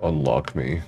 unlock me.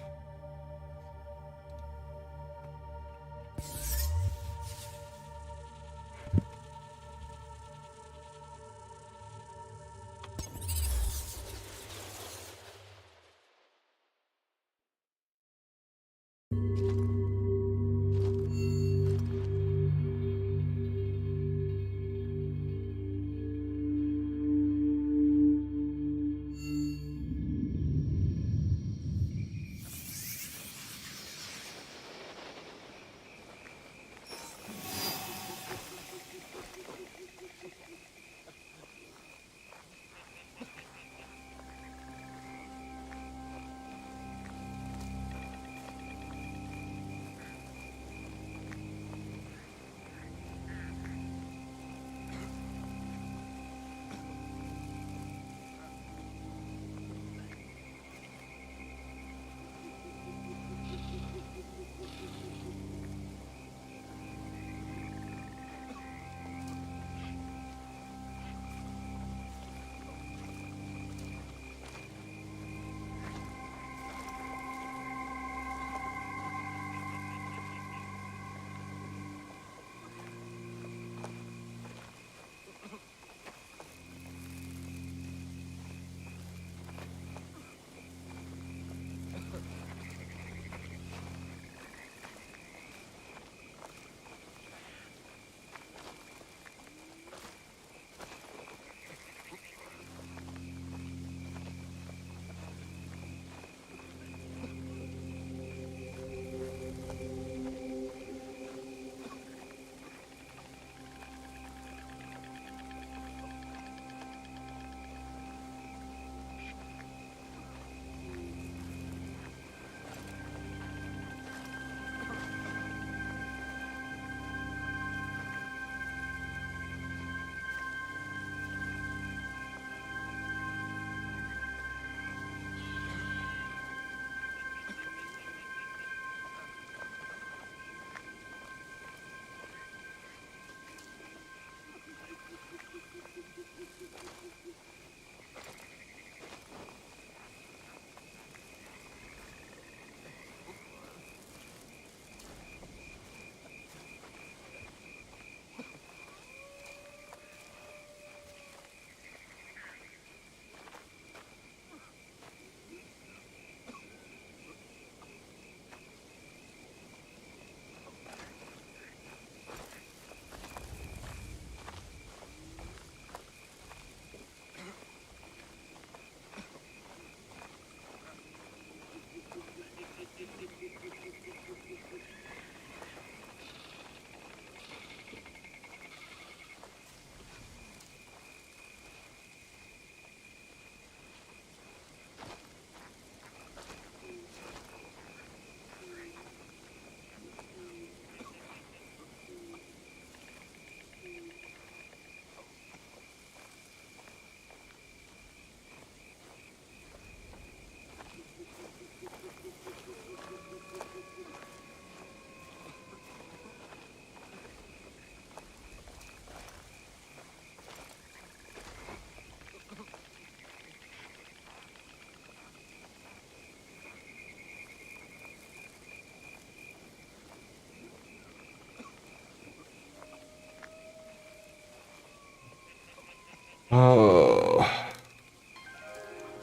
Oh.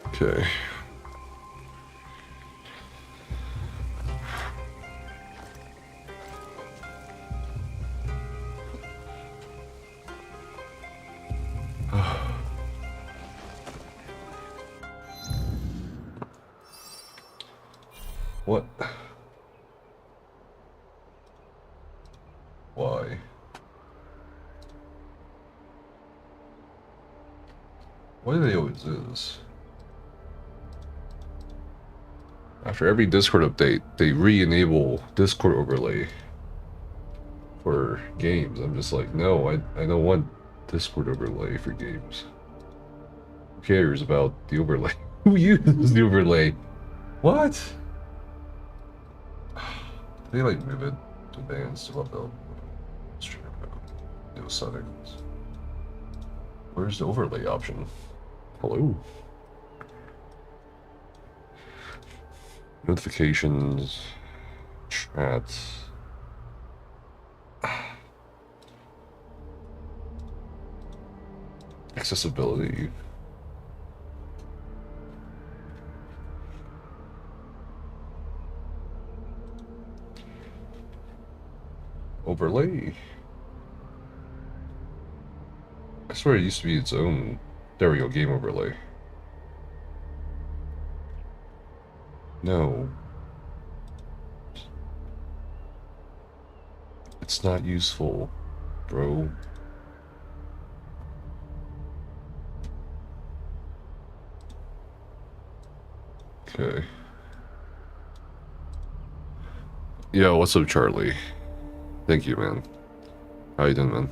Okay. What? Why? Why do they always do this? After every Discord update, they re-enable Discord overlay for games. I'm just like, no, I don't want Discord overlay for games. Who cares about the overlay? Who uses the overlay? What? They like move it to bands to upload. No settings. Where's the overlay option? Hello. Notifications, chat. Accessibility. Overlay. I swear it used to be its own. There we go, game overlay. No. It's not useful, bro. Okay. Yo, what's up, Charlie? Thank you, man. How you doing, man?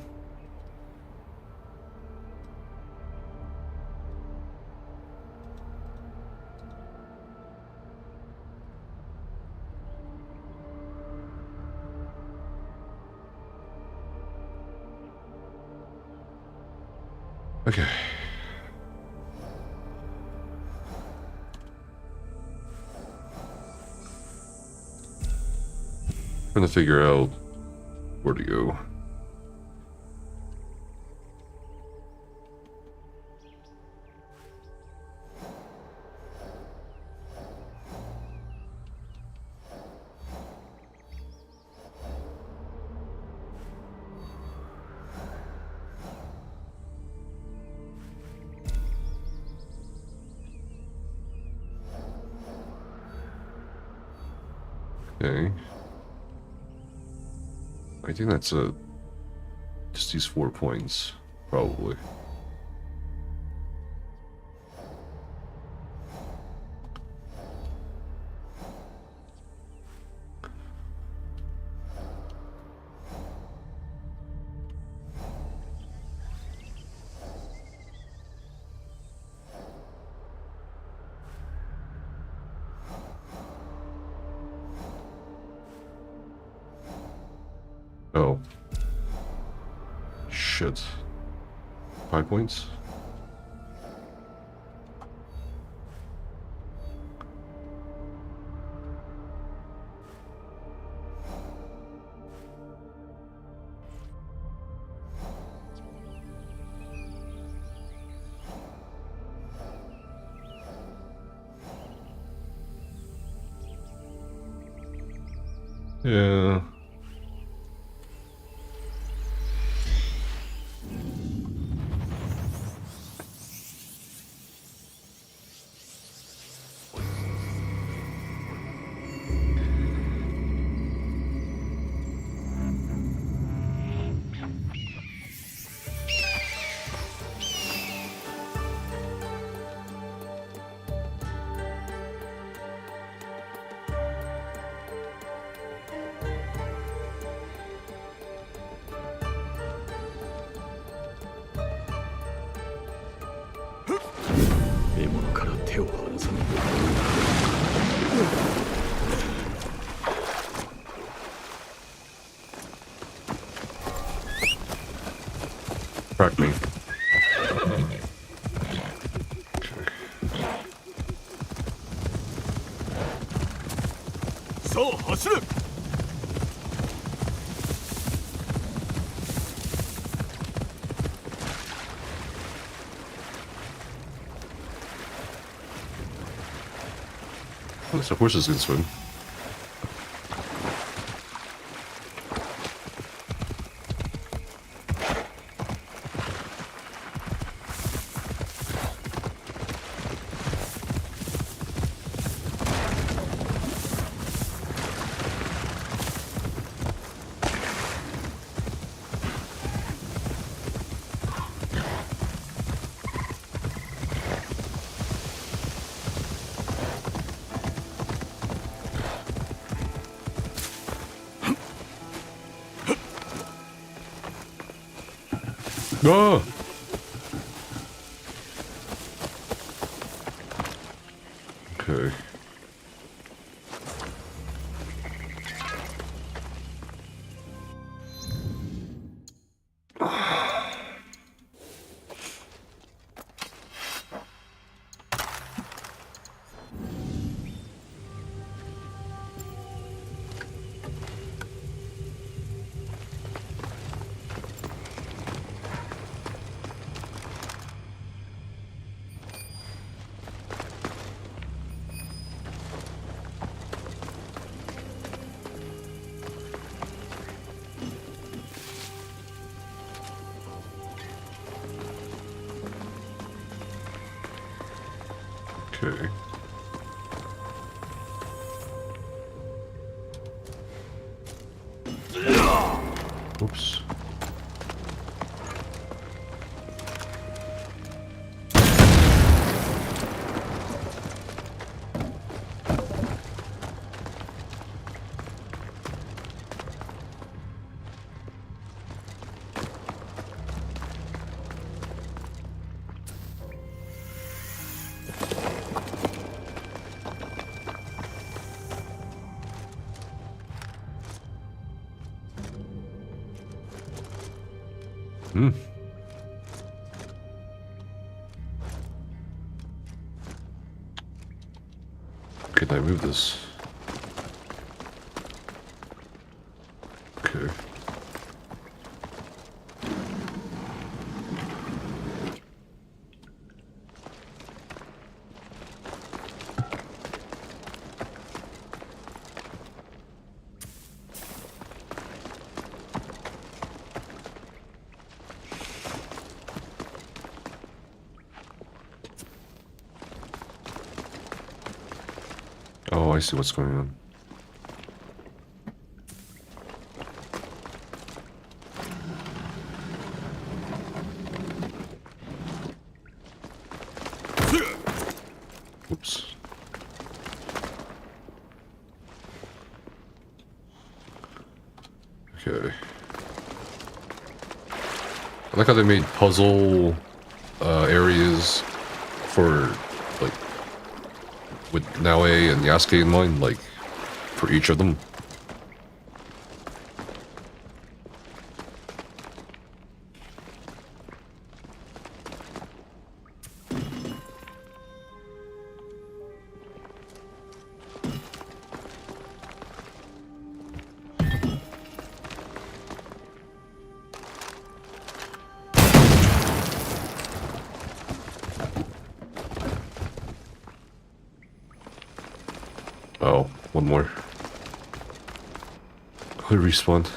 Okay. Trying to figure out where to go. Okay. I think that's just these 4 points, probably. Oh. Shit. 5 points? Yeah. Crack me. So, 走る At least the horses can swim. Ah! Okay. Okay. Oops. Can I move this? Okay. Oh, I see what's going on. Oops. Okay. I like how they made puzzle areas for, like, with Naue and Yasuke in mind, like, for each of them. Oh, one more. Who respawned?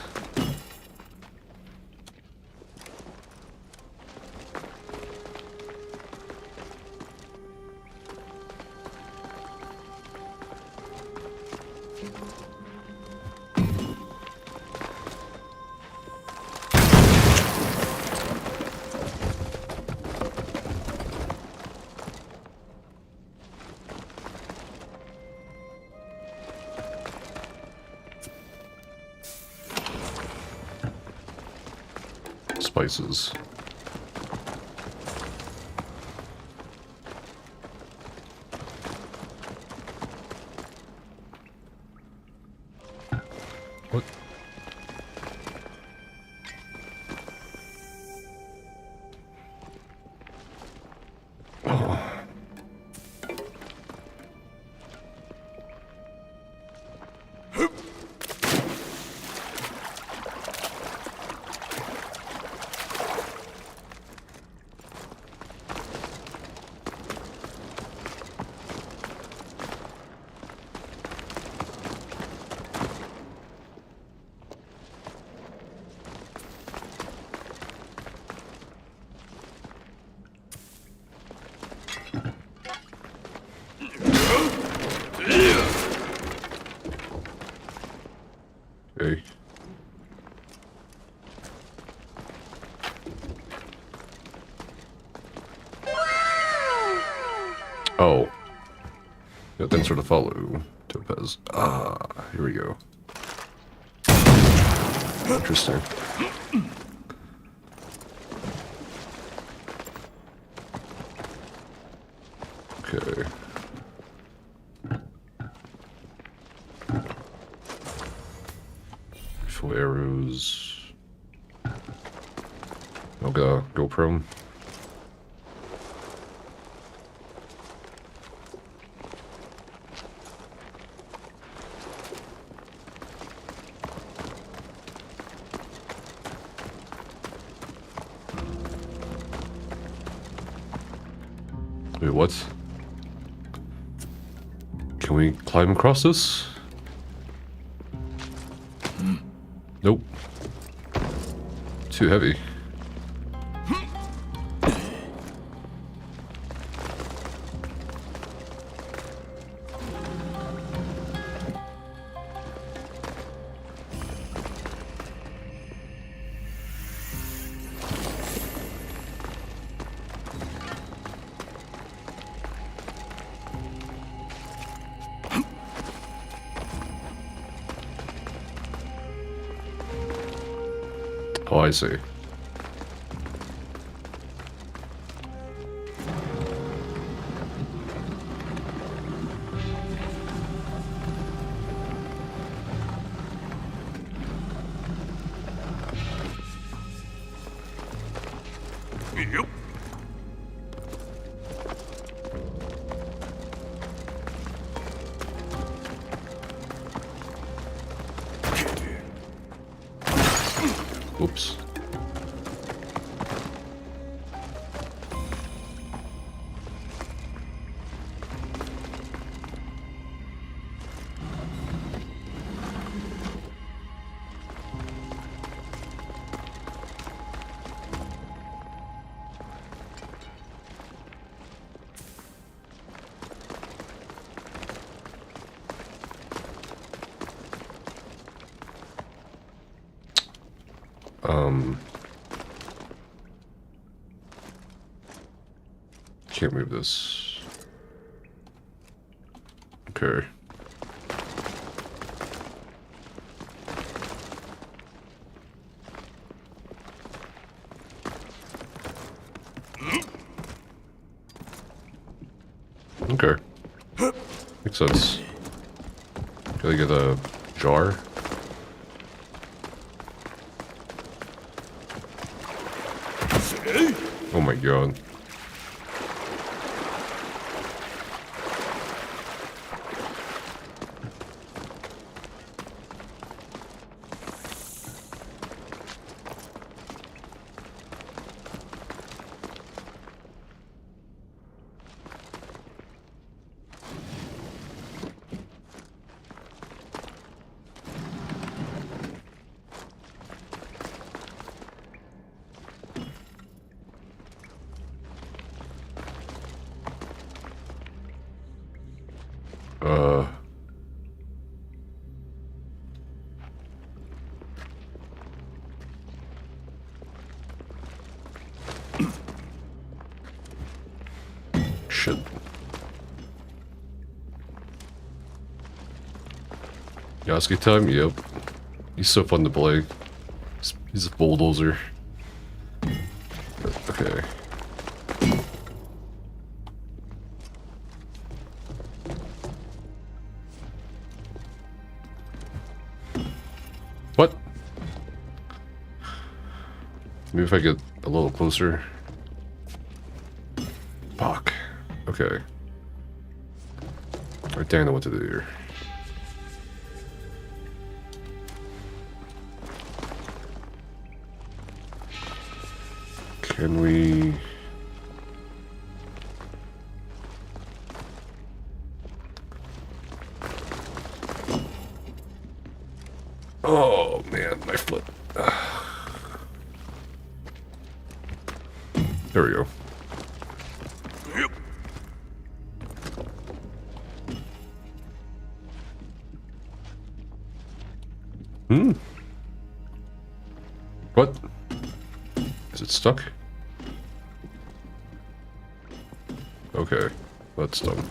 Spices. What? Oh. Okay. Oh. Yeah, then sort of follow Topaz. Ah, here we go. Interesting. Okay. Full arrows. I'll go GoPro. Wait, what? Can we climb across this? Nope. Too heavy. Oh, I see. Yep. Oops. Can't move this. Okay. Okay. Makes sense. Gotta get a jar. Oh my god. Shit. Yasuke time? Yep. He's so fun to play. He's a bulldozer. Okay. What? Maybe if I get a little closer. Fuck. Okay. I don't know what to do here. Can we... Oh man, my foot. There we go. Yep. What? Is it stuck? Okay, that's done.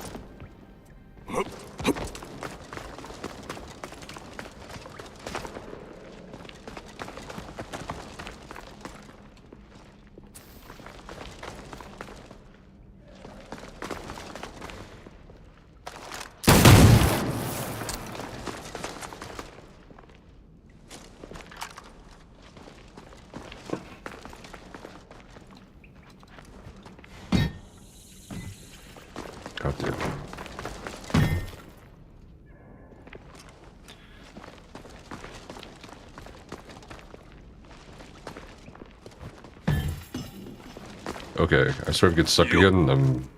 God damn. Okay, I sort of get stuck again. I'm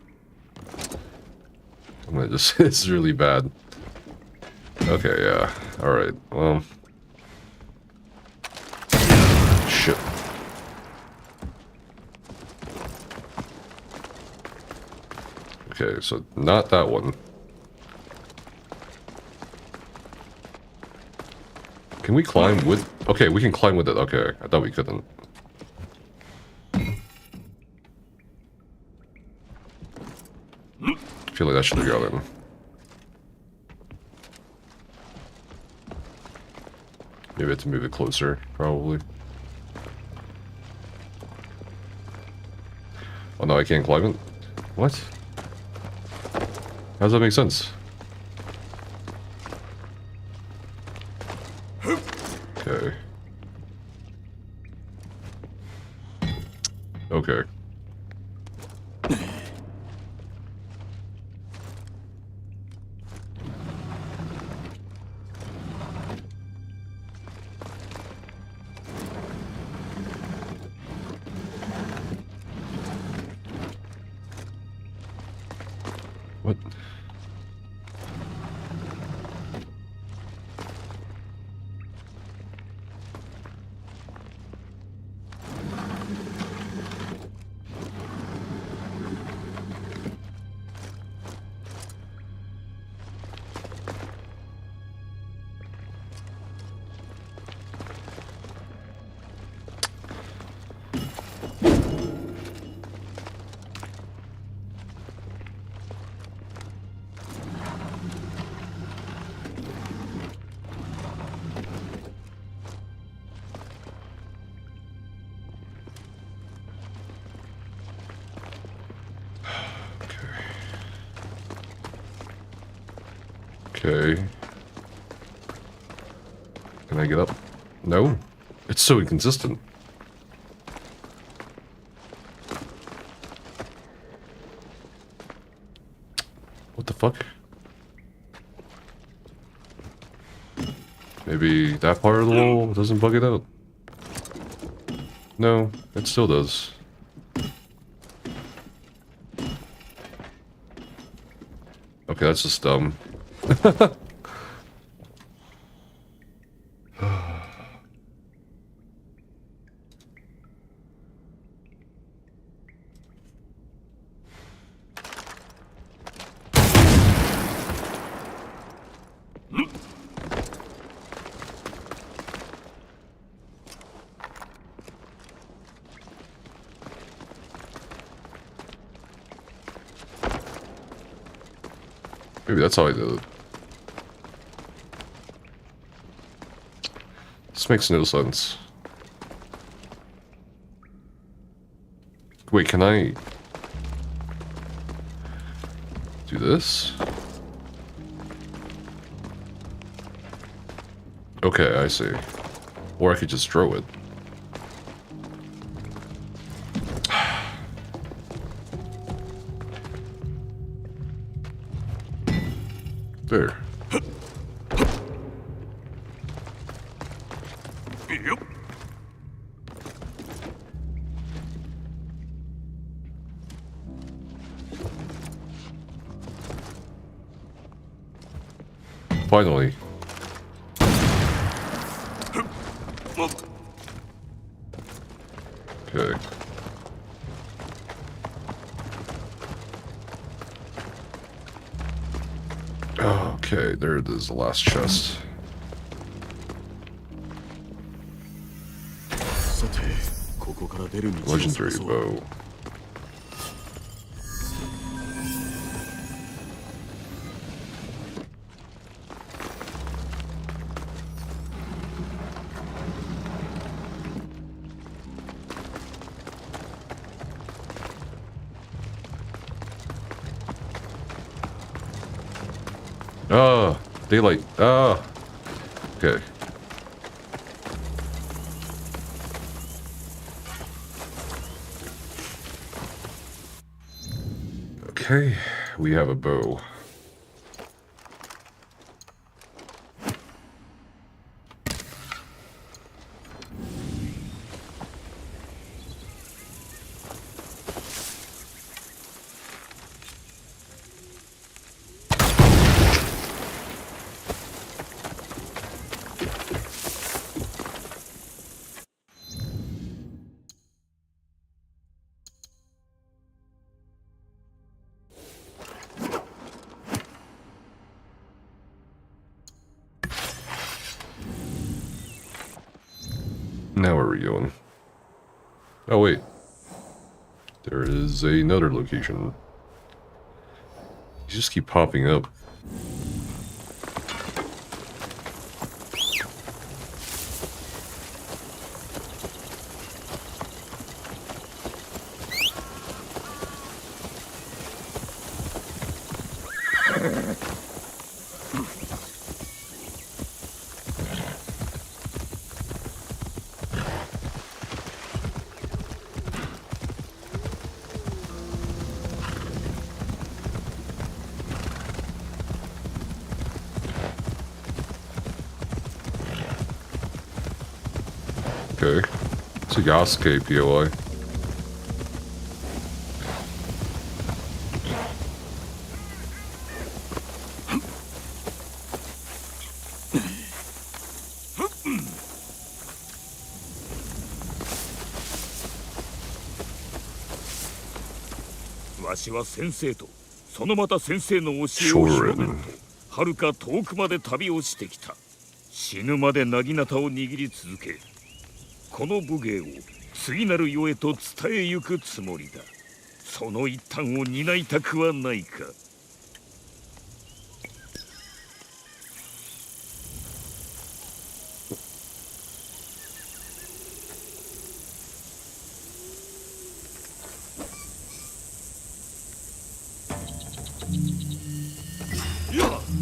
gonna just, this is really bad. Okay, yeah. Alright, well. Shit. Okay, so not that one. Can we climb with... Okay, we can climb with it. Okay, I thought we couldn't. I feel like that should have got in. Maybe I have to move it closer, probably. Oh no, I can't climb it? What? How does that make sense? Okay. Okay. What? Okay. Can I get up? No? It's so inconsistent. What the fuck? Maybe that part of the wall doesn't bug it out? No, it still does. Okay, that's just dumb. Maybe that's how I did it. This makes no sense. Wait, can I do this? Okay, I see. Or I could just throw it. There. Yep. Finally. Okay. Okay, there it is, the last chest. Legendary bow. Ah, daylight. Ah. Okay. Okay, we have a bow. Now where are we going? Oh wait. There is another location. You just keep popping up. Okay. It's a Yasuke POI. Sure. はるか遠くまで旅をしてきた。死ぬまで薙刀を握り続け、この武芸を次なる世へと伝えゆくつもりだ。その一端を担いたくはないか。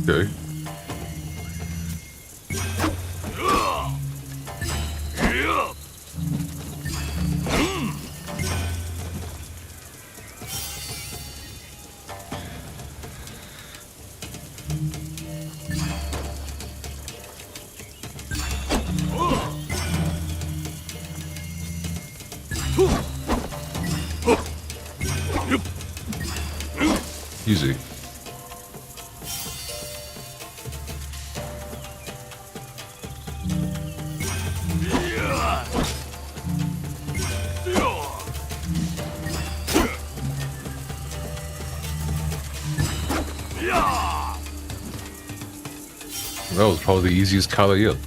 Okay. Easy. That was probably the easiest kata yet.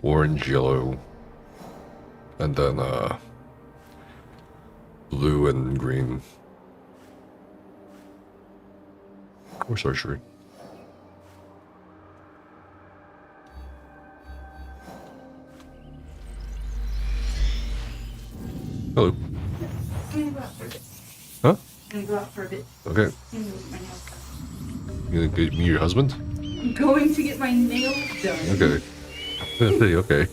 Orange, yellow, and then blue and green. Of course, archery. Hello. I'm gonna go out for a bit. Huh? I'm gonna go out for a bit. Okay. I'm gonna get my nails done. You gonna get me your husband? I'm going to get my nails done. Okay. Okay.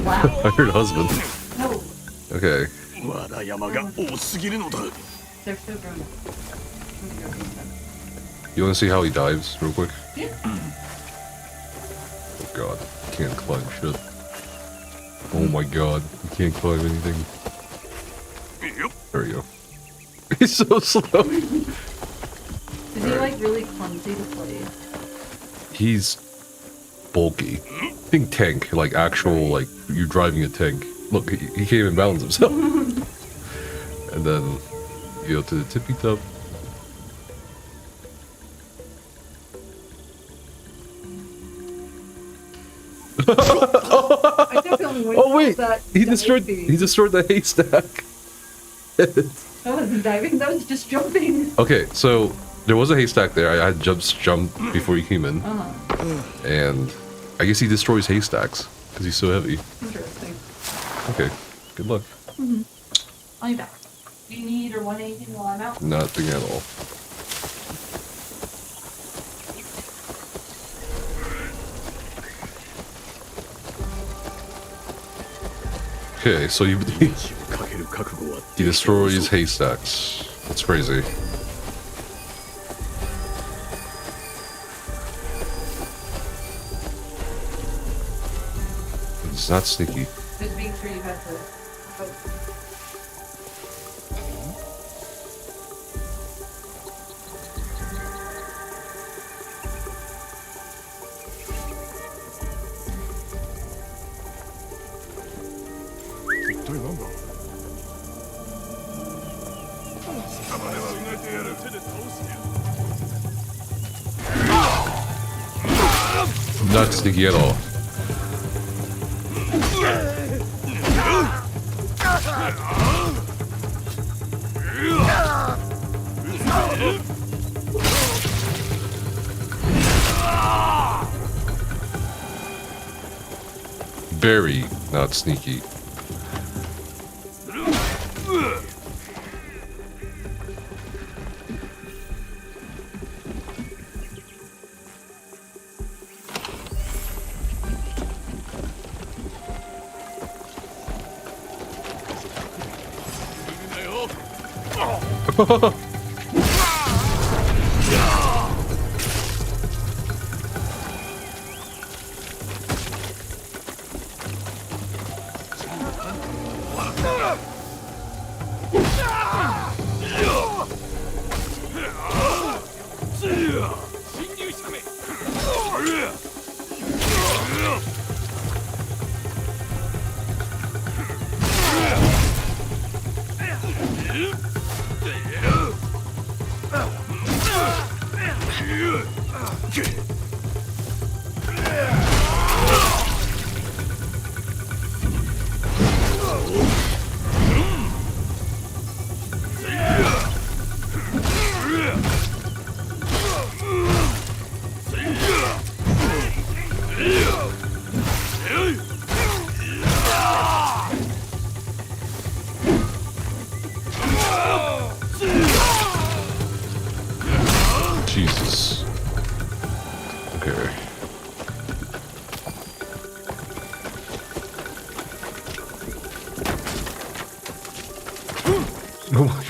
Wow. I heard husband. No, Okay. まだ山が多すぎるのだ。 they're still growing. I'm gonna go get them done. You wanna see how he dives real quick? Yeah. Oh god. Can't climb shit. Oh my god. You can't climb anything. There you go. He's so slow. Is he like really clumsy to play? He's bulky. Think tank, like actual, like you're driving a tank. Look, he can't even balance himself. And then you go to the tippy top. I definitely wouldn't Oh wait, call that he destroyed diving. the haystack. That wasn't diving, that was just jumping. Okay, so there was a haystack there. I had jump before he came in, and I guess he destroys haystacks because he's so heavy. Interesting. Okay, good luck. I'll be back. Do you need or want anything while I'm out? Nothing at all. Okay, so he destroys haystacks. That's crazy. It's not sneaky. Just make sure you have the... Oh. Not sneaky at all. very not sneaky. Jesus. Okay. Oh my.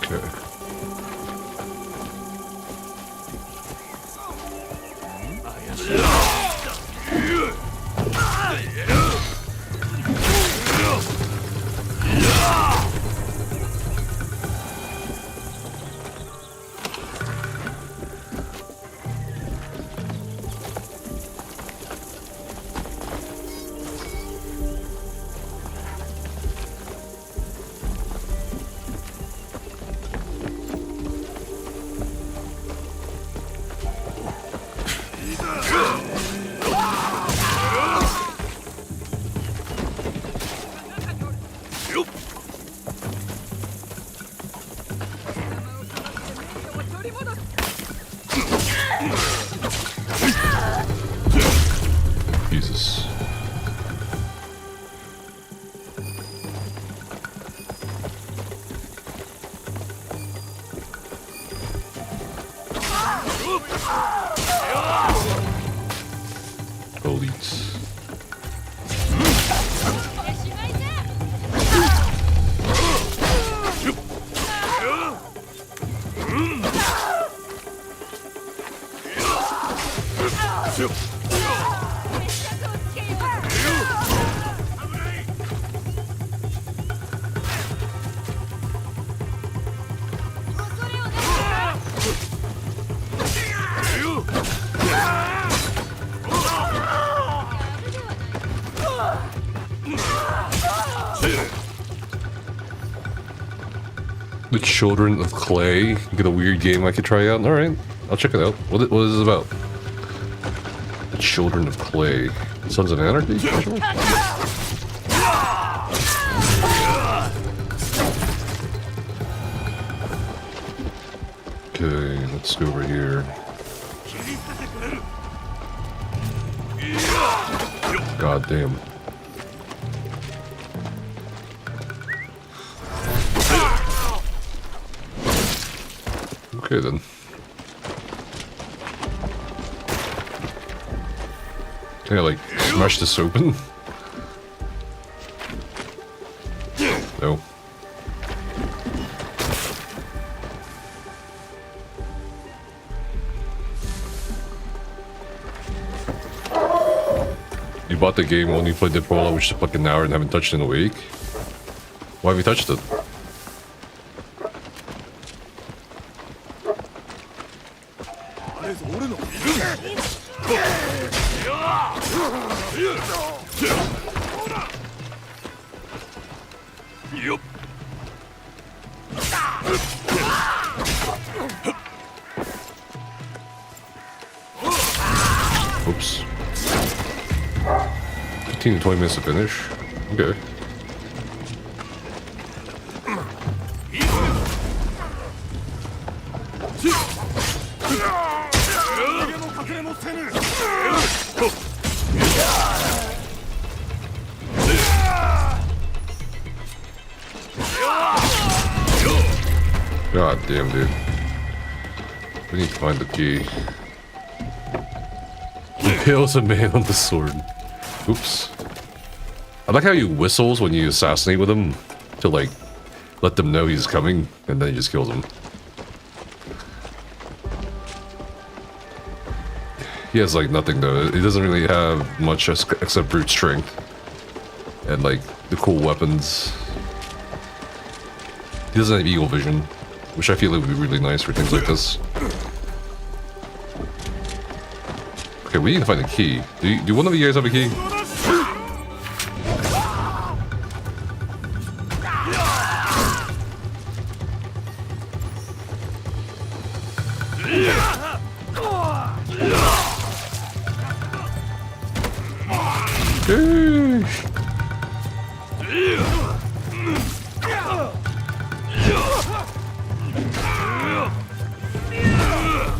Okay. Jesus. Police. The Children of Clay. Get a weird game I could try out. All right, I'll check it out. What is it about? The Children of Clay. Sons of Anarchy? Okay, let's go over here. God damn. Okay then. Can I like smash this open? No. You bought the game, only played it for a while, which is a fucking hour and haven't touched it in a week? Why have you touched it? Oops. 15 to 20 minutes to finish. Okay. God damn, dude. We need to find the key. Impales a man on the sword. Oops. I like how he whistles when you assassinate with him to, like, let them know he's coming, and then he just kills them. He has, like, nothing, though. He doesn't really have much except brute strength. And, like, the cool weapons. He doesn't have eagle vision, which I feel would be really nice for things like this. Okay, we need to find a key. Do one of you guys have a key?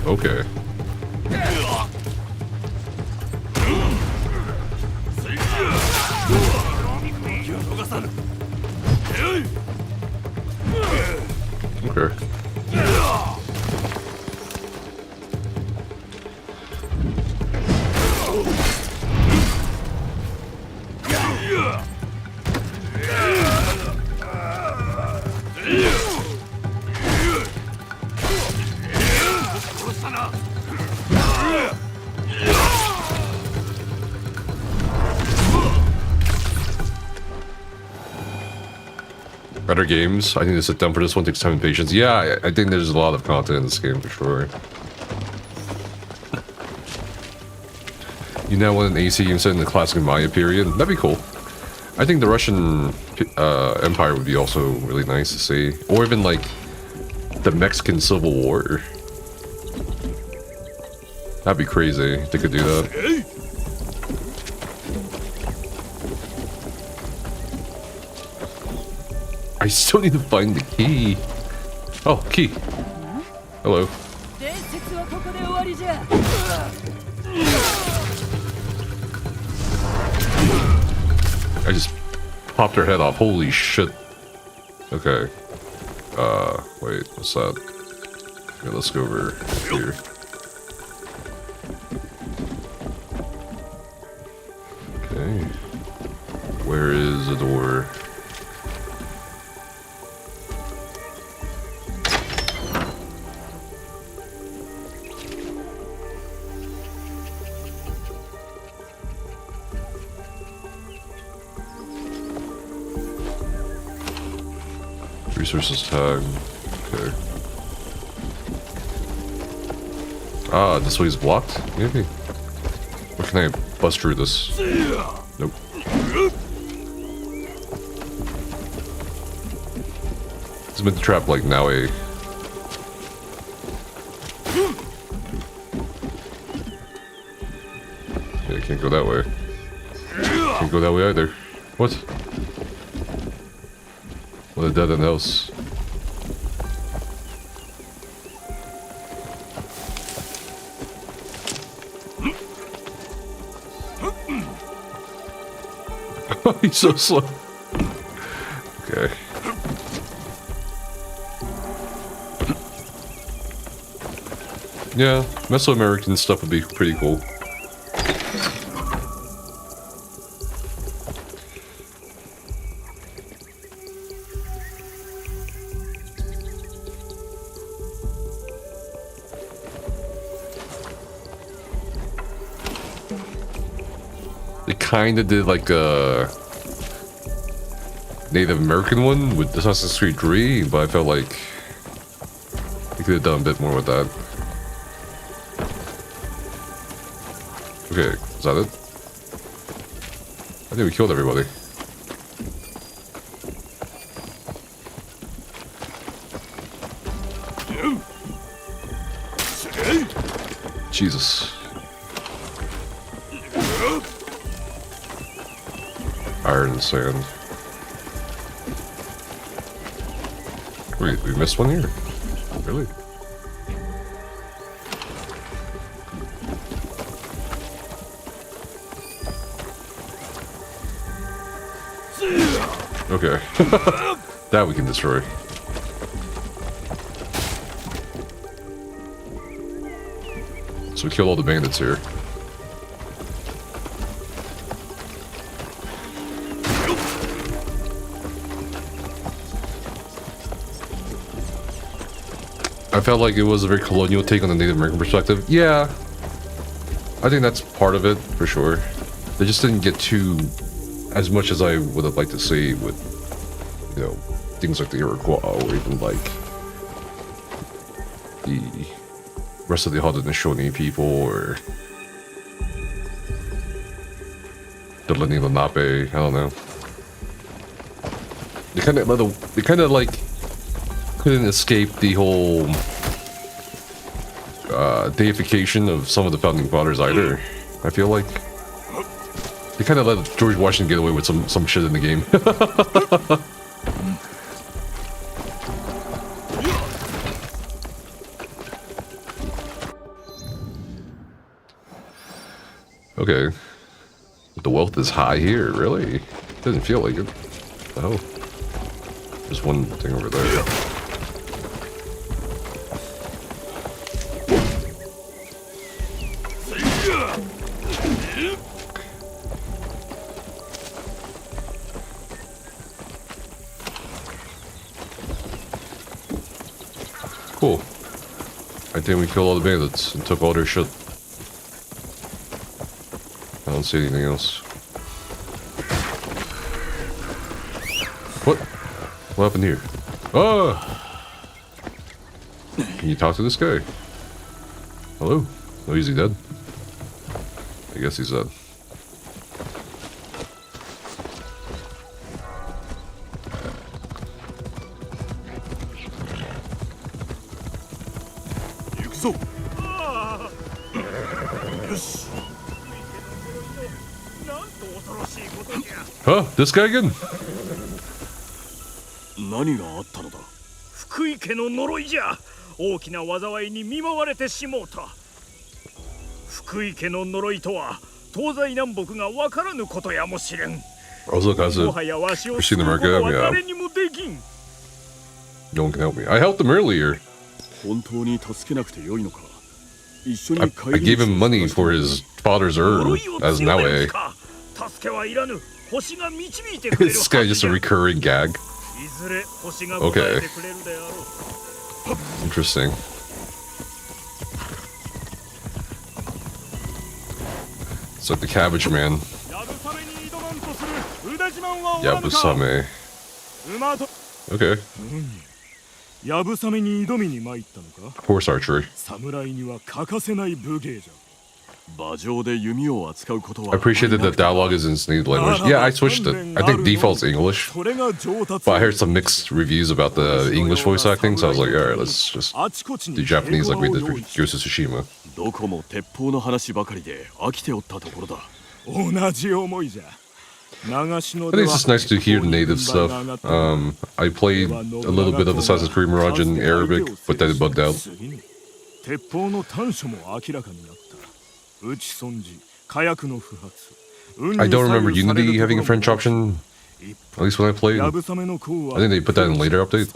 Okay. Okay. Better games. I need to sit down for this one. Takes time and patience. Yeah, I think there's a lot of content in this game for sure. You now want an AC game set in the classic Maya period? That'd be cool. I think the Russian Empire would be also really nice to see. Or even like the Mexican Civil War. That'd be crazy if they could do that. I still need to find the key. Oh, key. Hello. I just popped her head off. Holy shit. Okay. Wait, what's that? Okay, let's go over here. Okay. Where is the door? Resources tag. Okay. Ah, this way's blocked? Maybe. Or can I bust through this? Nope. It's meant to trap like now a. Yeah, I can't go that way. Can't go that way either. What? What a dead end house. He's so slow. Okay. Yeah, Mesoamerican stuff would be pretty cool. Kinda did like a Native American one with Assassin's Creed 3, but I felt like they could have done a bit more with that. Okay, is that it? I think we killed everybody. Jesus. higher in the sand. Wait, we missed one here? Really? Okay. That we can destroy. So we kill all the bandits here. I felt like it was a very colonial take on the Native American perspective. Yeah. I think that's part of it, for sure. They just didn't get too... as much as I would have liked to see with, you know, things like the Iroquois or even like the rest of the Haudenosaunee people or the Lenni Lenape. I don't know. They kind of like couldn't escape the whole deification of some of the founding fathers either. I feel like. They kind of let George Washington get away with some shit in the game. Okay. The wealth is high here, really? Doesn't feel like it. Oh. There's one thing over there. Cool. I think we killed all the bandits and took all their shit. I don't see anything else. What? What happened here? Ah! Can you talk to this guy? Hello? Oh, is he dead? I guess he's dead. Huh? This guy again? 何があったのだ。福井家の呪いじゃ。大きな災いに見舞われてしもうた。福井家の呪いとは東西南北が分からぬことやもしれん。Also, guys, I've seen the market. Yeah. No one can help me. I helped him earlier. I gave him money for his father's herb as Naue. This guy just a recurring gag. Okay. Interesting. It's like the cabbage man. Yabusame. Okay. Horse archery. I appreciated that dialogue is in native language. Yeah, I switched it. I think default's English. But I heard some mixed reviews about the English voice acting, so I was like, alright, let's just do Japanese like we did for Ghost of Tsushima. I think it's just nice to hear the native stuff. I played a little bit of Assassin's Creed Mirage in Arabic, but then it bugged out. I don't remember Unity having a French option, at least when I played. I think they put that in a later update.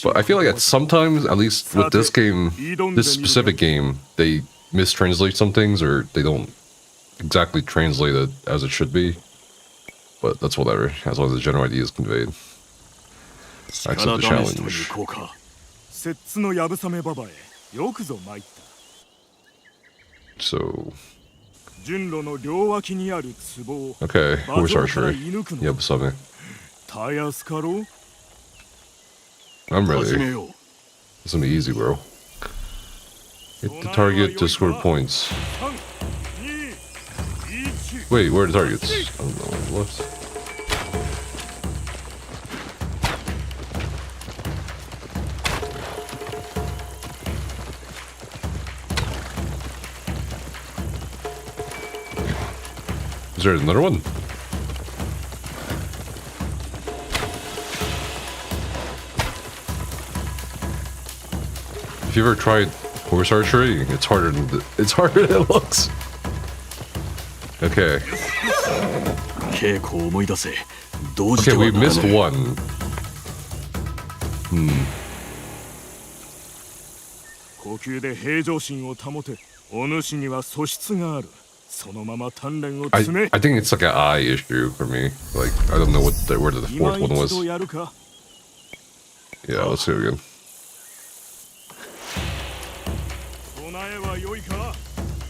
But I feel like sometimes, at least with this game, this specific game, they mistranslate some things or they don't exactly translate it as it should be. But that's whatever, as long as the general idea is conveyed. I accept the challenge. So... Okay, horse archery. Yabusame. I'm ready. This is gonna be easy, bro. Hit the target to score points. Wait, where are the targets? I don't know. What? there another one? If you ever tried horse archery, it's harder than it looks. Okay. Okay, we missed one. I think it's like an eye issue for me. Like, I don't know where the fourth one was. Yeah, let's see it again.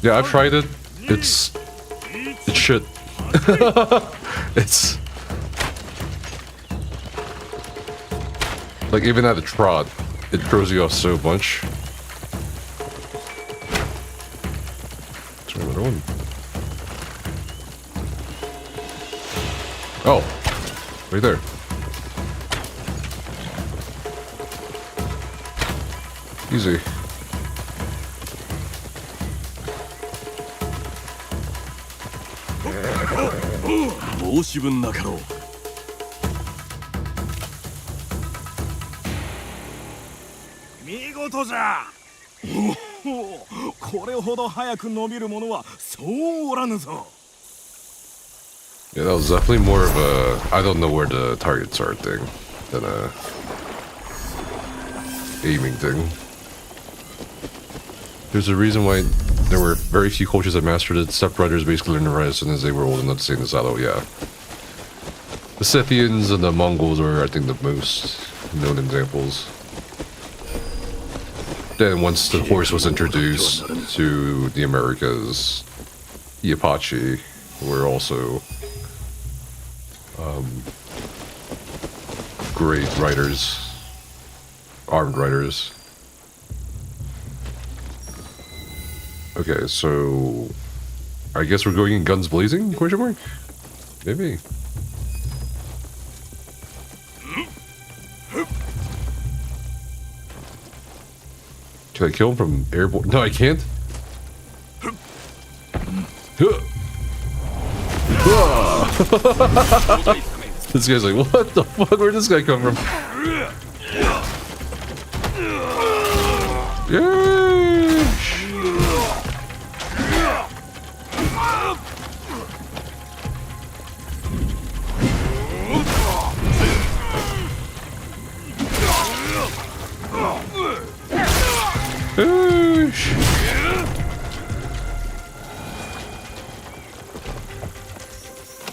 Yeah, I've tried it. It's shit. It's like even at a trot, it throws you off so much. Try another one. Oh, right there. Easy. Yeah, that was definitely more of a I don't know where the targets are thing than a aiming thing. There's a reason why there were very few cultures that mastered it. Step brothers basically learned to ride as soon as they were old enough to stay in the saddle, yeah. The Scythians and the Mongols are, I think, the most known examples. Then once the horse was introduced to the Americas, the Apache were also great riders, armed riders. Okay, so I guess we're going in guns blazing? Question mark? Maybe. Can I kill him from airborne? No, I can't. This guy's like, what the fuck? Where'd this guy come from? Yeah.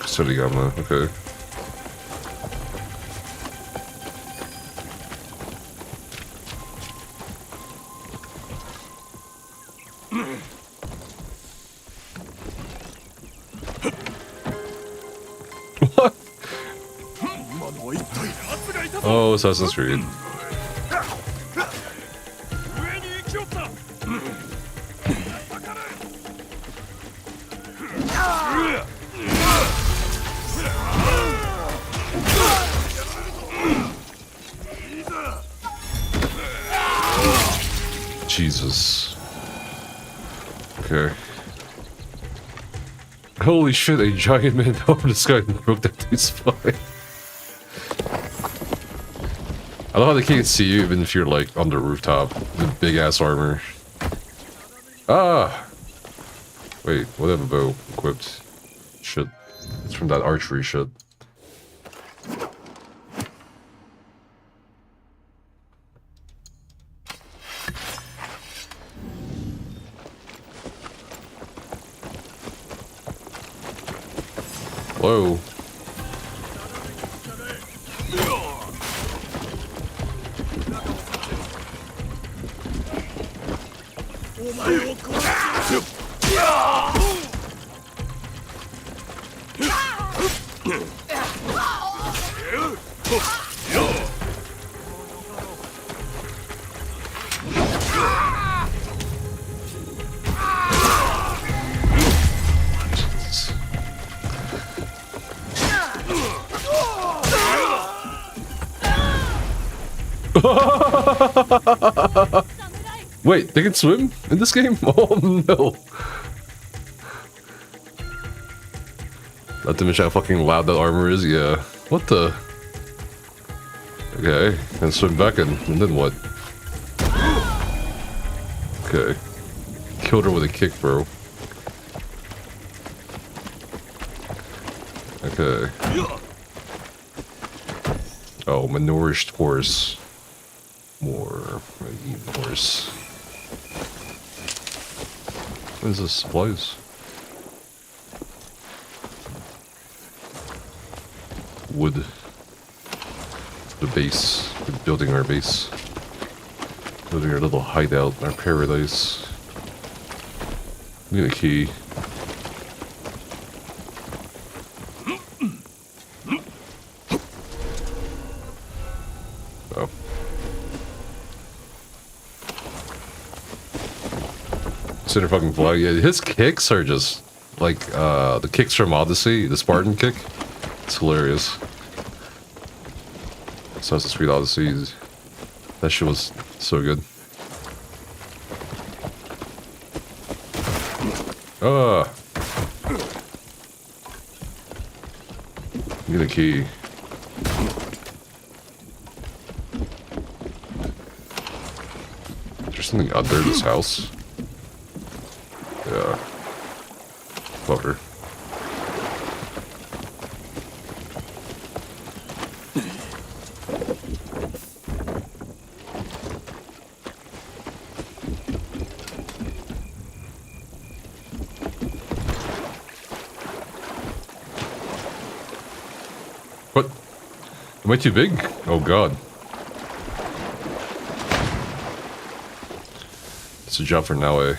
Sorigama, okay. What? Oh, Assassin's Creed. Jesus. Okay. Holy shit, a giant man over the sky and broke that dude's spine. I love how they can't see you even if you're like on the rooftop with big ass armor. Ah! Wait, what have a bow equipped? Shit. It's from that archery shit. Whoa. Wait, they can swim in this game? Oh no. Not to mention how fucking loud that armor is. Yeah. What the? Okay. And swim back in. And then what? Okay. Killed her with a kick, bro. Okay. Oh, malnourished horse. More. Eat horse. What is this? Supplies? Wood. The base. We're building our base. Building our little hideout, our paradise. Need a key. Oh. Center fucking flag. Yeah, his kicks are just like the kicks from Odyssey, the Spartan kick. It's hilarious. Assassin's Creed Odyssey. That shit was so good. Ah. Get a key. Is there something under this house? Yeah. Fucker. What? Am I too big? Oh god. It's a job for now, eh?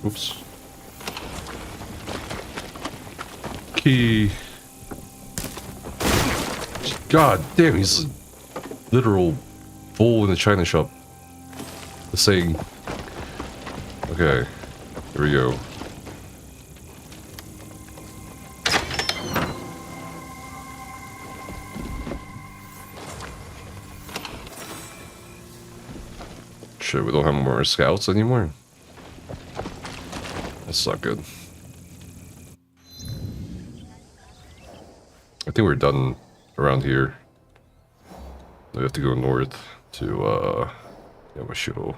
Oops. Key. God damn, he's a literal bull in the china shop. The saying. Okay, here we go. Shit, we don't have more scouts anymore. That's not good. I think we're done around here. We have to go north to Yamashiro.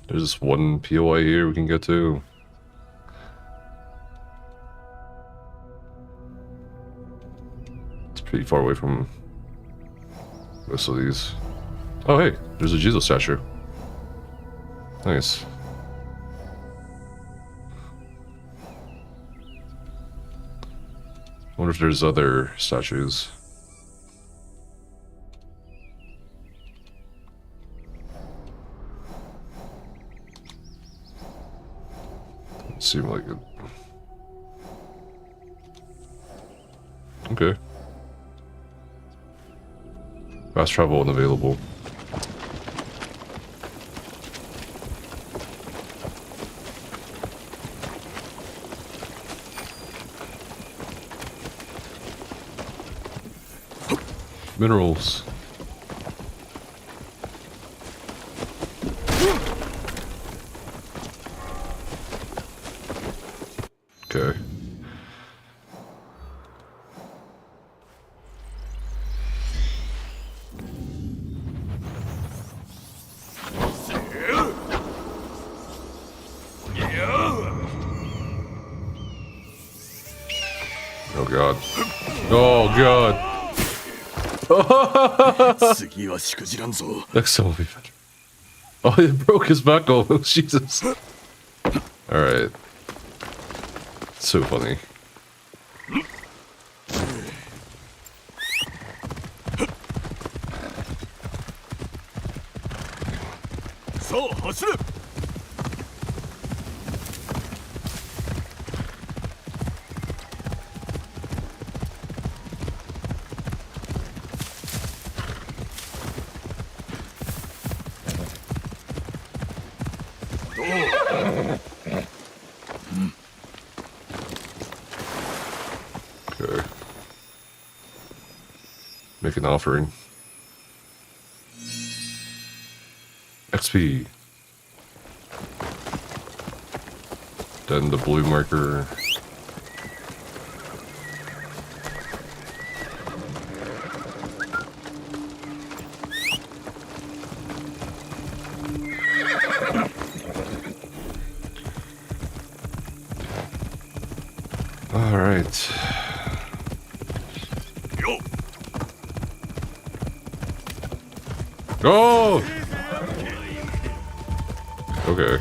There's this one POI here we can get to. It's pretty far away from most of these. Oh hey, there's a Jesus statue. Nice. I wonder if there's other statues. Doesn't seem like it. Okay. Fast travel unavailable. Minerals. Okay. Oh god. Oh god. Next time will be better. Oh, it broke his buckle. Jesus. Alright. So funny. Okay. Make an offering. XP. Then the blue marker. All right. Oh! Okay.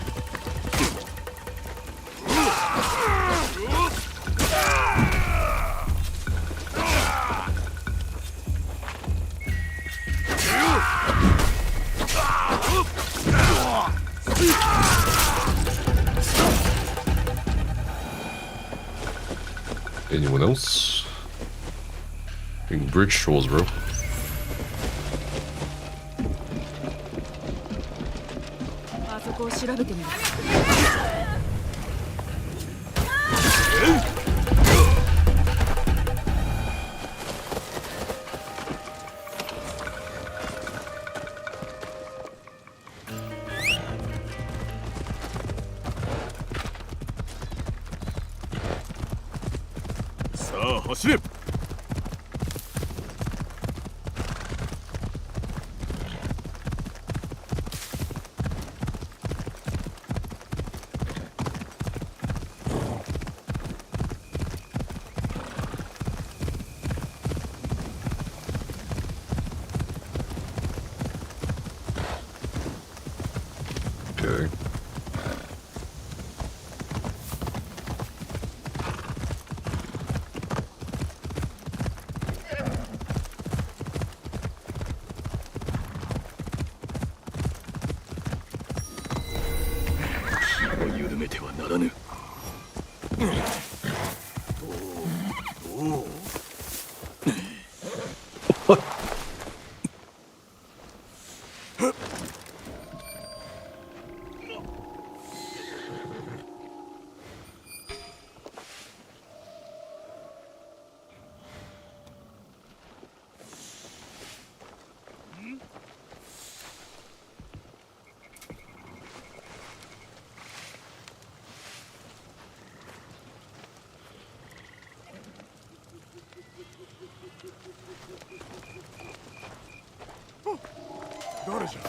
Anyone else? Being bridge trolls, bro. あそこを調べてみる。さあ走れ。 Okay.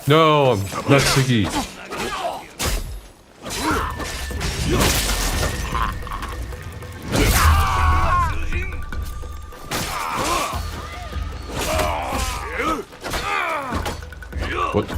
No, I'm not sticky. What?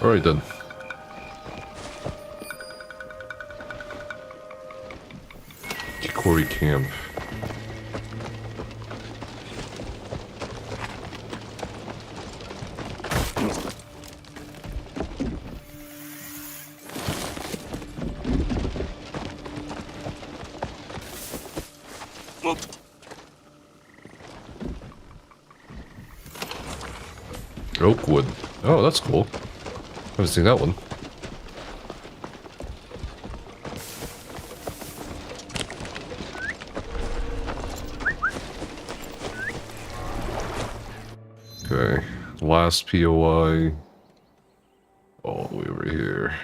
Alright then. Kikori camp. Oakwood. Oh, that's cool. Haven't seen that one. Okay, last POI. All the way over here.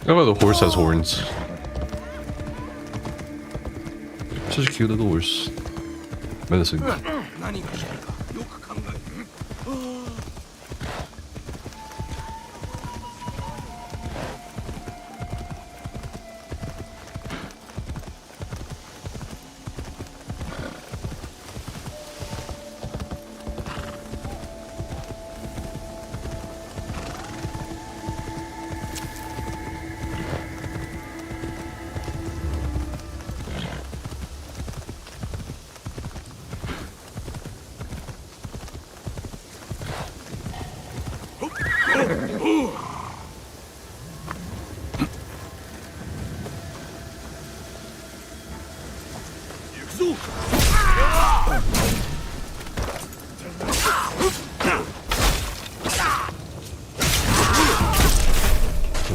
How about the horse has horns? Such a cute little horse. Menacing.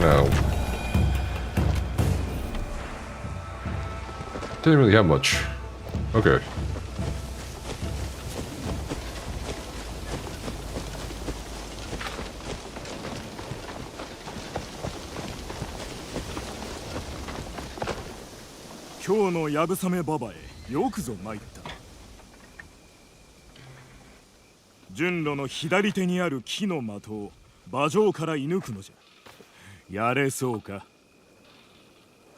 No. Didn't really have much. Okay.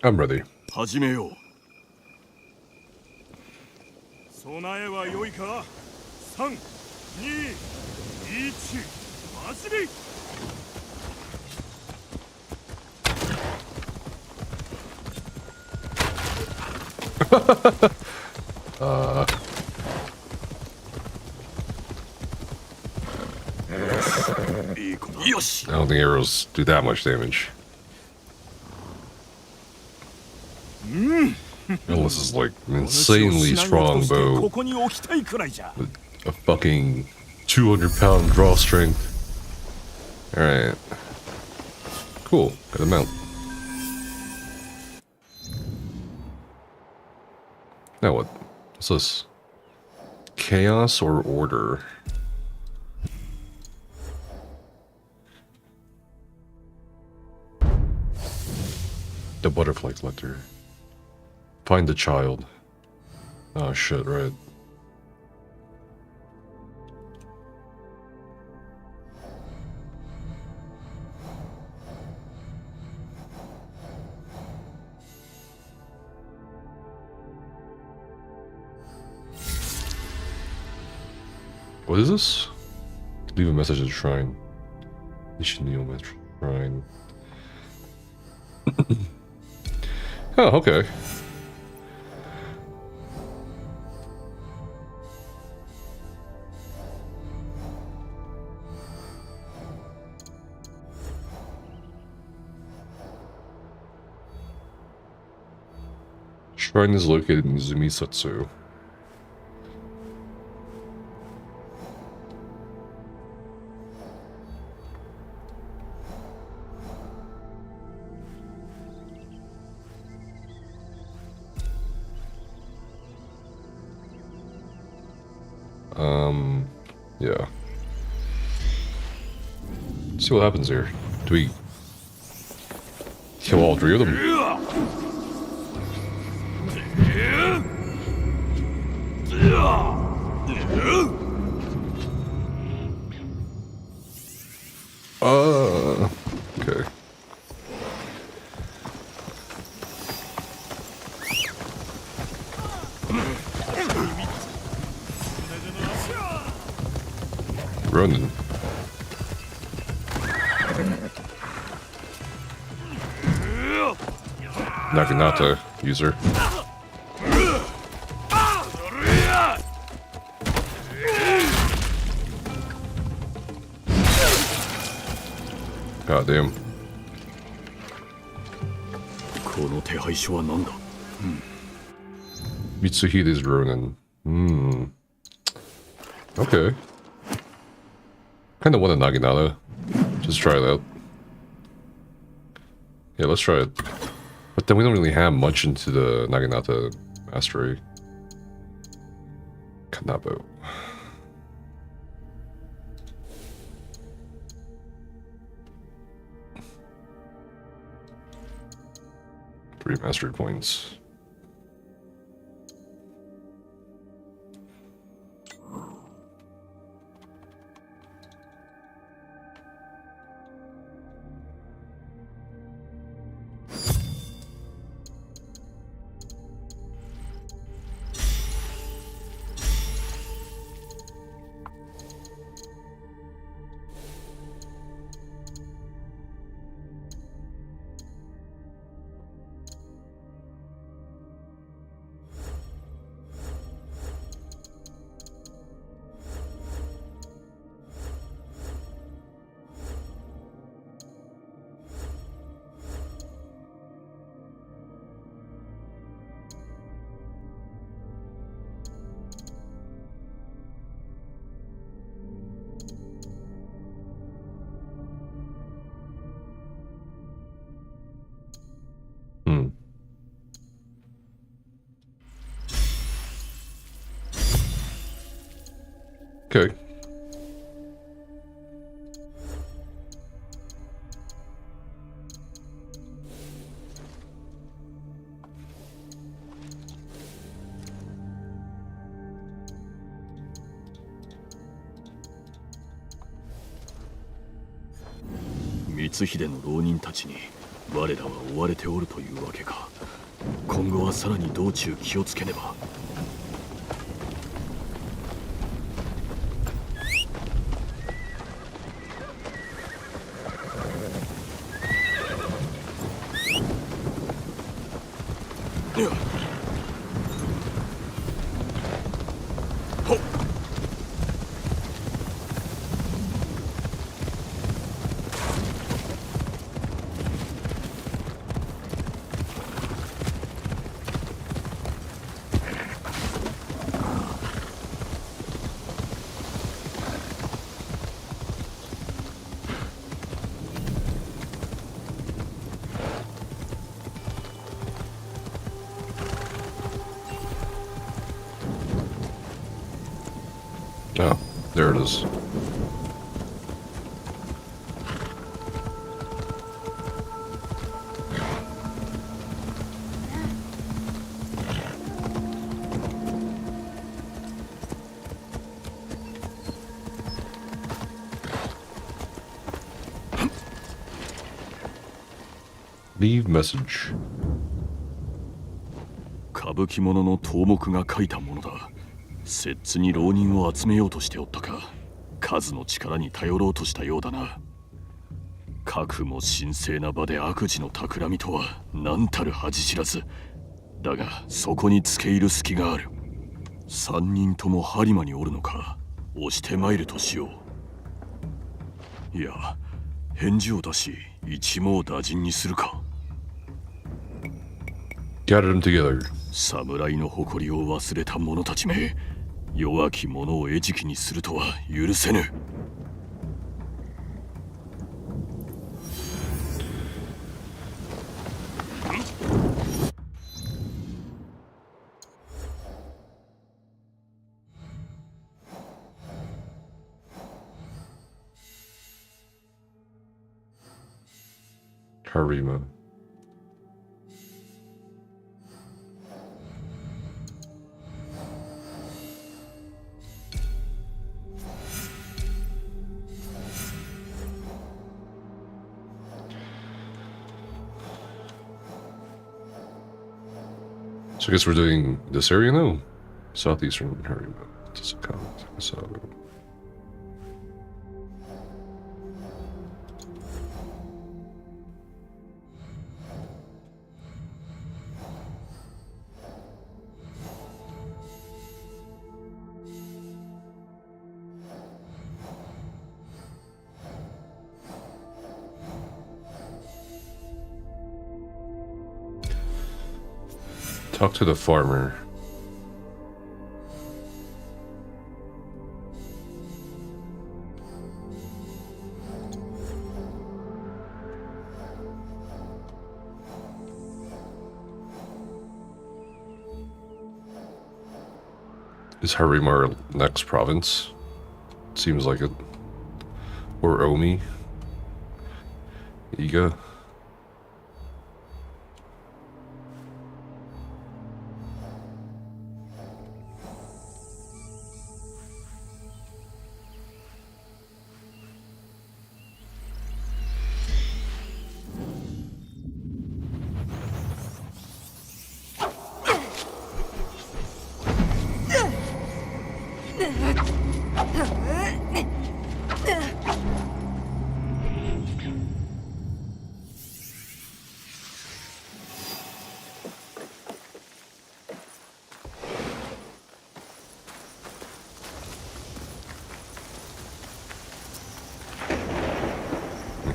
I'm ready. 始めよう。備えは良いか。3、2、1、走り。よし。 I don't think arrows do that much damage. Unless it's like an insanely strong bow with a fucking 200-pound draw strength. Alright. Cool. Got a mount. Now what? What's this? Chaos or order? The butterfly collector. Find the child. Oh shit, right. What is this? Leave a message at the shrine. Shrine. Oh, okay. Shrine is located in Zumisatsu. Yeah. Let's see what happens here. Do we kill all three of them? Okay. Running. Naginata user. God damn. この手配書は何だ? Mitsuhide's Ronin. Okay. Kinda want a Naginata. Just try it out. Yeah, let's try it. But then we don't really have much into the Naginata mastery. Kanabo. 3 mastery points. Okay.光秀の浪人たちに我らは追われておるというわけか。今後はさらに道中気をつけねば。Oh, there it is. Leave message. 歌舞伎者の頭目が書いたものだ。摂津に浪人を集めようとしておったか。数の力に頼ろうとしたようだな。かくも神聖な場で悪事の企みとは何たる恥知らず。だがそこに付け入る隙がある。3人とも播磨におるのか。押して参るとしよう。いや、返事を出し一網打尽にするか。Gather them together. 侍の誇りを忘れた者たちめ、弱き者を餌食にするとは許せぬ。Harima. So I guess we're doing this area now? Southeastern Harima. So talk to the farmer. Is Harima our next province? Seems like it. Or Omi. Iga.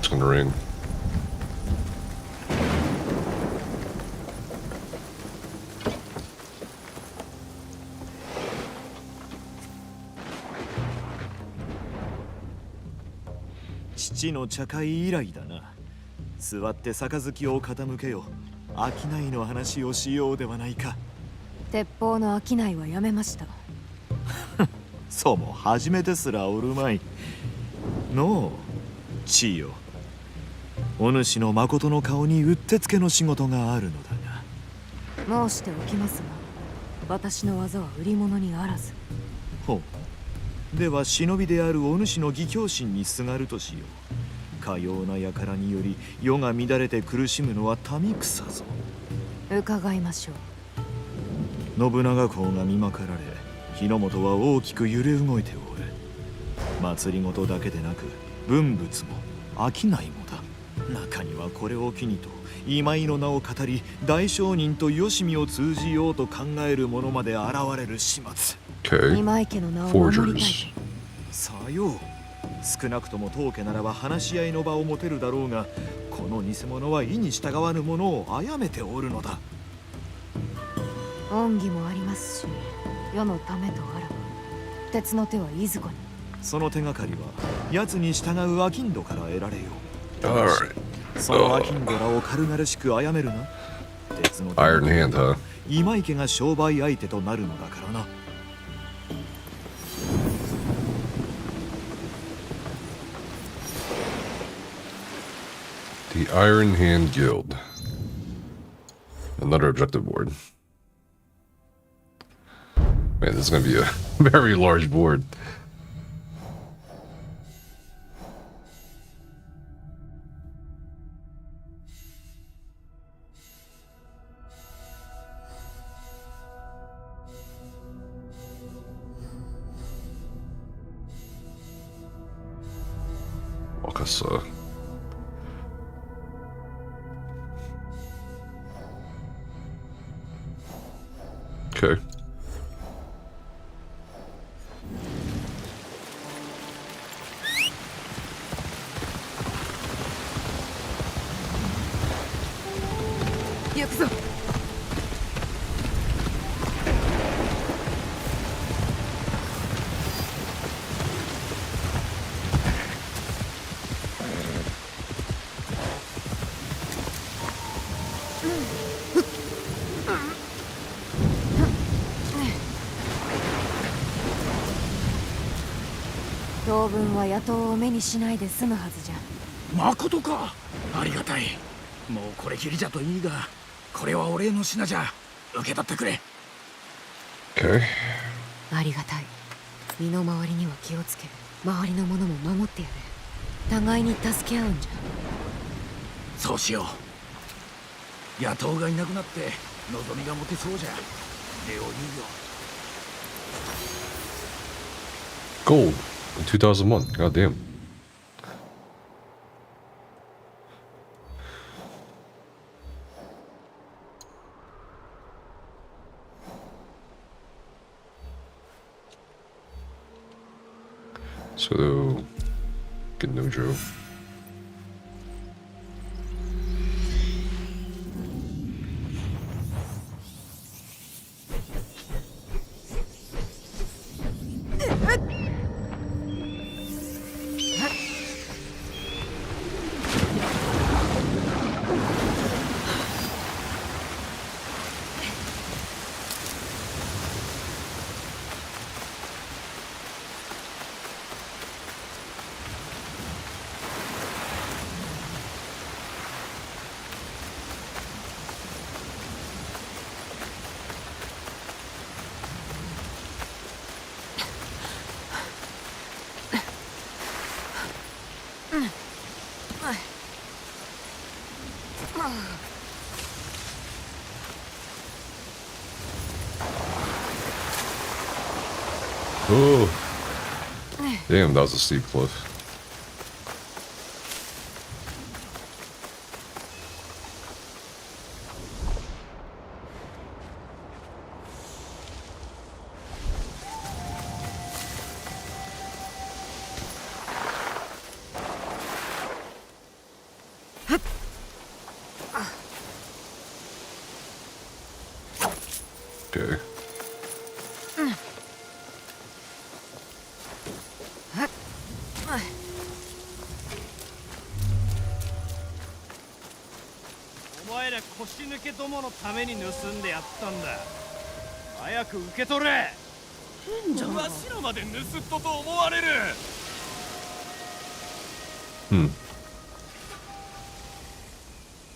It's gonna rain.父の茶会以来だな。座って杯を傾けよ。商いの話をしようではないか。鉄砲の商いはやめました。そうも初めてすらおるまい。のう、地よ。お主の誠の顔にうってつけの仕事があるのだが。申しておきますが、私の技は売り物にあらず。ほう。では忍びであるお主の義兄心にすがるとしよう。かような輩により世が乱れて苦しむのは民草ぞ。伺いましょう。信長公が見まかられ、日の本は大きく揺れ動いておる。祭りごとだけでなく文物も商いもだ。中にはこれを機にと今井の名を語り、大商人とよしみを通じようと考える者まで現れる始末。Okay. 今井家の名を守りたい Forgers. さよう。少なくとも当家ならば話し合いの場を持てるだろうが、この偽物は意に従わぬ者を殺めておるのだ。恩義もありますし、世のためとあらば鉄の手はいずこに。その手がかりは奴に従う商人から得られよう。 Alright. その商人らを軽々しく殺めるな。鉄の手 Iron Hand, huh? 今池が商売相手となるのだからな。The Iron Hand Guild. Another objective board. Man, this is gonna be a very large board. Wakasa. Okay.行くぞ。当分は野党を目にしないで済むはずじゃ。まことか。ありがたい。もうこれきりじゃといいが、これはお礼の品じゃ。受け取ってくれ。 Okay. ありがたい。身の回りには気をつけ、周りのものも守ってやる。互いに助け合うんじゃ。そうしよう。野党がいなくなって望みが持てそうじゃ。礼を言うよ。 Gold in 2001. God damn. So, get Nojo. Oh, damn, that was a steep cliff. Okay. お前ら腰抜けどものために盗んでやったんだ。早く受け取れ。わしらまで盗っ人と思われる。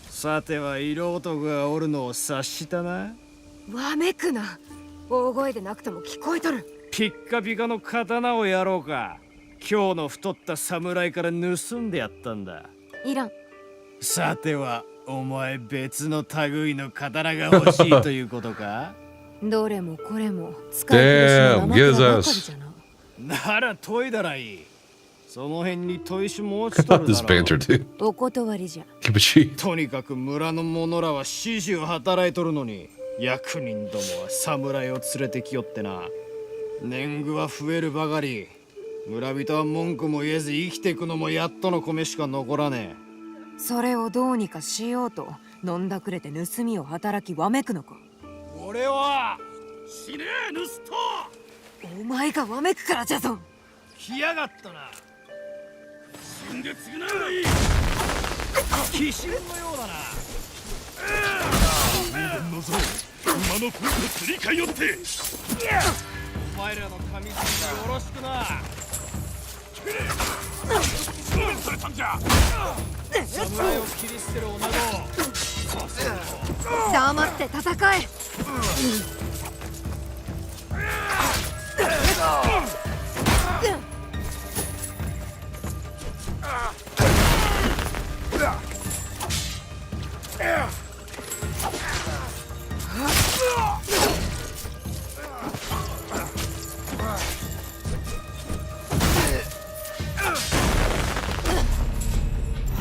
さては色男がおるのを察したな。わめくな。大声でなくても聞こえとる。ピッカピカの刀をやろうか。今日の太った侍から盗んでやったんだ。いらん。さてはお前別の類の刀が欲しいということか？どれもこれも使い古しの生蔵ばかりじゃな。なら研いだらいい。その辺に砥石も落ちとる This だろ banter, dude. お断りじゃ。 Keep it cheap. とにかく村の者らは始終働いとるのに、役人どもは侍を連れてきよってな。年貢は増えるばかり。村人は文句も言えず生きていくのもやっとの米しか残らねえ。それをどうにかしようと飲んだくれて盗みを働きわめくのか。俺は死ねえ盗人。お前がわめくからじゃぞ。来やがったな。死んで償うがいい。鬼神のようだな。人間の像、馬の声とすり替えよって。お前らの神様によろしくな。どうされたんじゃ。侍を切り捨てる女子。黙って戦え。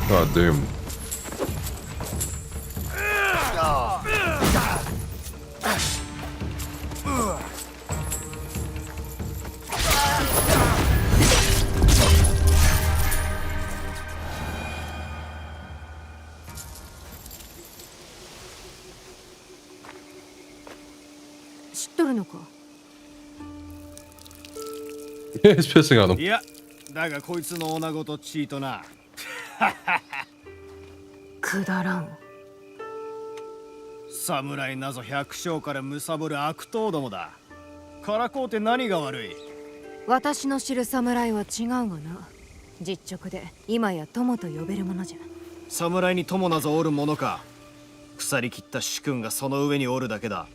God damn. He's pissing on him. いや、だがこいつの女子とチートな。くだらん。侍なぞ百姓から貪る悪党どもだ。からこうて何が悪い。私の知る侍は違うがな。実直で今や友と呼べるものじゃ。侍に友なぞおるものか。腐りきった主君がその上におるだけだ。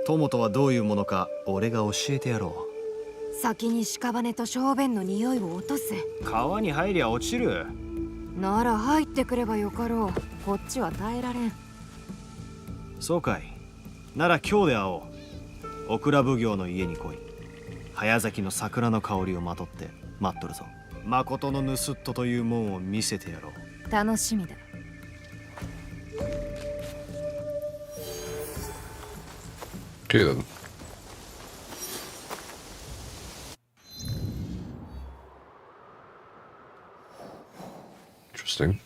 友とはどういうものか俺が教えてやろう。先に屍と小便の匂いを落とせ。川に入りゃ落ちる。なら入ってくればよかろう。こっちは耐えられん。そうかい。なら今日で会おう。オクラ奉行の家に来い。早咲きの桜の香りをまとって待っとるぞ。誠の盗人というもんを見せてやろう。楽しみだ。Okay then. Interesting.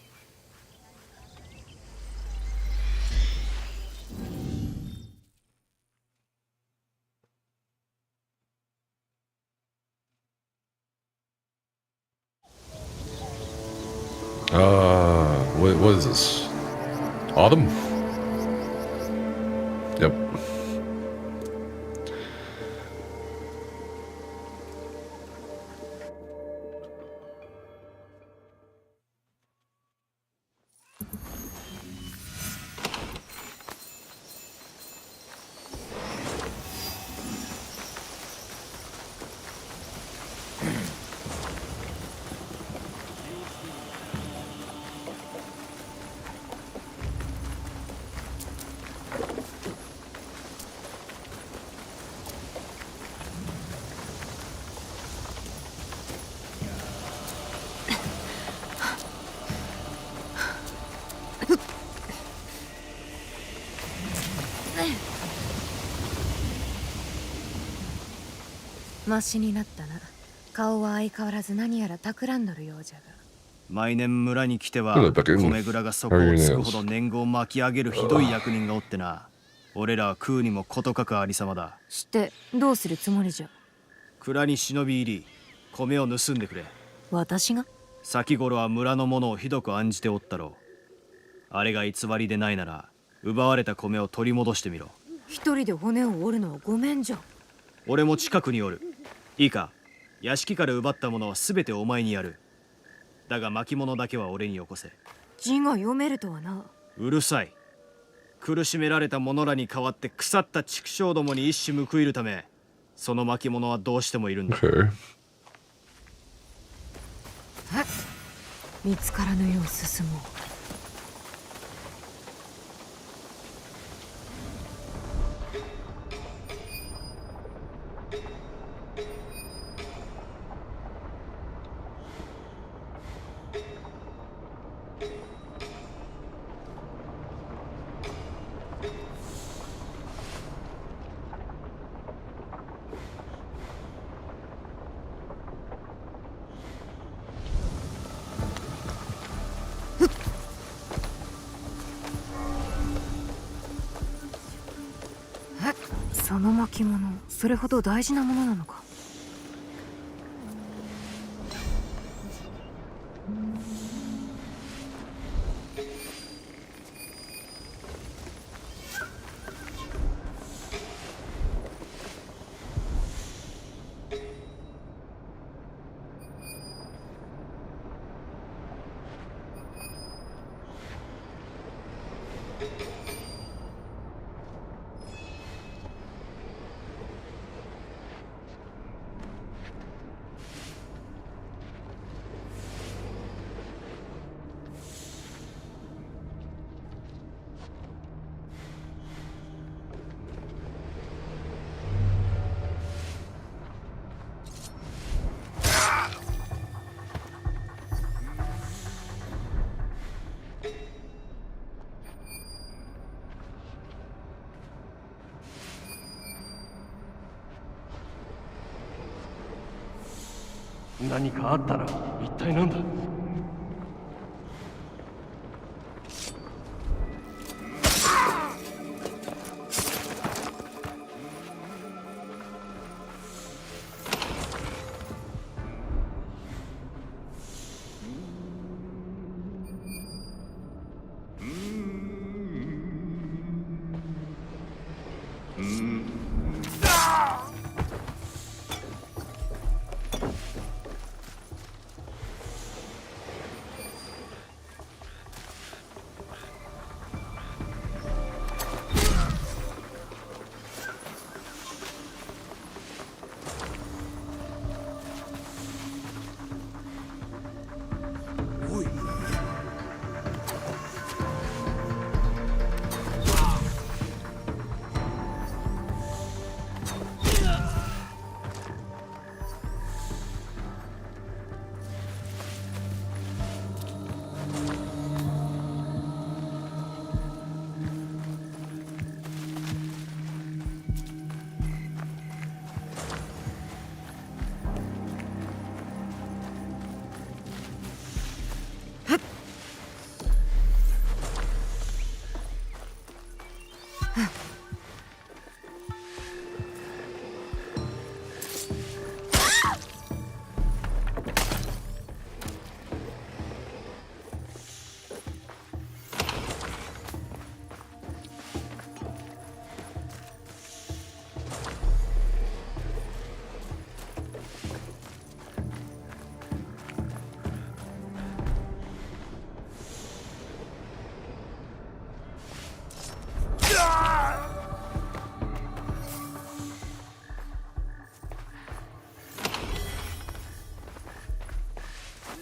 What is this? Autumn? Yep.マシになったな。顔は相変わらず何やら企んどるようじゃが。毎年村に来ては Hello, Becky. 米蔵が底をつくほど年貢を巻き上げるひどい役人がおってな。俺らは食うにもことかくありさまだ。してどうするつもりじゃ。蔵に忍び入り米を盗んでくれ。私が？先頃は村の者をひどく案じておったろう。あれが偽りでないなら奪われた米を取り戻してみろ。一人で骨を折るのはごめんじゃ。俺も近くにおる。いいか、屋敷から奪ったものは全てお前にやる。だが巻物だけは俺によこせ。字が読めるとはな。うるさい。苦しめられた者らに代わって腐った畜生どもに一矢報いるため、その巻物はどうしてもいるんだ。Okay. 見つからぬよう進もう。その巻物、それほど大事なものなのか。何かあったら一体何だ。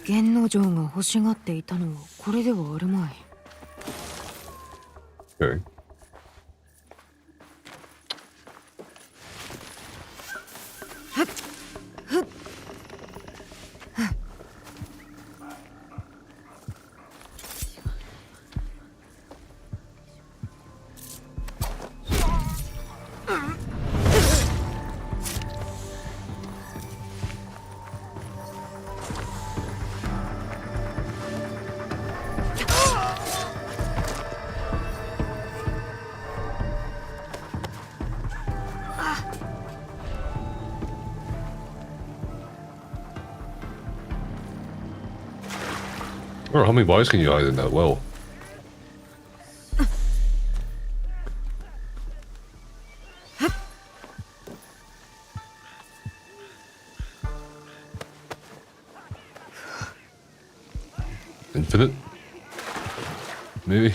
源之丞が欲しがっていたのはこれではあるまい。Okay. こ Or how many bodies can you hide in that well? Infinite? Maybe?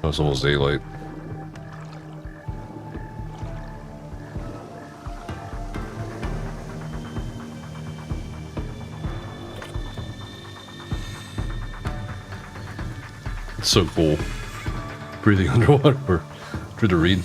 Oh, it's almost daylight. It's so cool. Breathing underwater or through the reed.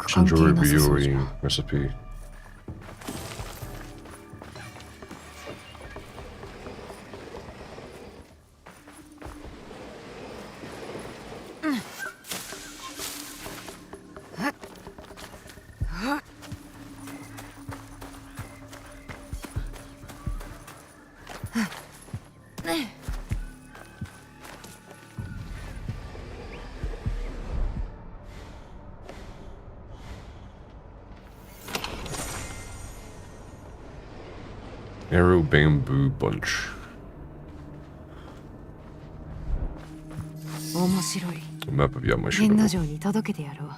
Ginger viewing recipe. Arrow bamboo bunch. 面白い。 Map of 山城。天の城に届けてやろう。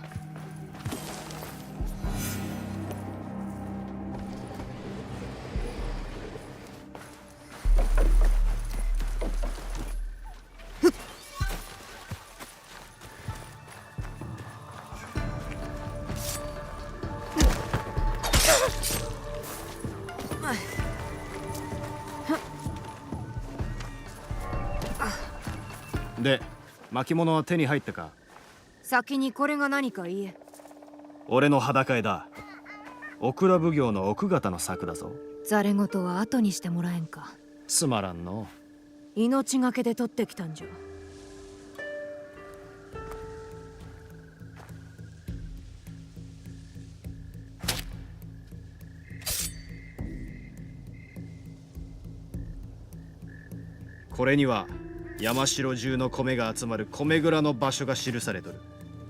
で、巻物は手に入ったか？先にこれが何か言え。俺の裸絵だ。オクラ奉行の奥方の作だぞ。ざれ言は後にしてもらえんか。つまらんの。命がけで取ってきたんじゃ。これには山城中の米が集まる米蔵の場所が記されとる。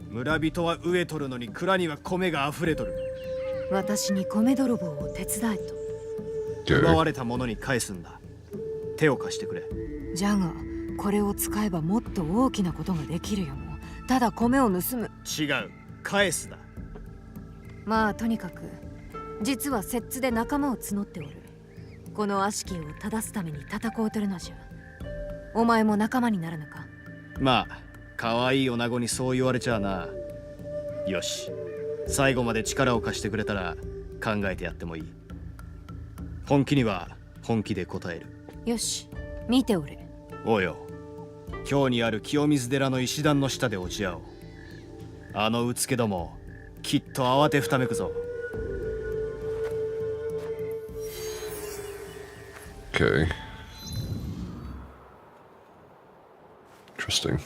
村人は飢えとるのに蔵には米が溢れとる。私に米泥棒を手伝えと。奪われたものに返すんだ。手を貸してくれ。じゃがこれを使えばもっと大きなことができるよも。ただ米を盗む。違う、返すだ。まあとにかく実は摂津で仲間を募っておる。この悪しきを正すために戦うてるのじゃ。お前も仲間にならぬか。まあ可愛い女子にそう言われちゃあな。よし、最後まで力を貸してくれたら考えてやってもいい。本気には本気で答える。よし、見ておれ。おうよ、今日にある清水寺の石段の下で落ち合おう。あのうつけどもきっと慌てふためくぞ。Okay. Interesting.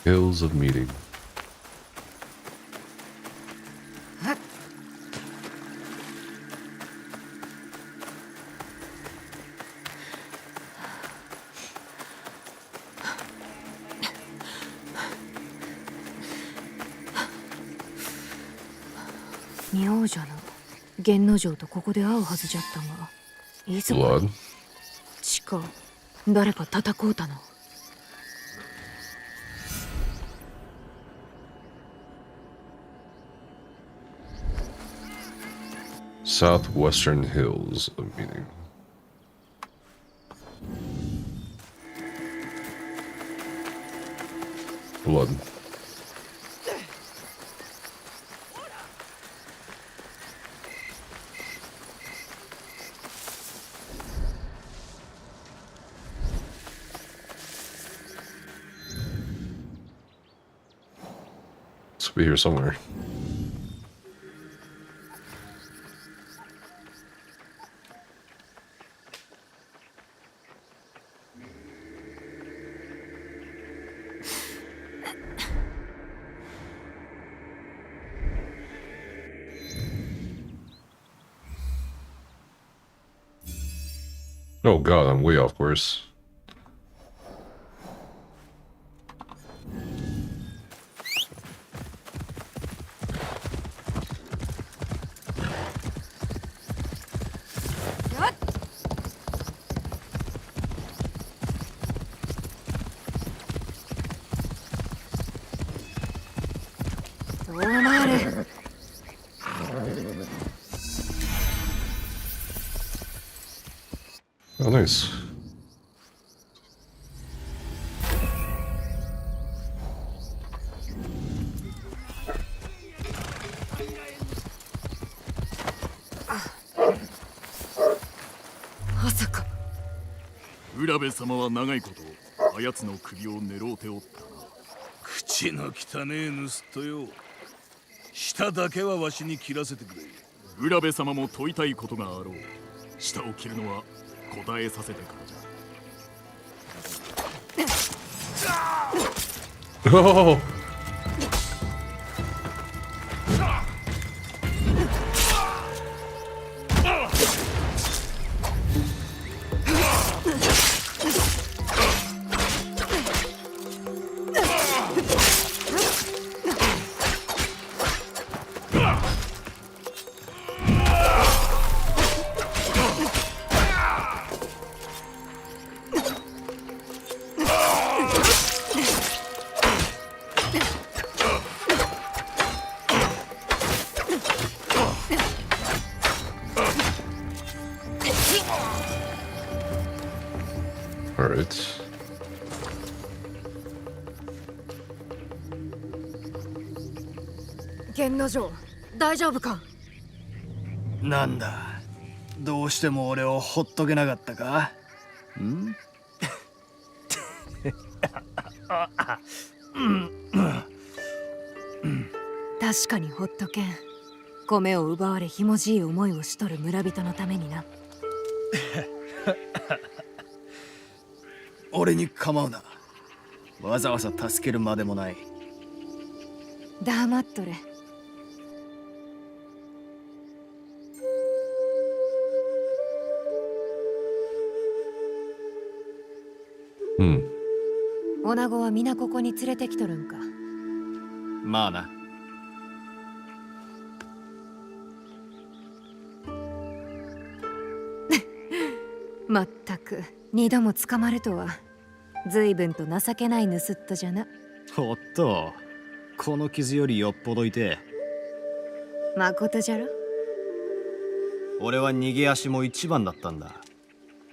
Hills of Meeting.妙じゃな。源之丞とここで会うはずじゃったが。いざ Blood. 地下誰か叩こうたの。Southwestern Hills of Meeting. Blood. This will be here somewhere. Oh god, I'm way off course. Oh, nice. Asaka. 浦部様は長いことあやつの首を狙うておったな。口の汚ねえ盗人よ。舌だけはわしに切らせてくれ。浦部様も問いたいことがあろう。舌を切るのは答えさせてからじゃ。Oh! Alright. 源之丞、大丈夫か？なんだ、どうしても俺をほっとけなかったか？ん？確かにほっとけん。米を奪われひもじい思いをしとる村人のためにな。俺に構うな。わざわざ助けるまでもない。黙っとれ。うん。女子は皆ここに連れてきとるんか？まあな。まったく二度も捕まるとは随分と情けない盗人じゃな。おっと、この傷よりよっぽど痛え。まことじゃろ？俺は逃げ足も一番だったんだ。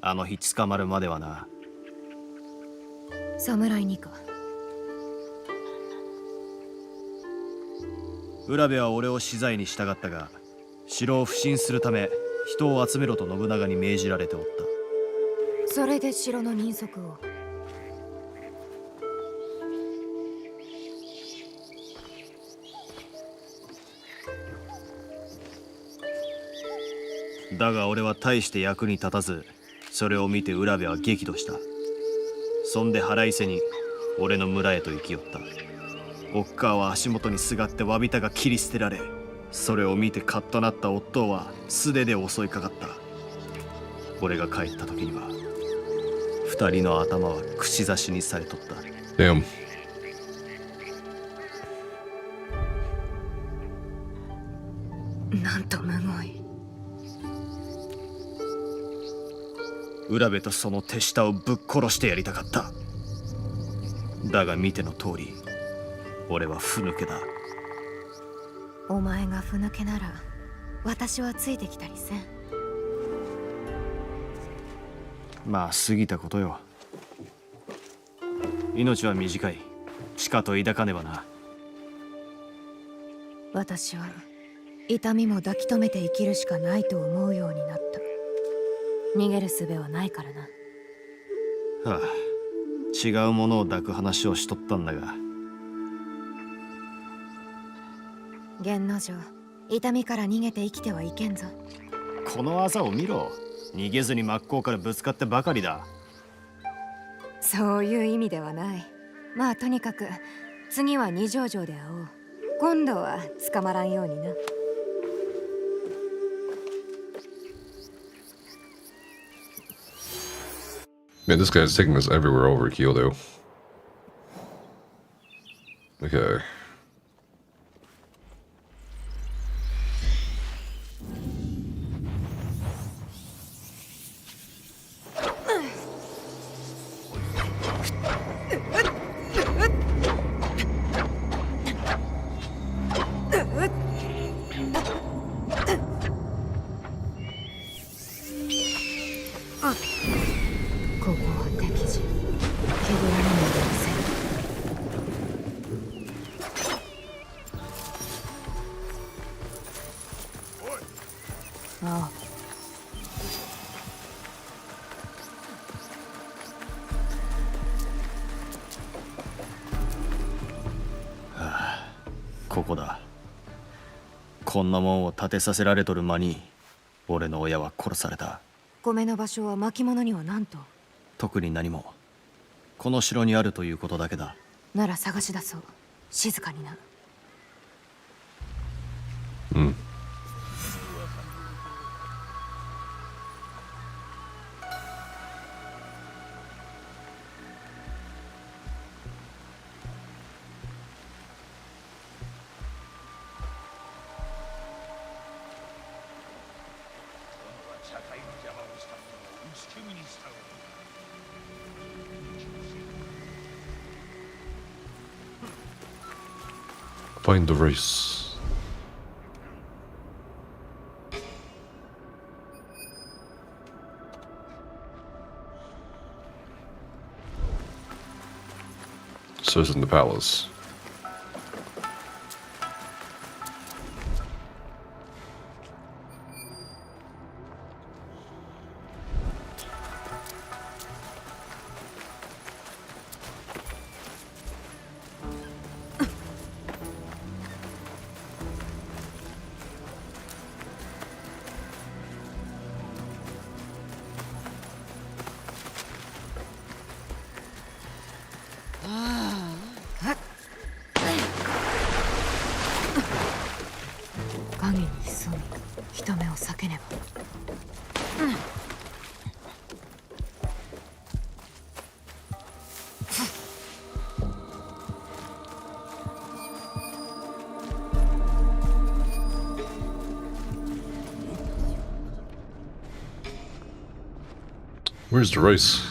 あの日捕まるまではな。侍にか？浦部は俺を死罪にしたったが、城を不審するため人を集めろと信長に命じられておった。それで城の人足を。だが俺は大して役に立たず、それを見て浦部は激怒した。そんで腹いせに俺の村へと行き寄った。おっかは足元にすがって詫びたが切り捨てられ、それを見てカッとなった夫は素手で襲いかかった。俺が帰った時には二人の頭は串刺しにされとった。Damn. なんとむごい。浦部とその手下をぶっ殺してやりたかった。だが見ての通り、俺はふぬけだ。お前がふぬけなら私はついてきたりせん。まあ過ぎたことよ。命は短い。しかと抱かねばな。私は痛みも抱き留めて生きるしかないと思うようになった。逃げる術はないからな。はあ、違うものを抱く話をしとったんだが。源之丞、痛みから逃げて生きてはいけんぞ。この技を見ろ。逃げずに真っ向からぶつかってばかりだ。そういう意味ではない。まあとにかく次は二条城で会おう。今度は捕まらんようにな。Man, this guy's taking us everywhere over Kyoto. Okay. Oh. ここだ。こんなもんを建てさせられとる間に俺の親は殺された。米の場所は巻物には何と？特に何も。この城にあるということだけだ。なら探し出そう。静かにな。うん。Find the race. So it's in the palace. Where's the rice?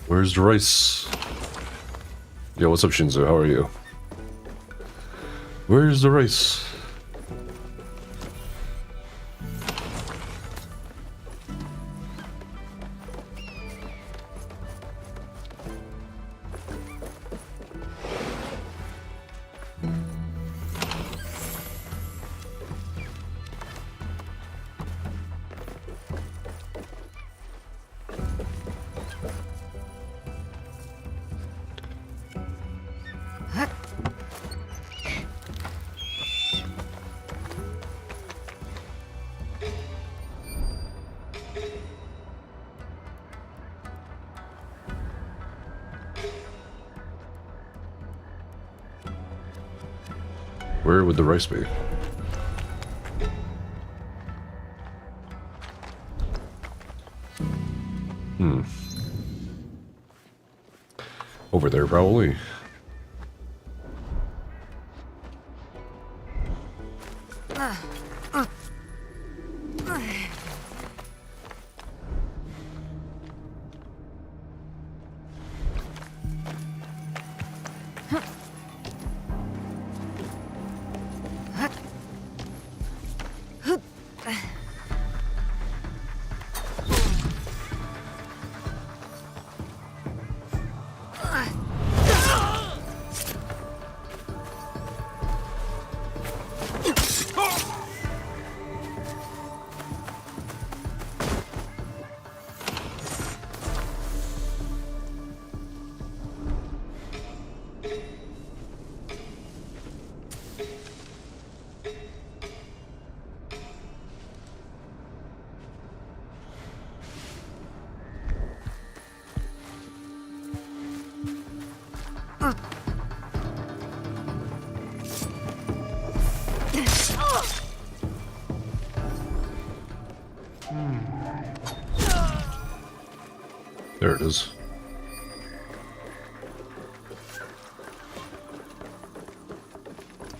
Where's the rice? Yo, what's up, Shinzo? How are you? Where's the rice? Where would the rice be? Over there, probably. There it is.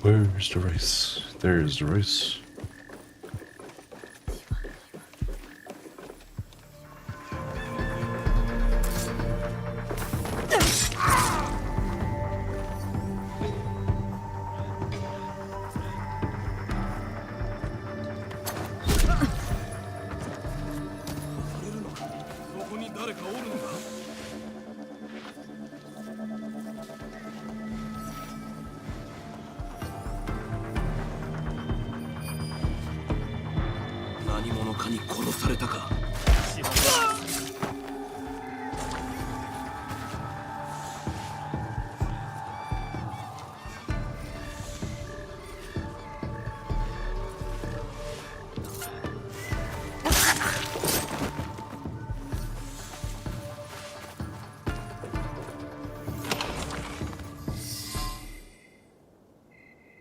Where's the rice? There's the rice.何者かに殺されたか。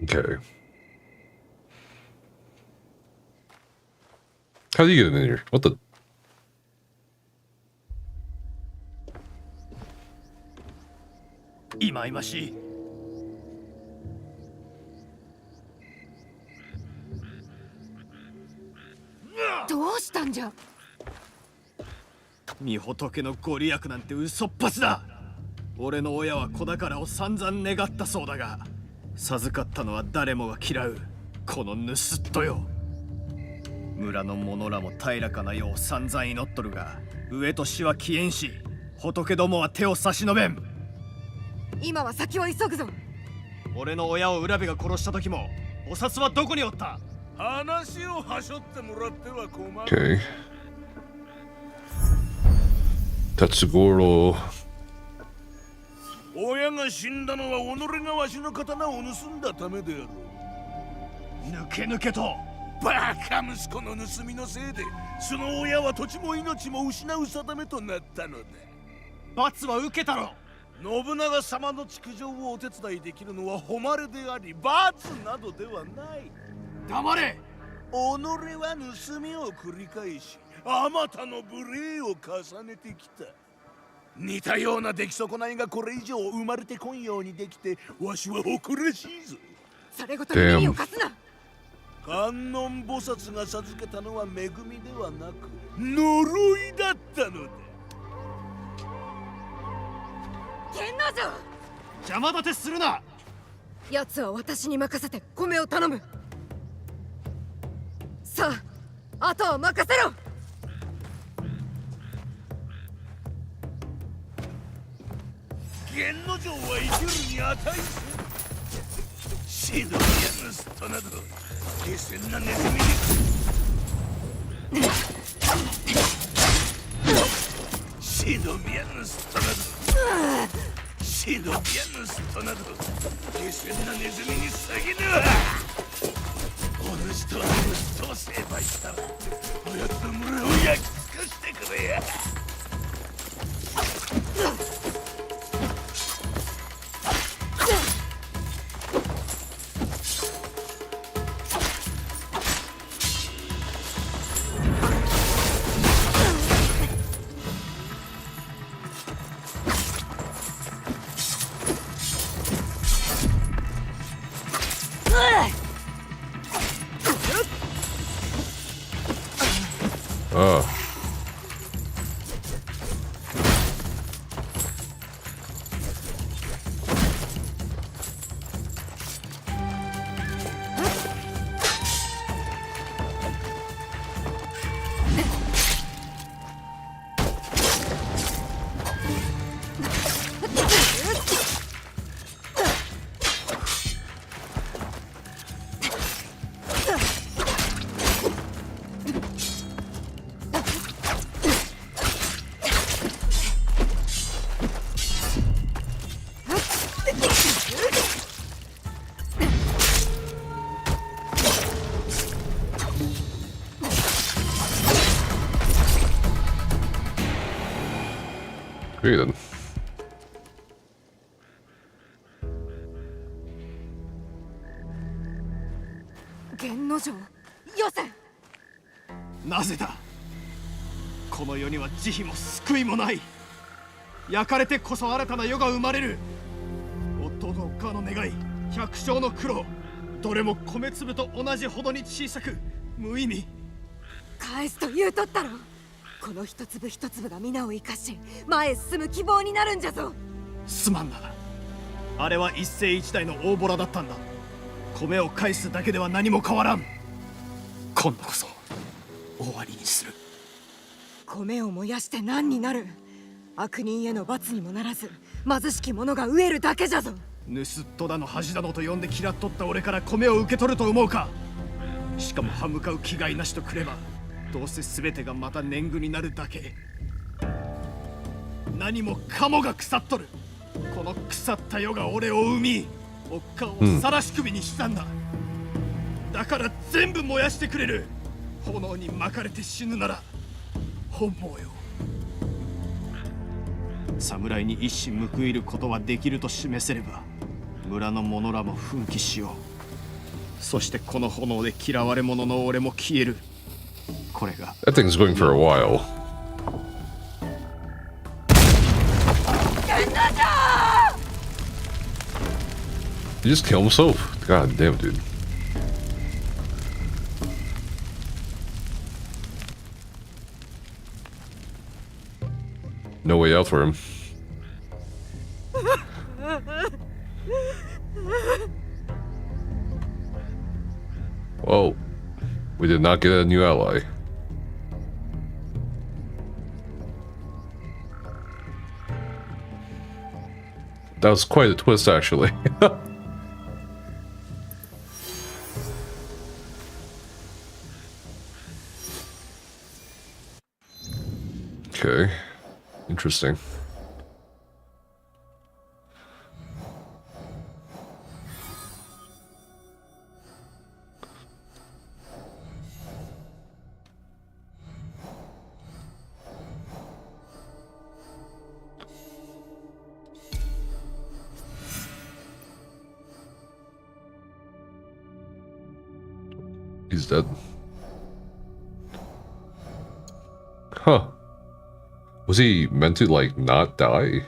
Okay. How do you get in here? What the? いまいましい。どうしたんじゃ。御仏のご利益なんて嘘っぱちだ。俺の親は子宝を散々願ったそうだが、授かったのは誰もが嫌うこの盗っ人よ。村の者らも平らかな世を散々祈っとるが、上と死は消えんし、仏どもは手を差し伸べん。今は先を急ぐぞ。俺の親を浦部が殺した時もお札はどこにおった？話をはしょってもらっては困る。 Okay. Tatsugoro. 親が死んだのは己がわしの刀を盗んだためである。抜け抜けと。バカ息子の盗みのせいで、その親は土地も命も失う定めとなったのだ。罰は受けたろ。信長様の築城をお手伝いできるのは誉れであり、罰などではない。黙れ。己は盗みを繰り返し、あまたの無礼を重ねてきた。似たような出来損ないがこれ以上生まれてこんようにできて、わしは誇らしいぞ。それごとに耳を貸すな。観音菩薩が授けたのは恵みではなく呪いだったのだ。天王城、邪魔立てするな。奴は私に任せて米を頼む。さあ、あとは任せろ。源之丞は生きるに値する。シドビアヌスとなど下賤なネズミにシドビアヌスとなどシドビアヌスとなど下賤なネズミに過ぎぬ。お主と盗人を成敗したら、おやつの村を焼き尽くしてくれや。Ah. Okay then. 少よせ。なぜだ。この世には慈悲も救いもない。焼かれてこそ新たな世が生まれる。夫と母の願い、百姓の苦労、どれも米粒と同じほどに小さく無意味。返すと言うとったろ。この一粒一粒が皆を生かし前へ進む希望になるんじゃぞ。すまんな。あれは一世一代の大ボラだったんだ。米を返すだけでは何も変わらん。今度こそ終わりにする。米を燃やして何になる。悪人への罰にもならず貧しき者が飢えるだけじゃぞ。盗っ人だの恥だのと呼んで嫌っとった俺から米を受け取ると思うか。しかも歯向かう気概なしとくればどうせ全てがまた年貢になるだけ。何もかもが腐っとる。この腐った世が俺を生み、おっかを晒し首にしたんだ。だから全部燃やしてくれる。炎に巻かれて死ぬなら本望よ。侍に一矢報いることはできると示せれば村の者らも奮起しよう。そしてこの炎で嫌われ者の俺も消える。これが That thing's going for a while. He just killed himself. God damn, dude. No way out for him. Whoa. We did not get a new ally. That was quite a twist, actually. Okay. Interesting. He's dead. Huh. Was he meant to, like, not die?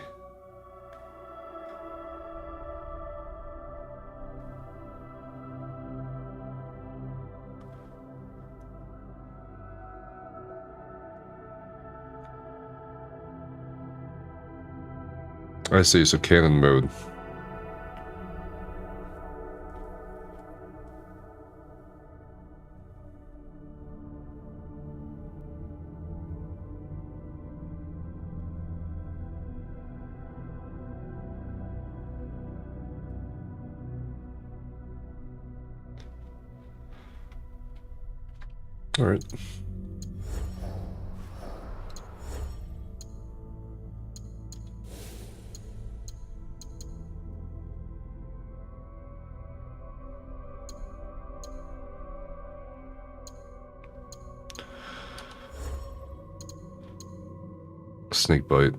I see, so cannon mode. All right. Snake bite.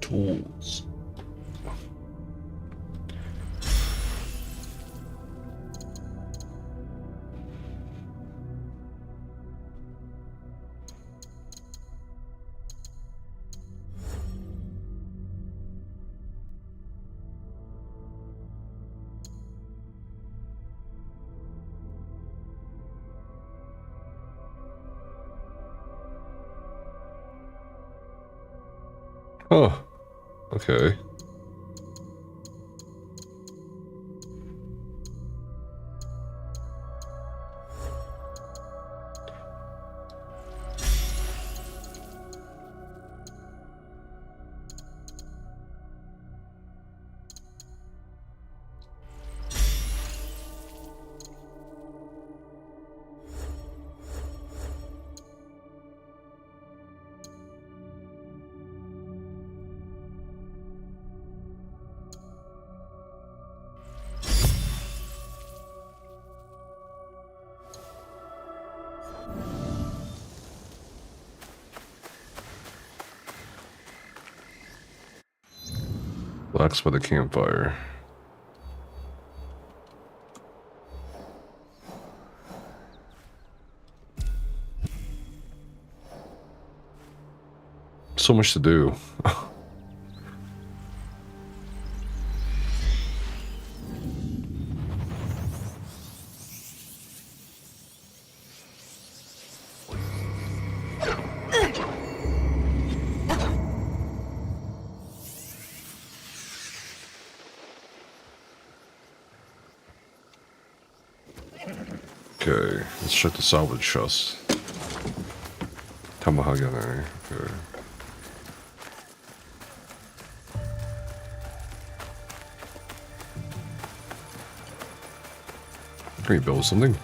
Tools. Huh. Okay. Relax by the campfire. So much to do. Okay, let's check the salvage chest. Tamahagane. Okay. Can we build something?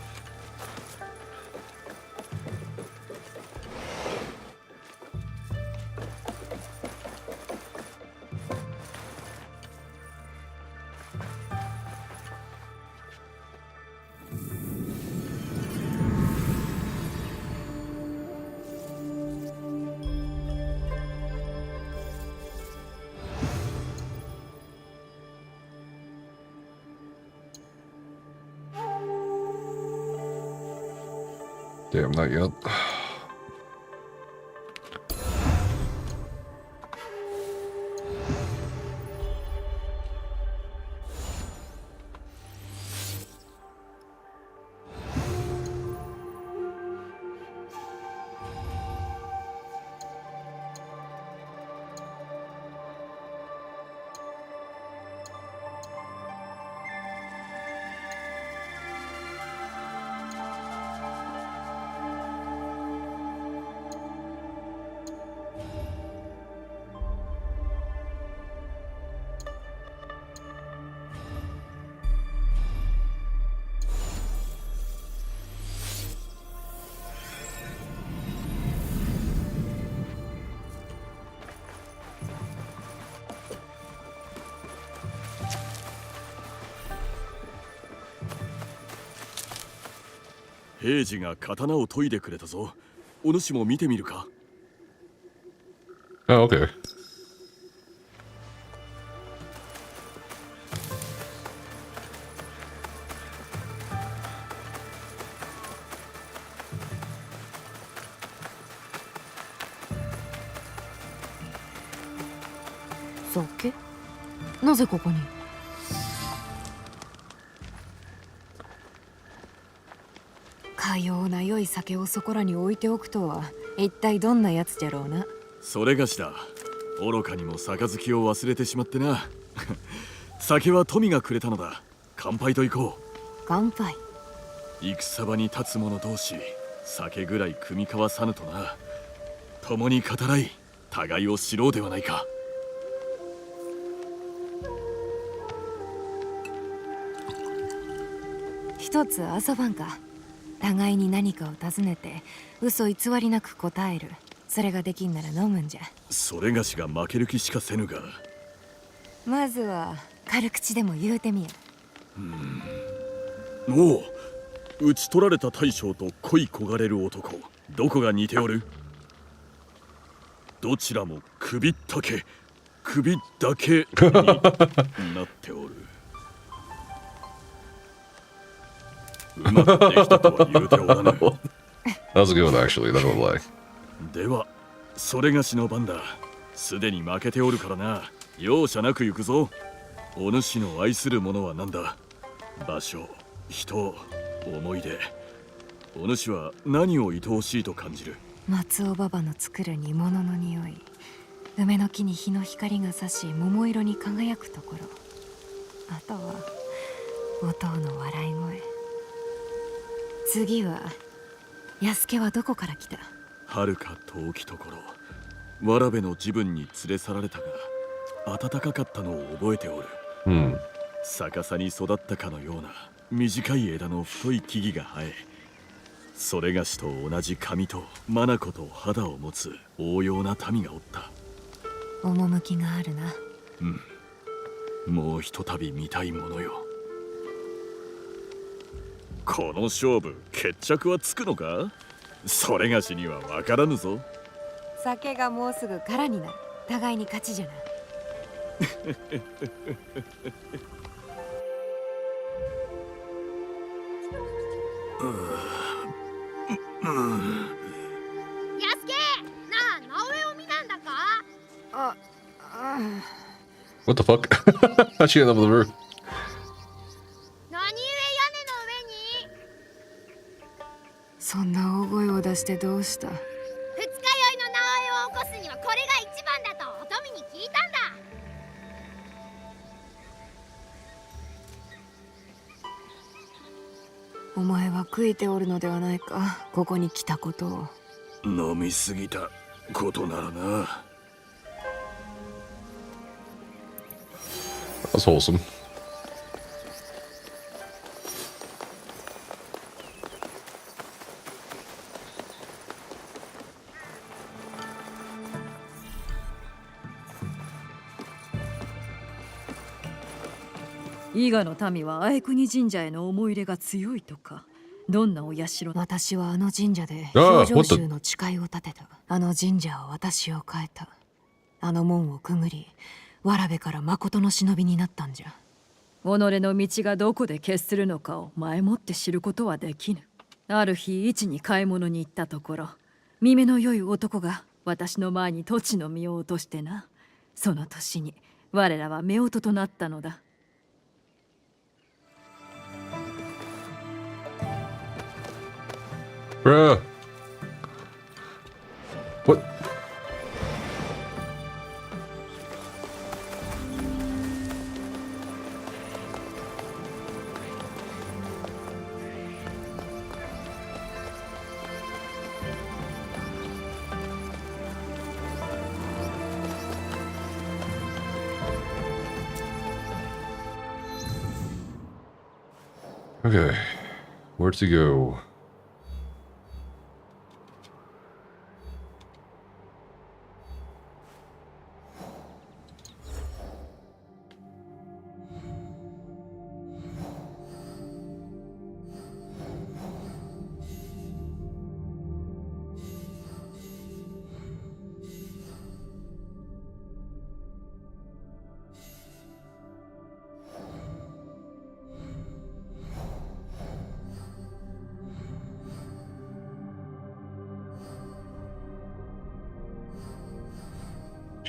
Damn, not yet.平次が刀を研いでくれたぞ。お主も見てみるか。Oh, okay. Soke? なぜここに？かような良い酒をそこらに置いておくとは一体どんなやつじゃろうな。それがしだ。愚かにも杯を忘れてしまってな。酒は富がくれたのだ。乾杯と行こう。乾杯。戦場に立つ者同士、酒ぐらい酌み交わさぬとな。共に語らい、互いを知ろうではないか。一つ遊ばんか。互いに何かを尋ねて嘘偽りなく答える。それができんなら飲むんじゃ。それがしが負ける気しかせぬが。まずは軽口でも言うてみよ。おう、討ち取られた大将と恋焦がれる男、どこが似ておる？どちらも首だけになっておる。うまくできたとは言うておらぬ。That was a good one, actually. Not gonna lie. では、それがしの番だ。すでに負けておるからな。容赦なく行くぞ。お主の愛するものは何だ？場所、人、思い出。お主は何を愛おしいと感じる？松尾馬場の作る煮物の匂い。梅の木に日の光が差し桃色に輝くところ。あとはおとうの笑い声。次は安家はどこから来た？遥か遠きところ、わらべの自分に連れ去られたが、暖かかったのを覚えておる。逆さに育ったかのような短い枝の太い木々が生え、それがしと同じ髪と眼と肌を持つ応用な民がおった。趣があるな。もうひとたび見たいものよ。この勝負、決着はつくのか？それがしには分からぬぞ。酒がもうすぐ空になる。互いに勝ちじゃな。What the fuck? How'd she end up on the roof? そんな大声を出してどうした？二日酔いの直江を起こすにはこれが一番だとおとみに聞いたんだ。お前は悔いておるのではないか、ここに来たことを。飲みすぎたことならな。That's wholesome. 伊賀の民は愛国神社への思い入れが強いとか。どんなお社？私はあの神社でああ表情集の誓いを立てた。あの神社は私を変えた。あの門をくぐり、わらべから誠の忍びになったんじゃ。己の道がどこで決するのかを前もって知ることはできぬ。ある日市に買い物に行ったところ、耳の良い男が私の前に土地の実を落としてな。その年に我らは夫婦となったのだ。Bruh. What? Okay, where to go?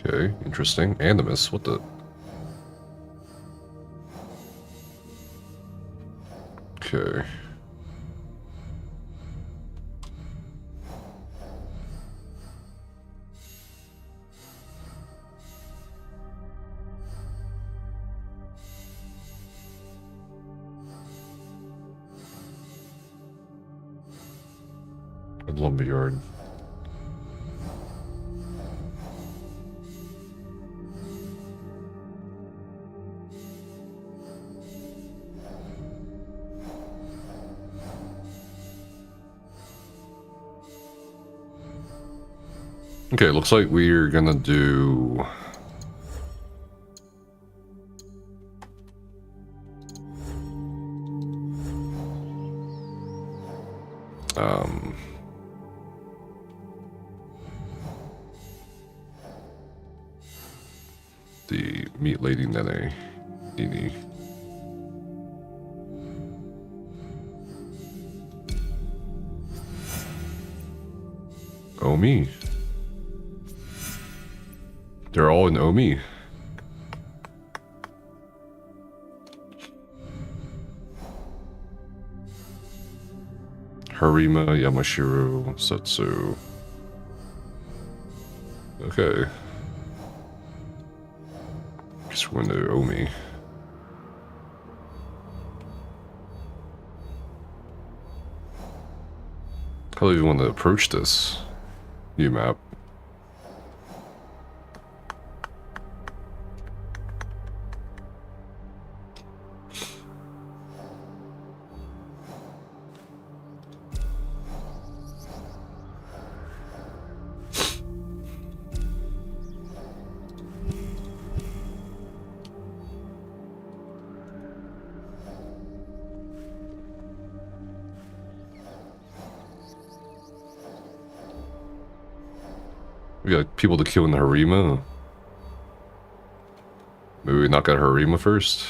Okay, interesting. Animus, what the? Okay. A lumberyard. Okay, looks like we're gonna do the meat lady Nene Nini. Omi. They're all in Omi. Harima, Yamashiro, Setsu. Okay. Guess we're going to Omi. How do you want to approach this new map? We got people to kill in the Harima. Maybe we knock out Harima first.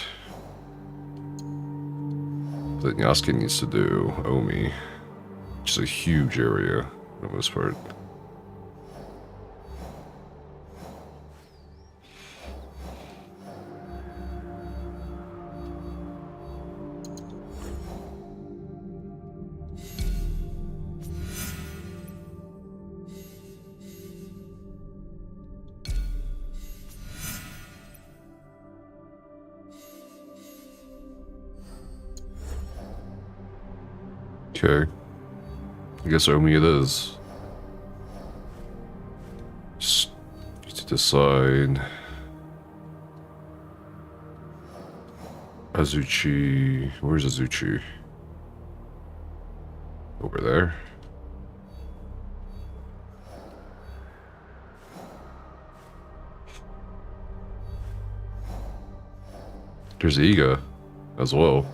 That Yasuke needs to do Omi, which is a huge area for the most part. Okay. I guess Omi it is. Just need to decide. Azuchi. Where's Azuchi? Over there. There's Iga as well.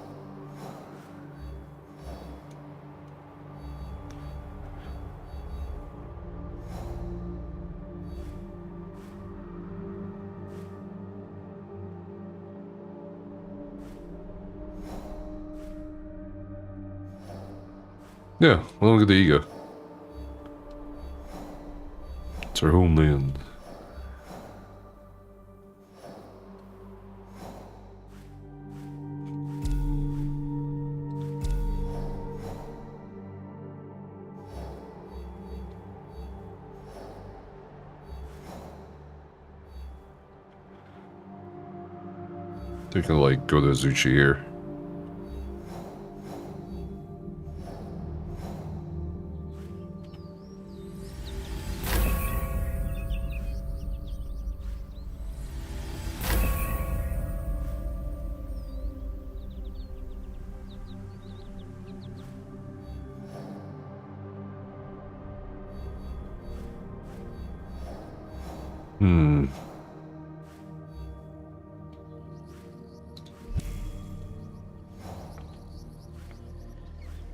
Yeah, well, look at the ego. It's our homeland. They can like go to Azuchi here.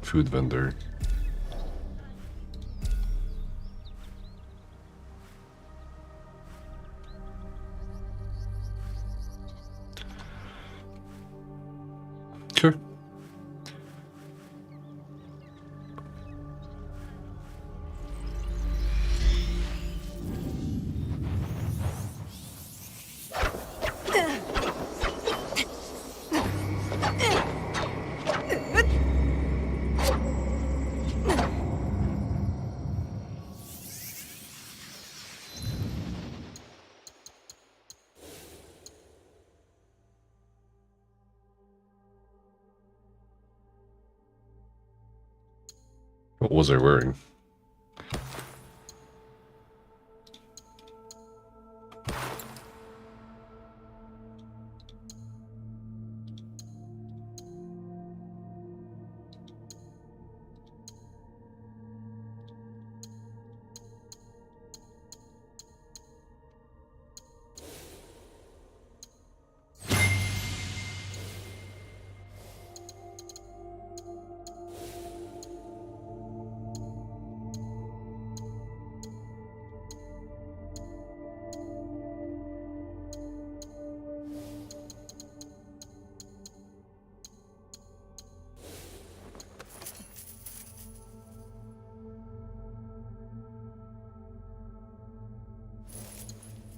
Food vendor. Sure. What was I wearing?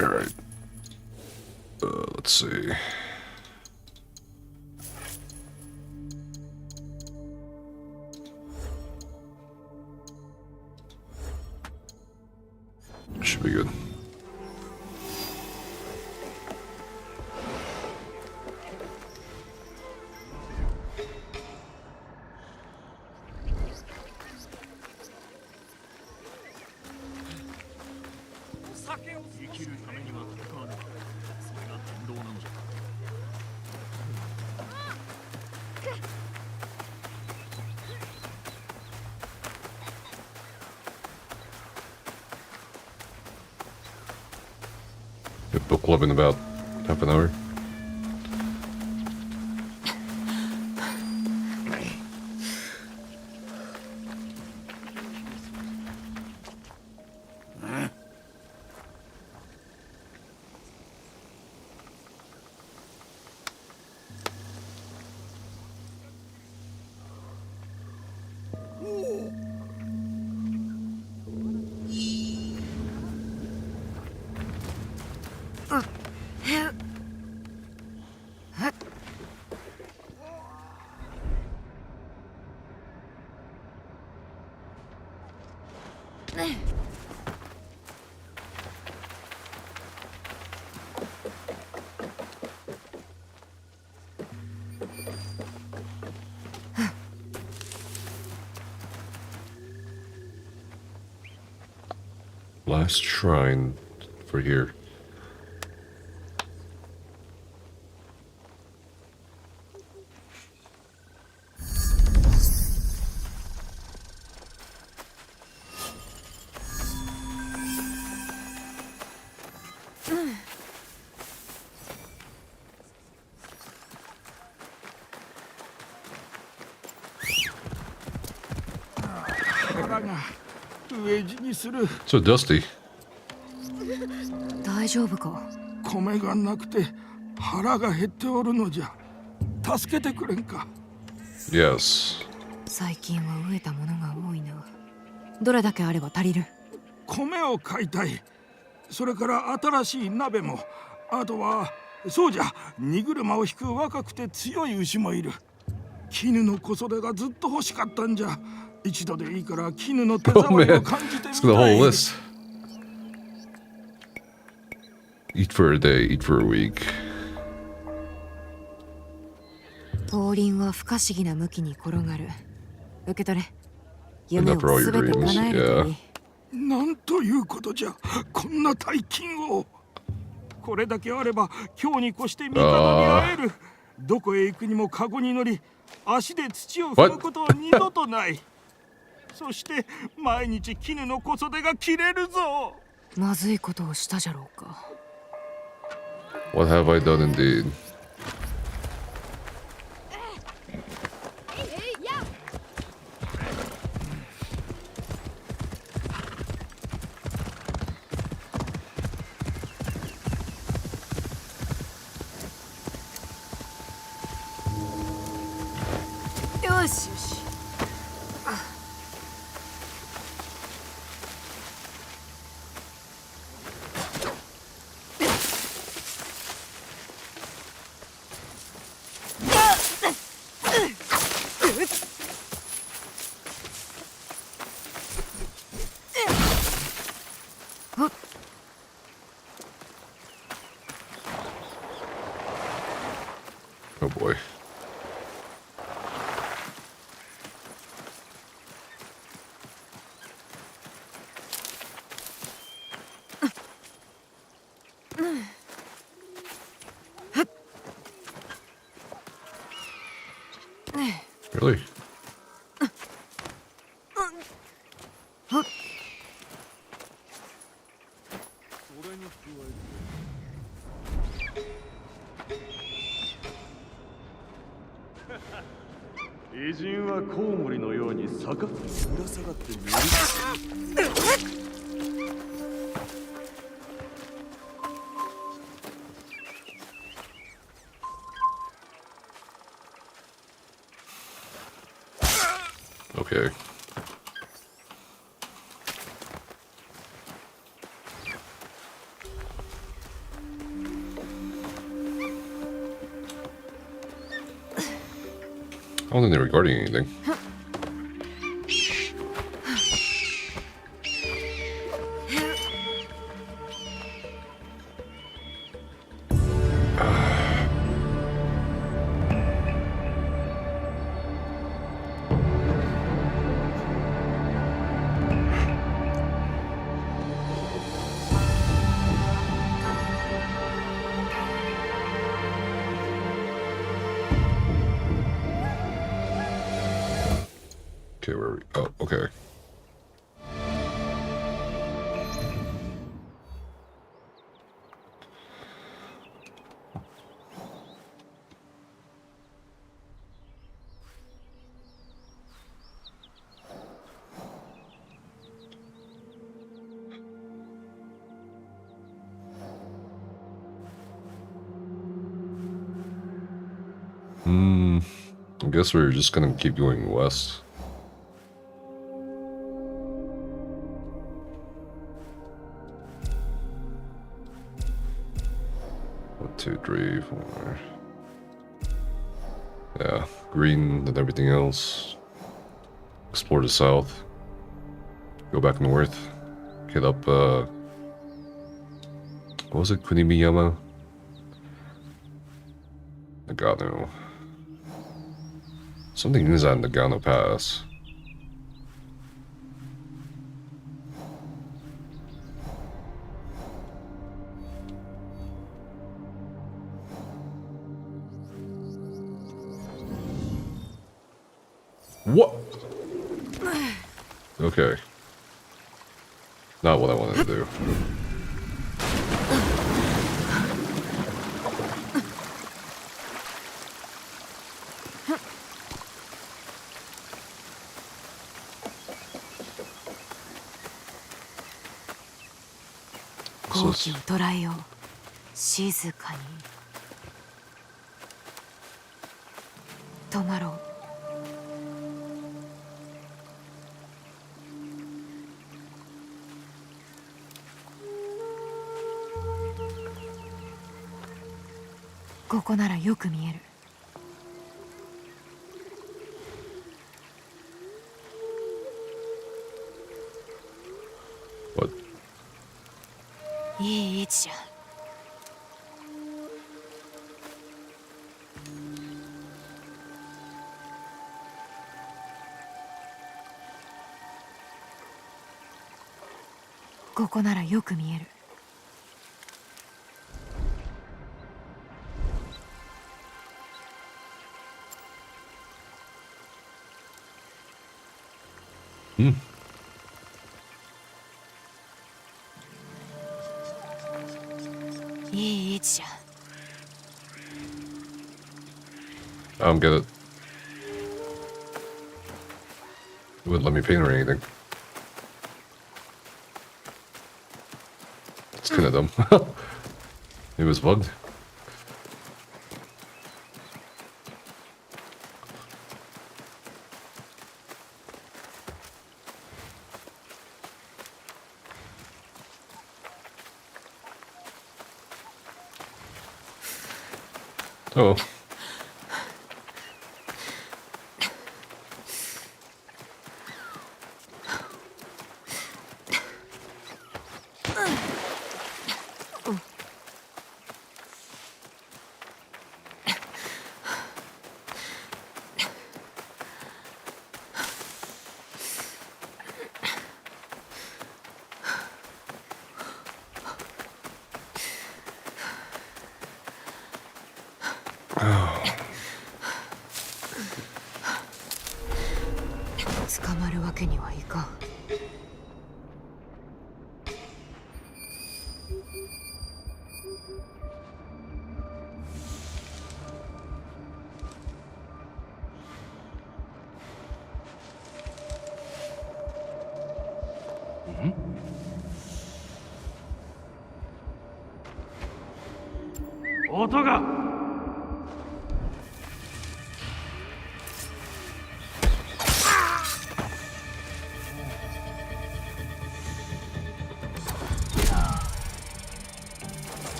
Alright. Let's see. Should be good. きるためには戦わぬ。それが天道なのだ。Get book club in about half an hour. Last shrine for here. So dusty. 大丈夫か？米がなくて腹が減っておるのじゃ。助けてくれんか。 Yes. 最近は飢えたものが多いな。どれだけあれば足りる？米を買いたい。それから新しい鍋も。あとはそうじゃ、荷車を引く若くて強い牛もいる。絹の小袖がずっと欲しかったんじゃ。一度でいいから絹の手 Oh 触りを man, 感じてみ it's た the whole い。 list. Eat for a day, eat for a week. 降臨は不可思議な向きに転がる。受け取れ。夢 Enough を for all す your べて dreams. 叶えるといい。なんということじゃ。こんな大金を。これだけあれば今日に越して味方に会える。どこへ行くにもカゴに乗り、足で土を踏むことは二度とない。そして毎日絹の小袖が切れるぞ。まずいことをしたじゃろうか。 What have I done indeed? Oh boy. Really? Okay. I don't think they were guarding anything. Okay. I guess we're just gonna keep going west. One, two, three, four. Yeah, green and everything else. Explore the south. Go back north. Hit up, what was it? Kunimiyama? Nagano. Something is on Nagano Pass. What? Okay. Not what I wanted to do.気を捉えよう。静かに止まろう。ここならよく見える。What? いい位置じゃ。ここならよく見える。いい位置じゃ。I don't get it. It wouldn't let me paint or anything. It's kind of dumb. It was bugged. Oh.捕まるわけにはいかん。音が。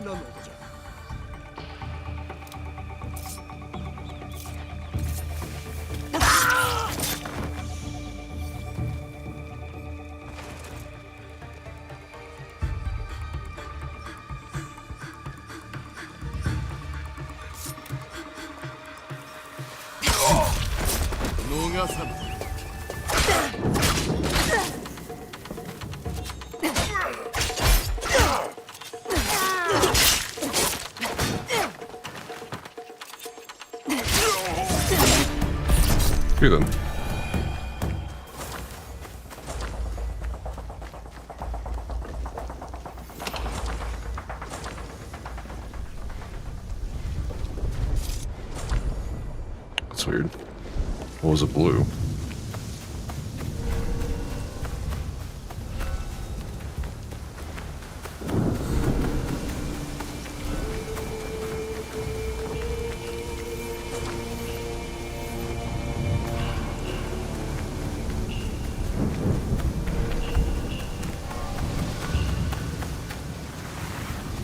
のことじゃ。逃さぬ。Okay then. That's weird. What was it blue?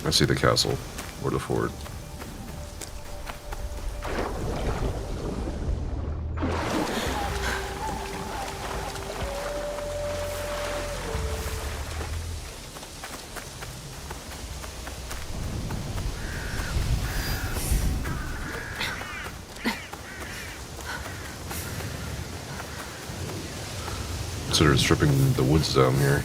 I see the castle or the fort. Consider stripping the woods down here.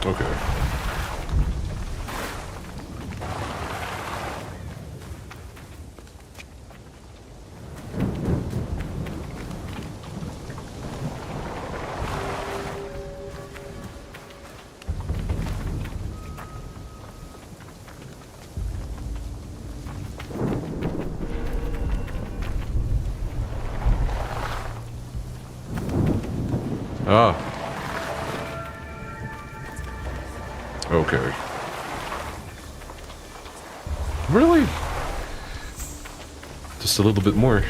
Okay. Ah. Okay. Really? Just a little bit more.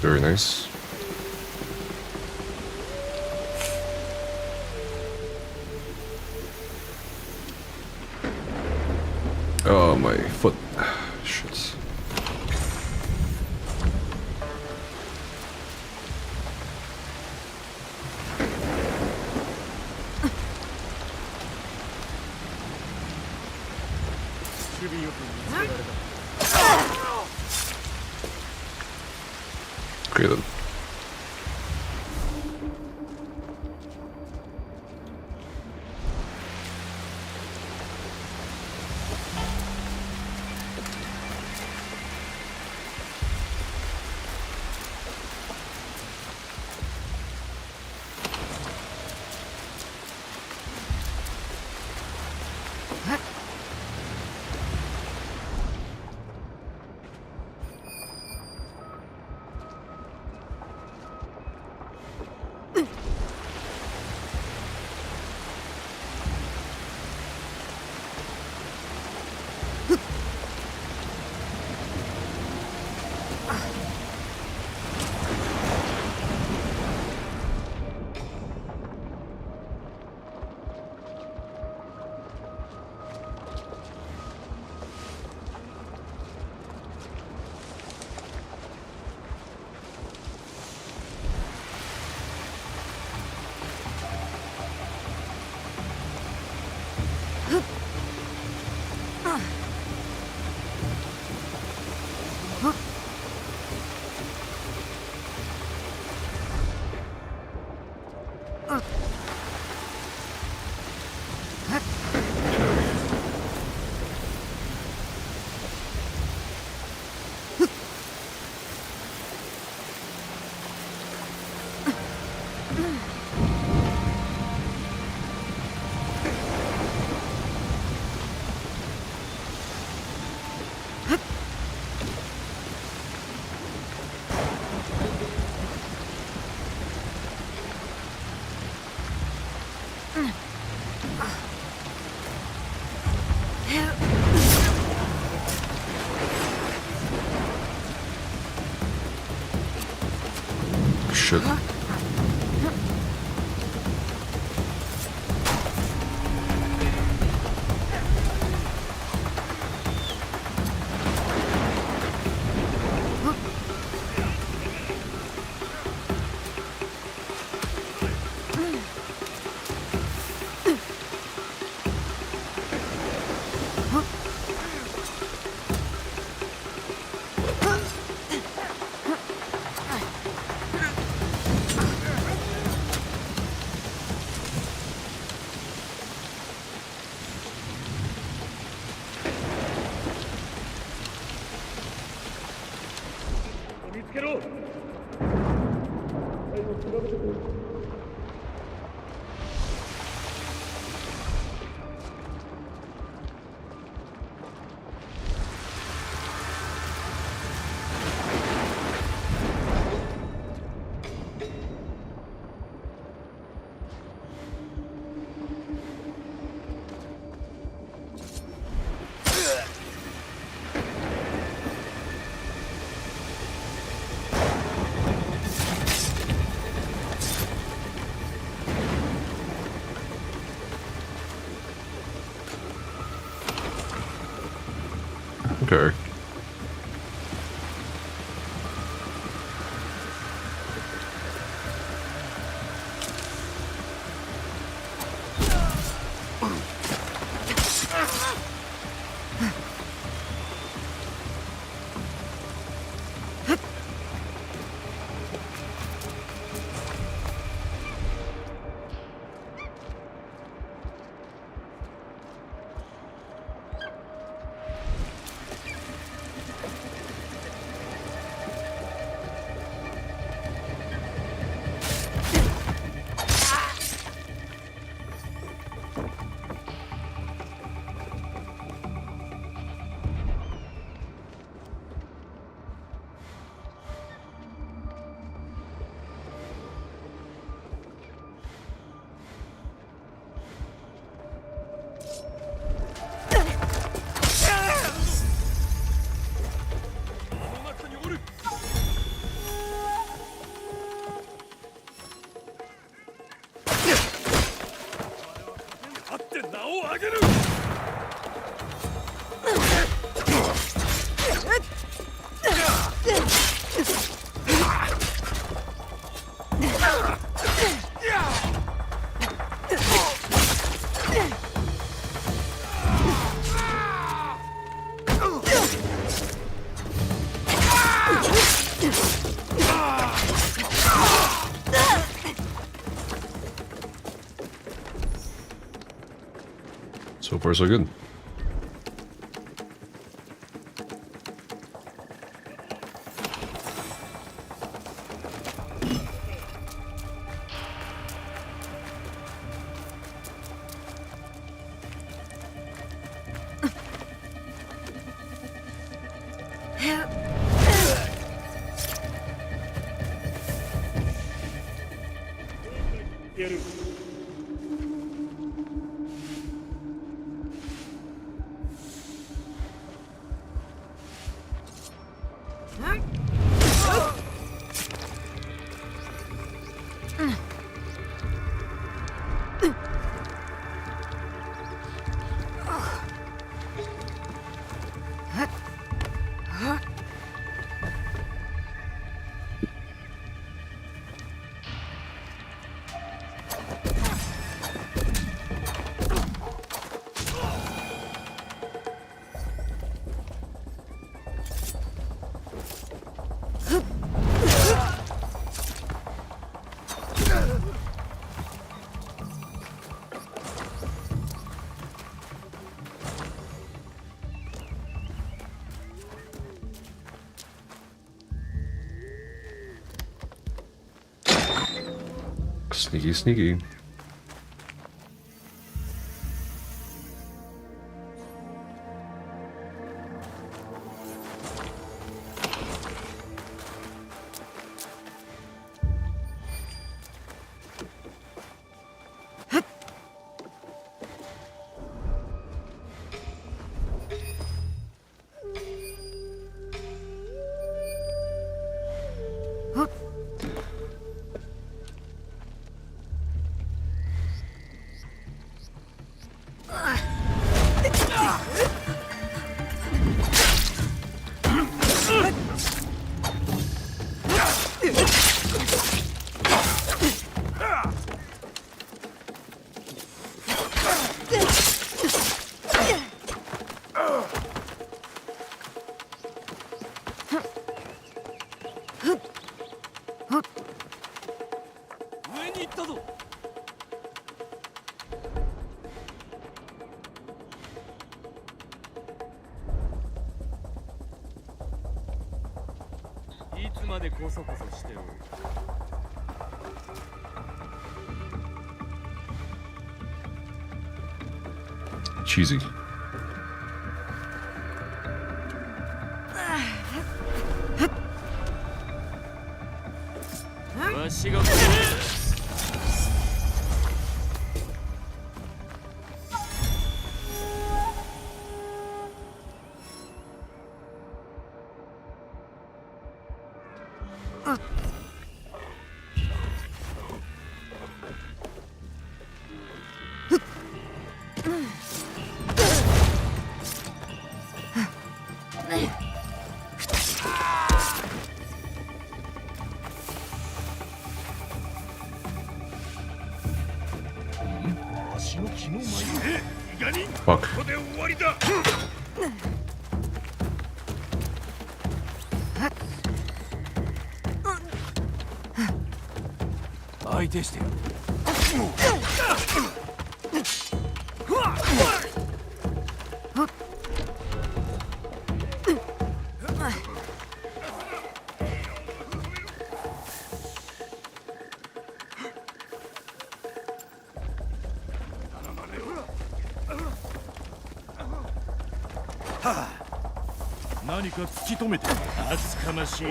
Very nice. Oh, my foot. Shit. Okay then. Shit. Okay. So far, so good. Sneaky, sneaky. Cheesy. Fuck.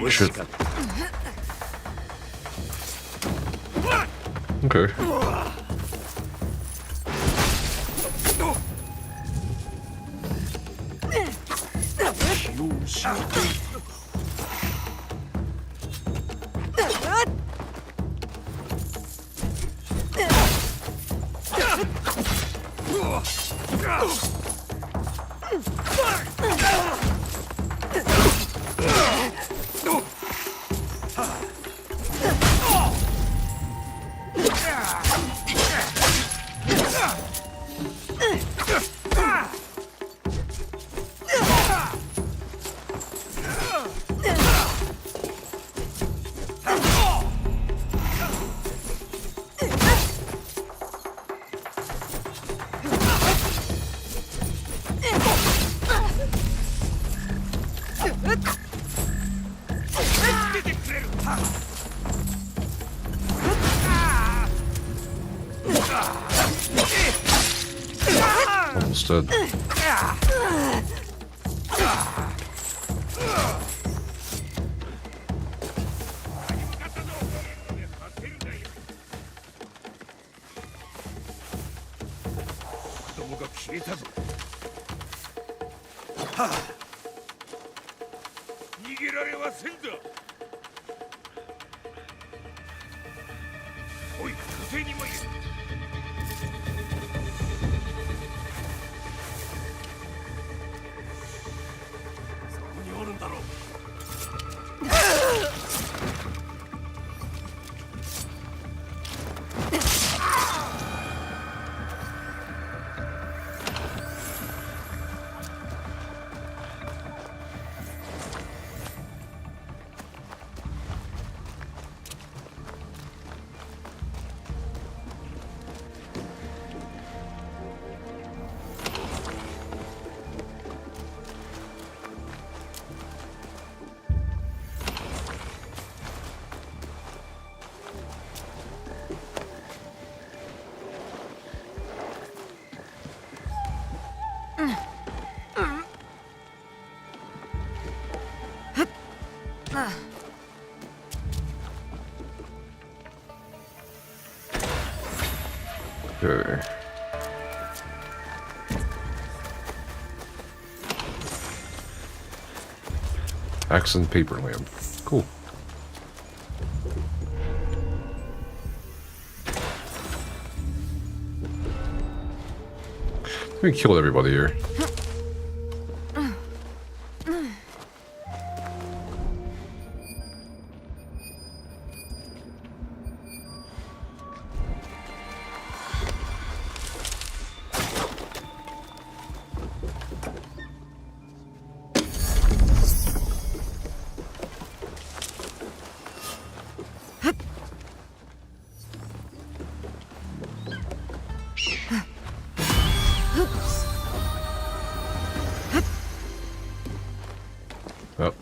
Shit. Okay. Almost dead. Okay. Axe and paper lamp. Cool. We killed everybody here. Oh.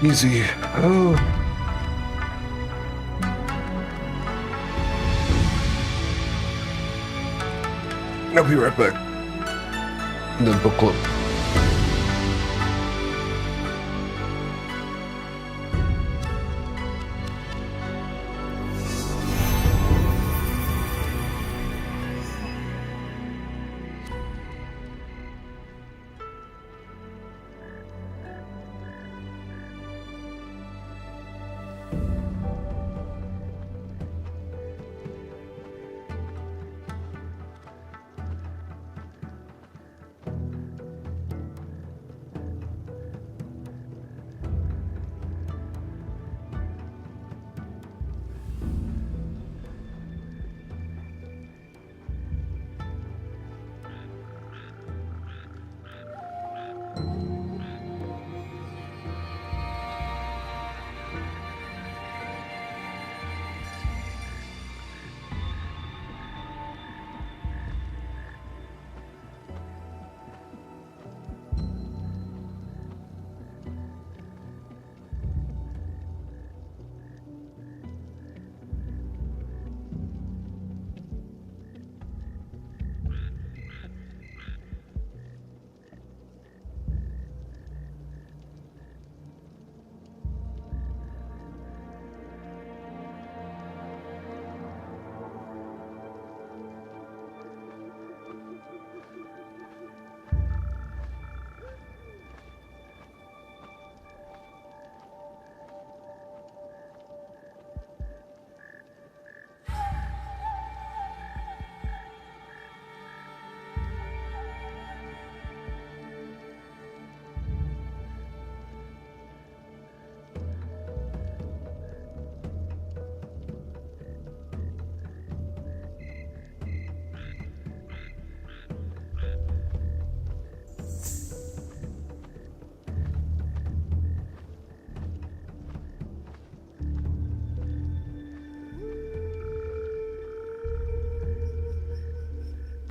Easy. Oh. I'll be right back. And then book club.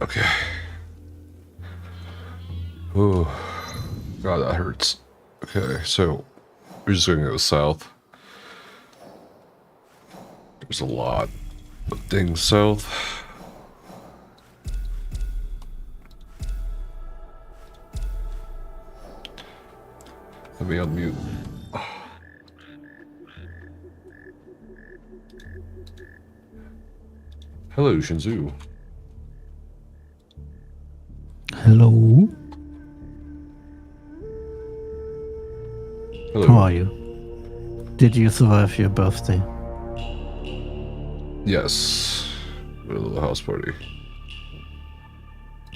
Okay. Oh, God, that hurts. Okay, so we're just gonna go south. There's a lot of things south. Let me unmute. Hello, Shinzu. Hello. Hello. How are you? Did you survive your birthday? Yes. A little house party.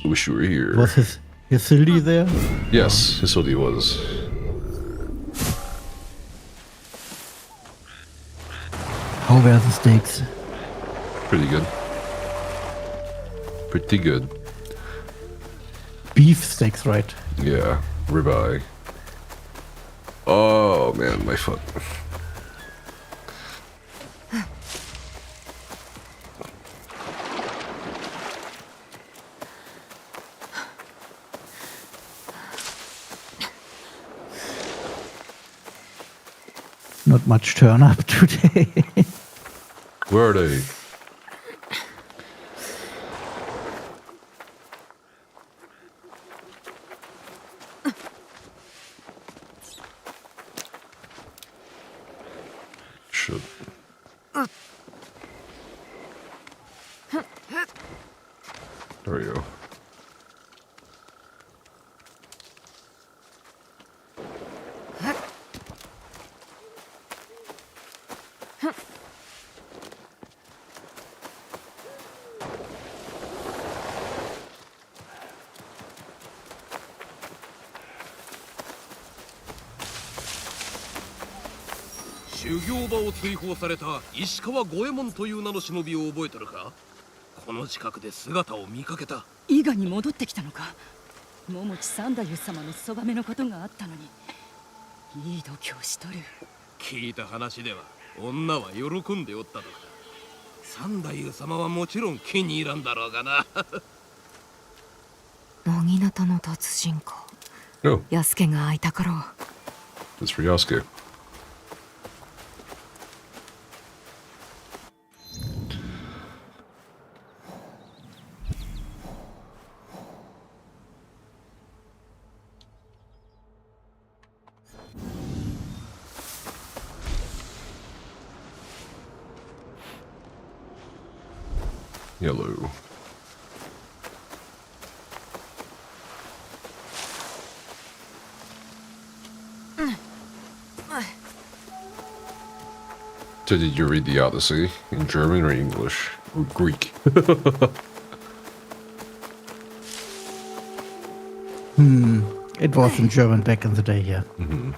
Wish you were here. Was Hildy there? Yes, Hildy was. How were the steaks? Pretty good. Pretty good. Beef steaks, right? Yeah, ribeye. Oh man, my foot. Not much turn up today. Where are they? Shit. There we go.伊賀に戻ってきたのか。桃地三太夫様のそばめのことがあったのに、いい度胸しとる。聞いた話では女は喜んでおったとか。三太夫様はもちろん気に入らんだろうがな。乃木方の達人か。Oh, 安家が会いたかろう。 that's for Yasuke. Yellow. So did you read the Odyssey in German or English or Greek? It was in German back in the day, yeah. Mm-hmm.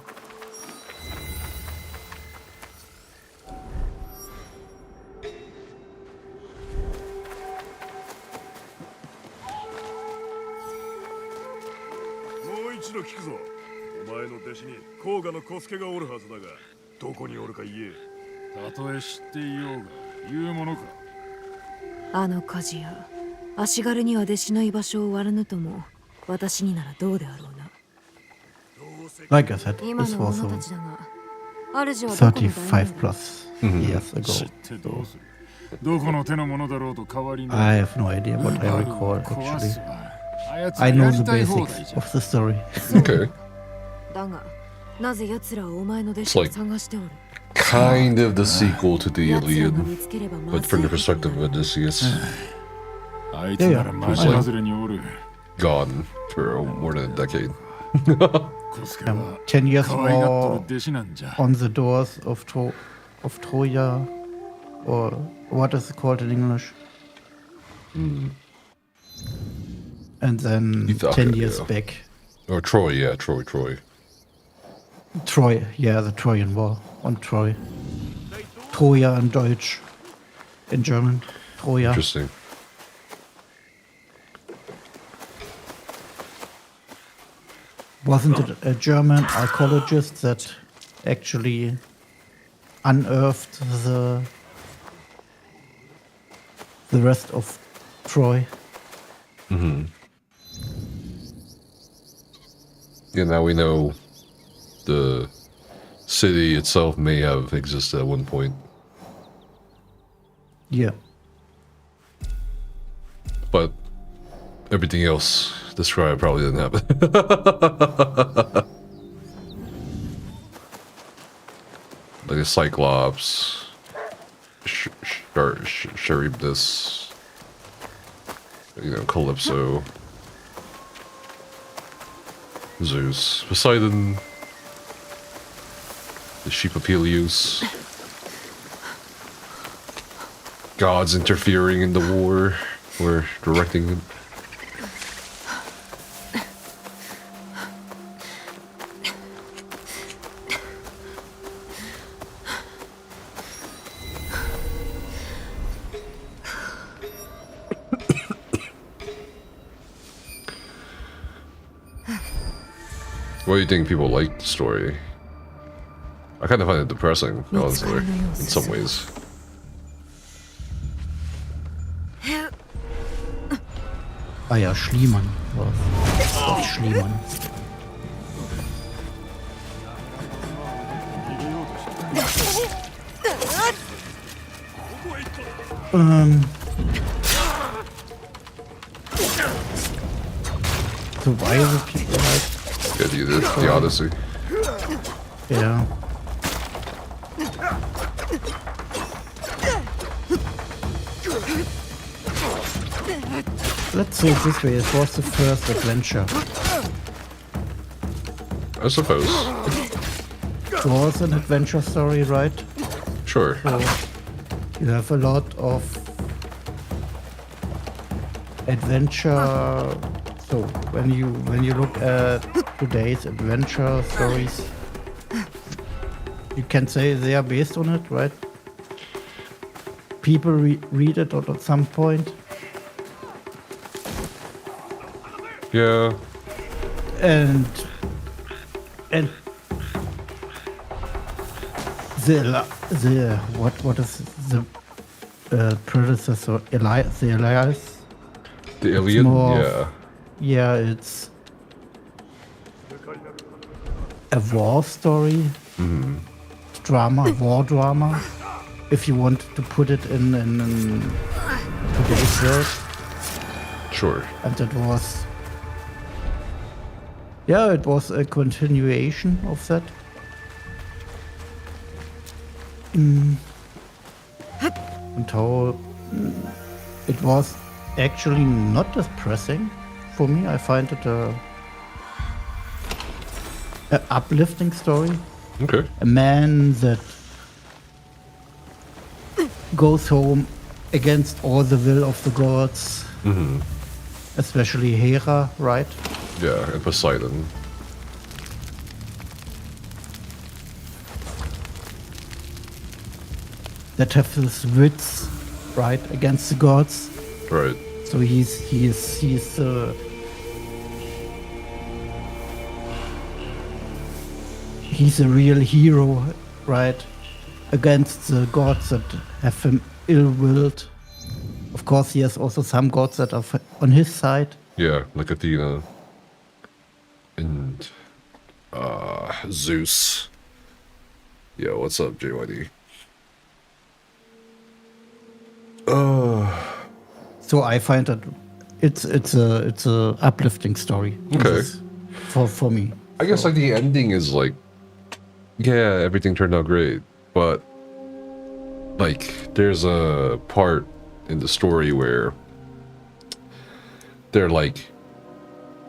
Like I said, this was 35 plus years ago. I have no idea what I recall, actually. I know the basics of the story. Okay. It's like kind of the sequel to the Iliad, but from the perspective of Odysseus. Who's like gone for more than a decade. 10 years more on the doors of Troya, or what is it called in English? And then Ithaca, 10 years yeah. back. Oh, Troy, yeah, Troy. Troy, yeah, the Trojan War on Troy. Troja in Deutsch. In German, Troja. Interesting. Wasn't it a German archaeologist that actually unearthed the rest of Troy? Mm-hmm. Yeah, now we know the city itself may have existed at one point. Yeah. But everything else described probably didn't happen. Like a Cyclops, Charybdis, you know, Calypso, Zeus, Poseidon, the sheep of Helios, gods interfering in the war or directing it. What do you think people like the story? I kind of find it depressing, honestly, in some ways. Ah ja, Schliemann. Was? Schliemann. So why the people like... Yeah, the Odyssey. Yeah. Let's say it this way, it was the first adventure. I suppose. It was an adventure story, right? Sure. So you have a lot of adventure. So when you look at today's adventure stories, you can say they are based on it, right? People read it at some point. Yeah. And the what is the predecessor? The Elias? The Alien? Yeah. Yeah, it's a war story. Mm-hmm. Drama, war drama. If you want to put it in today's world. Sure. And it was... Yeah, it was a continuation of that. And how it was actually not depressing for me. I find it a uplifting story. Okay. A man that goes home against all the will of the gods. Mm-hmm. Especially Hera, right? Yeah, and Poseidon. That have his wits, right, against the gods. Right. So he's a real hero, right, against the gods that have him ill-willed. Of course, he has also some gods that are on his side. Yeah, like Athena and Zeus. Yo, what's up, JYD? So I find that it's a uplifting story. Okay. For me. I guess like the ending is like, yeah, everything turned out great, but like there's a part in the story where they're like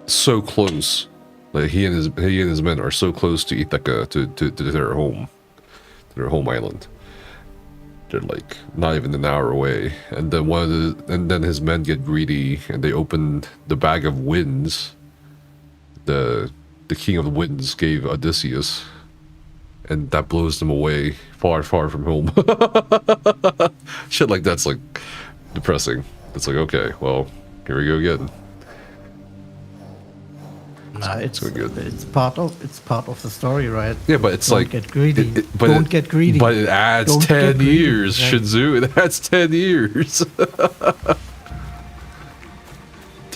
so close, like he and his men are so close to Ithaca, to their home island. They're like not even an hour away, and then his men get greedy and they open the bag of winds. The king of the winds gave Odysseus, and that blows them away far from home. Shit like that's like depressing. It's like, okay, well, here we go again. It's part of the story, right? Yeah, but it's Don't like get greedy. But Don't get greedy. But it adds Don't 10 get greedy, years, right? Shinzu. It adds 10 years.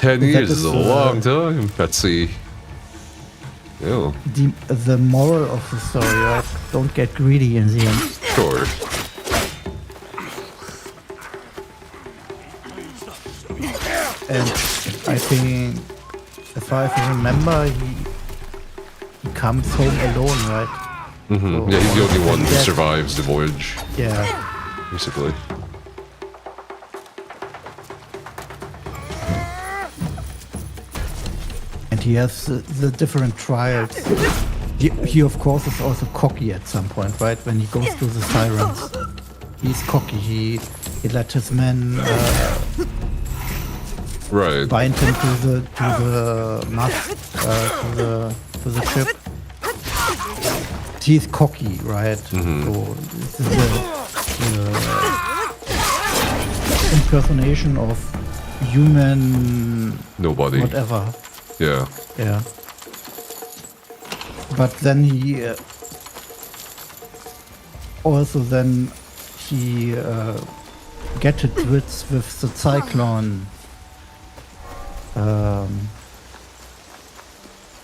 10 That years is is, a long time, Betsy. Yeah. the moral of the story, right? Don't get greedy in the end. Sure. And I think, as far as I remember, he comes home alone, right? Mm-hmm. So Yeah, he's the only one who that- survives the voyage, Yeah. basically. And he has the different trials. He of course is also cocky at some point, right? When he goes to the sirens, he's cocky. He let his men Right. bind him to the mast, to the ship. He's cocky, right? Mm-hmm. So this is the impersonation of human Nobody. whatever. Yeah. Yeah. But then he get it with the cyclone.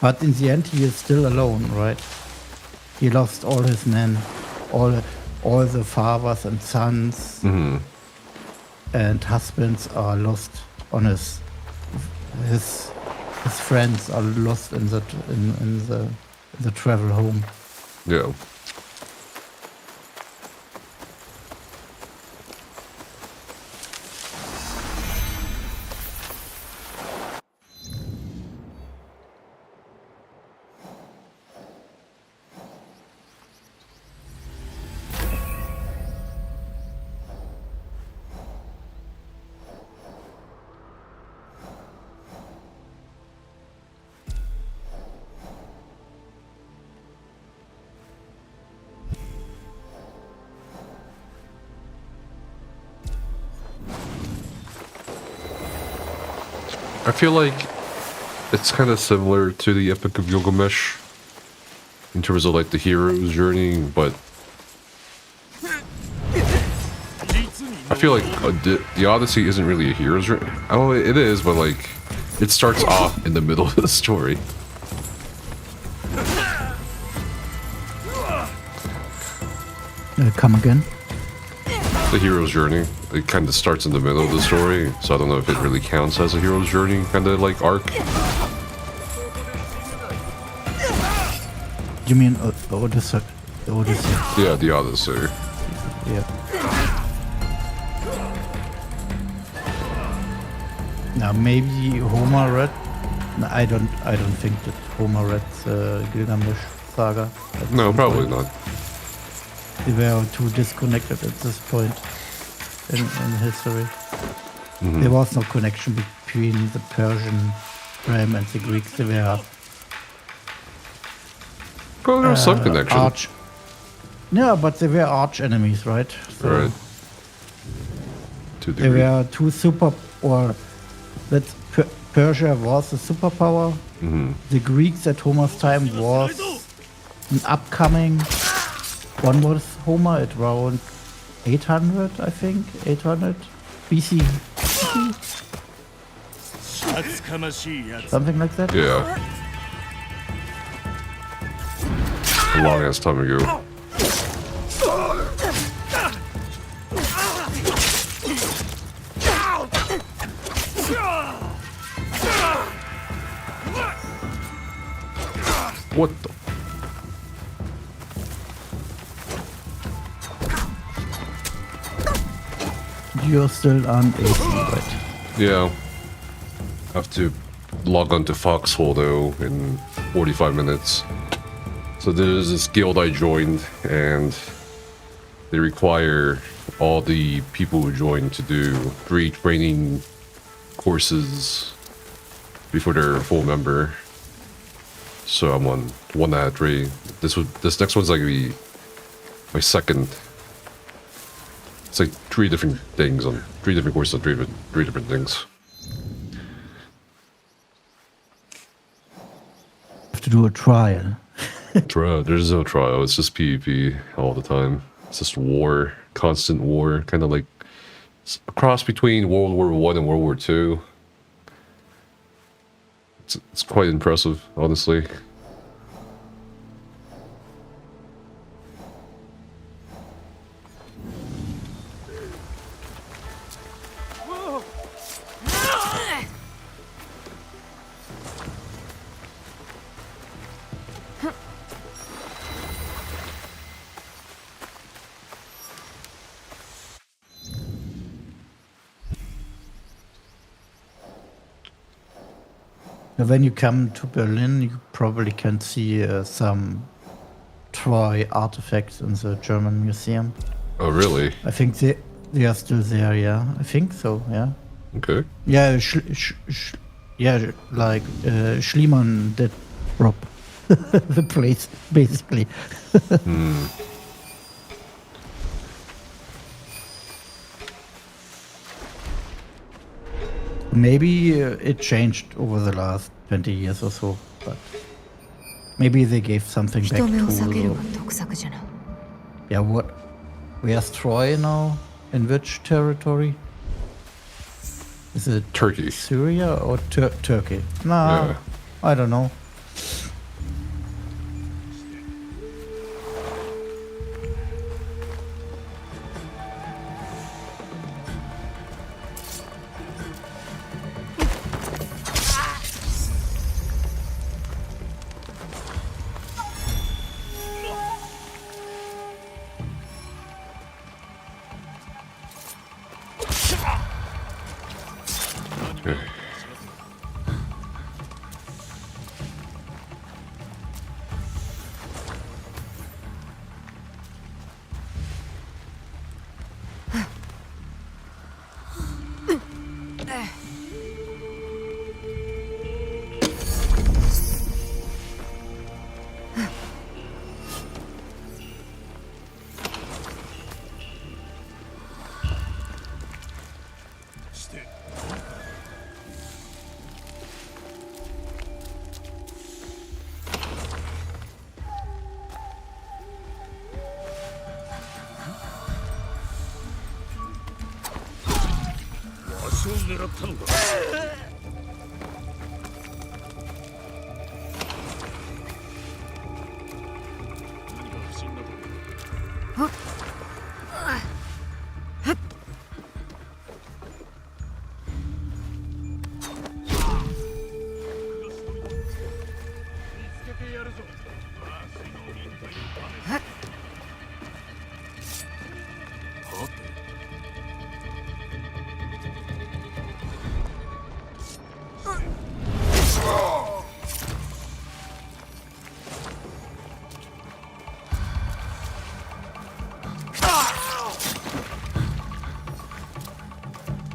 But in the end, he is still alone, right? He lost all his men, all the fathers and sons Mm-hmm. and husbands are lost on his friends are lost in the travel home. Yeah. I feel like it's kind of similar to the Epic of Gilgamesh in terms of like the hero's journey, but I feel like the Odyssey isn't really a hero's journey. Oh, it is, but like it starts off in the middle of the story. Come again? The hero's journey, it kind of starts in the middle of the story, so I don't know if it really counts as a hero's journey kind of like arc. You mean Odyssey? Odyssey? Yeah, the Odyssey. Yeah. Now maybe Homer read. No, I don't think that Homer read Gilgamesh saga. No, probably not. They were too disconnected at this point in history. Mm-hmm. There was no connection between the Persian realm and the Greeks. They were Well, there was some connection. Yeah, but they were arch enemies, right? So Right. To they were two Persia was a superpower. Mm-hmm. The Greeks at Homer's time was an upcoming. One was Homer at around 800, I think. 800 BC. Something like that. Yeah. A long ass time ago. What the? You're still on AC, right? Yeah. I have to log on to Foxhole though in 45 minutes. So there's this guild I joined and they require all the people who join to do 3 training courses before they're a full member. So I'm on 1 out of 3. This next one's like my second. It's like 3 different things on 3 different courses on 3 different things. Have to do a trial. Trial. There's no trial. It's just PvP all the time. It's just war, constant war, kind of like a cross between World War I and World War II. It's quite impressive, honestly. When you come to Berlin, you probably can see some Troy artifacts in the German museum. Oh, really? I think they are still there. Yeah, I think so. Yeah. Okay. Yeah, like Schliemann did rob the place basically. Maybe it changed over the last 20 years or so, but maybe they gave something back 人目を避ける to... が得策じゃな。 Yeah, what? Where's Troy now? In which territory? Is it Turkey. Syria or Turkey? Nah, Yeah. I don't know. Okay.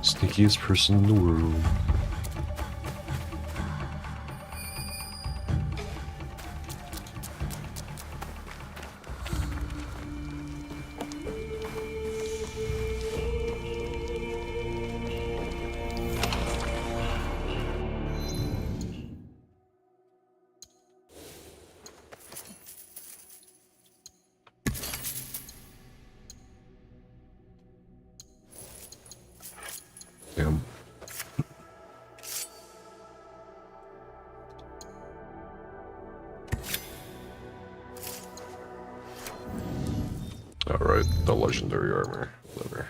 Sneakiest person in the world. Damn. Alright, the legendary armor. Whatever.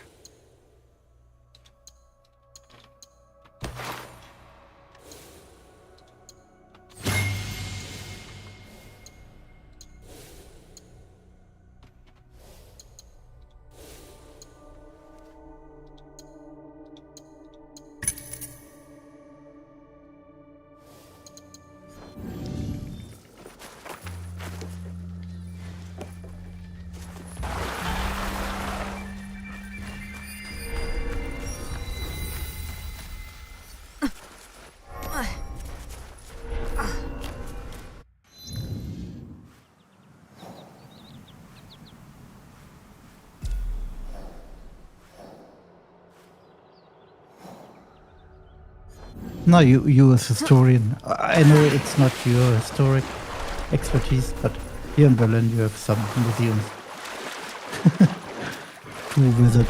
No, you as historian. I know it's not your historic expertise, but here in Berlin you have some museums to visit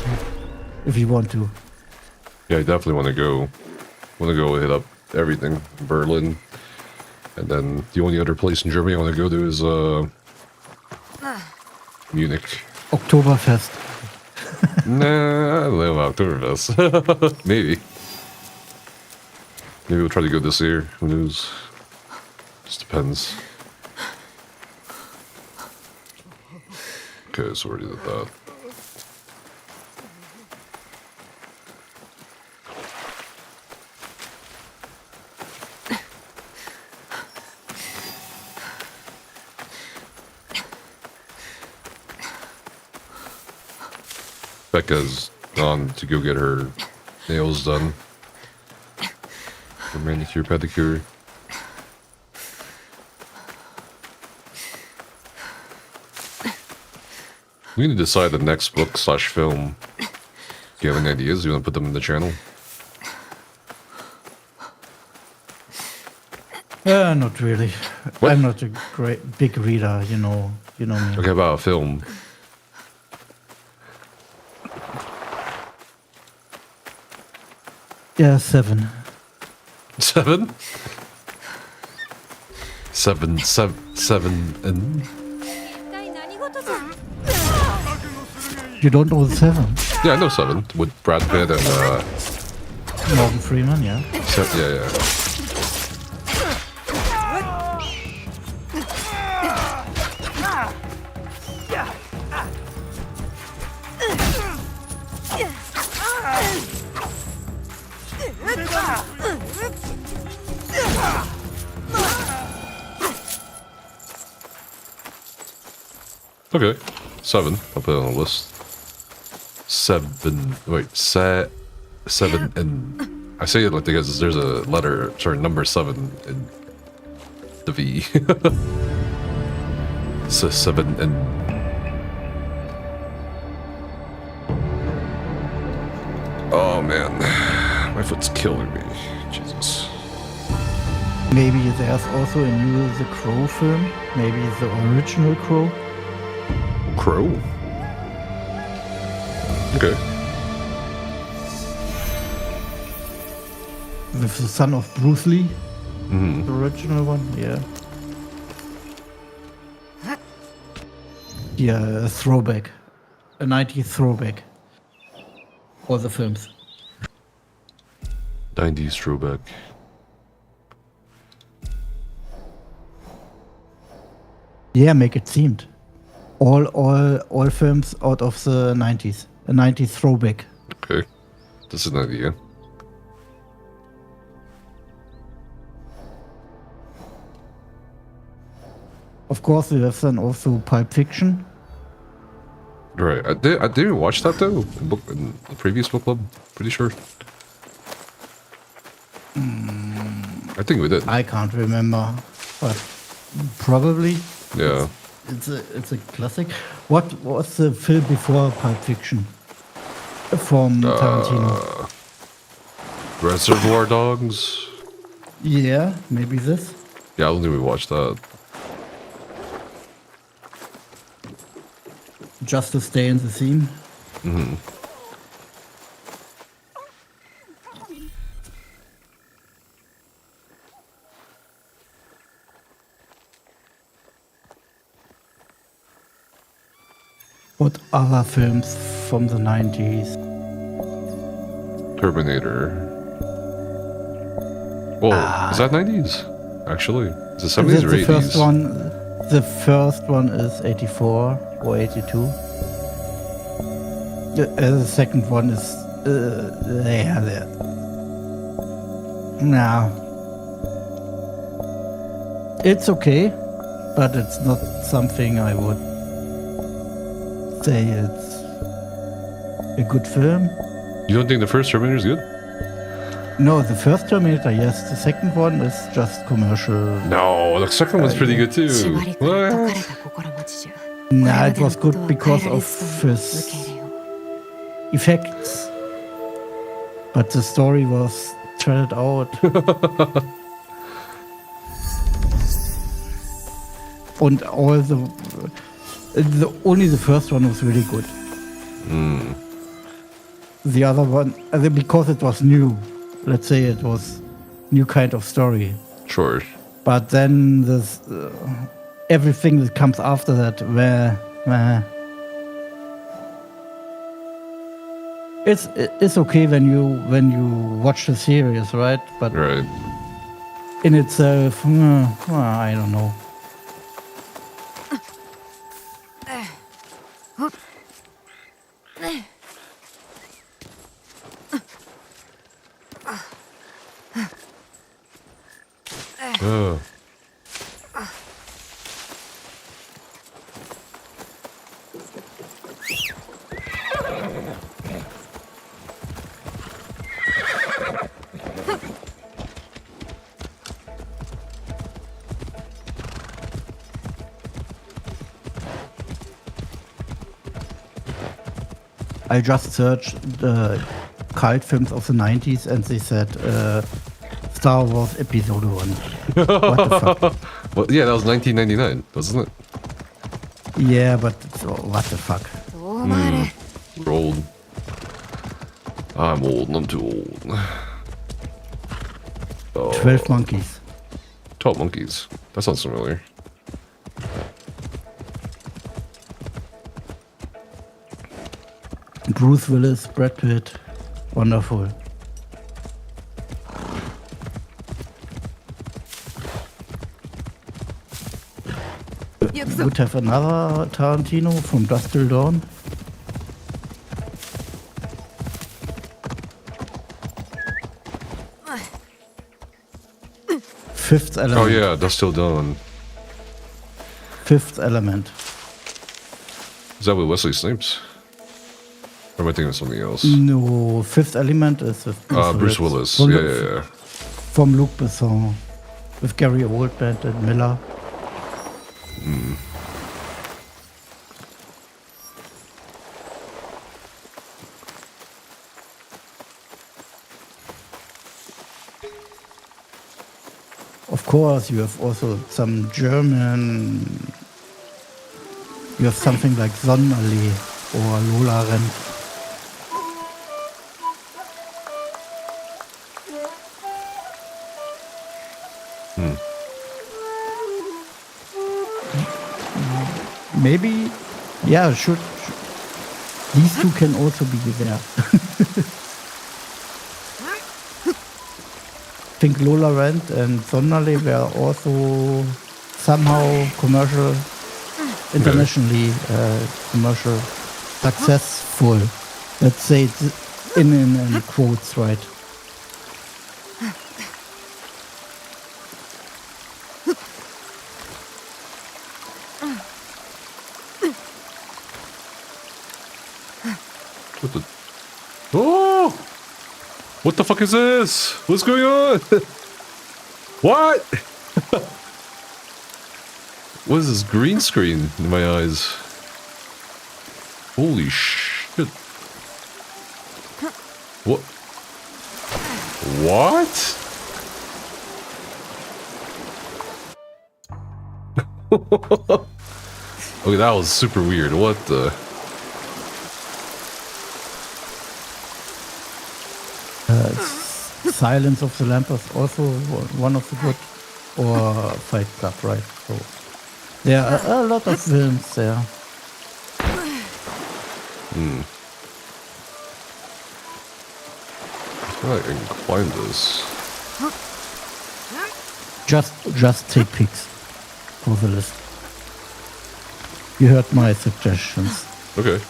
if you want to. Yeah, I definitely want to go. Want to go hit up everything. Berlin. And then the only other place in Germany I want to go to is Munich. Oktoberfest. Nah, I don't know about Oktoberfest. Maybe. Maybe we'll try to go this year. Who knows? Just depends. Okay, so already did that. Becca's gone to go get her nails done. Her manicure, pedicure. We need to decide the next book / film. Do you have any ideas? You want to put them in the channel? Not really. What? I'm not a big reader, you know me. Okay, about a film. Yeah, 7. 7? 7 and... You don't know the 7? Yeah, I know 7 with Brad Pitt and Morgan Freeman, yeah. yeah. Okay, 7. I'll put it on the list. 7. Wait, 7 and I say it like because there's a letter, sorry, number 7 in the V. So 7 and. Oh man, my foot's killing me. Jesus. Maybe there's also a new The Crow film. Maybe the original Crow. Crow? Okay. With the son of Bruce Lee. Mm-hmm. The original one, yeah. Yeah, a throwback. A 90s throwback. All the films. 90s throwback. Yeah, make it themed. All films out of the 90s. A 90s throwback. Okay. That's an idea. Of course, we have then also Pulp Fiction. Right. I didn't watch that though. In the previous book club. Pretty sure. I think we did. I can't remember, but probably. Yeah. It's a classic. What was the film before Pulp Fiction? From Tarantino. Reservoir Dogs. Yeah, maybe this. Yeah, I don't think we watched that. Just to stay in the theme. Mm-hmm. What other films from the 90s? Terminator. Oh, is that 90s? Actually, is it 70s or 80s? The first one is 84 or 82. The second one is there. No. It's okay, but it's not something I would say it's a good film. You don't think the first Terminator is good? No, the first Terminator, yes. The second one is just commercial. No, the second one's pretty good too. What? Nah, it was good because of his effects. But the story was threaded out. And all only the first one was really good. Mm. The other one, because it was new. Let's say it was new kind of story. Sure. But then this everything that comes after that, it's okay when you watch the series, right? But Right. in itself, I don't know. Oh. I just searched the cult films of the 90s and they said Star Wars Episode 1. What the fuck? Well, yeah, that was 1999, wasn't it? Yeah, but what the fuck? We're old. I'm old and I'm too old. Oh. 12 Monkeys. 12 Monkeys. That sounds familiar. Bruce Willis, Brad Pitt. Wonderful. Would have another Tarantino from Dusk Till Dawn. Fifth Element. Oh yeah, Dusk Till Dawn. Fifth Element. Is that with Wesley Snipes? Or am I thinking of something else? No, Fifth Element is with Bruce Willis. From Yeah. From Luc Besson. With Gary Oldman and Miller. Of course, you have also some German. You have something like Sonderlee or Lola Rent. Maybe, yeah, should. These two can also be there. I think Lola Rent and Sonderlee were also somehow commercial, internationally commercial successful. Let's say it in quotes, right? What the? Oh! What the fuck is this? What's going on? What? What is this green screen in my eyes? Holy shit. What? What? Okay, that was super weird. What the? Silence of the Lambs is also one of the good, or Fight Club, right? So there are a lot of films there. I feel like I can climb this. Just take pics for the list. You heard my suggestions. Okay.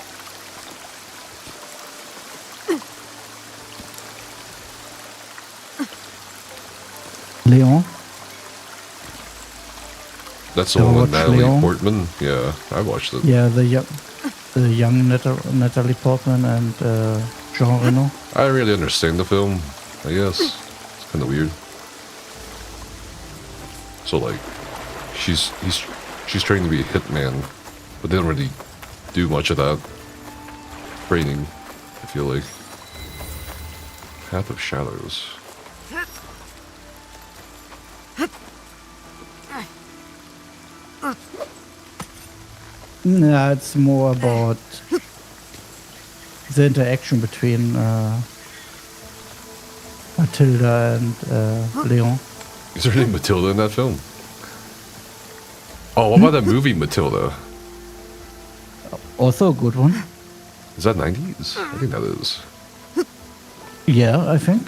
Leon? That's the Ever one with watch Natalie Leon? Portman? Yeah, I watched it. Yeah, the young Natalie Portman and Jean Reno. I don't really understand the film, I guess. It's kind of weird. So like, she's training to be a hitman, but they don't really do much of that training, I feel like. Path of Shadows. Yeah, it's more about the interaction between Matilda and Leon. Is her name Matilda in that film? Oh, what about that movie Matilda? Also a good one. Is that 90s? I think that is. Yeah, I think.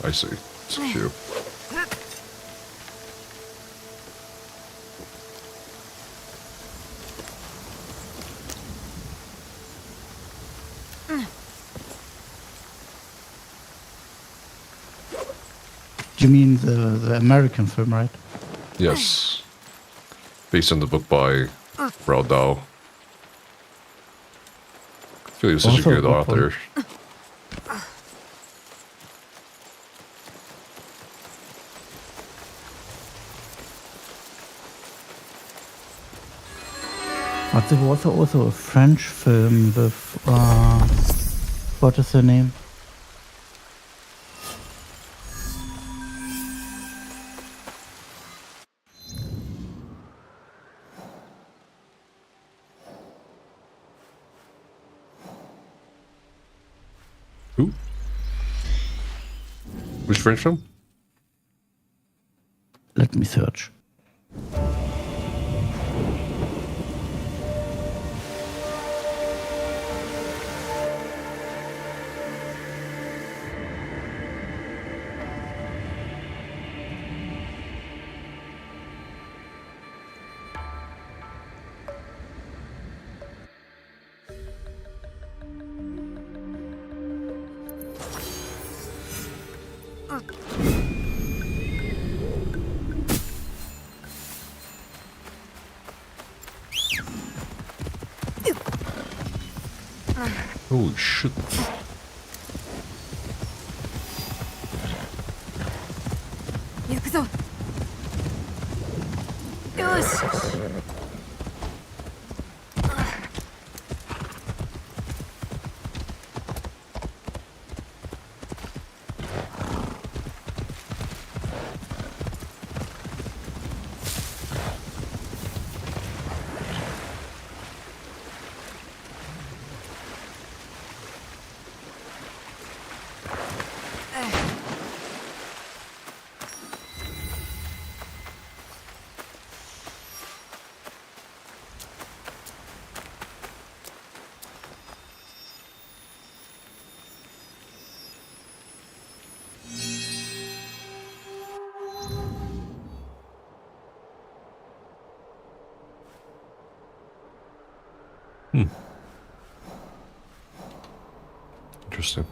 I see. It's cute. You mean the American film, right? Yes. Based on the book by Roald Dahl. I feel he was such Also a a good good author. But there was also a French film with what is her name? Who? Which French film? Let me search. Holy shit. Interesting.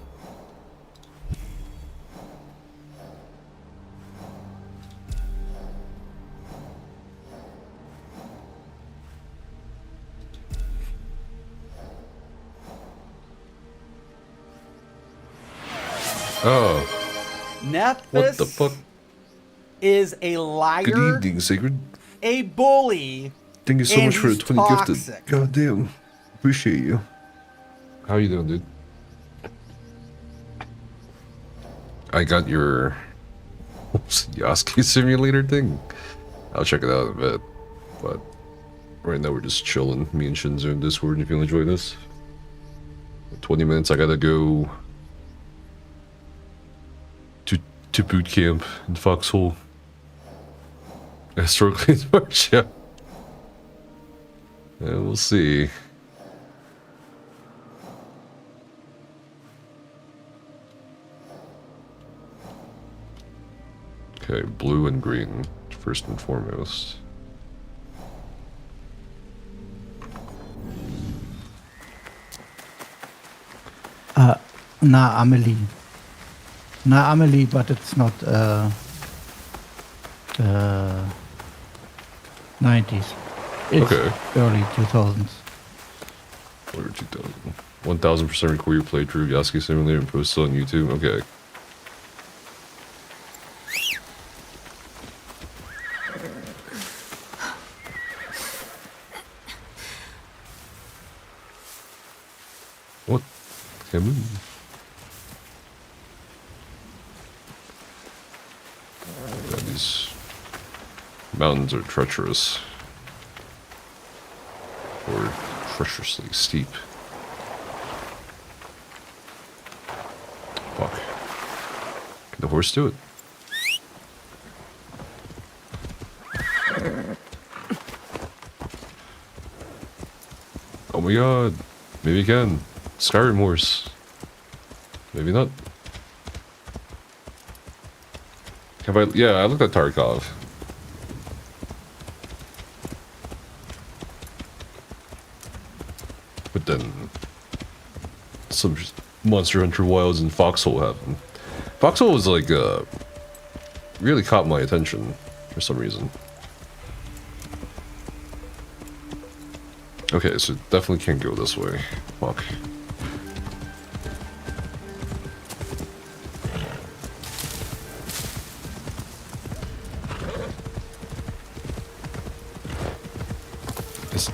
Oh. Nephthys What the fuck? is a liar, Good evening, Sigrid. a bully. Thank you so and much for the he's 20 gifted. toxic. God damn. Appreciate you. How you doing, dude? I got your Yasuke simulator thing. I'll check it out in a bit. But right now we're just chilling. Me and Shinzo in Discord if you want to join us. In 20 minutes I gotta go to boot camp in Foxhole. Historically March, yeah. And we'll see. Okay, blue and green, first and foremost. Na Amelie. Na Amelie, but it's not 90s. It's Okay. early 2000s. Or 2000. 1000% record your playthrough of Yasuke Simulator and post it on YouTube. Okay. What? Can't move. Yeah, these mountains are treacherous. Or dangerously steep. Fuck. Can the horse do it? Oh my god. Maybe you can. Skyrim horse. Maybe not. Have I? Yeah, I looked at Tarkov. But then some Monster Hunter Wilds and Foxhole happened. Foxhole was like really caught my attention for some reason. Okay, so definitely can't go this way. Fuck.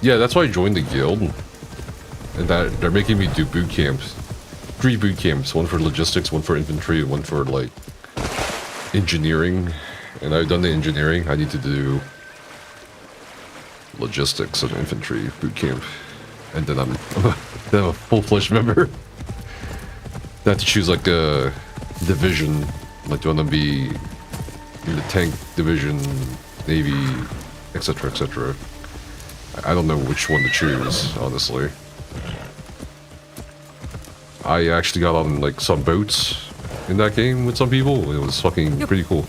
Yeah, that's why I joined the guild. And that they're making me do boot camps. 3 boot camps, one for logistics, one for infantry, one for like engineering. And I've done the engineering. I need to do logistics and infantry boot camp. And then I'm a full-fledged member. I have to choose like a division. Like, do I want to be in the tank division, navy, etc., etc. I don't know which one to choose, honestly. I actually got on like some boats in that game with some people. It was fucking pretty cool.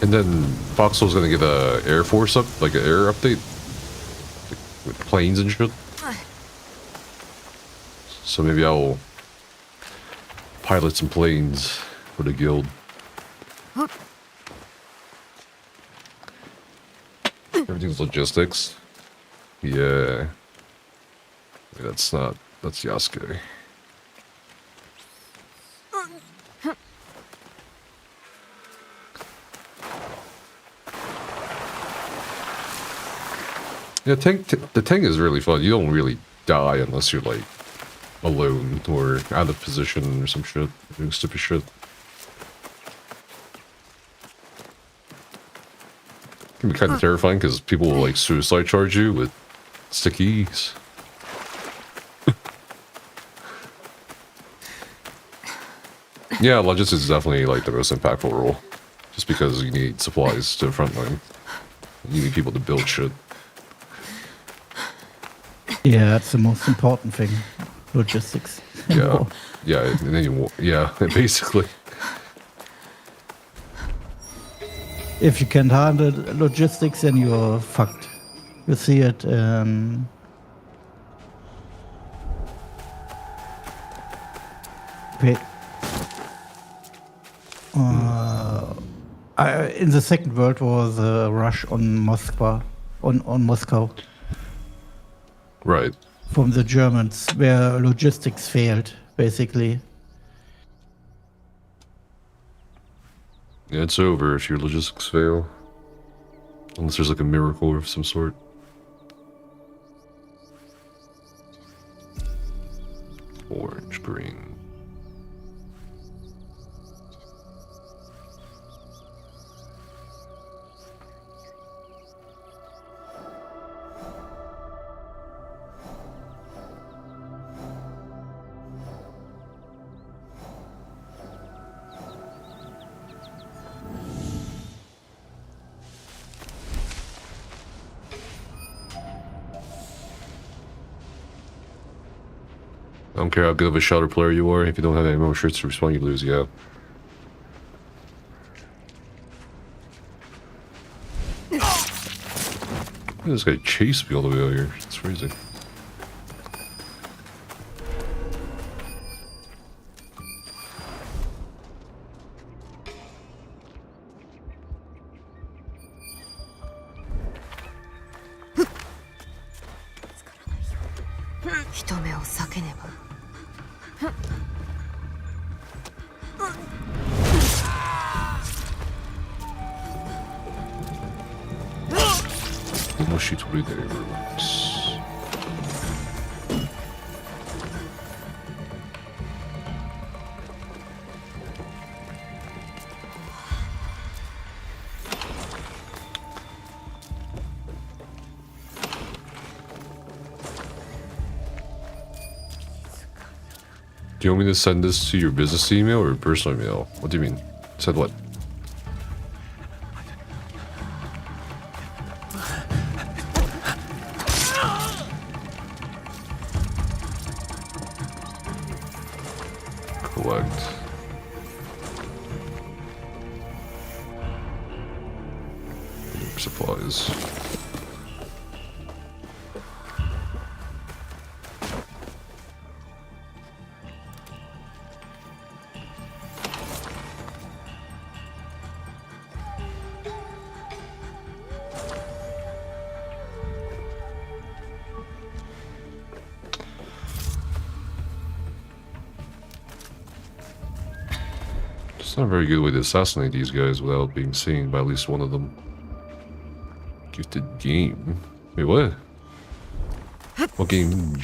And then Foxhole's gonna get a Air Force like an air update, like, with planes and shit. So maybe I'll pilot some planes for the guild. Everything's logistics. Yeah. That's Yasuke. Yeah, the tank is really fun. You don't really die unless you're like alone or out of position or some shit, doing stupid shit. It can be kind of terrifying because people will like suicide charge you with stickies. Yeah, logistics is definitely like the most impactful role, just because you need supplies to the front line. You need people to build shit. Yeah, that's the most important thing. Logistics. Yeah, yeah, and then yeah, basically. If you can't handle logistics, then you're fucked. You see it. Wait. In the Second World War, the rush on Moscow, on Moscow. Right. From the Germans, where logistics failed, basically. Yeah, it's over if your logistics fail. Unless there's like a miracle of some sort. Orange, green. I don't care how good of a shelter player you are, if you don't have any more shirts to respond, you lose, yeah. This guy chased me all the way out here. It's crazy. Momoshi Toride roots. Do you want me to send this to your business email or personal email? What do you mean? Said what? Collect. Supplies. It's not a very good way to assassinate these guys without being seen by at least one of them. Gifted game? Wait, what? What game?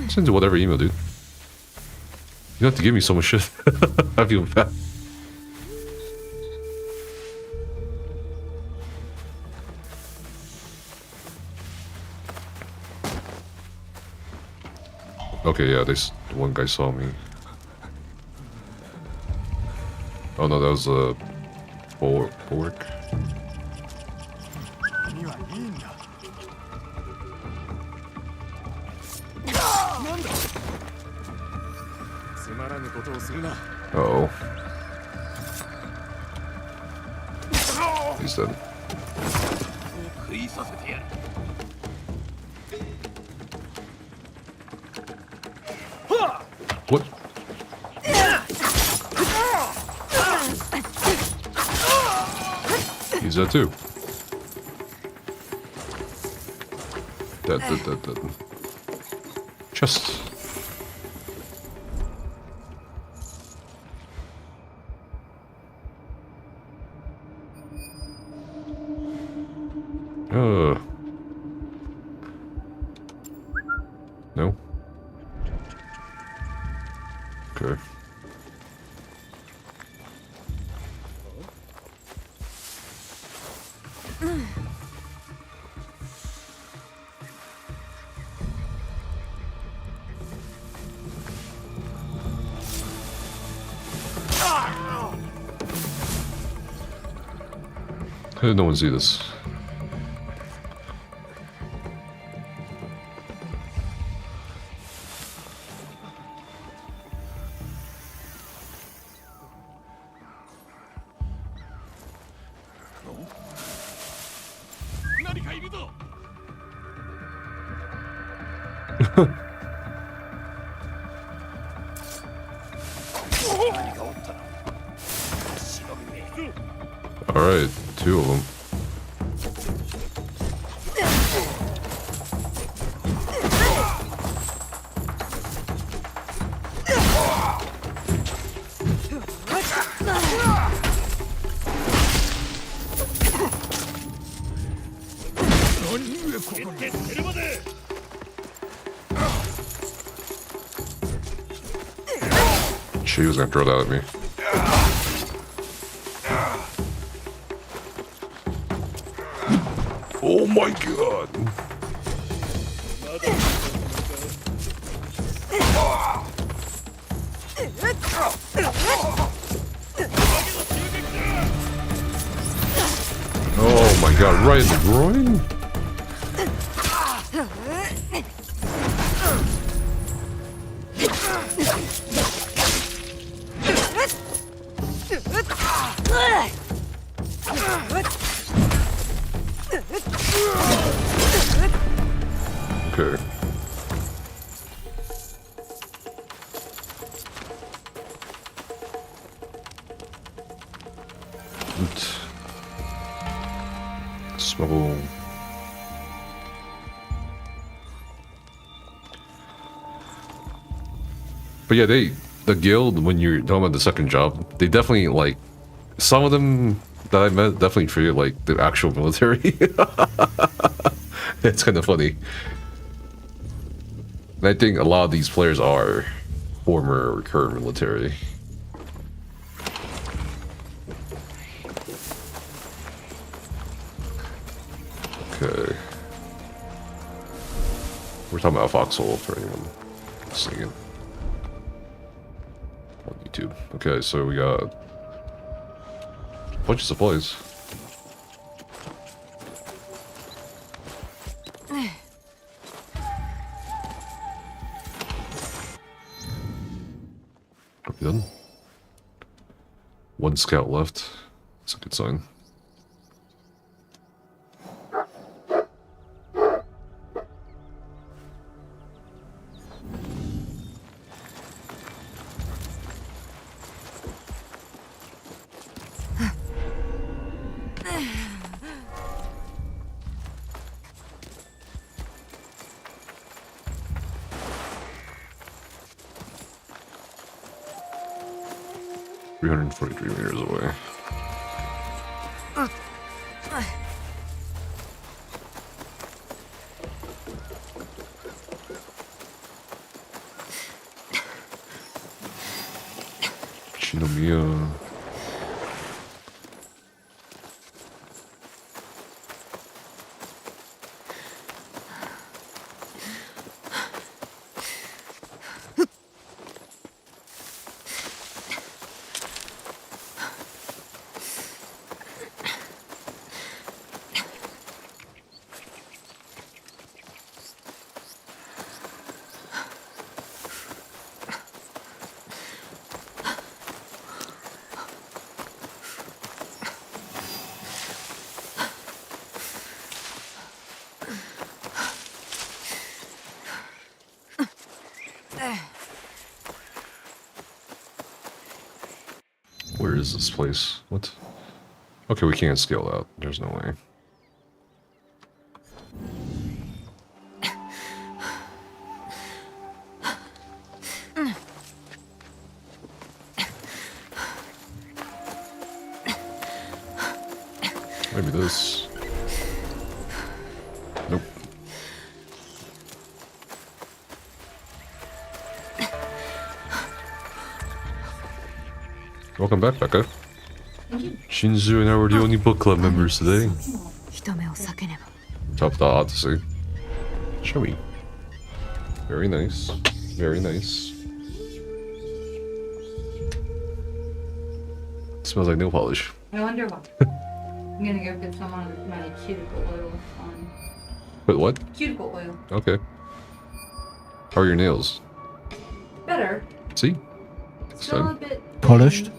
Send to whatever email, dude. You don't have to give me so much shit. I feel bad. Okay, yeah, one guy saw me. Oh no, that was a bulwark. Uh-oh. He's dead. What? He's dead too. Dead. Chest. No? Okay. How did no one see this? Alright, two of them. She was gonna throw that at me. Oh my god! Oh my god, right in the groin? Okay. Smuggle. But yeah, the guild, when you're talking about the second job, they definitely, like, some of them that I met definitely treated like the actual military. It's kind of funny. And I think a lot of these players are former or current military. Okay. We're talking about Foxhole for anyone listening on YouTube. Okay, so we got a bunch of supplies. Are we done? One scout left. That's a good sign. $343 meters away. Shinomiya. Where is this place? What? Okay, we can't scale that. There's no way. Maybe this. Nope. Welcome back, Becca. Shinzu and I were the only book club members today. Top the Odyssey. Show me. Very nice. Very nice. Smells like nail polish. I wonder why. I'm gonna go put some on my cuticle oil on. Put what? Cuticle oil. Okay. How are your nails? Better. See? Still a bit polished.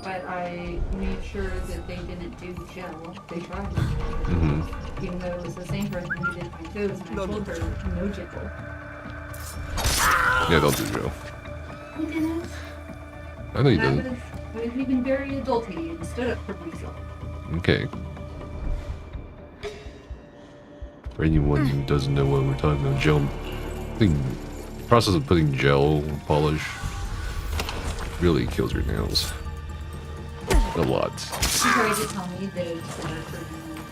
But I made sure that they didn't do gel. They tried. Mm-hmm. Even though it was the same person who did my toes, and I told her no gel. Yeah, don't do gel. I didn't. I know you And didn't. I would have even very adulty and stood up for myself. Okay. For anyone who doesn't know what we're talking about, gel, process of putting gel polish really kills your nails. A lot. She tried to tell me that it's better for me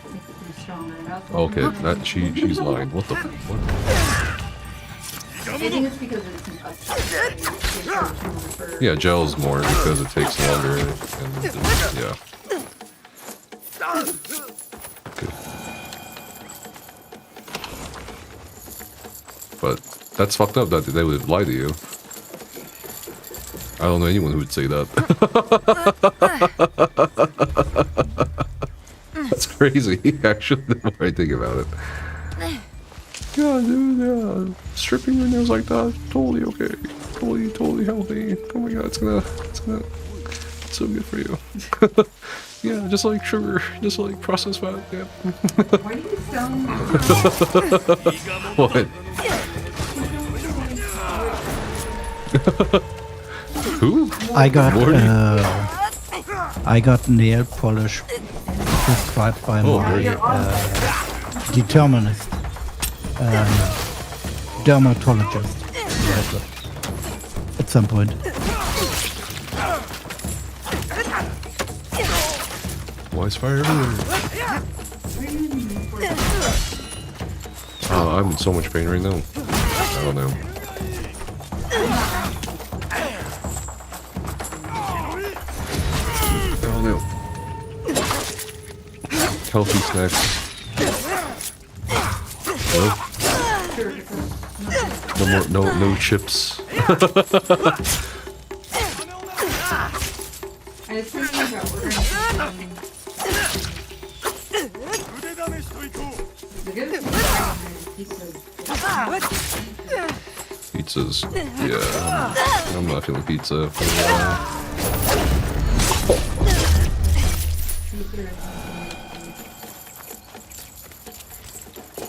to make it stronger. And I was like, Okay, that she's lying. What the what? I think it's because it's an upside. Yeah, gel's more because it takes longer and yeah. Okay. But that's fucked up that they would lie to you. I don't know anyone who would say that. That's crazy, actually, the more I think about it. Yeah, dude, yeah. Stripping your nails like that, totally okay. Totally healthy. Oh my god, it's it's so good for you. Yeah, just like sugar, just like processed fat, yeah. Why do you sound... What? Who? I got nail polish prescribed by my determinist dermatologist at some point. Why is fire everywhere? Oh, I'm in so much pain right now. I don't know. Oh no. Healthy snacks. No more, no chips. I was thinking about ordering Pizzas. Yeah, I'm not feeling pizza for a while.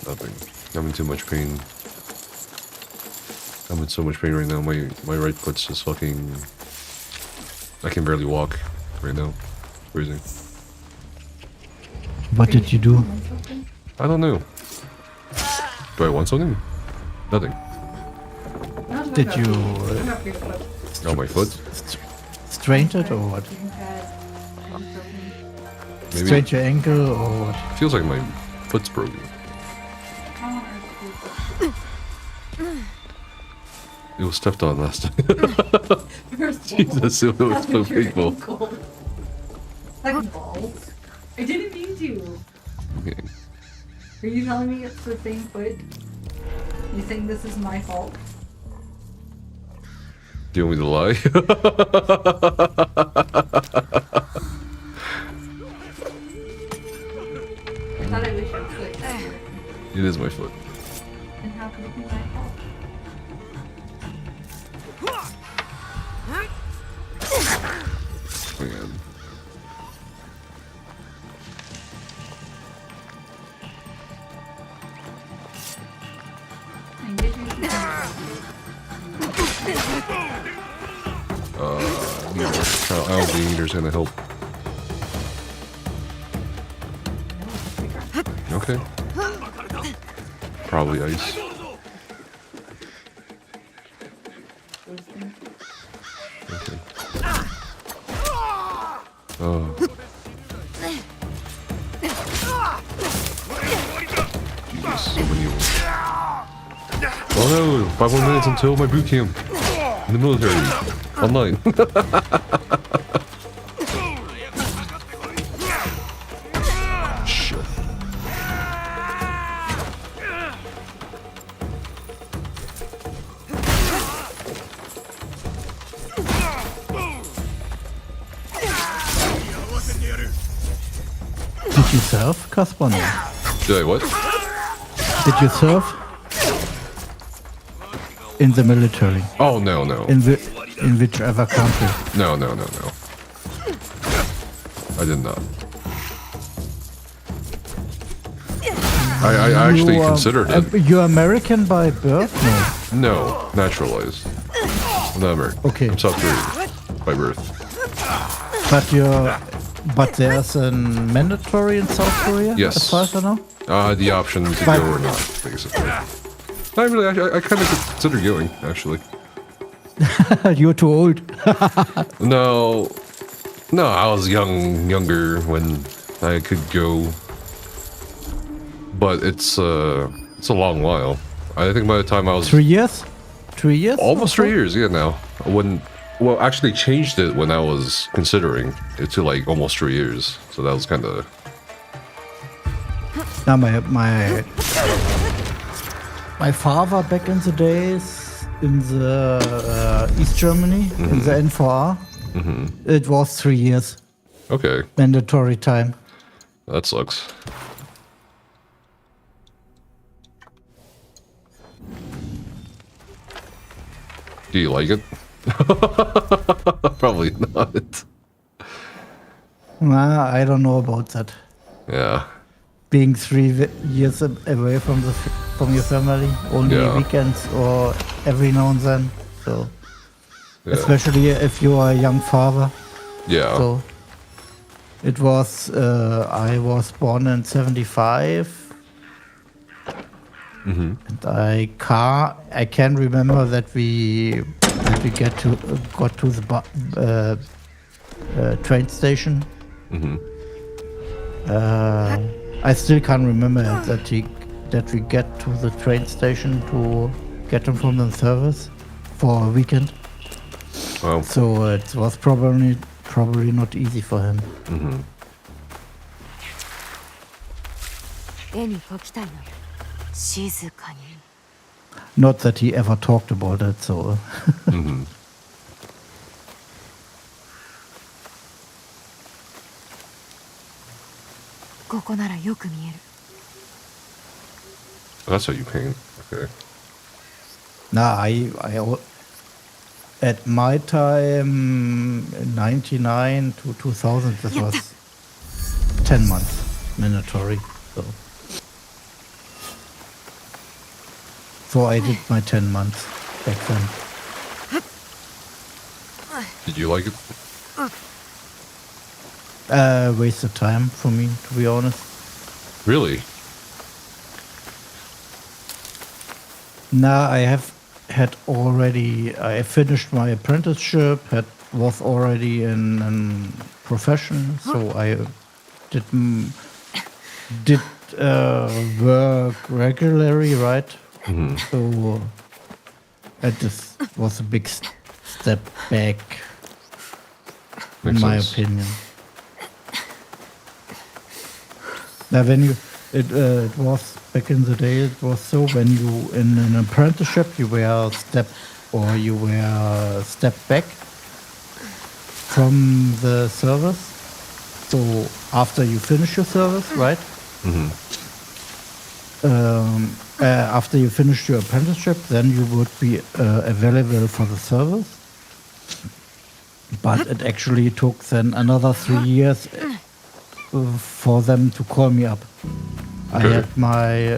Nothing. I'm in too much pain. I'm in so much pain right now. My right foot's just fucking... I can barely walk right now. Freezing. What did you do? I don't know. Do I want something? Nothing. Did you Oh, my foot? strain it or what? Maybe. Strain your ankle or what? Feels like my foot's broken. It was stepped on last time. Jesus, it was so painful. Like balls. I didn't mean to. Okay. Are you telling me it's the same foot? You think this is my fault? Do you want me to lie? I thought I wish I was like that. It is my foot. And how could it be my fault? Man. I don't think eater's gonna help. Okay. Probably ice. Okay. Oh. Jesus, so many. Oh no! 5 more minutes until my boot camp in the military. Online. Shit. Did you surf, Caspar? No. Did I what? Did you surf? In the military? Oh, no, no. In whichever country? No. I did not. I actually considered it. You're American by birth? No. No, naturalized. I'm not American. Okay. I'm South Korean by birth. But there's a mandatory in South Korea? Yes. As far as I know? The option to go or not, basically. I really, I kind of consider going, actually. You're too old. No, I was younger when I could go. But it's a long while. I think by the time I was 3 years? 3 years? Almost 3 years, yeah. Now, well, actually changed it when I was considering it to like almost 3 years. So that was kind of. Now my father back in the days in the East Germany in the N4R, it was 3 years. Okay. Mandatory time. That sucks. Do you like it? Probably not. Nah, I don't know about that. Yeah. Being 3 years away from your family, only weekends or every now and then. So, especially if you are a young father. Yeah. So, it was. I was born in '75. And I can remember that we got to the train station I still can't remember that we get to the train station to get him from the service for a weekend. Wow. So it was probably not easy for him. Mm-hmm. 絵に描きたいの。静かに。Not that he ever talked about it, so. Mm-hmm. ここならよく見える。 That's how you paint. Okay. Nah, at my time, 99 to 2000, this was 10 months mandatory. So I did my 10 months back then. Did you like it? Waste of time for me, to be honest. Really? Nah, I finished my apprenticeship, was already in profession, so I did work regularly, right? Mm-hmm. So this was a big step back, in my opinion. Now, it was back in the day. It was so when you in an apprenticeship you were step back from the service. So after you finish your service, right? Mm-hmm. After you finished your apprenticeship, then you would be available for the service. But it actually took then another 3 years for them to call me up. I had my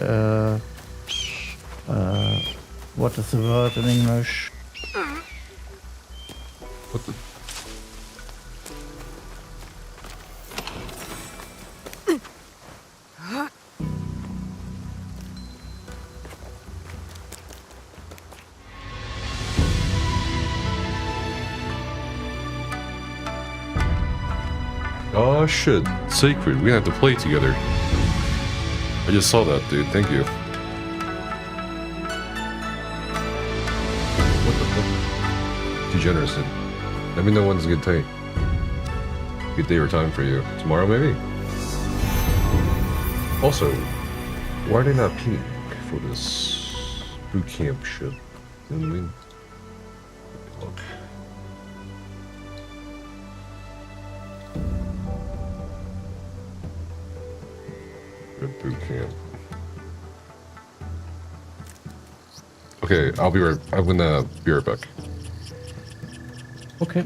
what is the word in English? What the? Oh shit, Sacred, we're gonna have to play together. I just saw that, dude, thank you. What the fuck? Degeneracy. Let me know when's a good day. Good day or time for you. Tomorrow, maybe? Also, why are they not pink for this boot camp shit? You know what I mean? Look. Boot camp. Okay, I'm gonna be right back. Okay.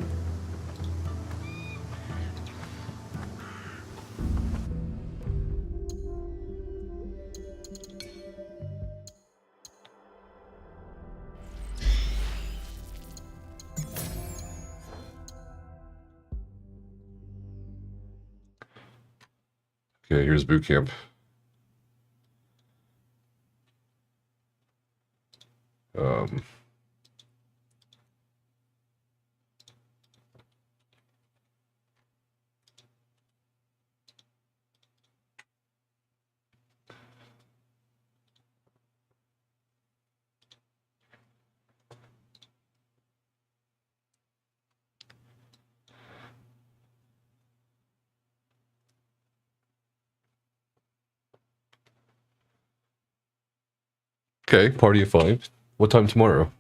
Okay, here's boot camp. Okay, party at 5. What time tomorrow?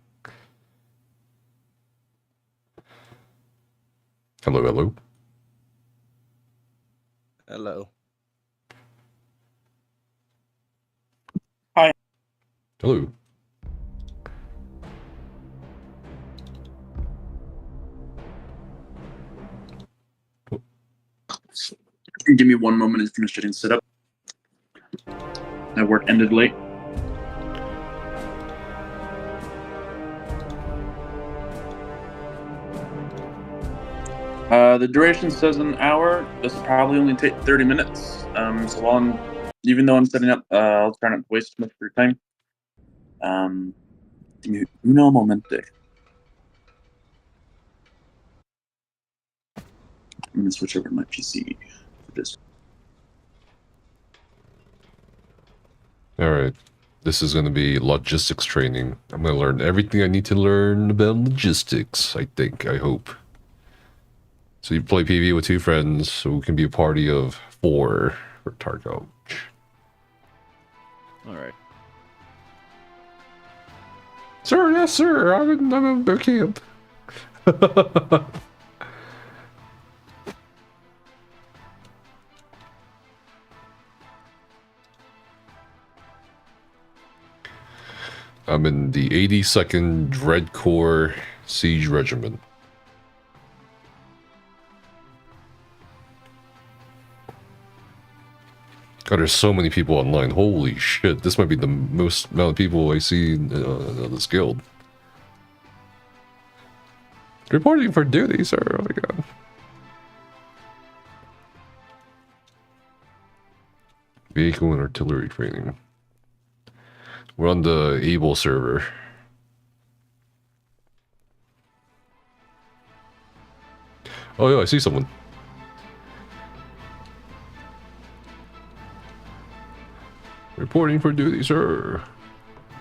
Hello, hello. Hello. Hi. Hello. Give me one moment to finish getting set up. That work ended late. The duration says an hour. This will probably only take 30 minutes. So long, even though I'm setting up, I'll try not to waste too much of your time. Give me uno momente. I'm gonna switch over to my PC for this. Alright. This is going to be logistics training. I'm going to learn everything I need to learn about logistics, I think, I hope. So you play PvE with 2 friends, so we can be a party of 4 for Tarkov. Alright. Sir, yes, sir. I'm in boot camp. I'm in the 82nd Dread Corps Siege Regiment. God, there's so many people online. Holy shit, this might be the most amount of people I see in this guild. Reporting for duty, sir. Oh my god. Vehicle and artillery training. We're on the Able server. Oh yeah, I see someone. Reporting for duty, sir.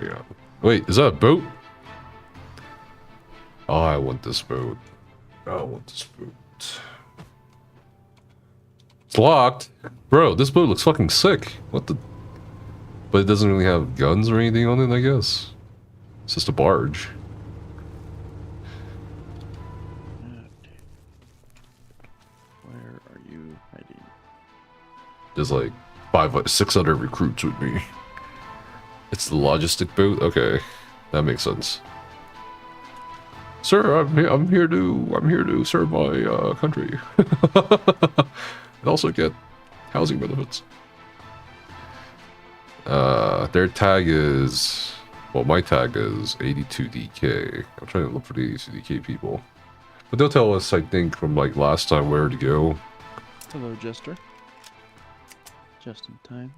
Yeah. Wait, is that a boat? Oh, I want this boat. I want this boat. It's locked. Bro, this boat looks fucking sick. What the... But it doesn't really have guns or anything on it, I guess. It's just a barge. Where are you hiding? There's like 600 recruits with me. It's the logistic boat? Okay. That makes sense. Sir, I'm here to serve my country. And also get housing benefits. Their tag is... Well, my tag is 82DK. I'm trying to look for the 82DK people. But they'll tell us, I think, from like last time where to go. Hello, Jester. Just in time.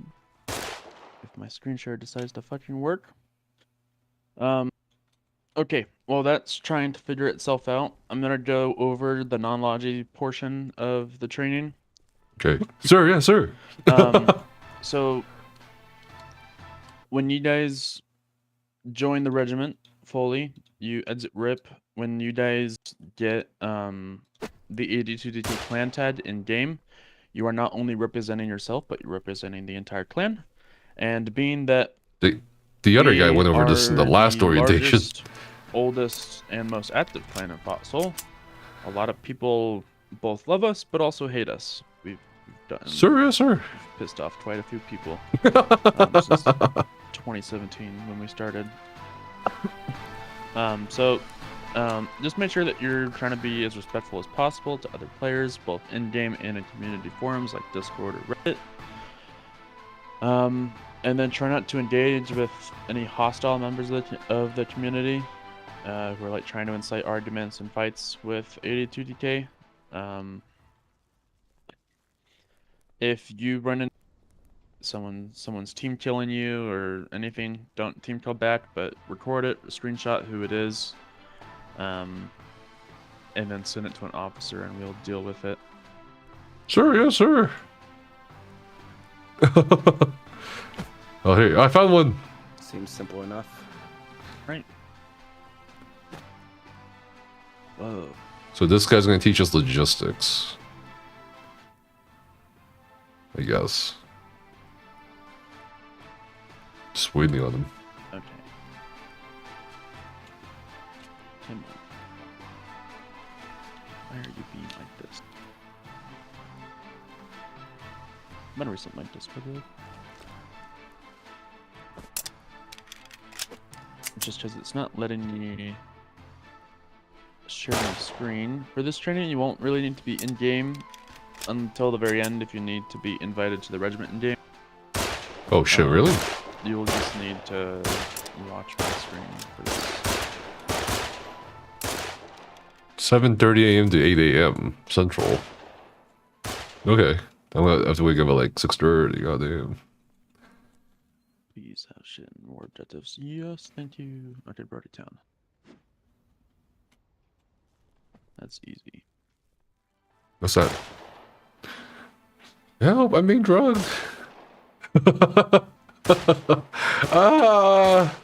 If my screen share decides to fucking work. Okay, well that's trying to figure itself out. I'm gonna go over the non-logi portion of the training. Okay. Sir, yeah, sir. So, when you guys join the regiment fully, you exit RIP. When you guys get the 82DT clan tag in game, you are not only representing yourself, but you're representing the entire clan. And being that the other guy went over this in the last orientation. Largest, oldest, and most active clan in Foxhole, a lot of people both love us, but also hate us. We've done... Sir, yes, sir. We've pissed off quite a few people since 2017 when we started. Just make sure that you're trying to be as respectful as possible to other players, both in-game and in community forums like Discord or Reddit. And then try not to engage with any hostile members of the community who are like trying to incite arguments and fights with 82DK. If you run into someone's team killing you or anything, don't team kill back, but record it, screenshot who it is, and then send it to an officer and we'll deal with it. Sure, yes, sir. Oh, hey, I found one. Seems simple enough. Right. Whoa. So this guy's gonna teach us logistics, I guess. Just waiting on him. Okay. Come on. Why are you being like this? I'm gonna reset my Discord real. Just because it's not letting me share my screen. For this training, you won't really need to be in-game until the very end if you need to be invited to the regiment in-game. Oh shit, really? You'll just need to watch my screen for this. 7:30 a.m. to 8 a.m. Central. Okay. I'm gonna have to wake up at like 6:30, goddamn. Please have shit and war objectives. Yes, thank you. Okay, Brody Town. That's easy. What's that? Help, I'm being drugged. Ah!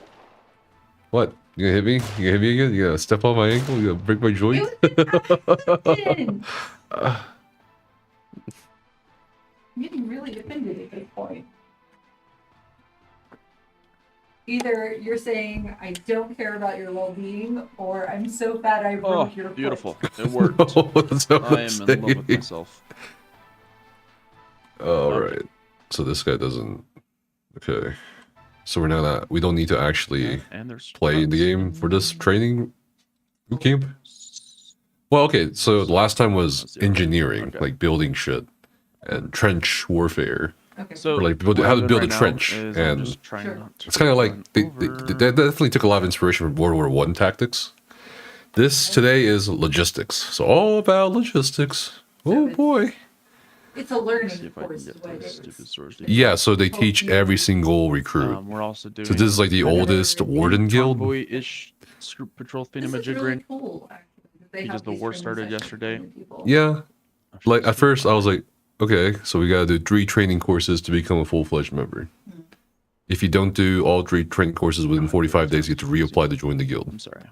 What? You gonna hit me? You gonna hit me again? You gonna step on my ankle? You gonna break my joint? I'm getting really offended at this point. Either you're saying I don't care about your well-being, or I'm so fat I broke your beautiful. foot. It worked. That's what I I'm am in love with saying. myself. Alright. So this guy doesn't... Okay. So we're not... We don't need to actually play the game for this training boot camp? Well, okay, so the last time was engineering, like building shit, and trench warfare. Okay. So or like how to build a trench, and it's kind of like they definitely took a lot of inspiration from World War I tactics. This today is logistics, so all about logistics. Oh boy! It's a learning course. Yeah, so they teach every single recruit. We're also doing So this is like the oldest warden guild. Convoy-ish scoop patrol thingamajig really right cool, actually, that they because have the these war training started sessions yesterday. for people. Yeah, like at first I was like, okay, so we gotta do 3 training courses to become a full-fledged member. If you don't do all 3 training courses within 45 days, you get to reapply to join the guild. I'm sorry.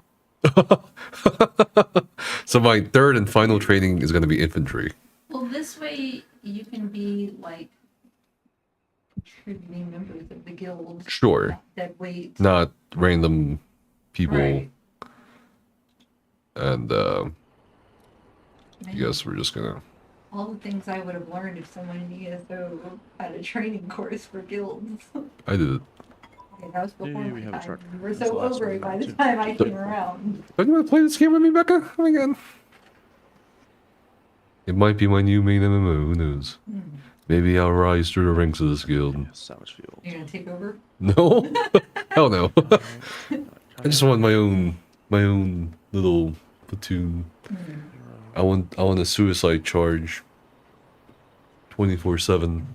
So my 3rd and final training is gonna be infantry. Well, this way you can be like contributing members of the guild. Sure. That wait. Not random people. Right. And I guess we're just gonna... All the things I would have learned if someone in ESO had a training course for guilds. I did it. Okay, that was before we my have a time. chart. You were That's the so last over one it by now, the too. time I came around. Don't you want to play this game with me, Becca? Oh my god. It might be my new main MMO, who knows? Maybe I'll rise through the ranks of this guild. Savage Field. You're gonna take over? No? Hell no. I just want my own little platoon. I want a suicide charge. 24/7.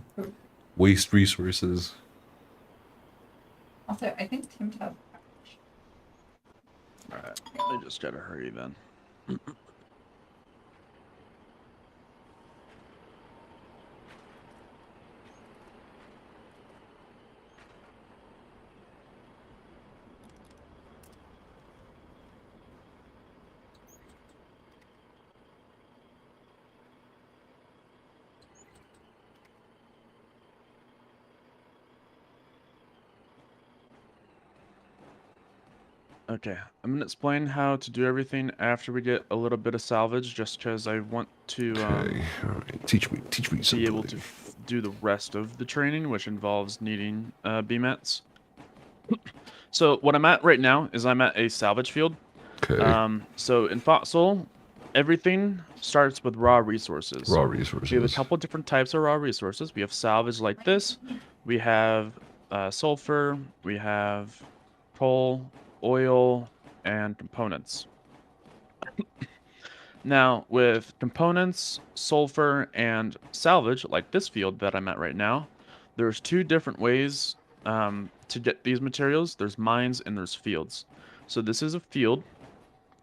Waste resources. Also, I think Tim Tub. Alright, I just gotta hurry then. Okay, I'm gonna explain how to do everything after we get a little bit of salvage, just because I want to Okay, alright. Teach me something. be able to do the rest of the training, which involves needing BMATs. So what I'm at right now is I'm at a salvage field. Okay. So in Foxhole, everything starts with raw resources. Raw We have a resources. couple different types of raw resources. We have salvage like this. We have sulfur. We have coal, oil, and components. Now, with components, sulfur, and salvage, like this field that I'm at right now, there's 2 different ways to get these materials. There's mines and there's fields. So this is a field,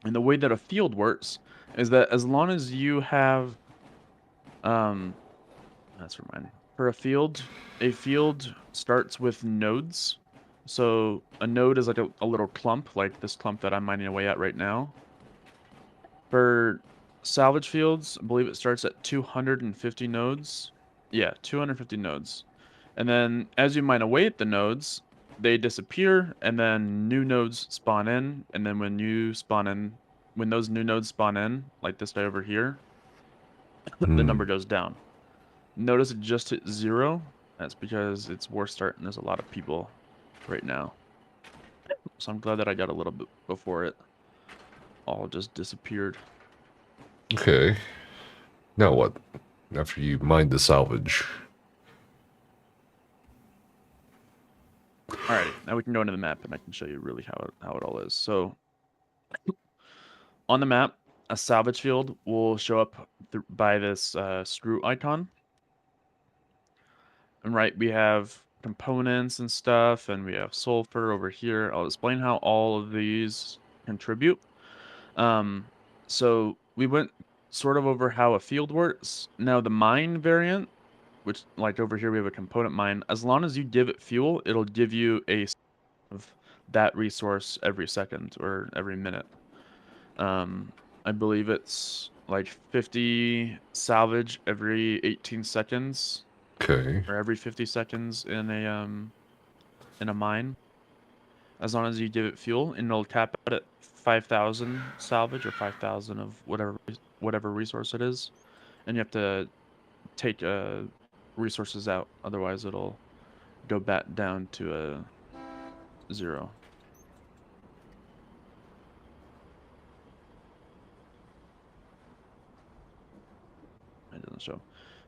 and the way that a field works is that as long as you have, that's for mine. For a field starts with nodes. So a node is like a little clump, like this clump that I'm mining away at right now. For salvage fields, I believe it starts at 250 nodes. Yeah, 250 nodes. And then as you mine away at the nodes, they disappear, and then new nodes spawn in. And then when those new nodes spawn in, like this guy over here, the number goes down. Notice it just hit 0. That's because it's war start and there's a lot of people right now. So I'm glad that I got a little bit before it all just disappeared. Okay. Now what? After you mine the salvage. Alrighty, now we can go into the map and I can show you really how it all is. So on the map, a salvage field will show up by this screw icon. And right, we have components and stuff, and we have sulfur over here. I'll explain how all of these contribute. So we went sort of over how a field works. Now the mine variant which like over here we have a component mine. As long as you give it fuel, it'll give you a of that resource every second or every minute. I believe it's like 50 salvage every 18 seconds. Okay. Or every 50 seconds in a mine. As long as you give it fuel, and it'll cap out at 5,000 salvage or 5,000 of whatever resource it is, and you have to take resources out, otherwise it'll go back down to a 0. It doesn't show.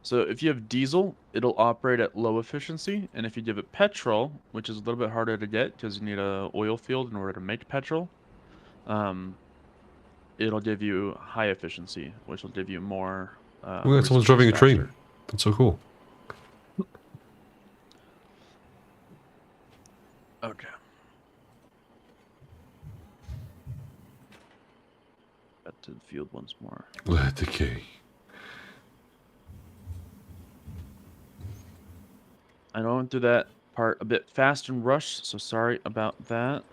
So if you have diesel, it'll operate at low efficiency, and if you give it petrol, which is a little bit harder to get because you need a oil field in order to make petrol, it'll give you high efficiency, which will give you more. Look, someone's driving a train. That's so cool. Okay. Back to the field once more. Let decay. I know I went through that part a bit fast and rushed, so sorry about that.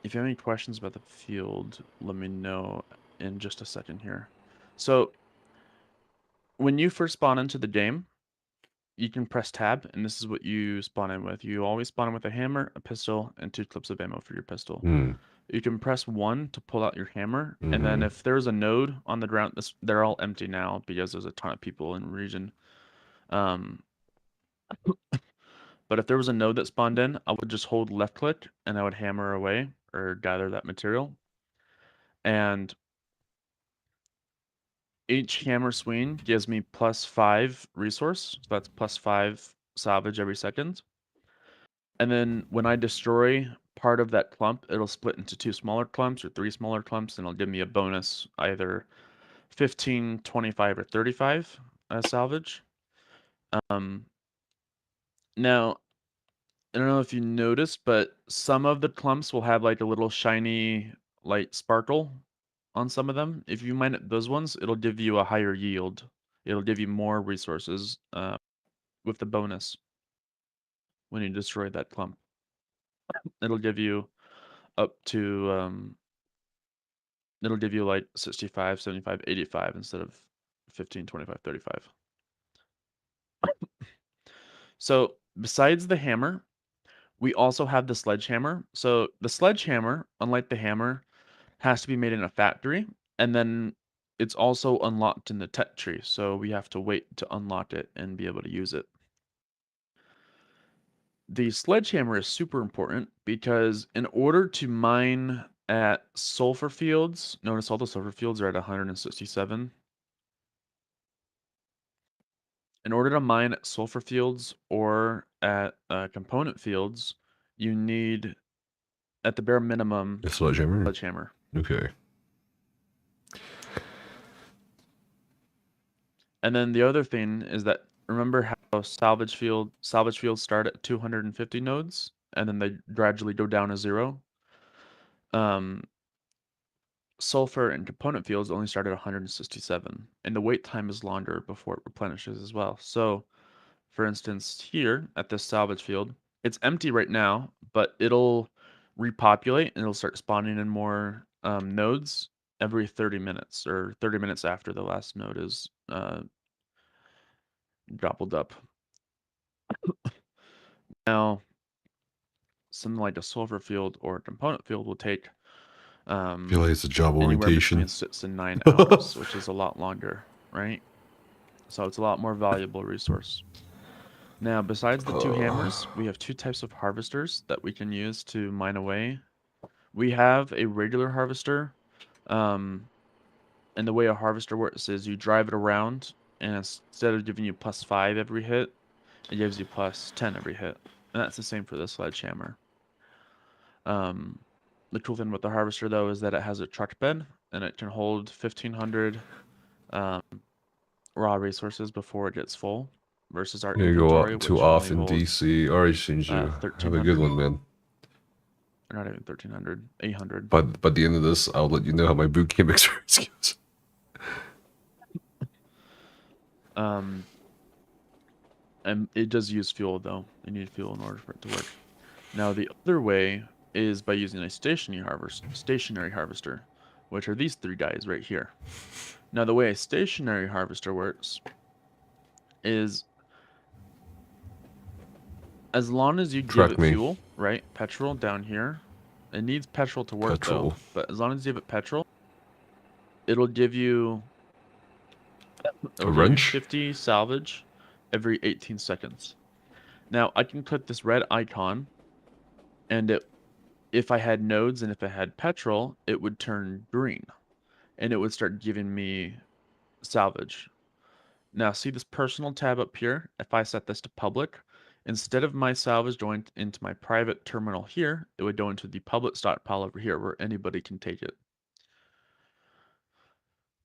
If you have any questions about the field, let me know in just a second here. So, when you first spawn into the game, you can press tab, and this is what you spawn in with. You always spawn in with a hammer, a pistol, and 2 clips of ammo for your pistol. You can press 1 to pull out your hammer, and then if there's a node on the ground, they're all empty now because there's a ton of people in the region. But if there was a node that spawned in, I would just hold left click, and I would hammer away or gather that material. And each hammer swing gives me +5 resource, so that's +5 salvage every second. And then when I destroy part of that clump, it'll split into 2 smaller clumps or 3 smaller clumps, and it'll give me a bonus, either 15, 25, or 35 salvage. Now, I don't know if you noticed, but some of the clumps will have like a little shiny light sparkle on some of them. If you mine at those ones, it'll give you a higher yield. It'll give you more resources with the bonus when you destroy that clump. It'll give you up to it'll give you like 65, 75, 85 instead of 15, 25, 35. So besides the hammer, we also have the sledgehammer. So the sledgehammer, unlike the hammer, has to be made in a factory, and then it's also unlocked in the tech tree. So we have to wait to unlock it and be able to use it. The sledgehammer is super important because in order to mine at sulfur fields, notice all the sulfur fields are at 167. In order to mine at sulfur fields or at component fields, you need, at the bare minimum, a sledgehammer. Sledgehammer. Okay. And then the other thing is that, remember how salvage fields start at 250 nodes and then they gradually go down to 0? Sulfur and component fields only start at 167, and the wait time is longer before it replenishes as well. So, for instance, here at this salvage field, it's empty right now, but it'll repopulate and it'll start spawning in more nodes every 30 minutes, or 30 minutes after the last node is gobbled up. Now, something like a sulfur field or a component field will take I feel like it's a job anywhere orientation. between 6 and 9 hours, which is a lot longer, right? So it's a lot more valuable resource. Now, besides the 2 hammers, we have 2 types of harvesters that we can use to mine away. We have a regular harvester, and the way a harvester works is you drive it around, and instead of giving you +5 every hit, it gives you +10 every hit. And that's the same for the sledgehammer. The cool thing with the harvester, though, is that it has a truck bed, and it can hold 1,500 raw resources before it gets full, versus our You go inventory, up to which off only in holds, DC. Alright, Shinju. Have a good one, man. Not even 1,300, 800. But by the end of this, I'll let you know how my boot camp experience goes. And it does use fuel though. You need fuel in order for it to work. Now the other way is by using a stationary harvester, which are these three guys right here. Now the way a stationary harvester works is as long as you give it fuel, right? Petrol down here. It needs petrol to work though, but as long as you give it petrol, it'll give you a wrench? 50 salvage every 18 seconds. Now I can click this red icon, and if I had nodes and if it had petrol, it would turn green, and it would start giving me salvage. Now see this personal tab up here? If I set this to public, instead of my salvage going into my private terminal here, it would go into the public stockpile over here where anybody can take it.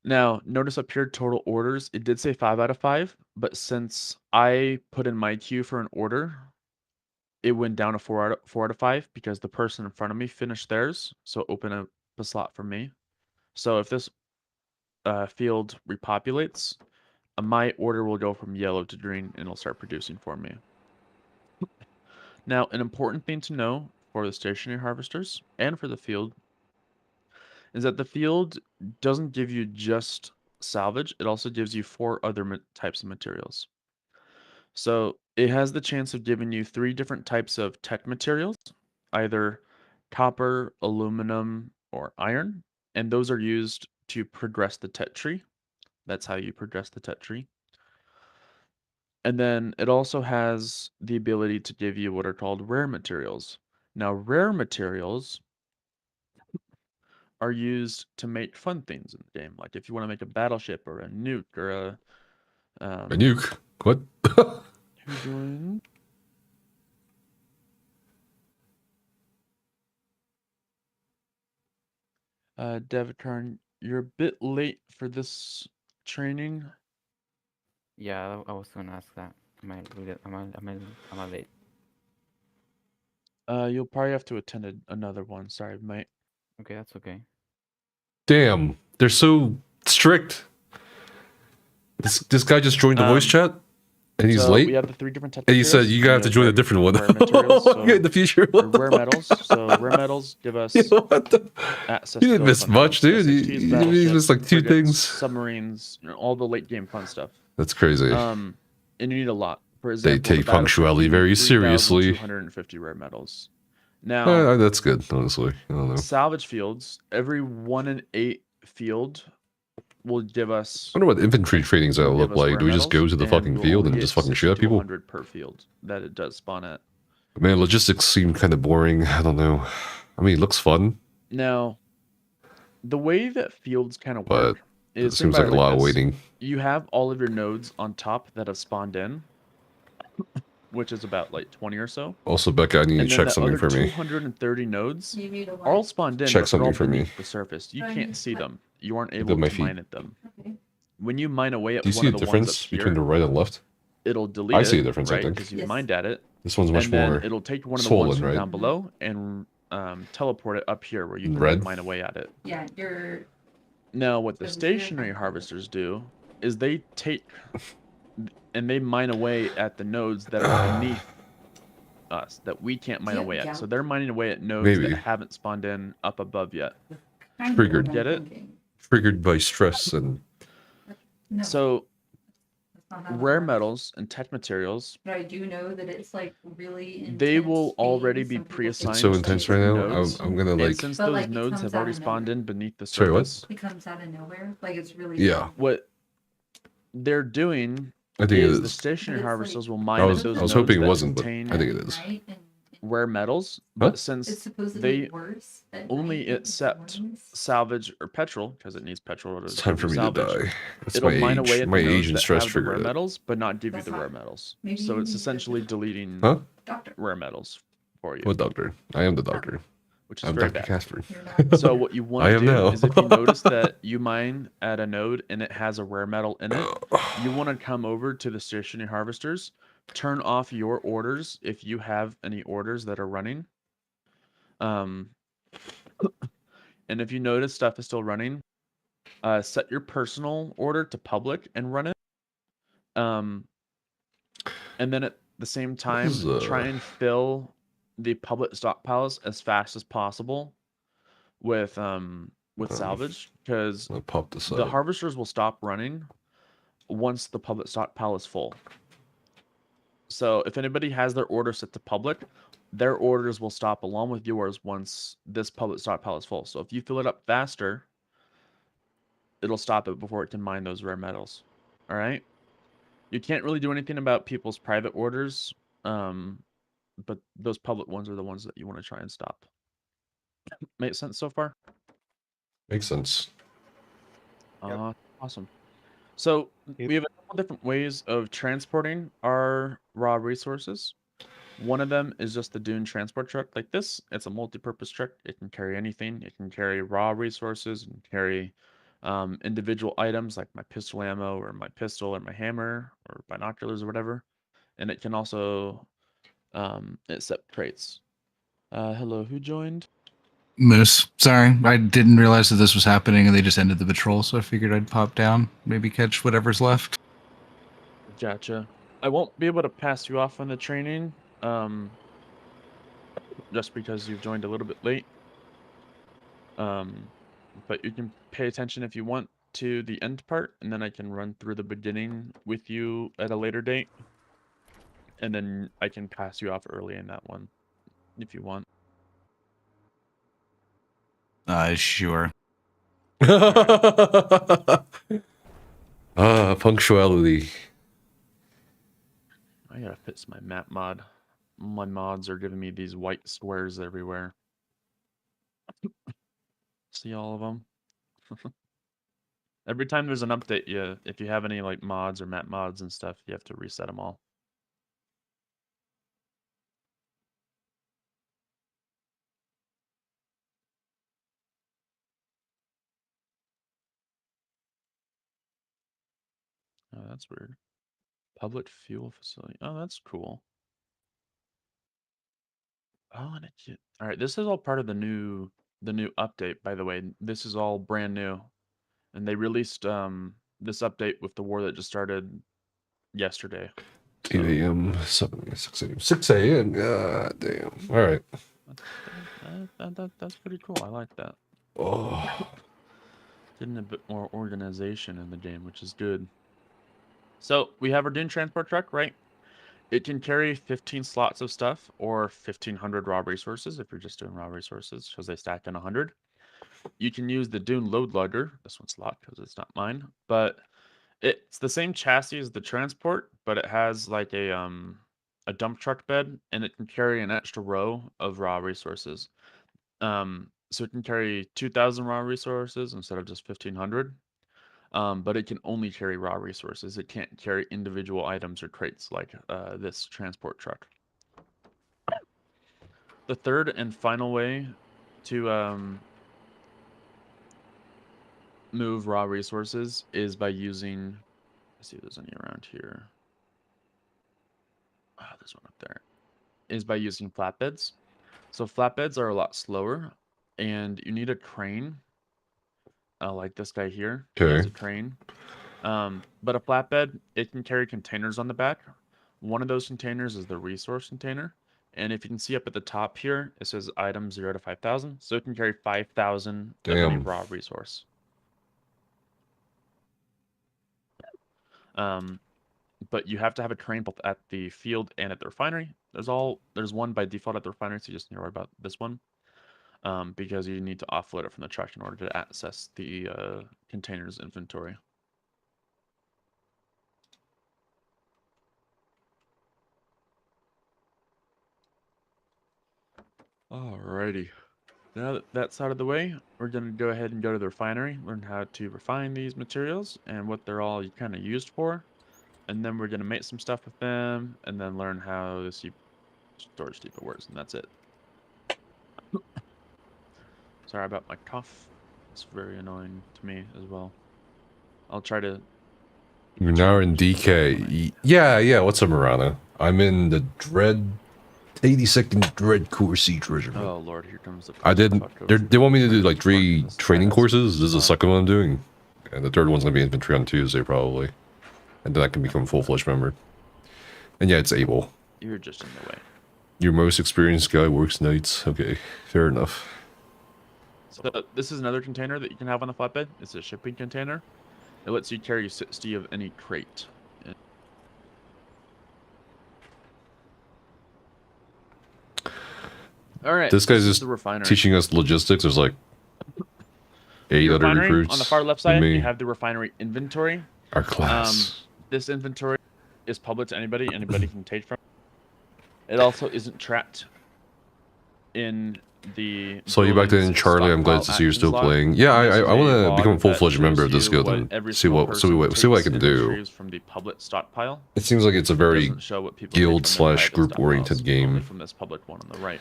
Now, notice up here, total orders, it did say 5 out of 5, but since I put in my queue for an order, it went down to 4 out of 5 because the person in front of me finished theirs, so open up a slot for me. So if this field repopulates, my order will go from yellow to green and it'll start producing for me. Now, an important thing to know for the stationary harvesters and for the field is that the field doesn't give you just salvage, it also gives you 4 other types of materials. So it has the chance of giving you 3 different types of tech materials, either copper, aluminum, or iron, and those are used to progress the tech tree. That's how you progress the tech tree. And then it also has the ability to give you what are called rare materials. Now, rare materials are used to make fun things in the game. Like if you want to make a battleship or a nuke or a nuke? What? Who joined? Devikarn, you're a bit late for this training. Yeah, I was gonna ask that. Am I late? You'll probably have to attend another one. Sorry, mate. Okay, that's okay. Damn, they're so strict. This guy just joined the voice chat, and he's late. We have the 3 different types. And he said you gotta have to join a different one. In the future, rare metals. So rare metals give us access. You didn't miss much, dude. You missed like 2 things. Submarines, all the late game fun stuff. That's crazy. And you need a lot. For example, They take punctuality very seriously. 250 rare metals. Now that's good, honestly. I don't know. Salvage fields, every 1 in 8 field will give us. I wonder what infantry trainings that look like. Do we just go to the fucking field and just fucking shoot at people? 100 per field that it does spawn at. Man, logistics seem kind of boring. I don't know. I mean, it looks fun. Now, the way that fields kind of work is it seems like a lot of waiting. You have all of your nodes on top that have spawned in, which is about like 20 or so. Also, Becca, I need to check something for me. 230 nodes are all spawned in. Check something for me. The surface. You can't see them. You aren't able to mine at them. Okay. When you mine away at Do you see a difference between the right and left? It'll delete it. I see a difference, right? I think. Because you mined at it. This one's much more it'll take one of the swollen, ones from right? down below and teleport it up here where you can mine away at it. Yeah, you're. Now, what the stationary harvesters do is they take and they mine away at the nodes that are beneath us that we can't mine away at. So they're mining away at nodes that haven't spawned in up above yet. Triggered. Get it? Triggered by stress and. So, rare metals and tech materials. But I do know that it's like really intense. They will already be pre-assigned. It's so intense right now. I'm gonna like. And since those nodes have already spawned in beneath the Sorry, what? surface. It comes out of nowhere. Like it's really. Yeah. What they're doing I think it is the is. stationary harvesters will mine I at was those hoping it nodes wasn't, that but I contain think it is. rare metals, but since It's supposed to they be worse at only night accept salvage or petrol because it needs petrol to It's time for me to salvage, die. That's it'll my mine age. away at My the nodes age and that stress have the trigger rare that. metals, but not give That's you the rare fine. metals. Maybe So you it's need essentially deleting Huh? rare metals for you. What doctor? I am the doctor. Which is I'm very Dr. bad. Casper. So what you want I to am do now. is if you notice that you mine at a node and it has a rare metal in it, you want to come over to the stationary harvesters, turn off your orders if you have any orders that are running. And if you notice stuff is still running, set your personal order to public and run it. And then at the same time, try and fill the public stockpiles as fast as possible with salvage, because the harvesters will stop running once the public stockpile is full. So if anybody has their order set to public, their orders will stop along with yours once this public stockpile is full. So if you fill it up faster, it'll stop it before it can mine those rare metals. All right. You can't really do anything about people's private orders, but those public ones are the ones that you want to try and stop. Make sense so far? Makes sense. Awesome. So we have a couple different ways of transporting our raw resources. One of them is just the dune transport truck like this. It's a multi-purpose truck. It can carry anything. It can carry raw resources and carry individual items like my pistol ammo or my pistol or my hammer or binoculars or whatever. And it can also accept crates. Hello, who joined? Moose. Sorry, I didn't realize that this was happening and they just ended the patrol, so I figured I'd pop down, maybe catch whatever's left. Gotcha. I won't be able to pass you off on the training, just because you've joined a little bit late. But you can pay attention if you want to the end part, and then I can run through the beginning with you at a later date. And then I can pass you off early in that one, if you want. Sure. Punctuality. I gotta fix my map mod. My mods are giving me these white squares everywhere. See all of them? Every time there's an update, if you have any like mods or map mods and stuff, you have to reset them all. Oh, that's weird. Public fuel facility. Oh, that's cool. Oh, and all right. This is all part of the new update, by the way. This is all brand new, and they released this update with the war that just started yesterday. 8 a.m. 6 a.m. 6 a.m. God damn. All right. That's pretty cool. I like that. Oh. Getting a bit more organization in the game, which is good. So we have our dune transport truck, right? It can carry 15 slots of stuff or 1,500 raw resources if you're just doing raw resources because they stack in 100. You can use the dune load lugger. This one's locked because it's not mine, but it's the same chassis as the transport, but it has like a dump truck bed, and it can carry an extra row of raw resources. So it can carry 2,000 raw resources instead of just 1,500. But it can only carry raw resources. It can't carry individual items or crates like this transport truck. The third and final way to move raw resources is by using, let's see if there's any around here. Oh, there's one up there. Is by using flatbeds. So flatbeds are a lot slower, and you need a crane. Like this guy here. Okay. He has a crane. But a flatbed, it can carry containers on the back. One of those containers is the resource container. And if you can see up at the top here, it says item 0 to 5,000. So it can carry 5,000 of any raw resource. But you have to have a crane both at the field and at the refinery. There's one by default at the refinery, so you just need to worry about this one. Because you need to offload it from the truck in order to access the container's inventory. Alrighty. Now that that's out of the way, we're going to go ahead and go to the refinery, learn how to refine these materials and what they're all kind of used for. And then we're going to make some stuff with them, and then learn how this storage depot works, and that's it. Sorry about my cough. It's very annoying to me as well. I'll try to... You're now in DK. Yeah, what's up, Marana? I'm in the 82nd Dread Core Siege Regiment. Oh lord, here comes the... They want me to do like 3 training courses. This is the second one I'm doing. And the third one's going to be infantry on Tuesday, probably. and then I can become a full-fledged member. And yeah, it's able. You're just in the way. Your most experienced guy works nights. Okay, fair enough. So this is another container that you can have on the flatbed. It's a shipping container. It lets you carry 60 of any crate. All right. This guy's just the refinery. teaching us logistics. There's like 8 other Refinery, recruits. on the far left side, you have the refinery inventory. Our class. This inventory is public to anybody. Anybody can take from it. It also isn't trapped in the... So you back then in Charlie, I'm glad to see you're still playing. Yeah, I want to become a full-fledged member of this guild and see what I can do. From the public stockpile. It seems like it's a very guild/group oriented game. From this public one on the right.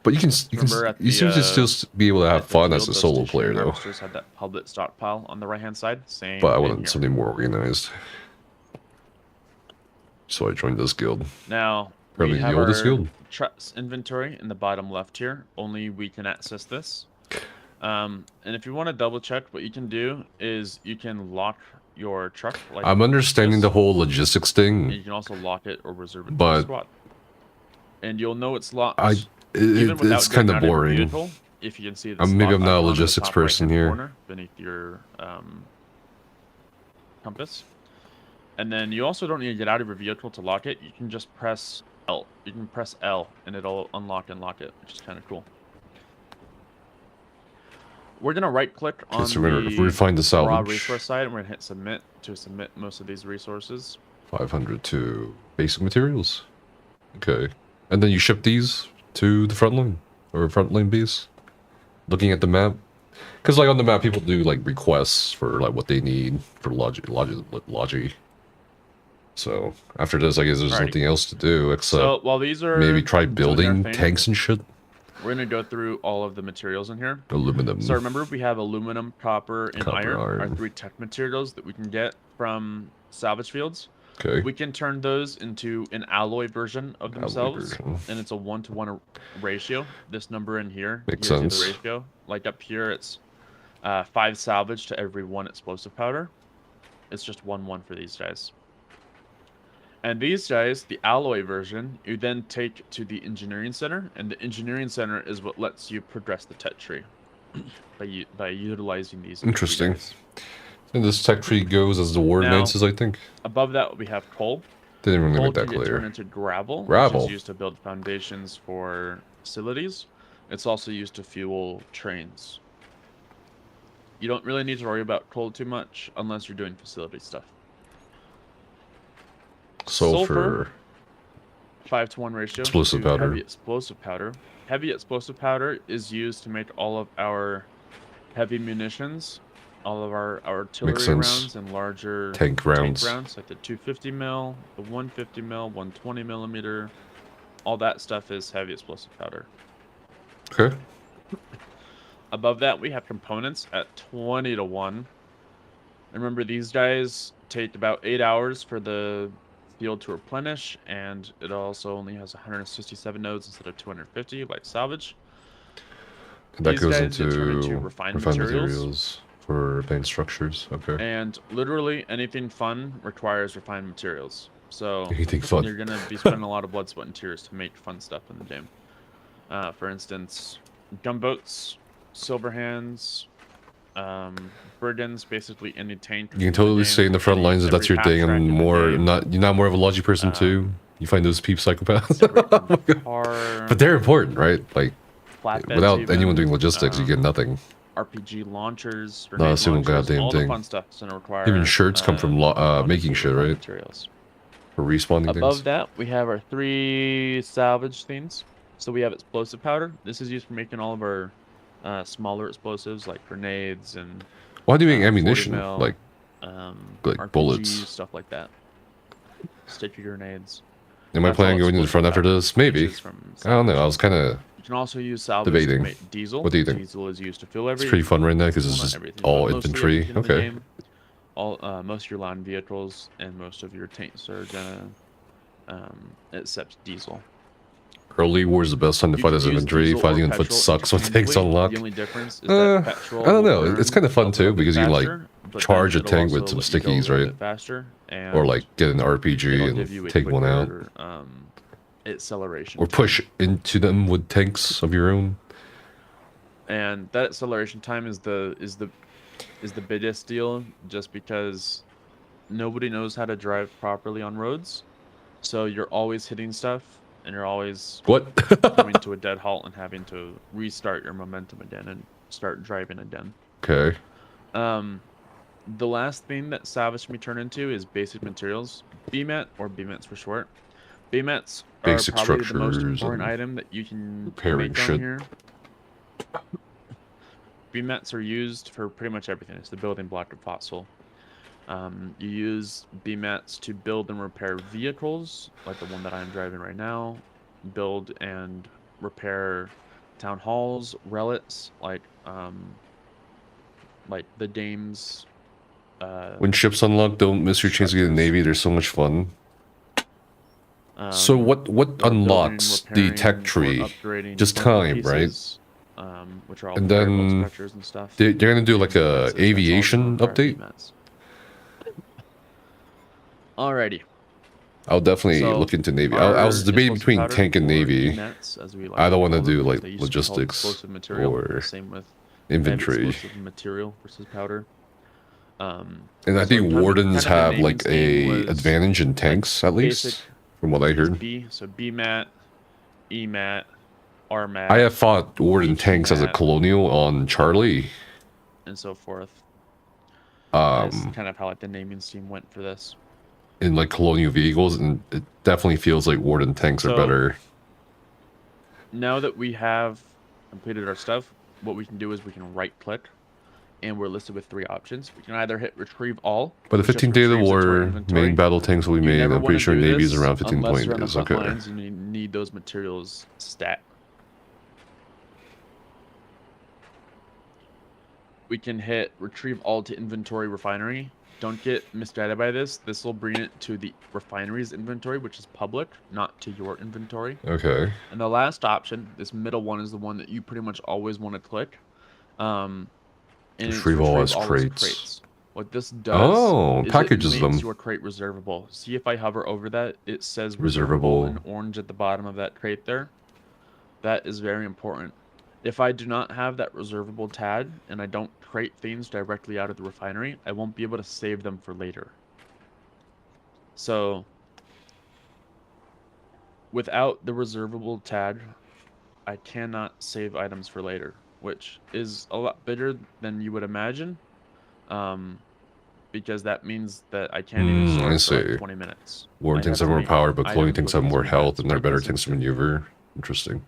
But you seem to still be able to have fun as a solo player though. Had that public stockpile on the right-hand side. Same. But I wanted something more organized. So I joined this guild. Now, probably the oldest guild. Trucks inventory in the bottom left here. Only we can access this. And if you want to double check, what you can do is you can lock your truck. Like I'm understanding the whole logistics thing. And you can also lock it or reserve it but for the squad. And you'll know it's locked. It's kind of boring. Vehicle, if you can see the maybe I'm not a logistics person here. Beneath your compass. And then you also don't need to get out of your vehicle to lock it. You can just press L. You can press L and it'll unlock and lock it, which is kind of cool. We're gonna right click on the raw resource side and we're gonna hit submit to submit most of these resources. 500 to basic materials. Okay. And then you ship these to the front line or front line base. Looking at the map. Because like on the map people do like requests for like what they need for logi. So after this I guess there's something else to do except while these are maybe try building tanks and shit. We're gonna go through all of the materials in here. Aluminum. So remember we have aluminum, copper, and iron. Our 3 tech materials that we can get from salvage fields. Okay. We can turn those into an alloy version of themselves, and it's a 1-to-1 ratio. This number in here makes sense. The ratio. Like up here, it's 5 salvage to every 1 explosive powder. It's just 1-1 for these guys. And these guys, the alloy version, you then take to the engineering center, and the engineering center is what lets you progress the tech tree by utilizing these. Interesting. And this tech tree goes as the war advances, I think. Above that, we have coal. Didn't really coal make that can get clear. Turned into gravel, Gravel. which is used to build foundations for facilities. It's also used to fuel trains. You don't really need to worry about coal too much unless you're doing facility stuff. Sulfur. 5-to-1 ratio. Explosive powder. Heavy explosive powder. Heavy explosive powder is used to make all of our heavy munitions. All of our artillery rounds and larger tank rounds, like the 250 mil, the 150 mil, 120 millimeter, all that stuff is heavy explosive powder. Okay. Above that, we have components at 20-to-1. And remember, these guys take about 8 hours for the field to replenish, and it also only has 167 nodes instead of 250, like salvage. And that goes into refined materials. For advanced structures, okay. And literally anything fun requires refined materials. So anything fun. You're gonna be spending a lot of blood, sweat, and tears to make fun stuff in the game. For instance, gunboats, silver hands, brigands, basically any tank. You can totally stay in the front lines if that's your thing. I'm you're not more of a logi person too. You find those peep psychopaths. But they're important, right? Like without anyone doing logistics, you get nothing. RPG launchers, not a single goddamn all thing. The fun stuff's gonna require, even shirts come from making shit, right? Materials. For respawning Above things. that, we have our 3 salvage things. So we have explosive powder. This is used for making all of our smaller explosives like grenades and. Why do you make ammunition? Mil, like RPG, bullets, stuff like that. Sticky grenades. Am I planning on going to the front after this? Maybe. I don't know. I was kind of. You can also use salvage debating. to make diesel. What do you think? Diesel is used to fuel everything. It's pretty fun right now because it's just all infantry. Okay. Most of your land vehicles and most of your tanks are gonna accept diesel. Early war is the best time to fight as infantry. Fighting on foot sucks when tanks unlock. The only difference is that petrol I don't know. It's kind of fun too because you can like but charge a then it'll tank with also some let you go a stickies, little right? bit faster, and Or like get an RPG it'll give you and a take one out. quicker, acceleration Or time. push into them with tanks of your own. And that acceleration time is the biggest deal, just because nobody knows how to drive properly on roads, so you're always hitting stuff, and you're always coming to a dead halt and having to restart your momentum again and start driving again. Okay. The last thing that salvage can be turned into is basic materials, BMAT, or BMATs for short. BMATs are Basic probably the most structures important and item that you can repairing make on shit. here. BMATs are used for pretty much everything. It's the building block of Foxhole. You use BMATs to build and repair vehicles, like the one that I'm driving right now. Build and repair town halls, relics, like the dames. When ships unlock, don't miss your chance to get a navy. They're so much fun. So what unlocks the tech tree? Just time, right? Which are all And fireball then structures and stuff. they're gonna do like a aviation update. Alrighty. I'll definitely So, look into navy. I was our debating explosive between powder, tank and or navy. EMATs, as we like I don't want to call them, do like they used to be called logistics explosive material. or Same with inventory. explosive material versus powder. And I so think wardens kind of the have naming like scheme a was advantage in tanks at basic least, from what I heard. B, so BMAT, EMAT, RMAT. I have fought warden tanks as a HMAT, colonial on Charlie. and so forth. That's kind of how like the naming scheme went for this. In like colonial vehicles, and it definitely feels like warden tanks are So- better. Now that we have completed our stuff, what we can do is we can right click, and we're listed with 3 options. We can either hit retrieve all. By the which just 15th day of the retrieves it to our war, inventory. main battle tanks will be You made. never I'm pretty wanna sure do navy's this around 15 unless point you're on the is front okay. lines and you need those materials stat. We can hit retrieve all to inventory refinery. Don't get misguided by this. This will bring it to the refinery's inventory, which is public, not to your inventory. Okay. And the last option, this middle one, is the one that you pretty much always want to click. And it's Retrieve all as those crates. What this does is packages it makes them. your crate reservable. See if I hover over that, it says Reservable. reservable in orange at the bottom of that crate there. That is very important. If I do not have that reservable tag and I don't crate things directly out of the refinery, I won't be able to save them for later. So without the reservable tag, I cannot save items for later, which is a lot bigger than you would imagine. Because that means that I can't even I start for see. like 20 minutes. Warden I tanks have have to more make power, but cloning items tanks with have more these health BMATs and they're right better this tanks to instant. maneuver. Interesting.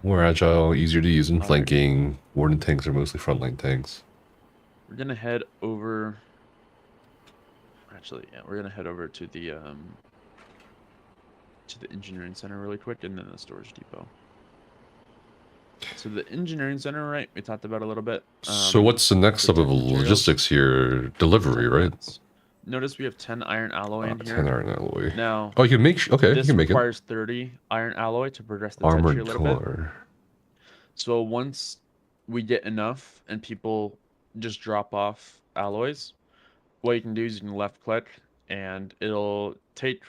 More agile, easier to use in flanking. Warden tanks are mostly frontline tanks. We're gonna head over. Actually, yeah, we're gonna head over to the engineering center really quick, and then the storage depot. So the engineering center, right? We talked about a little bit. So what's the next step of logistics here? Delivery, right? Notice we have 10 iron alloy in here. 10 iron alloy. Now, oh, you can make. Okay, you this can make it. requires 30 iron alloy to progress the tech tree a Armored little bit. core. So once we get enough and people just drop off alloys, what you can do is you can left click and it'll take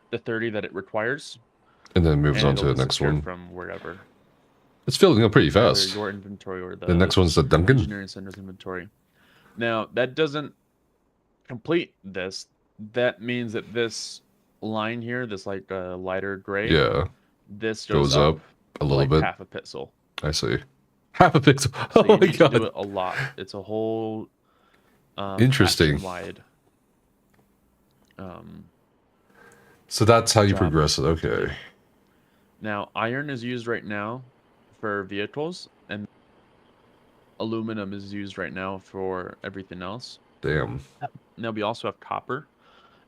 the 30 that it requires. And then moves on to it'll the next disappear one. from wherever. It's filling up pretty Either fast. your inventory or The next one's the Duncan. engineering center's inventory. Now that doesn't complete this. That means that this line here, this like lighter gray, Yeah. this goes up a little like bit. half a pixel. I see. Half a pixel. So Oh you my need god. to do it a lot. It's a whole Interesting. action-wide. So that's how you job. progress it. Okay. Now, iron is used right now for vehicles, and aluminum is used right now for everything else. Damn. Now, we also have copper.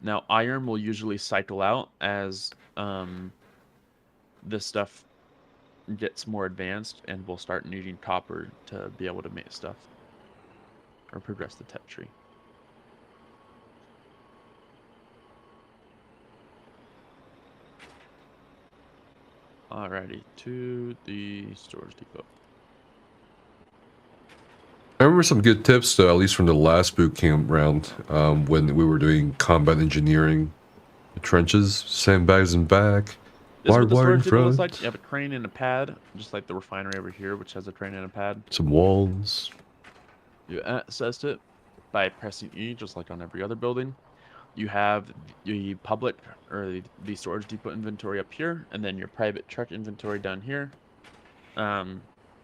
Now, iron will usually cycle out as this stuff gets more advanced, and we'll start needing copper to be able to make stuff or progress the tech tree. Alrighty, to the storage depot. I remember some good tips, though, at least from the last boot camp round, when we were doing combat engineering, the trenches, sandbags in back, This is what barbed the wire in storage depot looks front, like. You have a crane and a pad, just like the refinery over here, which has a crane and a pad. some walls. You access it by pressing E, just like on every other building. You have the public or the storage depot inventory up here, and then your private truck inventory down here.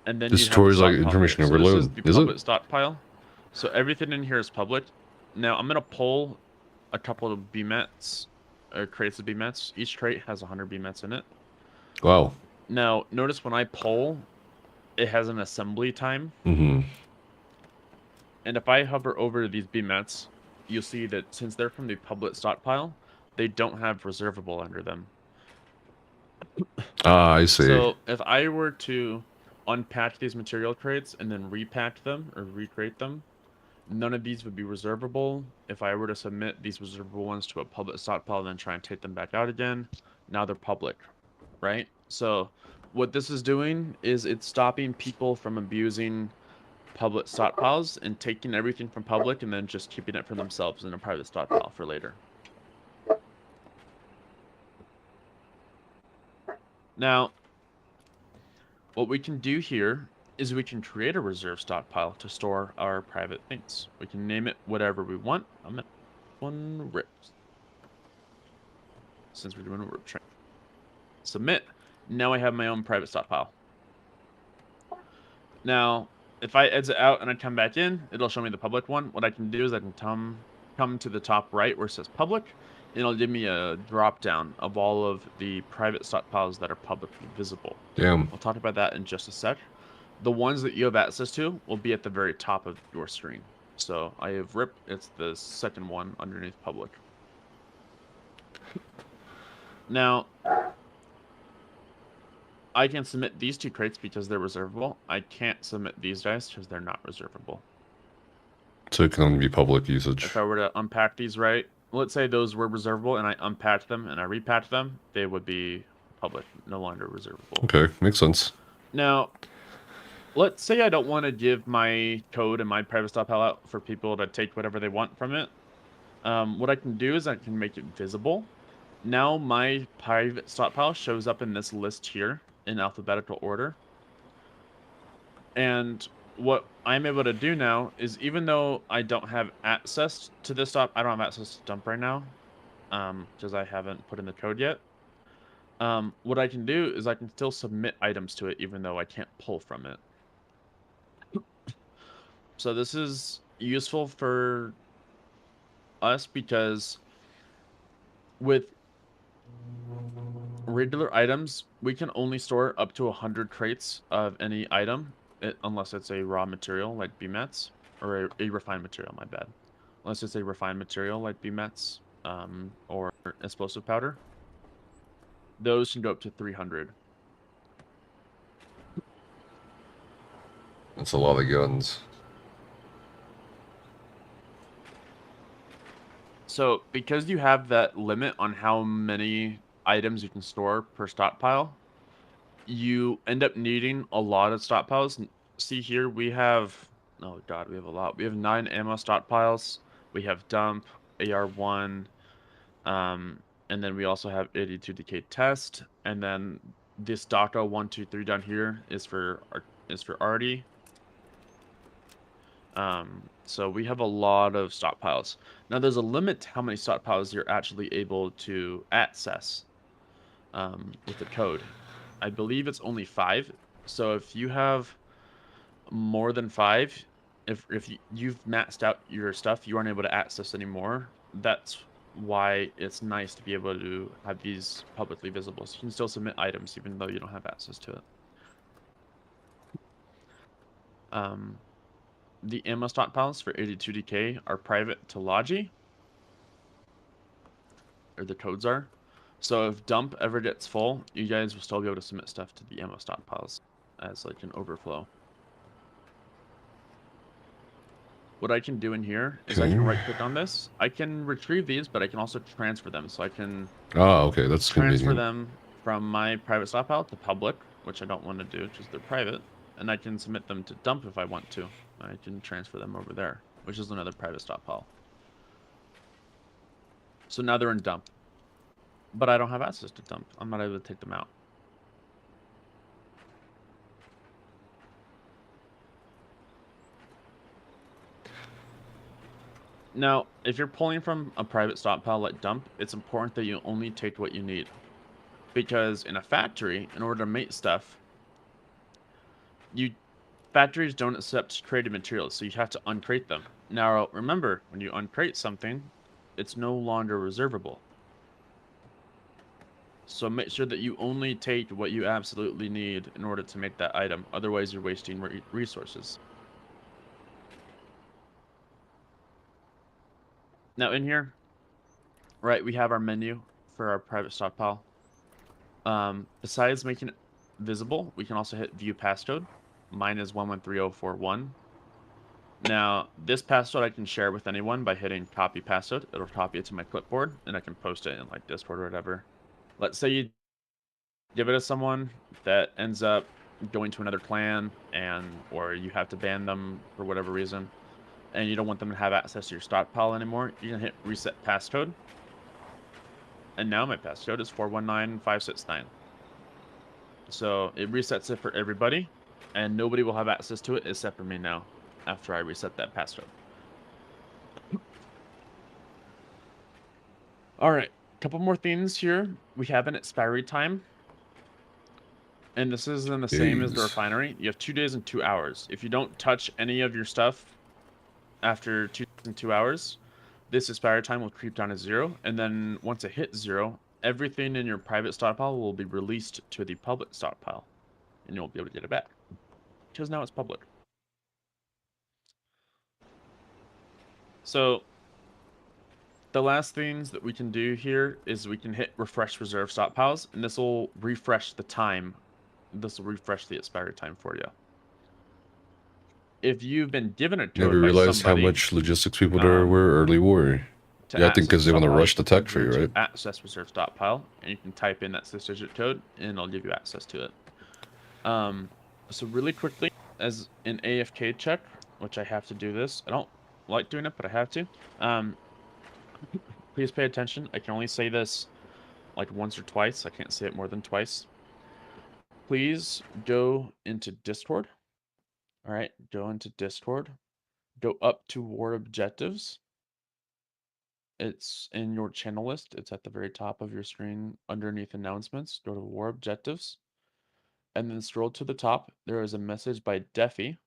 And then This you have story the is like stockpile information here. So overload. this is the Is public it? stockpile. So everything in here is public. Now I'm gonna pull a couple of BMETs or crates of BMETs. Each crate has 100 BMETs in it. Wow. Now notice when I pull, it has an assembly time. Mm-hmm. And if I hover over these BMETs, you'll see that since they're from the public stockpile, they don't have reservable under them. Ah, I see. So if I were to unpack these material crates and then repack them or recrate them, none of these would be reservable. If I were to submit these reservable ones to a public stockpile and then try and take them back out again, now they're public, right? So what this is doing is it's stopping people from abusing public stockpiles and taking everything from public and then just keeping it for themselves in a private stockpile for later. Now, what we can do here is we can create a reserve stockpile to store our private things. We can name it whatever we want. I'm at one rip. Since we're doing a rip train. Submit. Now I have my own private stockpile. Now, if I exit out and I come back in, it'll show me the public one. What I can do is I can come to the top right where it says public, and it'll give me a drop down of all of the private stockpiles that are publicly visible. Damn. I'll talk about that in just a sec. The ones that you have access to will be at the very top of your screen. So I have RIP, it's the second one underneath public. Now, I can submit these two crates because they're reservable. I can't submit these guys because they're not reservable. So it can only be public usage. If I were to unpack these right, let's say those were reservable and I unpacked them and I repacked them, they would be public, no longer reservable. Okay, makes sense. Now, let's say I don't want to give my code and my private stockpile out for people to take whatever they want from it. What I can do is I can make it visible. Now my private stockpile shows up in this list here in alphabetical order. And what I'm able to do now is, even though I don't have access to this stuff, I don't have access to dump right now, because I haven't put in the code yet. What I can do is I can still submit items to it, even though I can't pull from it. So this is useful for us because with regular items, we can only store up to 100 crates of any item, unless it's a raw material like BMETs, or a refined material, my bad. Unless it's a refined material like BMETs, or explosive powder. Those can go up to 300. That's a lot of guns. So, because you have that limit on how many items you can store per stockpile, you end up needing a lot of stockpiles. See here, we have, oh god, we have a lot. We have 9 ammo stockpiles. We have dump, AR1, and then we also have 82 decay test. And then this DACA 1, 2, 3 down here is for Artie. So we have a lot of stockpiles. Now there's a limit to how many stockpiles you're actually able to access with the code. I believe it's only 5. So if you have more than 5, if you've maxed out your stuff, you aren't able to access anymore. That's why it's nice to be able to have these publicly visible. So you can still submit items even though you don't have access to it. The ammo stockpiles for 82 DK are private to Logi, or the codes are. So if dump ever gets full, you guys will still be able to submit stuff to the ammo stockpiles as like an overflow. What I can do in here is I can right click on this. I can retrieve these, but I can also transfer them. So I can okay, that's transfer convenient. them from my private stockpile to public, which I don't want to do because they're private. and I can submit them to dump if I want to. I can transfer them over there, which is another private stockpile. So now they're in dump. But I don't have access to dump. I'm not able to take them out. Now, if you're pulling from a private stockpile like dump, it's important that you only take what you need. Because in a factory, in order to make stuff, factories don't accept created materials, so you have to uncrate them. Now, remember, when you uncrate something, it's no longer reservable. So make sure that you only take what you absolutely need in order to make that item. Otherwise, you're wasting resources. Now in here, right, we have our menu for our private stockpile. Besides making it visible, we can also hit view passcode. Mine is 113041. Now, this passcode I can share with anyone by hitting copy passcode. It'll copy it to my clipboard, and I can post it in like Discord or whatever. Let's say you give it to someone that ends up going to another clan, or you have to ban them for whatever reason, and you don't want them to have access to your stockpile anymore. You can hit reset passcode, and now my passcode is 419569. So it resets it for everybody, and nobody will have access to it except for me now after I reset that passcode. All right, a couple more things here. We have an expiry time. And this isn't the same as the refinery. You have 2 days and 2 hours. If you don't touch any of your stuff after 2 days and 2 hours, this expiry time will creep down to 0. And then once it hits 0, everything in your private stockpile will be released to the public stockpile. And you'll be able to get it back. Because now it's public. So the last things that we can do here is we can hit refresh reserve stockpiles. And this will refresh the time. This will refresh the expiry time for you. If you've been given a code Never realized how much logistics people there were early war. Yeah, I think because they want to rush the tech tree, right? Access reserve stockpile, and you can type in that 6-digit code, and it'll give you access to it. So really quickly, as an AFK check, which I have to do this. I don't like doing it, but I have to. Please pay attention. I can only say this like once or twice. I can't say it more than twice. Please go into Discord. All right, go into Discord. Go up to War Objectives. It's in your channel list. It's at the very top of your screen underneath announcements. Go to War Objectives. And then scroll to the top. There is a message by Defi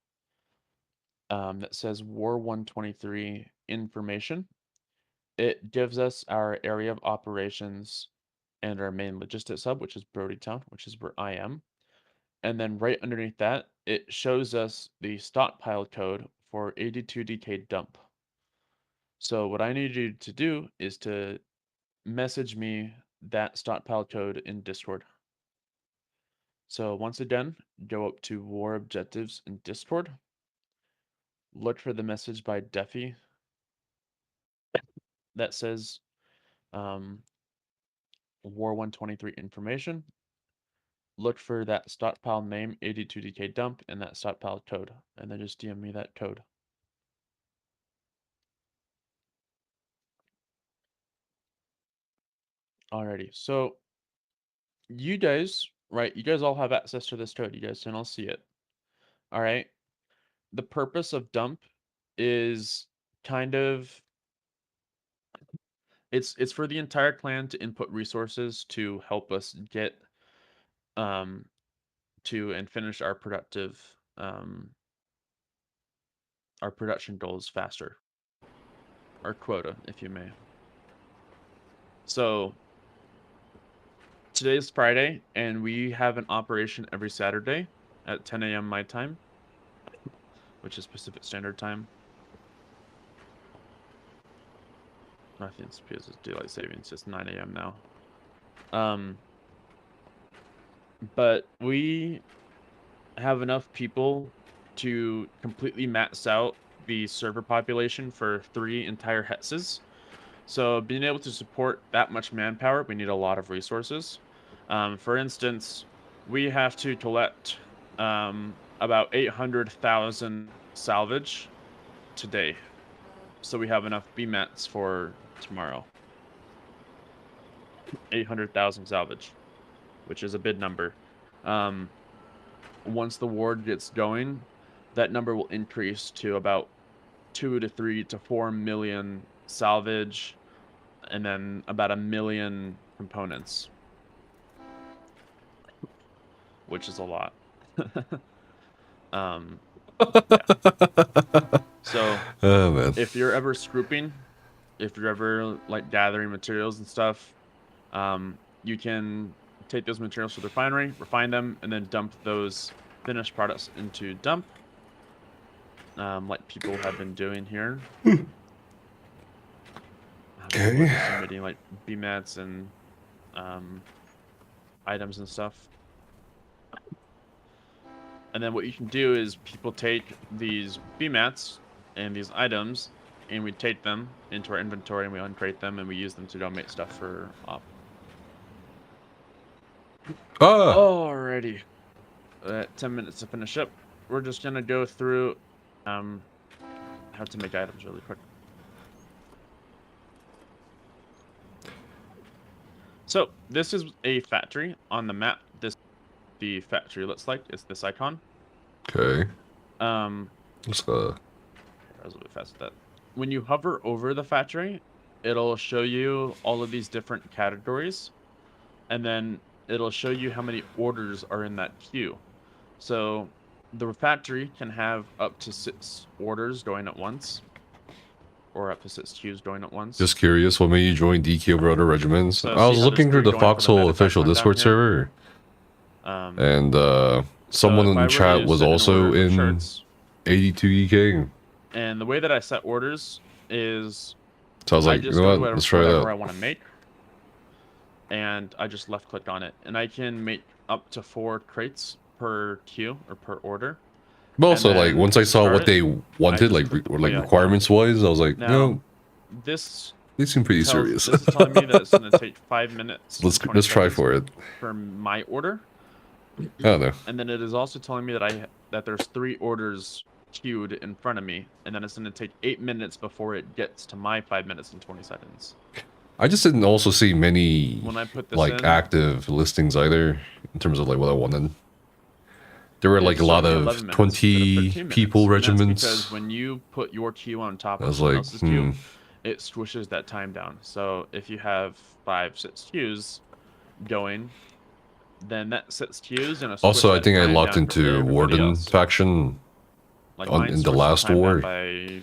that says War 123 information. It gives us our area of operations and our main logistics hub, which is Brodytown, which is where I am. And then right underneath that, it shows us the stockpile code for 82DK dump. So what I need you to do is to message me that stockpile code in Discord. So once again, go up to War Objectives in Discord. Look for the message by Defi that says War 123 information. Look for that stockpile name, 82DK dump, and that stockpile code, and then just DM me that code. Alrighty, so you guys, right, you guys all have access to this code. You guys can all see it. All right. The purpose of dump is kind of, it's for the entire clan to input resources to help us get to and finish our production goals faster. Our quota, if you may. So today's Friday, and we have an operation every Saturday at 10 a.m. my time, which is Pacific Standard Time. I think it's because it's daylight savings. It's 9 a.m. now. But we have enough people to completely max out the server population for 3 entire hexes. So being able to support that much manpower, we need a lot of resources. For instance, we have to collect about 800,000 salvage today. So we have enough BMATs for tomorrow. 800,000 salvage, which is a big number. Once the ward gets going, that number will increase to about 2 to 3 to 4 million salvage, and then about 1 million components, which is a lot. Yeah. So Oh, man. if you're ever scooping, if you're ever like gathering materials and stuff, you can take those materials to the refinery, refine them, and then dump those finished products into dump, like people have been doing here. Okay. Submitting like BMATs and items and stuff. And then what you can do is people take these BMATs and these items, and we take them into our inventory and we uncrate them and we use them to donate stuff for op. Alrighty. 10 minutes to finish up. We're just gonna go through how to make items really quick. So this is a factory on the map. The factory looks like it's this icon. Okay. Let's go. I was a bit fast with that. When you hover over the factory, it'll show you all of these different categories, and then it'll show you how many orders are in that queue. So the factory can have up to 6 orders going at once, or up to 6 queues going at once. Just curious, what made you join DK over other regiments? So I was see how looking there's through 3 the going for Foxhole meta official icon down Discord here? server, and someone in the chat was also in 82DK. And the way that I set orders is, So I was like, you know what, let's try whatever that. I want to make, and I just left click on it, and I can make up to 4 crates per queue or per order. But also, And like, then once I saw start what it, they I wanted, just like, click like play requirements wise, I was like, Now, no, this they seem pretty serious. This is telling me that it's going to take 5 minutes. Let's and 20 try seconds for it. For my order. I don't know. And then it is also telling me that there's 3 orders queued in front of me, and then it's going to take 8 minutes before it gets to my 5 minutes and 20 seconds. I just didn't also see many When I put this like in, active listings either in terms of like what I wanted. There were like a It's lot showing me of 11 minutes instead of 20 13 people minutes, and that's regiments. because when you put your queue on top I of was someone like, else's queue, it squishes that time down. So if you have 5, 6 queues going, then that 6 queues and Also, I think I locked into Warden faction Like in the last war. By,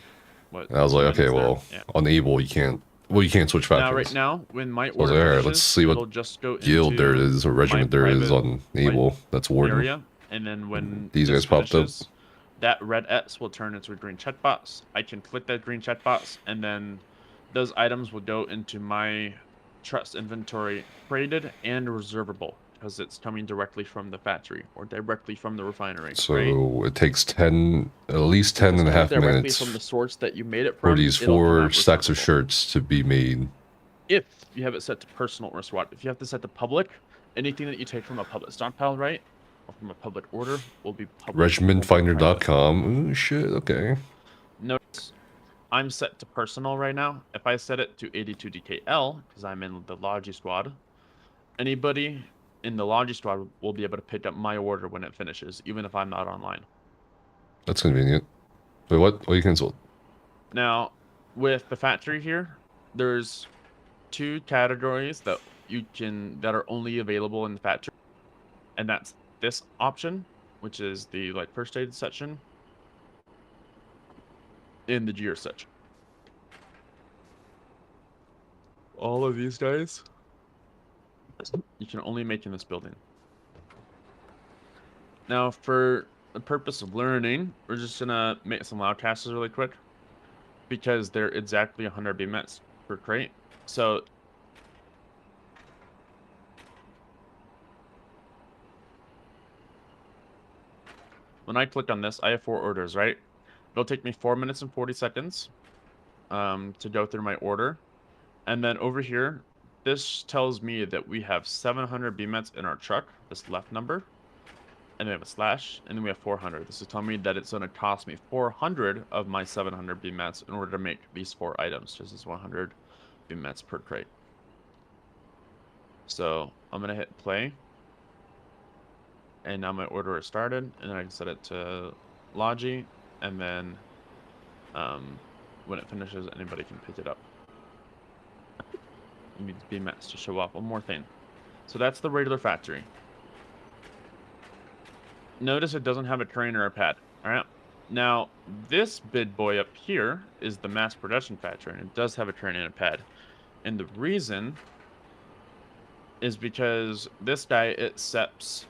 what, I was like, okay, well, yeah. on Able you can't. Well, you can't switch factions. Now, right now, when my So I was order like, all right, finishes, let's see it'll what just go guild there into is or regiment my there is private, on Able. That's Warden. area, and then when These this guys popped finishes, up. that red X will turn into a green checkbox. I can click that green checkbox, and then those items will go into my trust inventory, traded and reservable, because it's coming directly from the factory or directly from the refinery. So right? it takes at least 10 and a half Directly minutes from the source that you made it for from. these it'll come 4 out stacks of reservable. shirts to be made. If you have it set to personal or SWAT, if you have to set to public, anything that you take from a public stockpile, right, or from a public order, will be public. Regimentfinder.com. Ooh, shit, okay. Notice, I'm set to personal right now. If I set it to 82DKL, because I'm in the Logi squad, anybody in the Logi squad will be able to pick up my order when it finishes, even if I'm not online. That's convenient. Wait, what? Oh, you canceled. Now, with the factory here, there's 2 categories that are only available in the factory, and that's this option, which is the like first aid section, in the gear section. All of these guys you can only make in this building. Now, for the purpose of learning, we're just gonna make some loudcasters really quick, because they're exactly 100 BMATs per crate. So when I click on this, I have 4 orders, right? It'll take me 4 minutes and 40 seconds to go through my order. And then over here, this tells me that we have 700 BMATs in our truck, this left number. and then we have a slash, and then we have 400. This is telling me that it's going to cost me 400 of my 700 BMATs in order to make these 4 items, just as 100 BMATs per crate. So I'm going to hit play, and now my order is started, and then I can set it to Logi, and then when it finishes, anybody can pick it up. It needs BMATs to show up. One more thing. So that's the regular factory. Notice it doesn't have a train or a pad. All right. Now, this big boy up here is the mass production factory, and it does have a train and a pad. And the reason is because this guy, it accepts...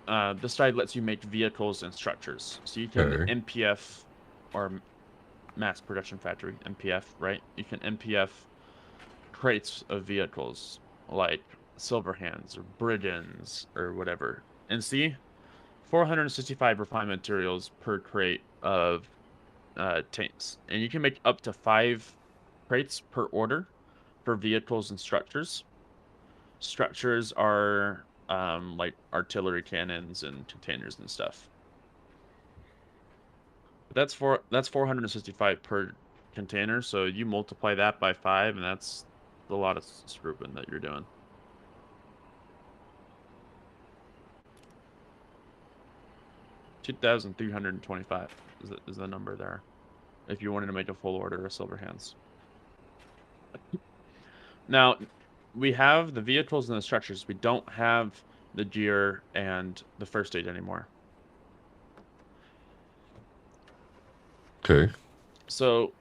this guy lets you make vehicles and structures. So you can MPF, or mass production factory, MPF, right? You can MPF crates of vehicles, like Silverhands or Brigands or whatever. And see, 465 refined materials per crate of tanks. And you can make up to 5 crates per order for vehicles and structures. Structures are like artillery cannons and containers and stuff. That's 465 per container, so you multiply that by 5, and that's a lot of scrooping that you're doing. $2,325 is the number there, if you wanted to make a full order of Silverhands. Now, we have the vehicles and the structures. We don't have the gear and the first aid anymore. Okay. So,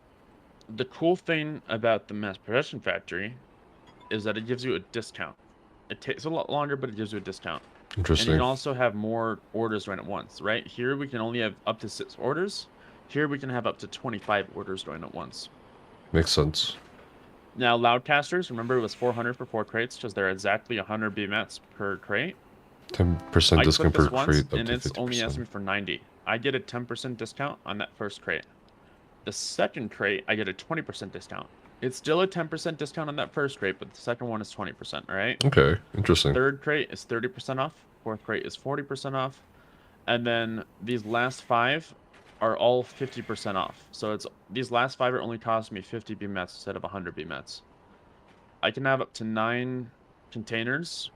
the cool thing about the mass production factory is that it gives you a discount. It takes a lot longer, but it gives you a discount. Interesting. And you can also have more orders run at once, right? Here we can only have up to 6 orders. Here we can have up to 25 orders going at once. Makes sense. Now, Loudcasters, remember it was 400 for 4 crates, because they're exactly 100 BMATs per crate. 10% discount per crate, up and to it's 50%. only asking me for 90. I get a 10% discount on that first crate. The second crate, I get a 20% discount. It's still a 10% discount on that first crate, but the second one is 20%, all right? Okay, interesting. Third crate is 30% off. Fourth crate is 40% off. And then these last 5 are all 50% off. So it's these last 5 are only costing me 50 BMATs instead of 100 BMATs. I can have up to 9 containers,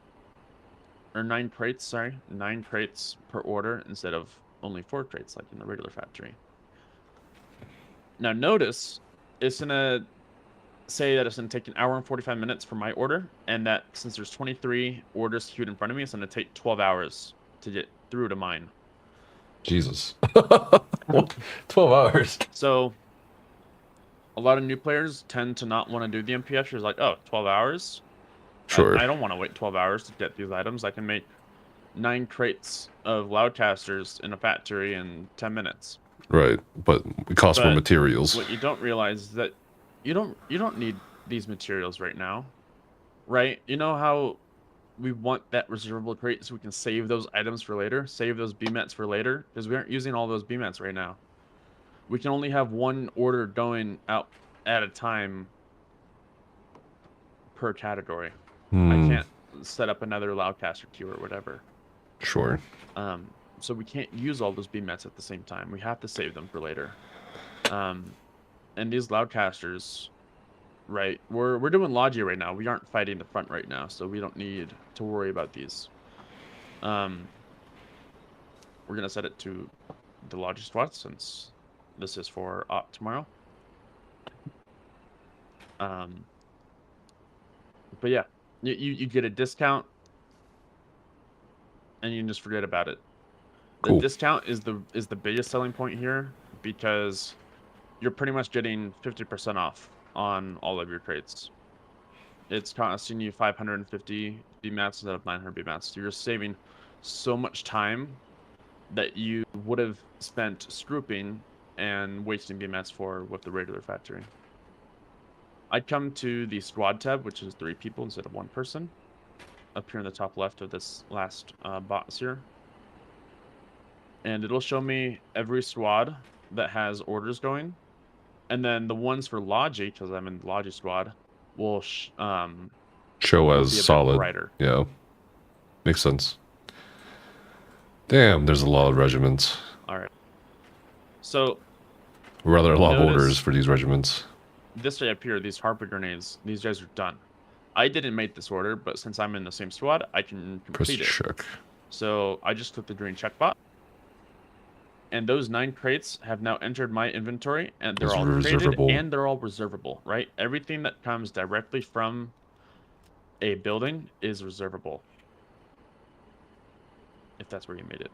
or 9 crates, sorry. 9 crates per order instead of only 4 crates like in the regular factory. Now notice, it's going to say that it's going to take 1 hour and 45 minutes for my order, and that since there's 23 orders queued in front of me, it's going to take 12 hours to get through to mine. Jesus. 12 hours. So, a lot of new players tend to not want to do the MPF. You're like, oh, 12 hours? Sure. I don't want to wait 12 hours to get these items. I can make 9 crates of Loudcasters in a factory in 10 minutes. Right, but it costs more materials. What you don't realize is that you don't need these materials right now, right? You know how we want that reservable crate so we can save those items for later, save those BMATs for later, because we aren't using all those BMATs right now. We can only have 1 order going out at a time per category. I can't set up another Loudcaster queue or whatever. Sure. So we can't use all those BMATs at the same time. We have to save them for later. And these Loudcasters, right? We're doing Logi right now. We aren't fighting the front right now, so we don't need to worry about these. We're gonna set it to the Logi squad since this is for Op tomorrow. But yeah, you get a discount, and you can just forget about it. The discount is the biggest selling point here, because you're pretty much getting 50% off on all of your crates. It's costing you 550 BMATs instead of 900 BMATs. So you're saving so much time that you would have spent scrooping and wasting BMATs for with the regular factory. I'd come to the squad tab, which is 3 people instead of 1 person, up here in the top left of this last box here. And it'll show me every squad that has orders going. And then the ones for Logi, because I'm in the Logi squad, will show as solid. Brighter. Yeah. Makes sense. Damn, there's a lot of regiments. All right. So. Or rather, a lot of notice orders for these regiments. This way up here, these Harper grenades, these guys are done. I didn't make this order, but since I'm in the same squad, I can complete it. Check. So I just click the green check bot. And those 9 crates have now entered my inventory, and they're all traded, and they're all reservable, right? Everything that comes directly from a building is reservable. If that's where you made it.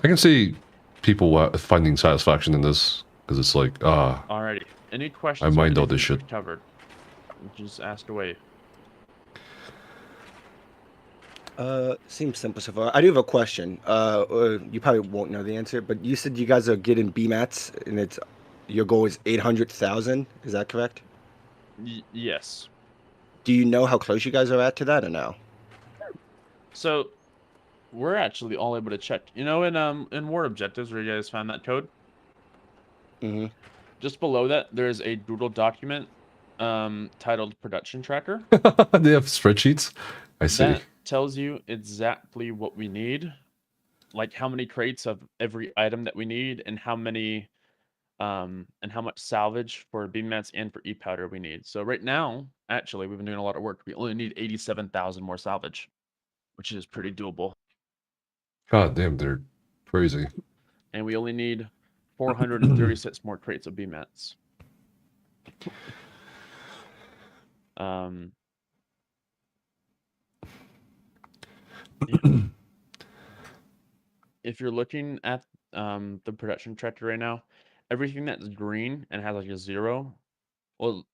I can see people finding satisfaction in this, because it's like, Alrighty. Any questions? I mind all this shit. Covered. Just ask away. Seems simple so far. I do have a question. You probably won't know the answer, but you said you guys are getting BMATs, and your goal is 800,000. Is that correct? Yes. Do you know how close you guys are at to that, or no? So, we're actually all able to check. You know, in war objectives, where you guys found that code. Mm-hmm. Just below that, there's a Doodle document titled Production Tracker. They have spreadsheets? I see. That tells you exactly what we need, like how many crates of every item that we need, and how many, and how much salvage for beam mats and for e-powder we need. So right now, actually, we've been doing a lot of work. We only need 87,000 more salvage, which is pretty doable. God damn, they're crazy. And we only need 436 more crates of beam mats. If you're looking at the production tracker right now, everything that's green and has like a 0, well,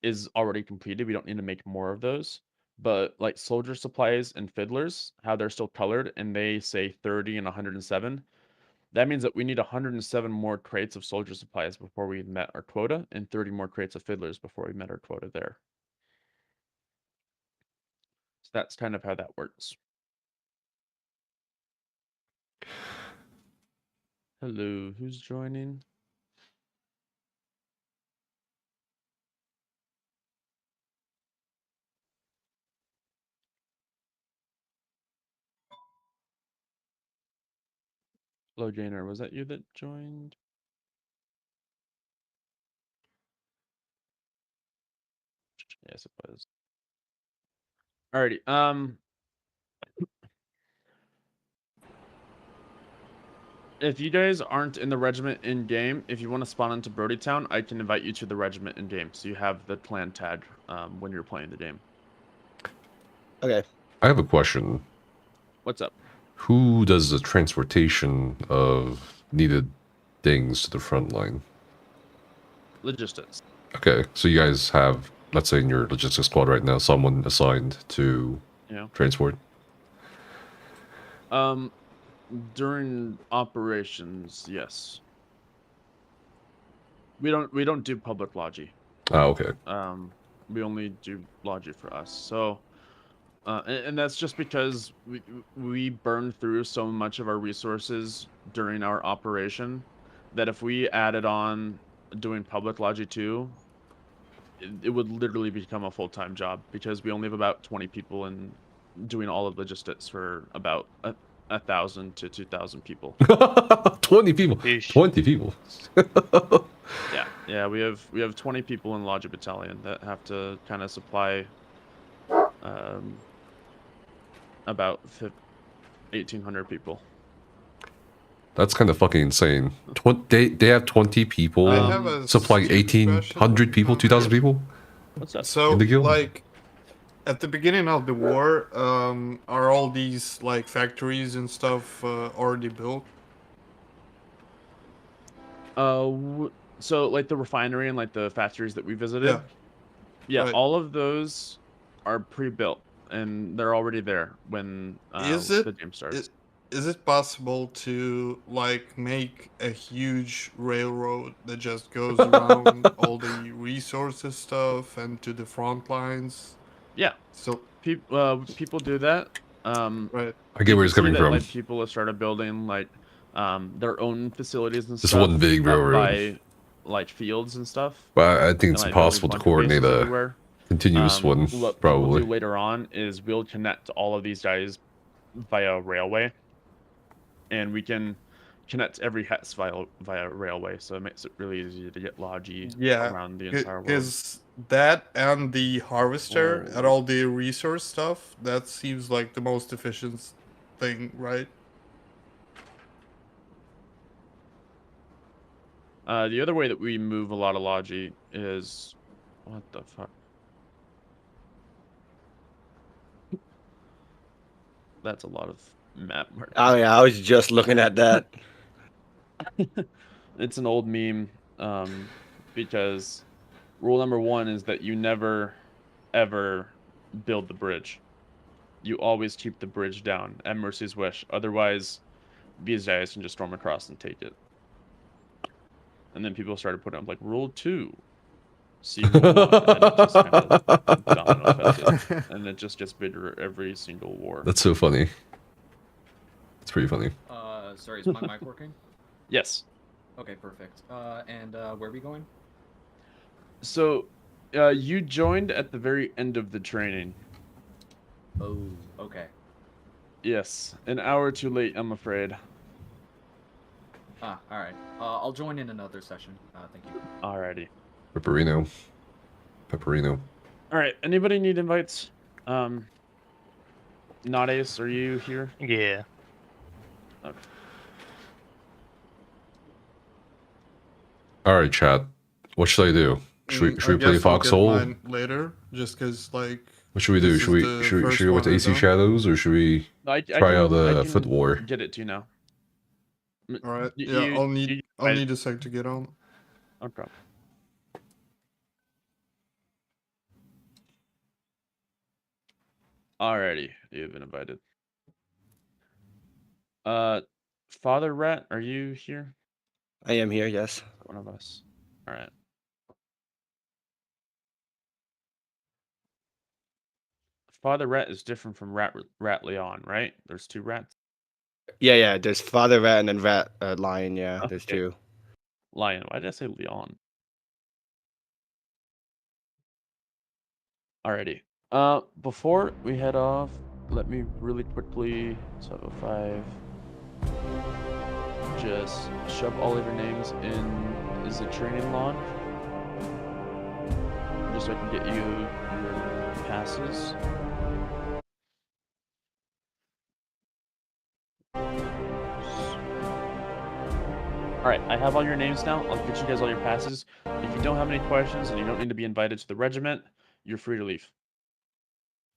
is already completed. We don't need to make more of those. But like soldier supplies and fiddlers, how they're still colored and they say 30 and 107, that means that we need 107 more crates of soldier supplies before we met our quota, and 30 more crates of fiddlers before we met our quota there. So that's kind of how that works. Hello, who's joining? Hello, Janer, was that you that joined? Yes, it was. Alrighty, if you guys aren't in the regiment in game, if you want to spawn into Brody Town, I can invite you to the regiment in game, so you have the clan tag when you're playing the game. Okay. I have a question. What's up? Who does the transportation of needed things to the front line? Logistics. Okay, so you guys have, let's say in your logistics squad right now, someone assigned to transport? During operations, yes. We don't do public logi. Oh, okay. We only do logi for us. So, and that's just because we burn through so much of our resources during our operation that if we added on doing public logi too, it would literally become a full-time job, because we only have about 20 people and doing all of logistics for about 1,000 to 2,000 people. 20 people. 20 people. Yeah. We have 20 people in Logi Battalion that have to kind of supply about 1,800 people. That's kind of fucking insane. They have 20 people supplying 1,800 people, 2,000 people. What's that? So, in the guild? like, at the beginning of the war, are all these like factories and stuff already built? So like the refinery and like the factories that we visited. Yeah, Right. all of those are pre-built and they're already there when the game starts. Is it possible to like make a huge railroad that just goes around all the resources stuff and to the front lines? Yeah. So people do that. Right. I get where he's coming from. Like people have started building like their own facilities and Just stuff. one big up railroad. by like fields and stuff. But I think And, it's like, impossible to building bunker bases coordinate a everywhere. continuous one, What probably. we'll do later on is we'll connect all of these guys via railway. and we can connect every hex via railway, so it makes it really easy to get logi around the entire world. Because that and the harvester and all the resource stuff, that seems like the most efficient thing, right? The other way that we move a lot of logi is... What the fuck? That's a lot of map markers. Oh yeah, I was just looking at that. It's an old meme, because rule number 1 is that you never, ever build the bridge. You always keep the bridge down at Mercy's wish. Otherwise, these guys can just storm across and take it. And then people started putting up like rule 2, see rule 1, and then it just kind of domino effected, and it just gets bigger every single war. That's so funny. It's pretty funny. Sorry, is my mic working? Yes. Okay, perfect. And where are we going? So, you joined at the very end of the training. Oh, okay. Yes, an hour too late, I'm afraid. Ah, all right. I'll join in another session. Thank you. Alrighty. Pepperino. All right. Anybody need invites? Nades, are you here? Yeah. Okay. All right, chat. What should I do? Should we play Foxhole later? Just because, like. What should we do? Should we go with AC Shadows, or should we try out the Foot War? Get it to you now. All right. Yeah, I'll need a sec to get on. No problem. Alrighty, you've been invited. Father Rat, are you here? I am here, yes. One of us. All right. Father Rat is different from Rat Leon, right? There's 2 rats. Yeah. There's Father Rat and then Rat Lion. Yeah, there's 2. Lion. Why did I say Leon? Alrighty. Before we head off, let me really quickly 705. Just shove all of your names in. Is it training log? Just so I can get you your passes. Alright, I have all your names now. I'll get you guys all your passes. If you don't have any questions and you don't need to be invited to the regiment, you're free to leave.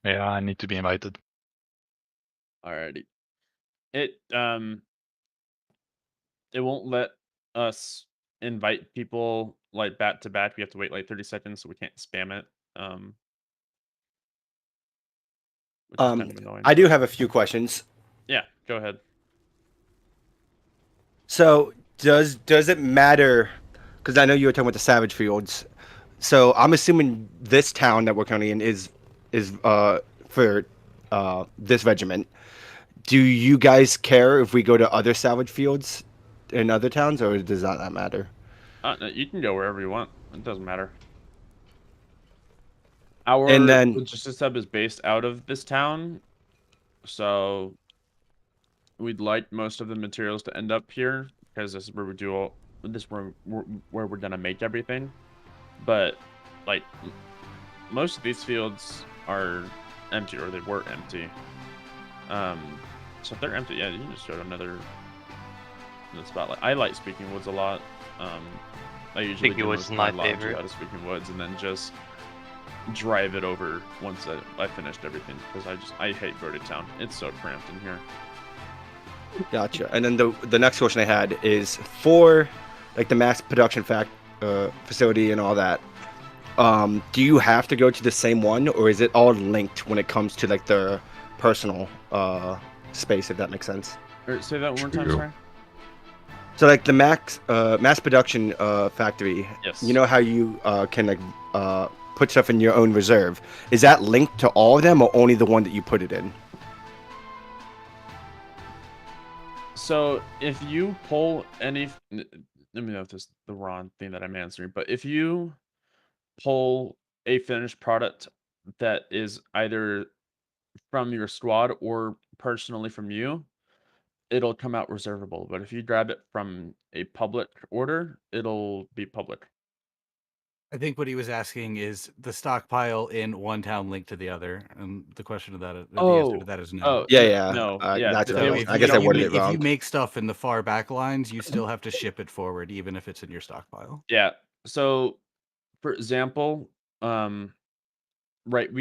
Yeah, I need to be invited. Alrighty. It won't let us invite people like back to back. We have to wait like 30 seconds, so we can't spam it. Which is kind of annoying. I do have a few questions. Yeah, go ahead. So does it matter? Because I know you were talking about the Savage Fields. So I'm assuming this town that we're currently in is for this regiment. Do you guys care if we go to other Savage Fields in other towns, or does that not matter? You can go wherever you want. It doesn't matter. Our logistics hub is based out of this town, so we'd like most of the materials to end up here because this is where we do all this where we're gonna make everything. But like most of these fields are empty, or they were empty. So if they're empty, yeah, you can just go to another spot. Like I like Speaking Woods a lot. I usually Speaking Woods is my favorite. Out of Speaking Woods, and then just drive it over once I finished everything, because I hate Birdie Town. It's so cramped in here. Gotcha. And then the next question I had is for like the mass production facility and all that. Do you have to go to the same one, or is it all linked when it comes to like the personal space, if that makes sense? Say that one more time, sorry. So like the mass production factory. Yes. You know how you can like put stuff in your own reserve. Is that linked to all of them, or only the one that you put it in? So if you pull any, let me know if this is the wrong thing that I'm answering, but if you pull a finished product that is either from your squad or personally from you, it'll come out reservable. But if you grab it from a public order, it'll be public. I think what he was asking is the stockpile in one town linked to the other, and the question of that, the answer to that is no. No, yeah. That's they I guess I worded it If wrong. you make stuff in the far back lines, you still have to ship it forward, even if it's in your stockpile. Yeah. So, for example, right,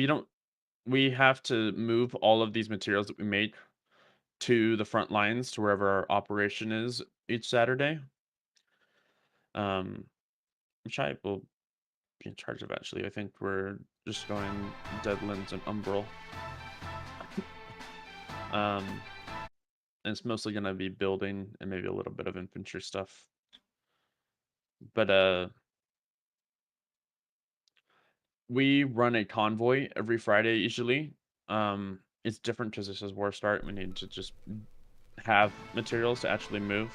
we have to move all of these materials that we make to the front lines to wherever our operation is each Saturday. Which I will be in charge of actually. I think we're just going Deadlands and Umbral. And it's mostly gonna be building and maybe a little bit of infantry stuff. But we run a convoy every Friday usually. It's different because this is War Start. We need to just have materials to actually move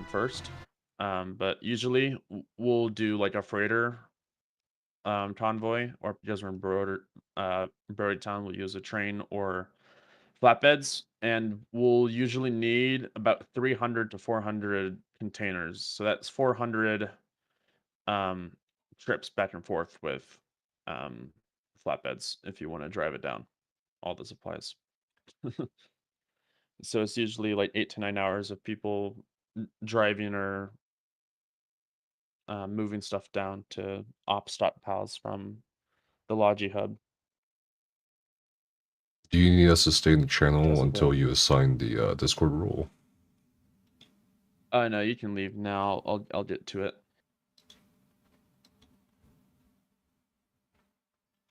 first. But usually we'll do like a freighter convoy, or because we're in Brody Town, we'll use a train or flatbeds, and we'll usually need about 300 to 400 containers. So that's 400 trips back and forth with flatbeds if you want to drive it down, all the supplies. So it's usually like 8 to 9 hours of people driving or moving stuff down to op stockpiles from the Logi hub. Do you need us to stay in the channel until you assign the Discord role? No, you can leave now. I'll get to it.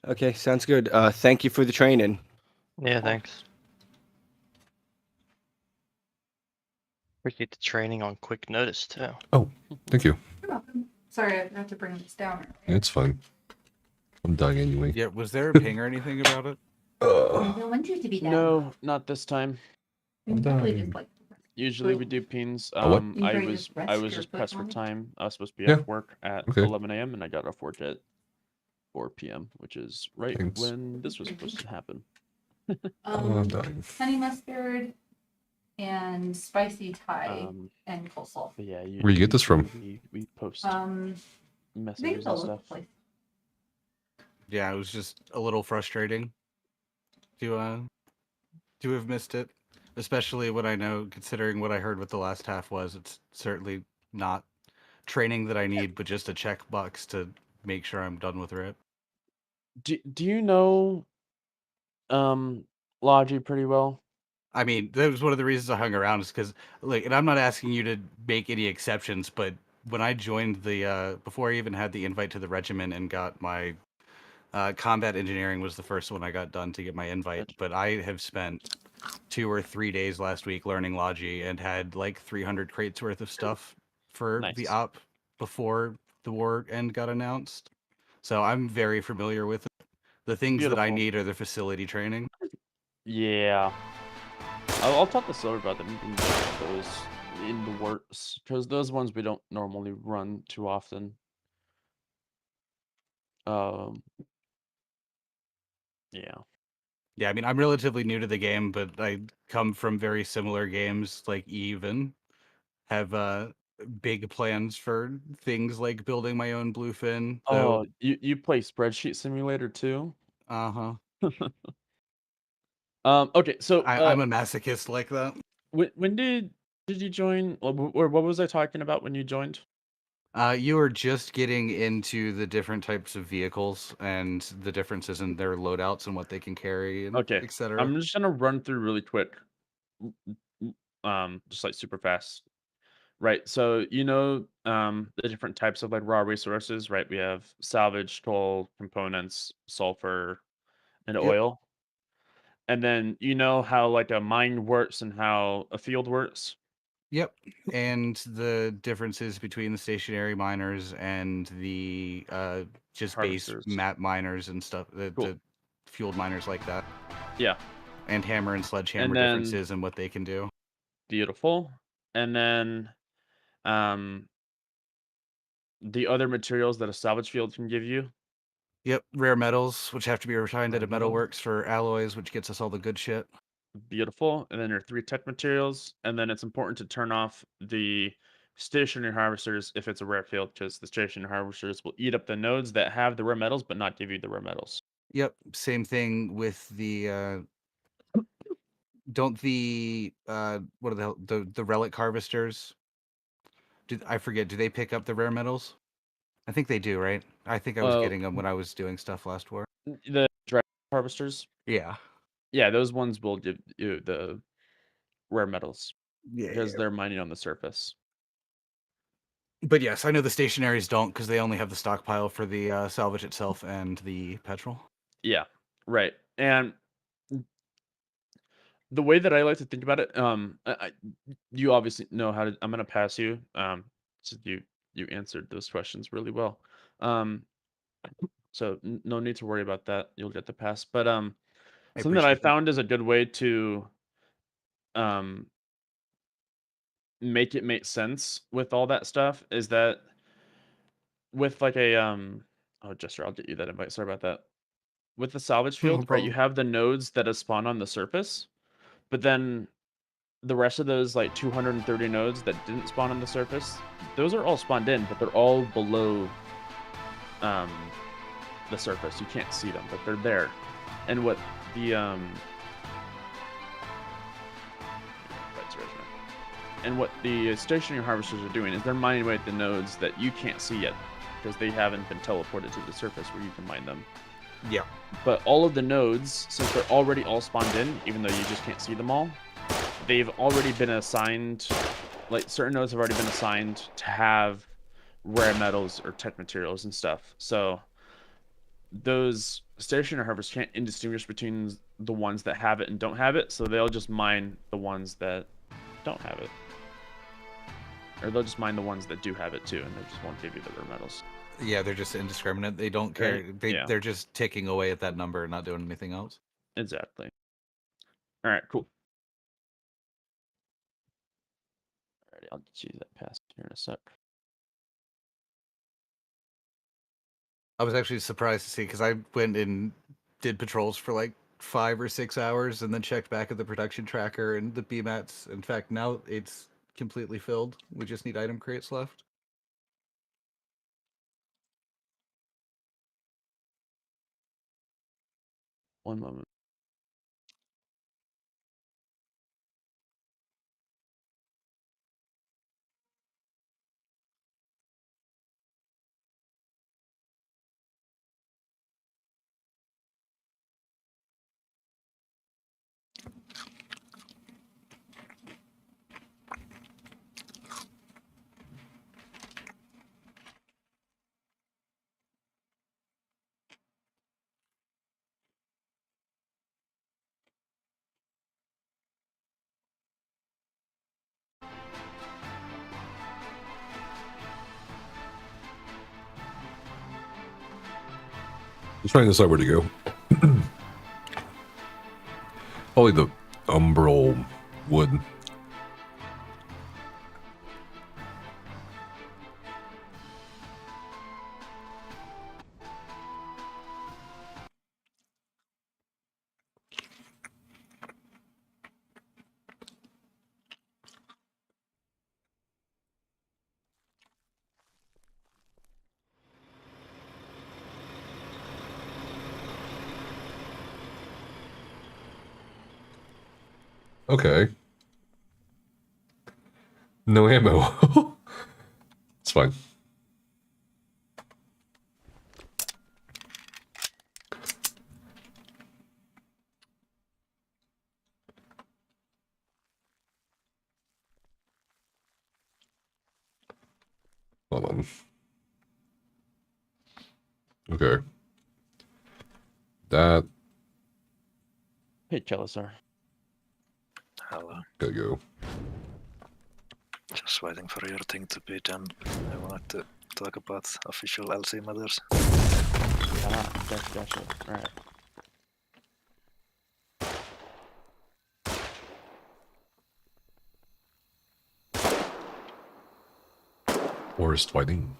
Okay, sounds good. Thank you for the training. Yeah, thanks. Appreciate the training on quick notice too. Oh, thank you. You're welcome. Sorry, I have to bring this down. It's fine. I'm dying anyway. Yeah, was there a ping or anything about it? I don't want you to be down. No, not this time. I'm dying. Usually we do pings. A what? I was just pressed for time. I was supposed to be Yeah. at work at Okay. 11 a.m. and I got off work at 4 p.m., which is right Thanks. when this was supposed to happen. I'm dying. Honey mustard and spicy Thai and coleslaw. But yeah, Where you get this from? We post I think messages it's a and local stuff. place. Yeah, it was just a little frustrating to have missed it, especially when I know, considering what I heard what the last half was, it's certainly not training that I need, but just a checkbox to make sure I'm done with it. Do you know Logi pretty well? I mean, that was one of the reasons I hung around, is because, like, and I'm not asking you to make any exceptions, but when I joined the, before I even had the invite to the regiment and got my combat engineering was the first one I got done to get my invite, but I have spent 2 or 3 days last week learning Logi and had like 300 crates worth of stuff for the op before the war end got announced. So I'm very familiar with it. The things that I Beautiful. need are the facility training. Yeah. I'll talk to Silver about them. You can get those in the works, because those ones we don't normally run too often. Yeah. Yeah, I mean, I'm relatively new to the game, but I come from very similar games like Eve and have big plans for things like building my own bluefin. Oh, you play Spreadsheet Simulator too? Uh-huh. Okay, so I'm a masochist like that. when did you join, or what was I talking about when you joined? You were just getting into the different types of vehicles and the differences in their loadouts and what they can carry, and Okay, etc. I'm just gonna run through really quick, just like super fast. Right, so the different types of like raw resources, right? We have salvage, coal, components, sulfur, and Yep. oil. And then how like a mine works and how a field works. Yep, and the differences between the stationary miners and the just Harvesters. base map miners and stuff, the fueled miners like that. Yeah. And hammer and sledgehammer And then- differences and what they can do. Beautiful. And then the other materials that a salvage field can give you. Yep, rare metals, which have to be refined at a Rare metal. metalworks for alloys, which gets us all the good shit. beautiful. And then your 3 tech materials, and then it's important to turn off the stationary harvesters if it's a rare field, because the stationary harvesters will eat up the nodes that have the rare metals but not give you the rare metals. Yep, same thing with the don't the what are the hell, the relic harvesters? I forget, do they pick up the rare metals? I think they do, right? I think I was getting them when I was doing stuff last war. The dragon harvesters? Yeah. Yeah, those ones will give you the rare metals. Yeah, Because yeah. they're mining on the surface. But yes, I know the stationaries don't because they only have the stockpile for the salvage itself and the petrol. Yeah, right. And the way that I like to think about it, you obviously know how to. I'm gonna pass you. So you answered those questions really well. So no need to worry about that. You'll get the pass. But something that I found is a good way to make it make sense with all that stuff is that with like a oh Jester, I'll get you that invite. Sorry about that. With the salvage No field, right? You problem. have the nodes that have spawned on the surface, but then the rest of those like 230 nodes that didn't spawn on the surface, those are all spawned in, but they're all below the surface. You can't see them, but they're there. And what the what the stationary harvesters are doing is they're mining away at the nodes that you can't see yet because they haven't been teleported to the surface where you can mine them. Yeah. But all of the nodes, since they're already all spawned in, even though you just can't see them all, they've already been assigned, like certain nodes have already been assigned to have rare metals or tech materials and stuff. So those stationary harvesters can't indistinguish between the ones that have it and don't have it, so they'll just mine the ones that don't have it. Or they'll just mine the ones that do have it too, and they just won't give you the rare metals. Yeah, they're just indiscriminate. They don't care. Right? They're just ticking away at that number and not doing anything else. Exactly. All right, cool. Alrighty, I'll get you that pass here in a sec. I was actually surprised to see because I went and did patrols for like 5 or 6 hours and then checked back at the production tracker and the BMATs. In fact, now it's completely filled. We just need item crates left. One moment. Just trying to decide where to go. Probably the umbral wood. Okay. No ammo. It's fine. Hold on. Okay. That. Hey, Chelisar. Hello. Gotta go. Just waiting for your thing to be done. I wanted to talk about official LC matters. Ah, gotcha. Alright. Forest fighting.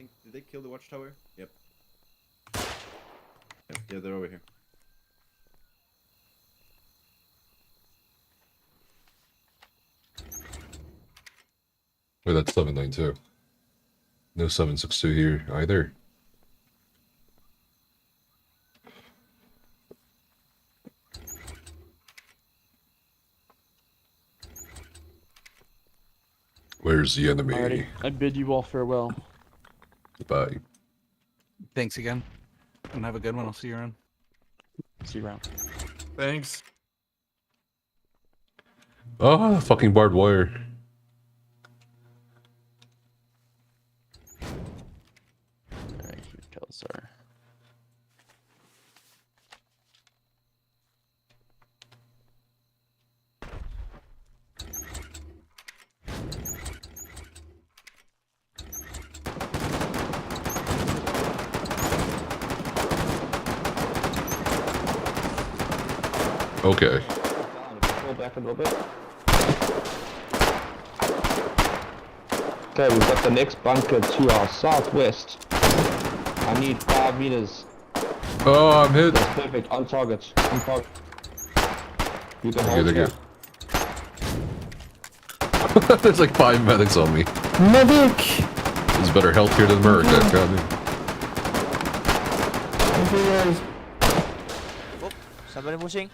think, did they kill the watchtower? Yep. Yeah, they're over here. Wait, that's 792. No 762 here either. Where's the enemy? Alrighty, I bid you all farewell. Goodbye. Thanks again. And have a good one. I'll see you around. See you around. Thanks. Oh, fucking barbed wire. Alright, here tells our. Okay. Pull back a little bit. Okay, we've got the next bunker to our southwest. I need 5 meters. Oh, I'm hit. That's perfect. On target. On target. You can hold Thank you, here. thank you. There's like 5 medics on me. Medic! There's better health here than Merc. That got me. Oh, somebody pushing.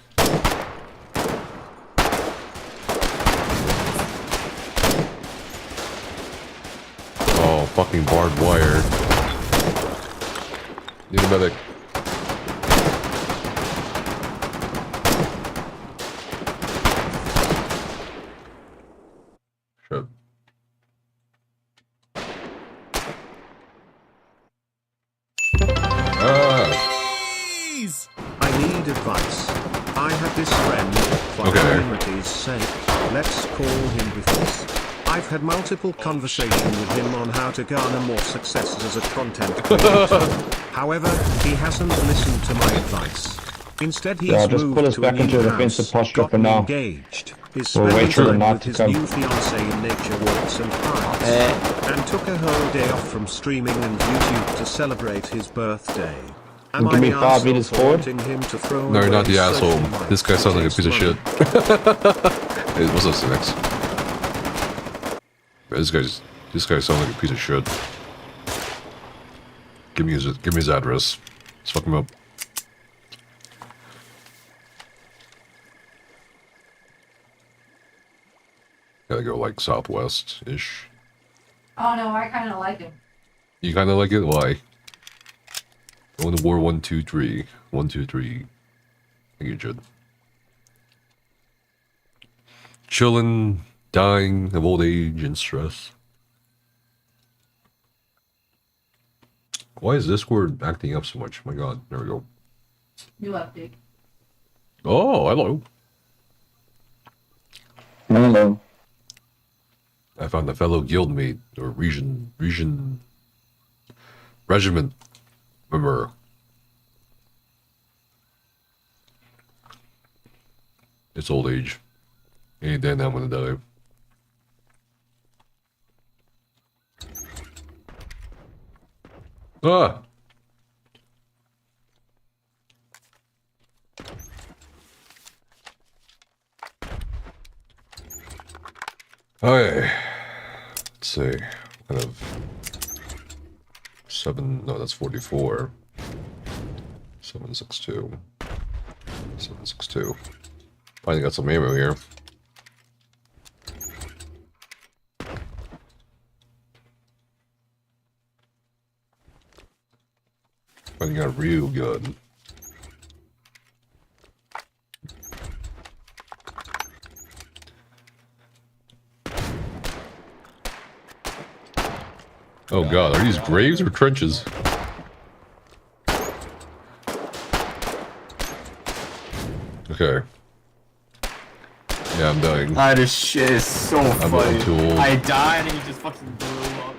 Oh, fucking barbed wire. Need a medic. Shit. Please! I need advice. I have this friend, for humanity's sake, let's call him Before. I've had multiple conversations with him on how to garner more success as a content creator. However, he hasn't listened to my advice. Instead, he's just pull us moved to back a new into a house, defensive posture for gotten now. engaged, is We'll spending wait for the time night with to his come. new fiancée in nature walks and hikes, and took a whole day off from streaming and YouTube to celebrate his birthday. Am Give I me the 5 arsehole meters for forward. wanting him to throw No, you're not away the social asshole. life This guy sounds like a to piece of chase shit. Hey, what's up, Cynics? This guy sounds like a piece of shit. Give me his address. Let's fuck him up. Gotta go like southwest-ish. Oh no, I kind of like him. You kinda like it? Why? Going to war 1, 2, 3. 1, 2, 3. I think you should. Chillin', dying of old age and stress. Why is Discord acting up so much? My god, there we go. New update. Oh, hello. Hello. I found a fellow guildmate, or regiment member. It's old age. Any day now I'm gonna die. Ah! Okay. Let's see. Kind of 7. No, that's 44. 762. 762. Finally got some ammo here. Finally got a real gun. Oh god, are these graves or trenches? Okay. Yeah, I'm dying. Ah, this shit is so funny. I'm too old. I died and he just fucking blew up.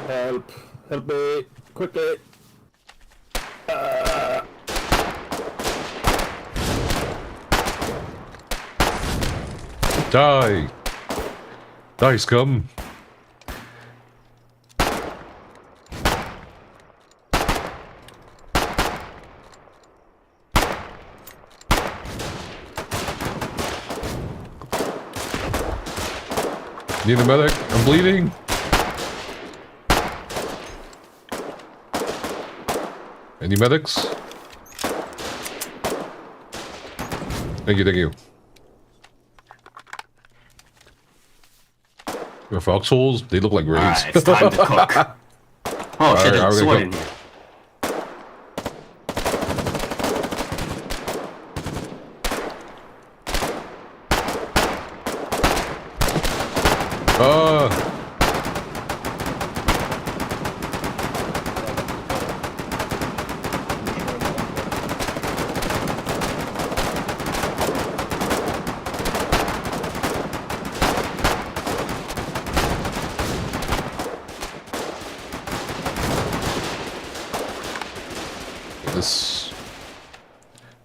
Help. Help me. Quickly. Die! Die, scum! Need a medic. I'm bleeding. Any medics? Thank you, thank you. The foxholes, they look like graves. Alright, it's time to cook. Oh shit, there's a sword in here.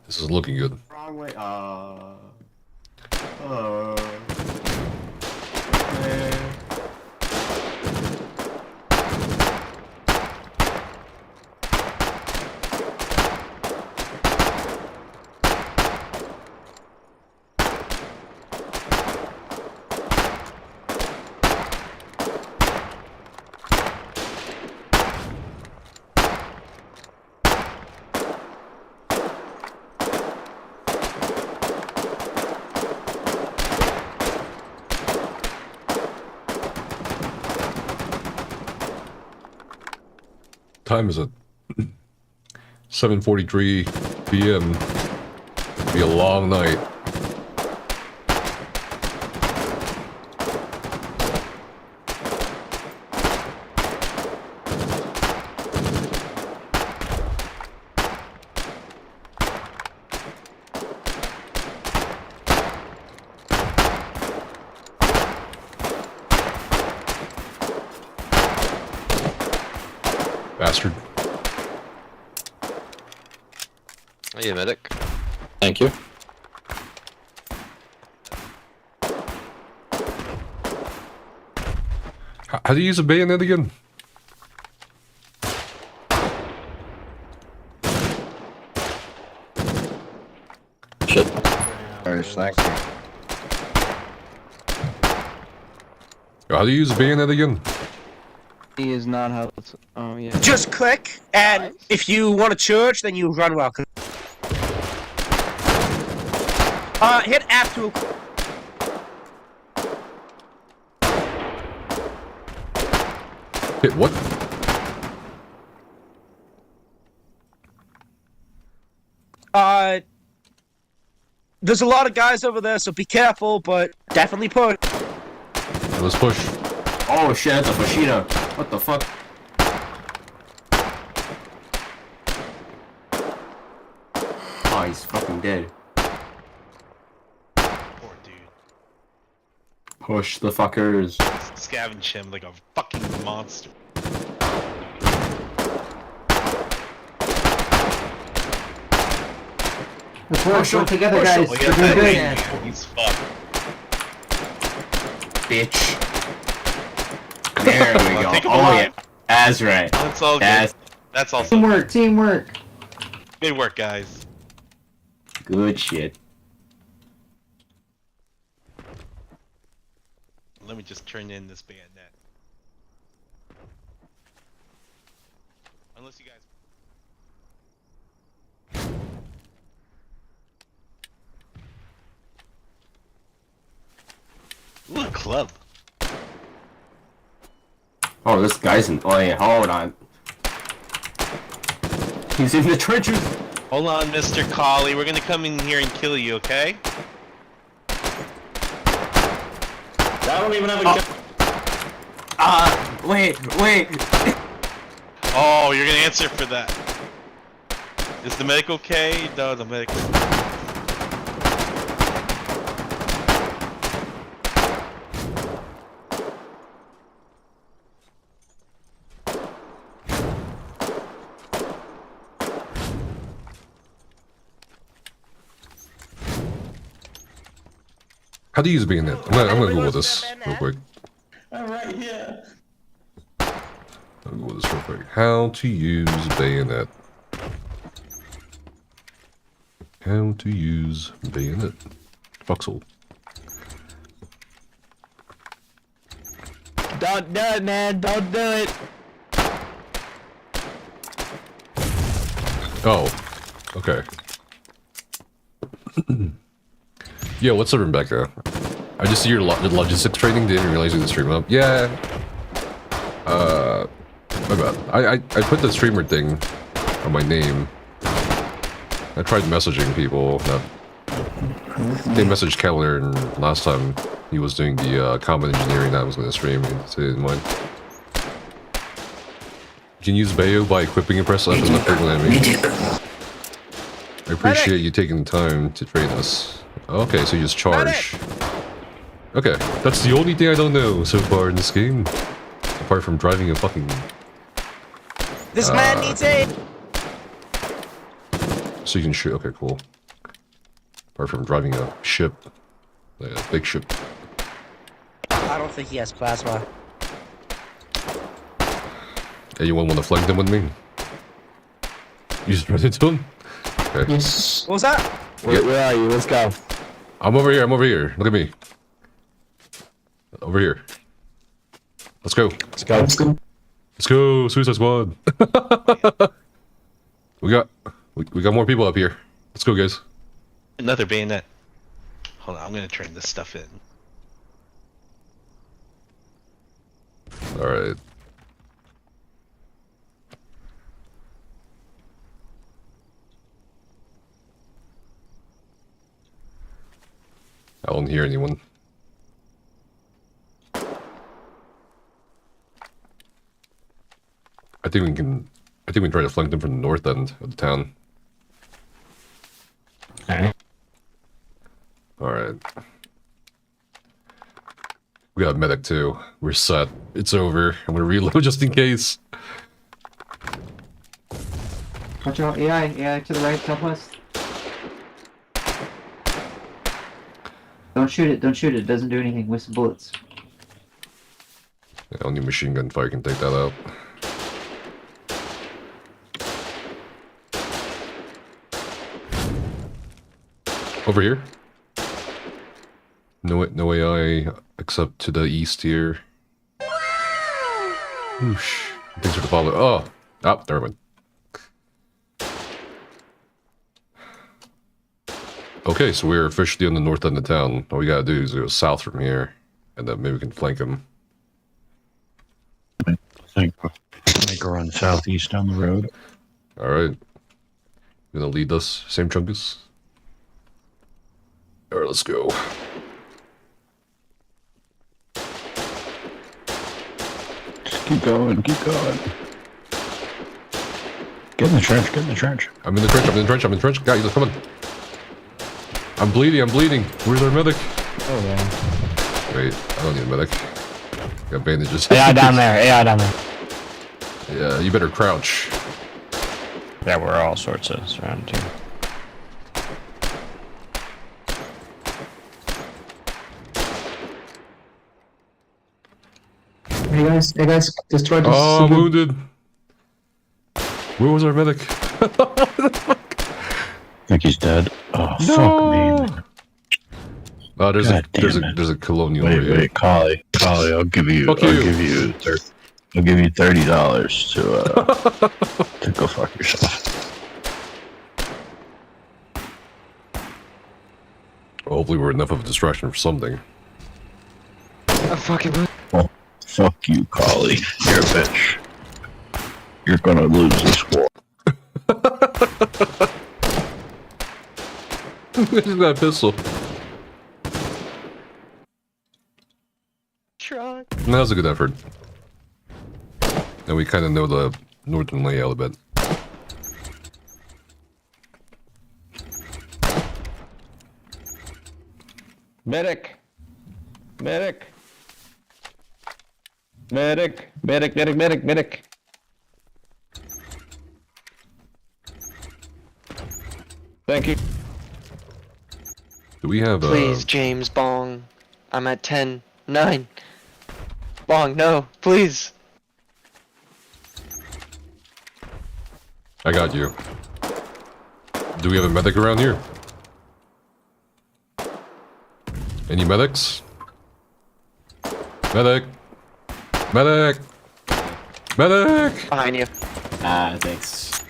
This is looking good. Wrong way. Time is at 7:43 p.m. Be a long night. Bastard. Hey, medic. Thank you. How do you use a bayonet again? Shit. Thank you. How do you use a bayonet again? He is not how it's. Oh, yeah. Just click, and if you want to charge, then you run well. Hit F2. Hit what? There's a lot of guys over there, so be careful, but definitely push. Let's push. Oh shit, that's a Fushida. What the fuck? Oh, he's fucking dead. Poor dude. Push the fuckers. Scavenge him like a fucking monster. Let's work together, guys. We're doing good. He's fucked. Bitch. There we go. Take him Oh alive. yeah. That's right. That's all That's good. That's all. Teamwork, teamwork. Good work, guys. good shit. Let me just turn in this bayonet. Unless you guys. Ooh, a club. Oh, this guy's in. Oh yeah, hold on. He's in the trenches. Hold on, Mr. Collie. We're gonna come in here and kill you, okay? I don't even have a. Wait. Oh, you're gonna answer for that. Is the medic okay? No, the medic. How do you use a bayonet? I'm gonna Google this real quick. I'm right here. I'll Google this real quick. How to use bayonet. How to use bayonet. Foxhole. Don't do it, man. Don't do it. Oh, okay. Yeah, what's up, Rebecca? I just see your logistics training. Didn't realize you the stream up. Yeah. My bad. I put the streamer thing on my name. I tried messaging people. They messaged Keller, and last time he was doing the combat engineering that I was going to stream. So he didn't mind. You can use Bayo by equipping and press F as an critical enemy. I appreciate you taking the time to train us. Okay, so you just charge. Okay, that's the only thing I don't know so far in this game. Apart from driving a fucking... This man needs aid! So you can shoot, okay, cool. Apart from driving a ship. Like a big ship. I don't think he has plasma. Anyone want to flank them with me? You just run into him? Okay. Yes. What was that? Where are you? Let's go. I'm over here. Look at me. Over here. Let's go. Let's go, Suicide Squad. we got more people up here. Let's go, guys. Another bayonet. Hold on, I'm gonna turn this stuff in. Alright. I don't hear anyone. I think we can try to flank them from the north end of the town. Alright. We got a medic too. We're set. It's over. I'm gonna reload just in case. Watch out, AI to the right, southwest. Don't shoot it, it doesn't do anything, waste of bullets. Yeah, only machine gun fire can take that out. Over here. No AI except to the east here. Whoosh. Thanks for the follow. Oh, never mind. Okay, so we're officially on the north end of town. All we gotta do is go south from here, and then maybe we can flank them. I think we'll run southeast down the road. Alright. You gonna lead us, same Chungus? Alright, let's go. Just keep going. Get in the trench, I'm in the trench. Guys, come on. I'm bleeding. Where's our medic? Oh, yeah. Wait, I don't need a medic. Got bandages. AI down there. Yeah, you better crouch. Yeah, we're all sorts of surrounded here. Hey guys, destroy this. Oh, I'm wounded. Where was our medic? I think he's dead. Oh, no! Fuck me. Oh, there's a colonial over here. Wait, Collie, I'll give you $30 to go fuck yourself. Hopefully we're enough of a distraction for something. Well, fuck you, Collie. You're a bitch. You're gonna lose this war. He's got a pistol. Try. That was a good effort. And we kind of know the northern layout a bit. Medic. Thank you. Do we have Please, James Bong. I'm at 10, 9. Bong, no, please. I got you. Do we have a medic around here? Any medics? Medic! Medic! Medic! Behind you. Thanks.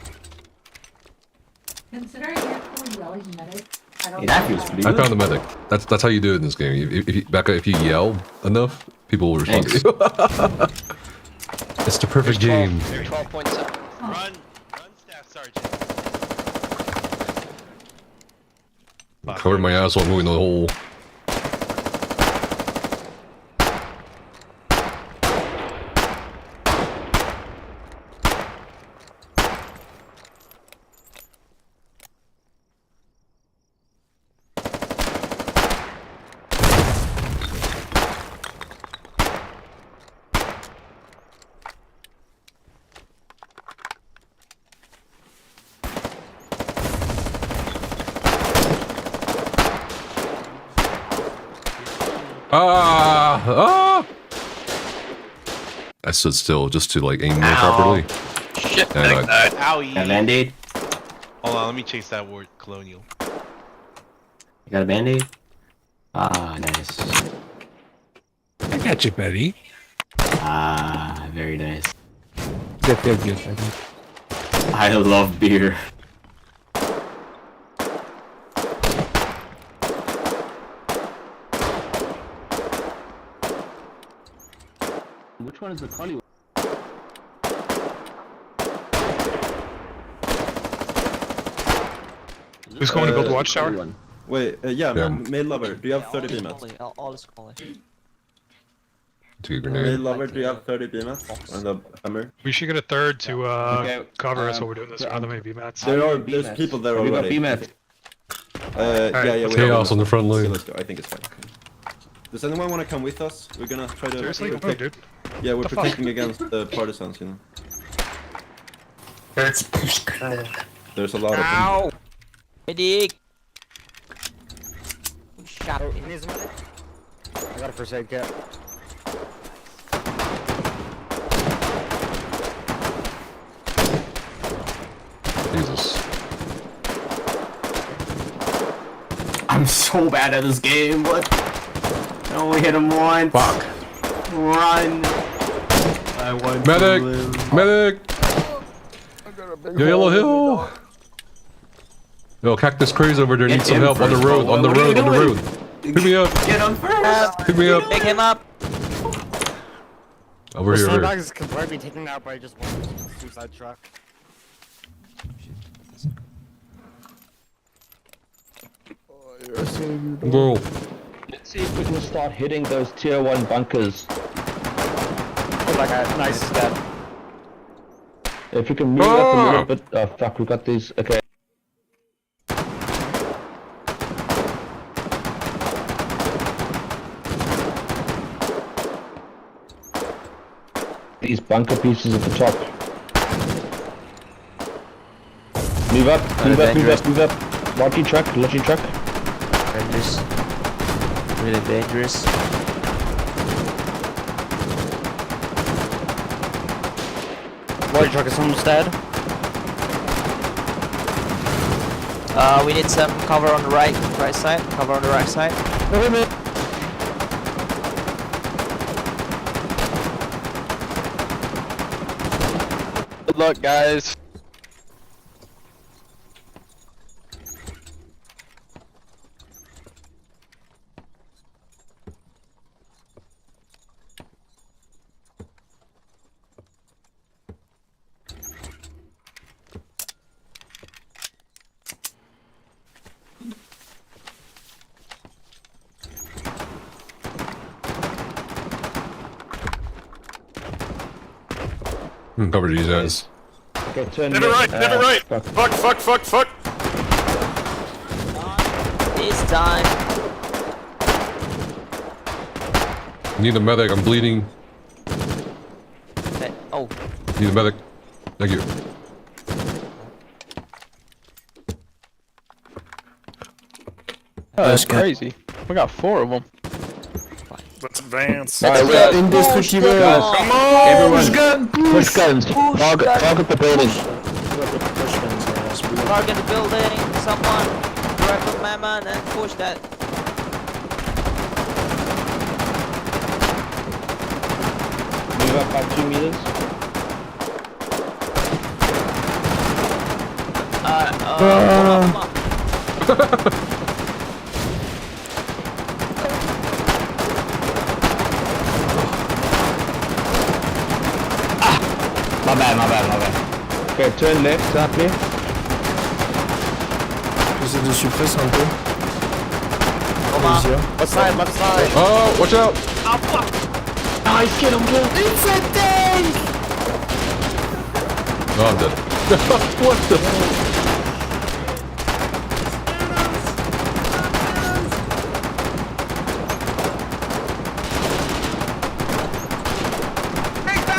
Considering you're fully yelling medic, I don't Hey, that know feels how- pretty I good. found the medic. That's how you do it in this game. If you yell enough, people will respond to you. It's the perfect game. 12 points up. Run, Staff Sergeant. Covered my ass while moving the hole. I stood still just to like aim more properly. Shit, And Owie. Got a band-aid? Hold on, let me chase that word, colonial. You got a band-aid? Ah, nice. I got you, buddy. Ah, very nice. That feels good, I think. I love beer. Which one is the funny one? Who's going to build a watchtower? Wait, maid lover, do you have 30 BMATs? All is quality. Take a Maid grenade. lover, do you have 30 BMATs? On the hammer? We should get a third to Okay, cover us while we're doing this round of maybe mats. There's people there Have you got already. BMAT? Yeah, we Chaos have on the front line. So let's go, I think it's fine. Does anyone want to come with us? We're gonna try to... Seriously? protect- No, dude. Yeah, we're The fuck? protecting against the partisans, you know. There's a lot of them. Ow! Medic! Shot me. I got a first aid kit. Jesus. I'm so bad at this game, but I only hit him once. Fuck. Run. I want Medic! to live. Medic! Yo, Yellow Hill! Yo, Cactus Craze over there needs some help on the road, on the road, on the road. Pick me up! Get him first. Pick me up! Pick him up! Over The here, over sandbag here. is completely taken out by just one suicide truck. Go. Let's see if we can start hitting those tier 1 bunkers. Oh, that guy, nice, he's dead. If we can move up a little bit. Oh fuck, we got these. Okay. These bunker pieces at the top. Move up, move up, move up, move up. Lodgy truck, lodgy truck. Dangerous. Really dangerous. Lodgy truck is almost dead. We need some cover on the right side. Cover on the right side. Wait a minute. Good luck, guys. Cover these guys. Okay, turn Never right, never right! Fuck. Fuck! It's time. Need a medic, I'm bleeding. Okay. Oh. Need a medic. Thank you. Oh, that's crazy. We got 4 of them. Let's advance. Alright, we are indestructible. Come on! Everyone, push guns. Target the building. Target the building. Someone grab the mammoth and push that. Move up by 2 meters. My bad. Okay, turn left, up here. J'essaie de suppresser un peu. Left side, left side. Oh, watch out! Oh, fuck! Nice, get him. It's a tank! Oh, I'm dead. What the?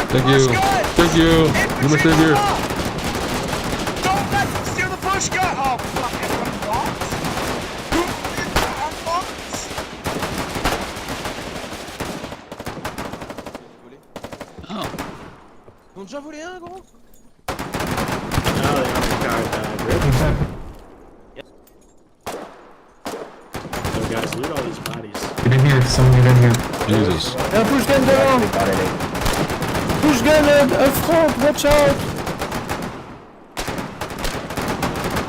Thank you. Thank you. You're my savior. Don't let them steal the push gun! Oh, fuck, everyone bots? Oh. Ils ont déjà volé un, gros? So guys, loot all these bodies. Get in here, someone get in here. Jesus. Push gun down! Push gun up front, watch out!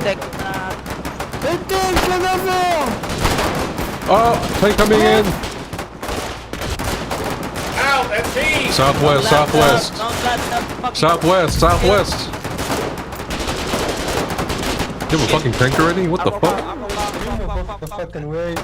Take that. Tank en avant! Oh, tank coming in. Ow, that's me! Southwest, southwest. Southwest, southwest. You have a fucking tank already? What the fuck? The fucking way.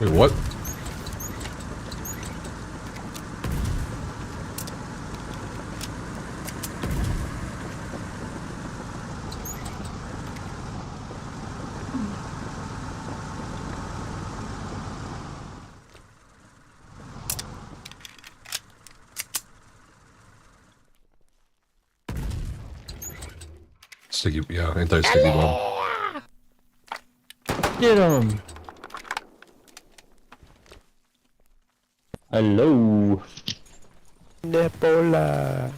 Wait, what? Sticky, yeah, anti-sticky bomb. Get him! Hello. Nepola.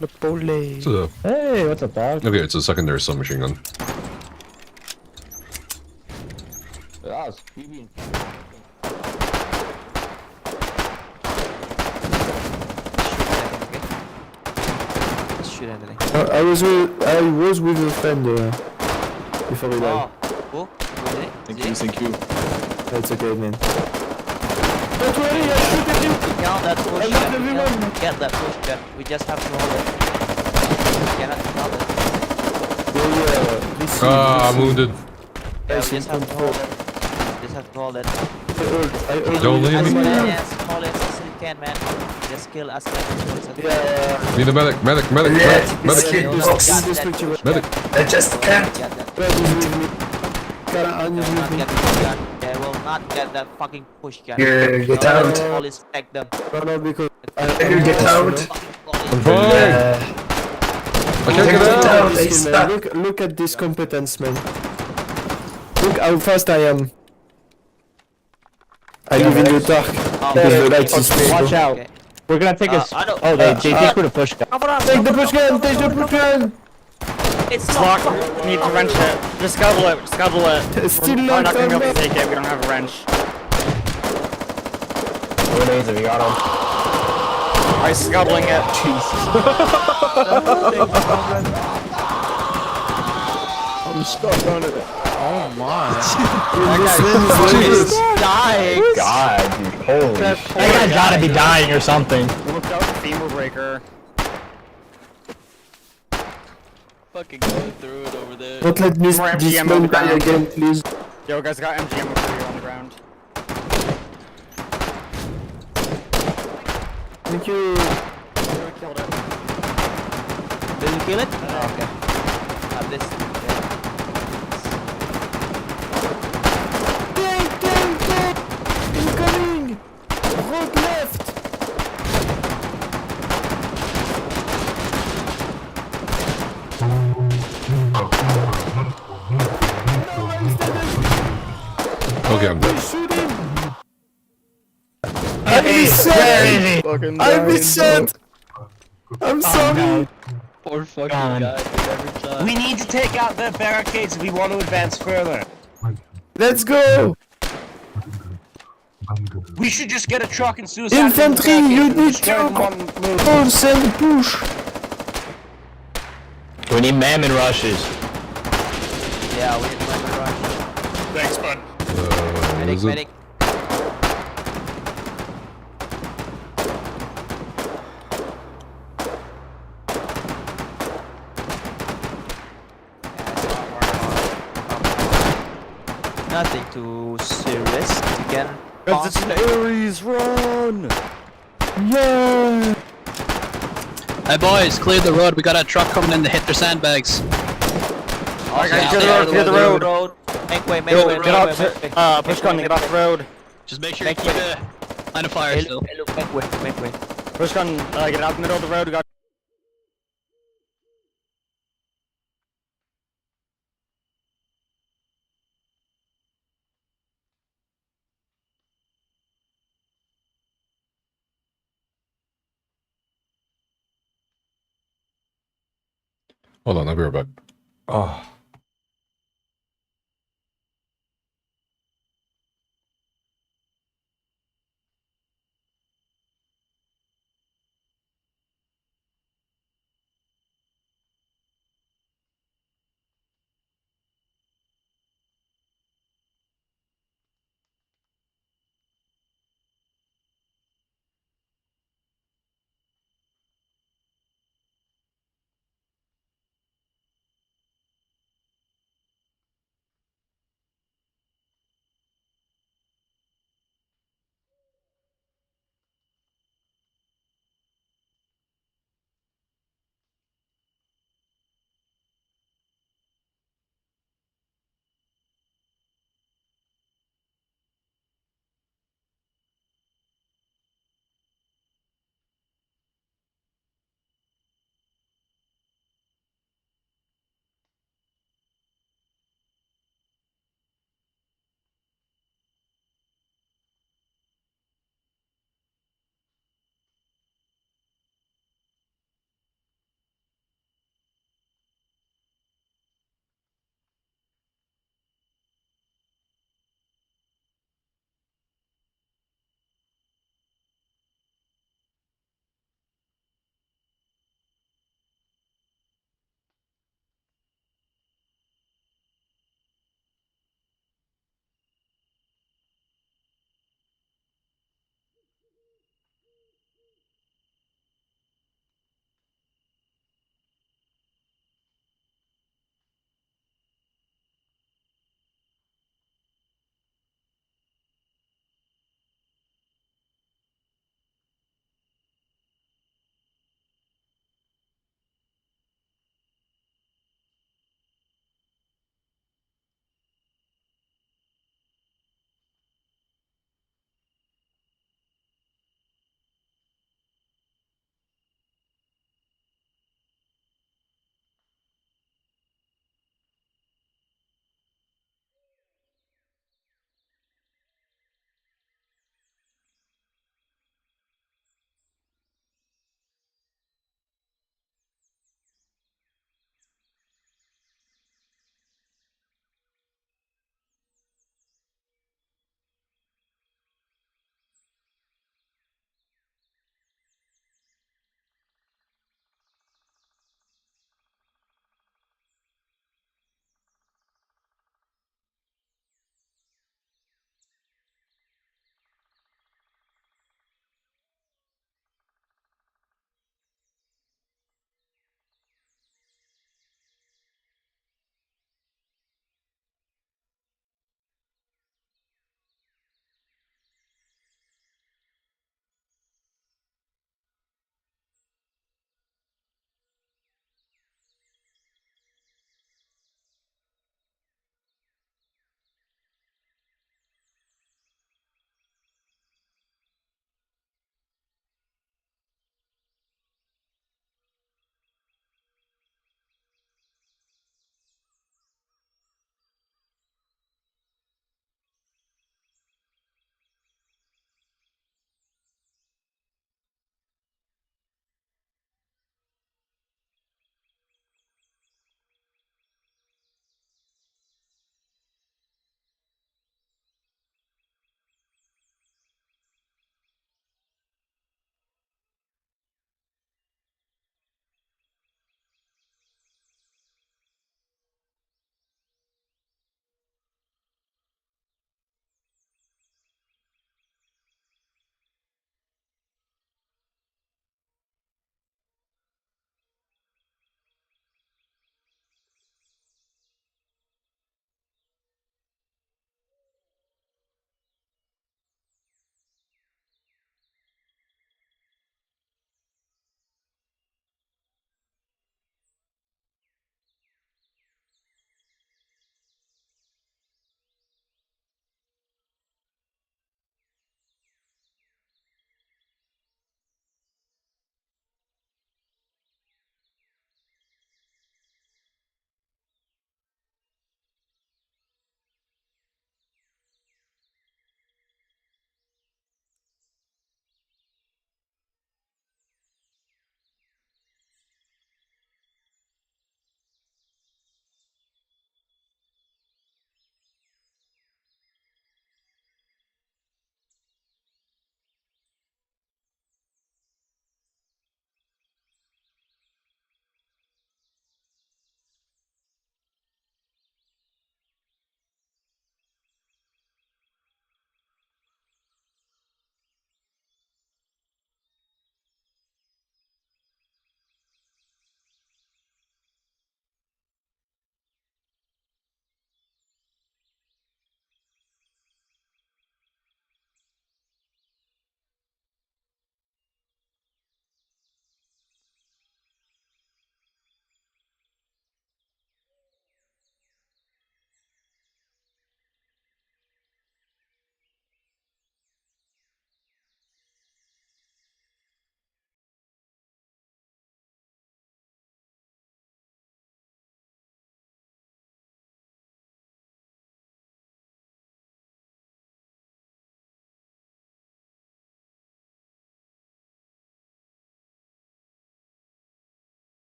Nepole. It's a, Hey, what's up, dog? okay, it's a secondary submachine gun. Ah, it's creepy. Shoot anything. I was with a friend before we died. Cool. Thank you. That's okay, man. Don't worry, I shoot at you. Count that push I love gun. everyone. Get that push gun. We just have to hold it. We cannot count it. Ah, I'm wounded. Yeah, we just have to hold it. Just have to hold it. Don't leave me. Yes, hold it as you can, man. Just kill as many as possible. Need a medic, medic, medic, medic, medic. Medic. I just can't. They will not get that fucking push gun. Get out. Police take them. No, because Get out. I'm trying. I can't get out. Look at this competence, man. Look how fast I am. I live in the dark because the light is Watch out. Okay. We're gonna take a. Oh, they put a push gun. Take the push gun! Take the push gun! It's locked. We need to wrench it. Just scuttle it. Scuttle it. It's still We're not locked gonna be on able to there. take it. We don't have a wrench. Laser, we got him. I'm scuttling it. I'm stuck on it. Oh my. That guy's dying. God, dude, holy shit. That guy gotta be dying or something. Look out, femur brain. breaker. Fucking going through it over there. Don't let me More this MGM man on the die ground. again, please. Yo, guys, I got MGM for you on the ground. Thank you. Killed it. Did you kill it? Oh, okay. Have this. Tank! Incoming! Rogue left! Okay, I'm dead. Shoot him! I reset! I reset! I'm sorry! Poor fucking guy. Every time. We need to take out the barricades if we want to advance further. Let's go! We should just get a truck and suicide. Infantry, you need to send push! We need mammon rushes. Yeah, we need to make a rush. Thanks, bud. Medic, is it? medic. Nothing too serious. Again. It's an Ares run! Yeah! Hey boys, clear the road. We got a truck coming in to hit their sandbags. Alright, guys, clear the road. Make way, make Yo, way, get make off, way. push gun, get off the road. Just make sure you keep it line of fire still. Make way, make way. Push gun, get out in the middle of the road. We got. Hold on, I'll be right back. Ah.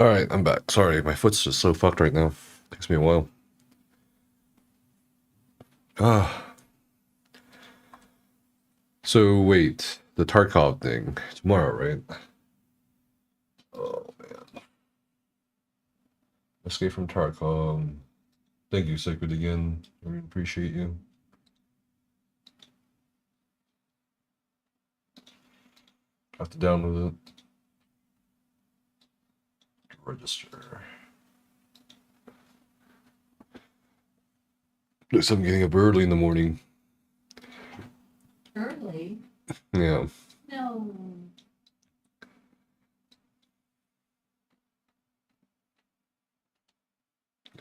Alright, I'm back. Sorry, my foot's just so fucked right now. Takes me a while. So wait, the Tarkov thing tomorrow, right? Oh man. Escape from Tarkov. Thank you, Sacred, again. I really appreciate you. Have to download it. Register. Looks like I'm getting up early in the morning. Early? Yeah. No.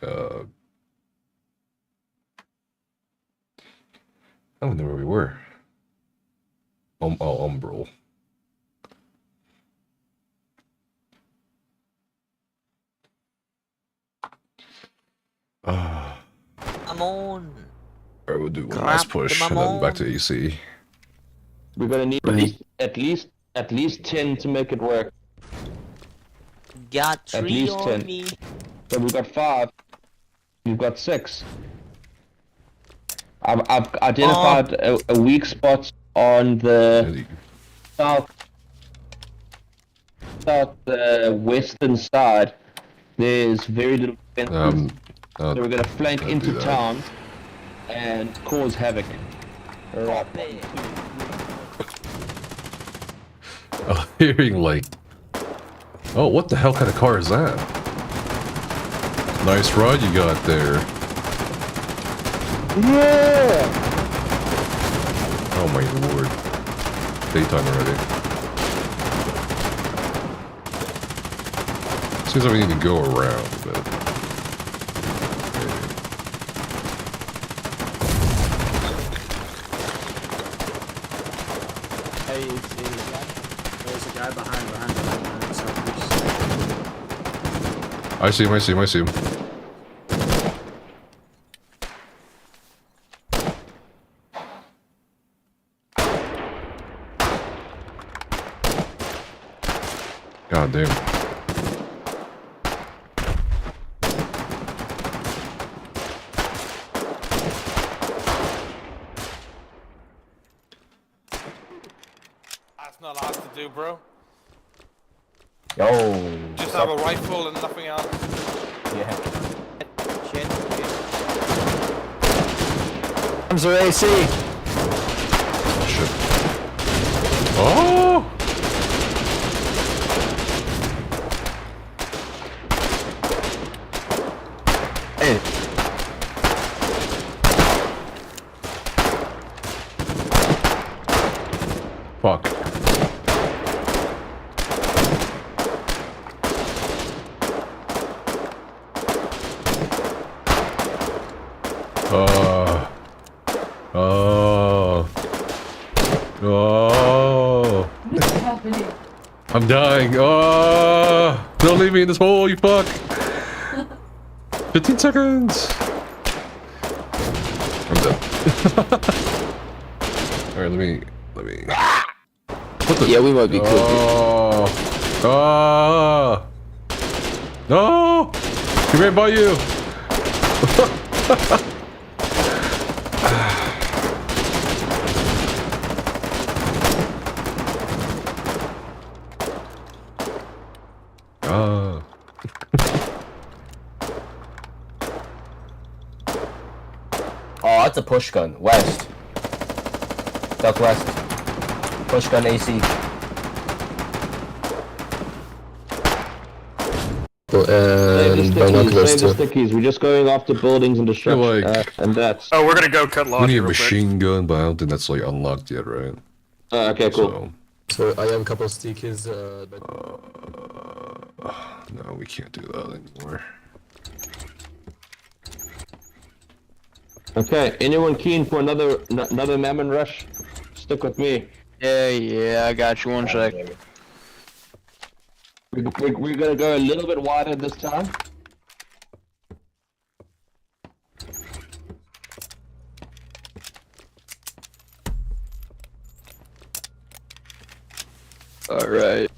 I don't know where we were. Umbral. I'm on. Alright, we'll do one last push and then back to AC. We're gonna need at least 10 to make it work. Got At 3 least on 10. me. So we've got 5. We've got 6. I've identified a weak spot on the western side. There's very little defenses. So we're gonna flank into town and cause havoc. Right. I'm hearing like, oh, what the hell kind of car is that? Nice ride you got there. Yeah. Oh my lord. Daytime already. Seems like we need to go around a bit. Hey, there's a guy behind southeast. I see him. God damn. That's not lots to do, bro. Yo. Just have a rifle and nothing else. Yeah. Comes their AC. Shit. Oh! Hey. Fuck. Oh. What's happening? I'm dying. Oh. Don't leave me in this hole, you fuck. 15 seconds. I'm dead. Alright, let me. What the? Yeah, we might be cool. Oh. No! He's right by you! Oh, that's a push gun. West. Southwest. Push gun AC. Save the stickies. We're just going after buildings and destruction. And that's. Oh, we're gonna go cut We laundry need a real quick. machine gun, but I don't think that's like unlocked yet, right? Okay, cool. So I have a couple of stickies. No, we can't do that anymore. Okay, anyone keen for another mammon rush? Stick with me. Yeah, I got you. 1 sec. We're gonna go a little bit wider this time. Alright.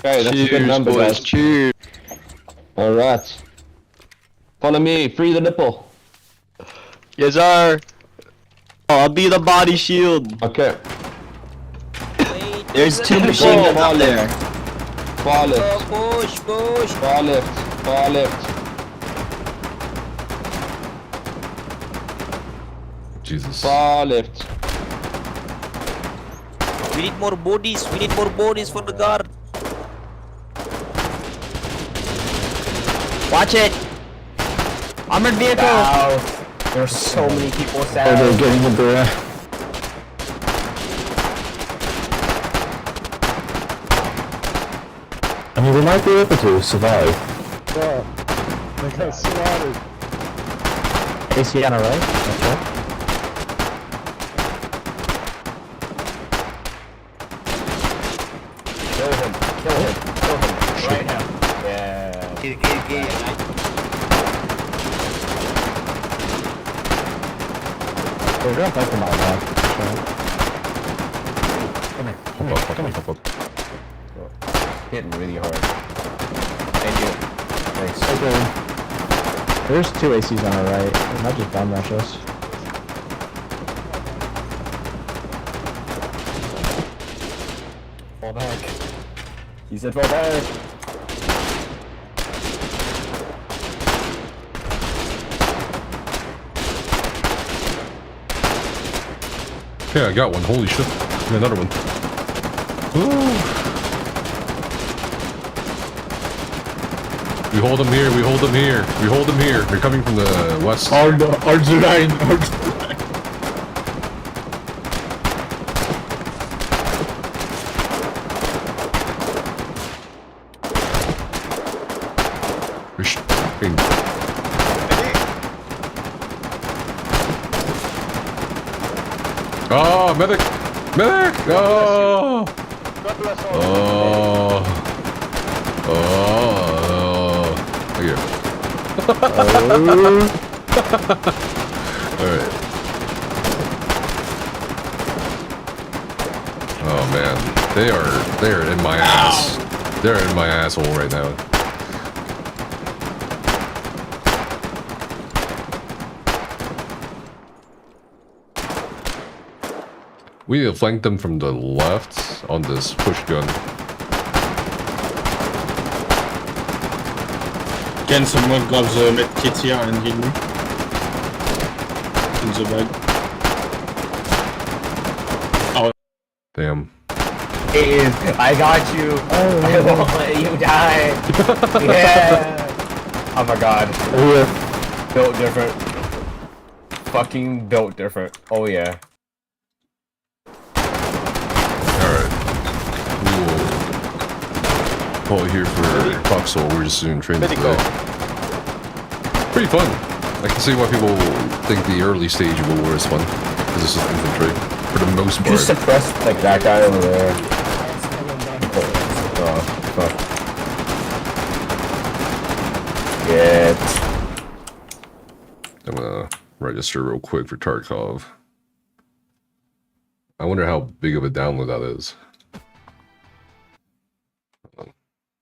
Okay, that's a good number, guys. Cheers. Alright. Follow me, free the nipple. Yes, sir. Oh, I'll be the body shield. Okay. There's two machine guns up there. Far left. Push, push. Far left. Far left. Jesus. Far left. We need more bodies. We need more bodies for the guard. Watch it. Armored vehicle. Wow. There's so many people Oh, sad. they're getting the bear. I mean, we might be able to survive. Bro, they got slaughtered. AC on our right? That's right. Kill him. Kill him. Kill him. Right now. Yeah. We're gonna fight them out now. Come here. Pop up. Hitting really hard. Thank you. Thanks. Okay. There's two ACs on our right. They might just bomb rush us. Fall back. He said fall back. Okay, I got one. Holy shit. Got another one. Ooh. We hold them here. We hold them here. We hold them here. They're coming from the west. Arjuline. Oh, medic! Medic! Oh! Oh! Oh! Thank you. Alright. Oh man. They are in my ass. They're in my asshole right now. We need to flank them from the left on this push gun. Can someone grab the med kit here and heal me? In the bag. Oh. Damn. I got you. Oh, I won't let you die. Yeah. Oh my god. Yeah. Built different. Fucking built different. Oh yeah. Call it here for Foxhole. We're just doing training today. Pretty fun. I can see why people think the early stage of a war is fun. Because this is infantry, for the most part. Just suppress like that guy over there. Oh, fuck. Yeah. I'm gonna register real quick for Tarkov. I wonder how big of a download that is.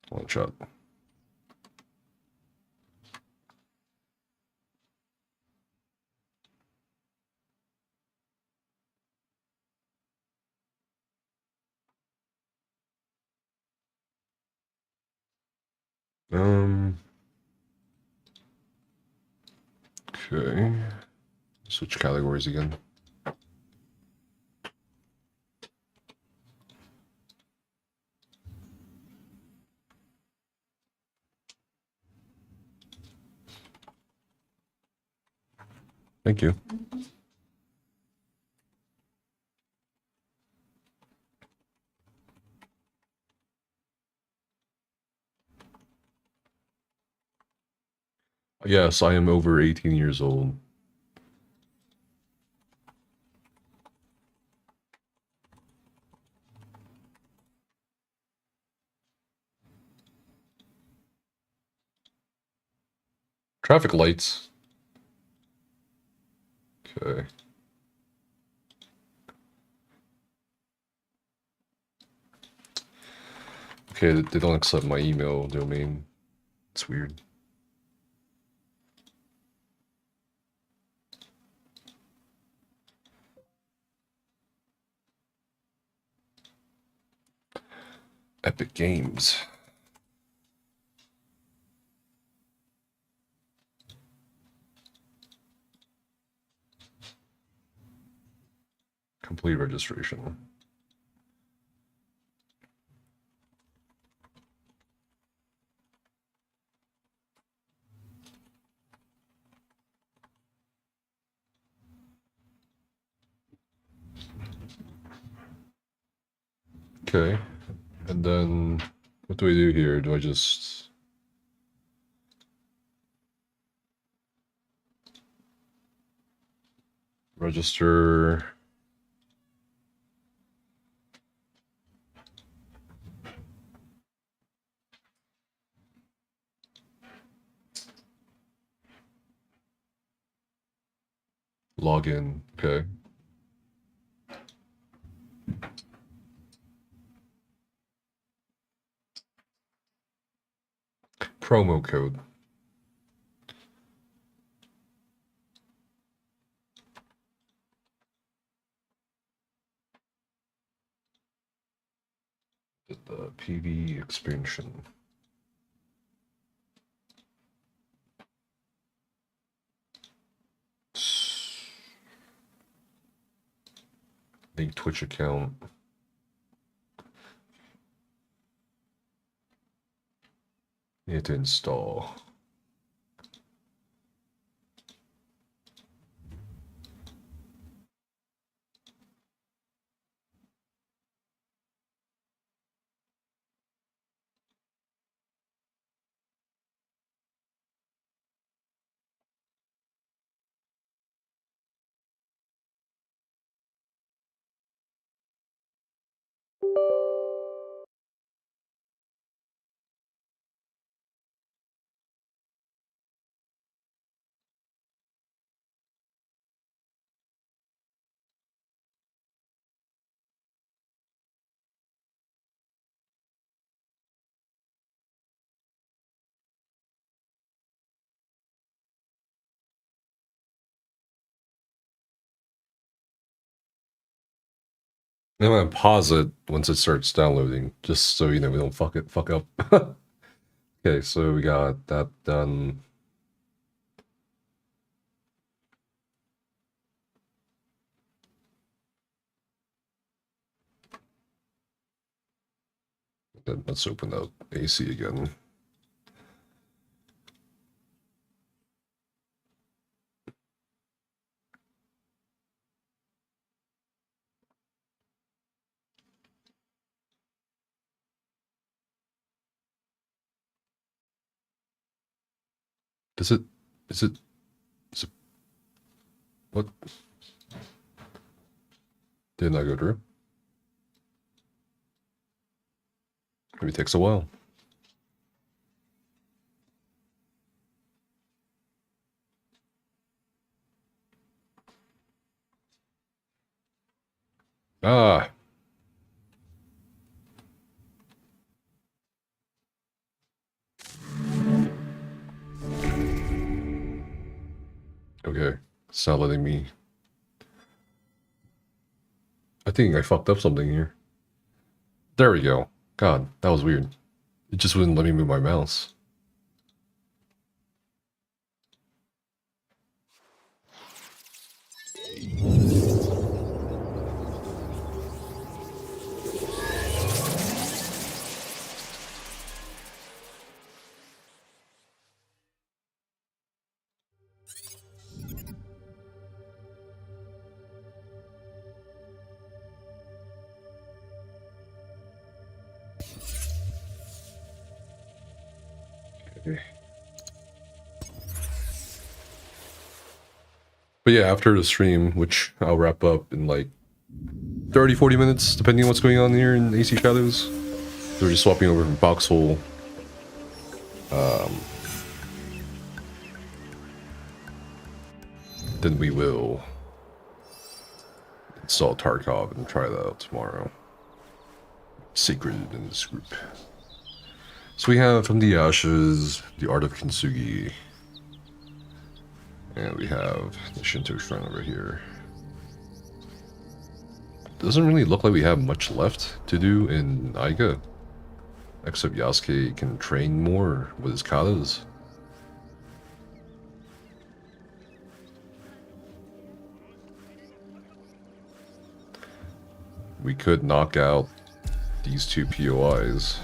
One shot. Okay. Switch categories again. Thank you. Yes, I am over 18 years old. Traffic lights. Okay. Okay, they don't accept my email domain. It's weird. Epic Games. Complete registration. Okay, and then what do I do here? Do I just register? Login, okay. Promo code. The PV expansion. Link Twitch account. Need to install. I'm gonna pause it once it starts downloading, just so you know we don't fuck up. Okay, so we got that done. Then let's open up AC again. Is it what? Did not go through? Maybe it takes a while. Ah. Okay, it's not letting me. I think I fucked up something here. There we go. God, that was weird. It just wouldn't let me move my mouse. Okay. But yeah, after the stream, which I'll wrap up in like 30-40 minutes, depending on what's going on here in AC Shadows. We're just swapping over from Foxhole. Then we will install Tarkov and try that out tomorrow. Secreted in this group. So we have From the Ashes, The Art of Kintsugi. And we have the Shinto Shrine over here. Doesn't really look like we have much left to do in Aiga. Except Yasuke can train more with his katas. We could knock out these 2 POIs.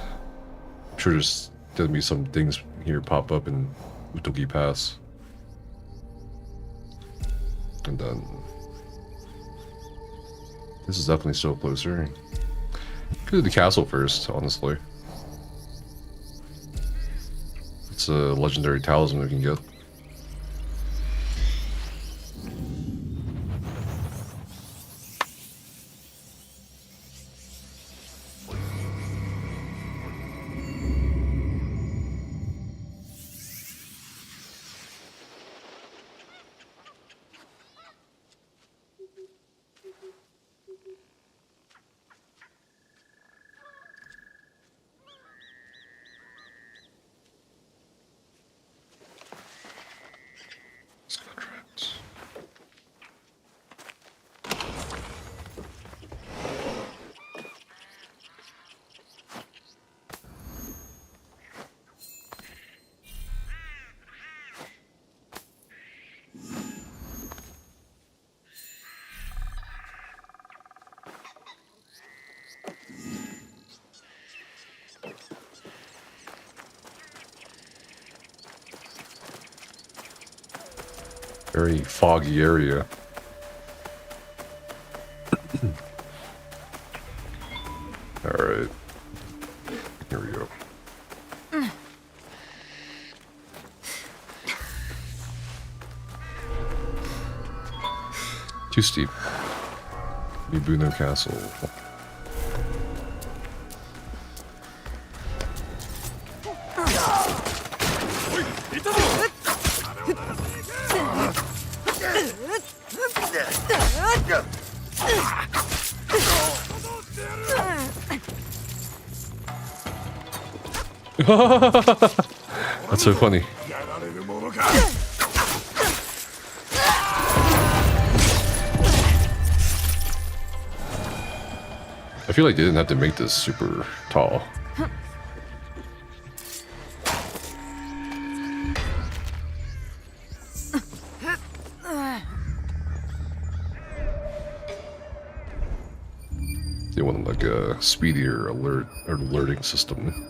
I'm sure there's gonna be some things here pop up in Utogi Pass. And then this is definitely still closer. Go to the castle first, honestly. It's a legendary talisman we can get. Very foggy area. Alright. Here we go. Too steep. Mibuno Castle. That's so funny. I feel like they didn't have to make this super tall. They wanted like a speedier alerting system.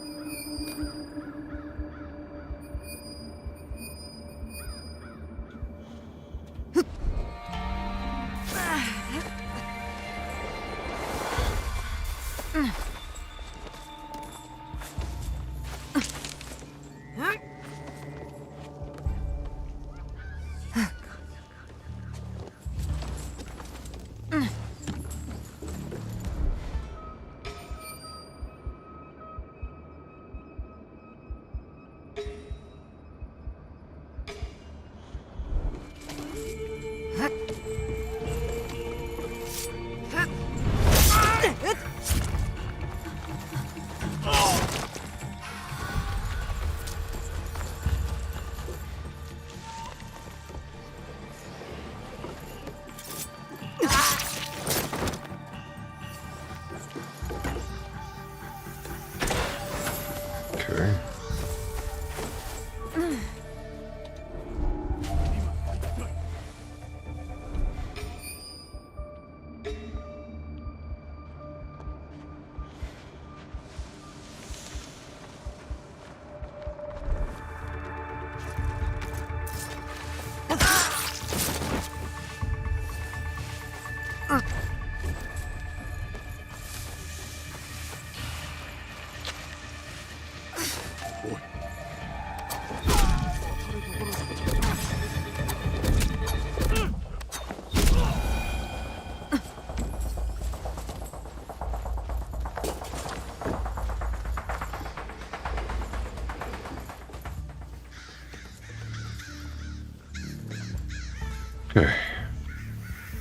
Okay.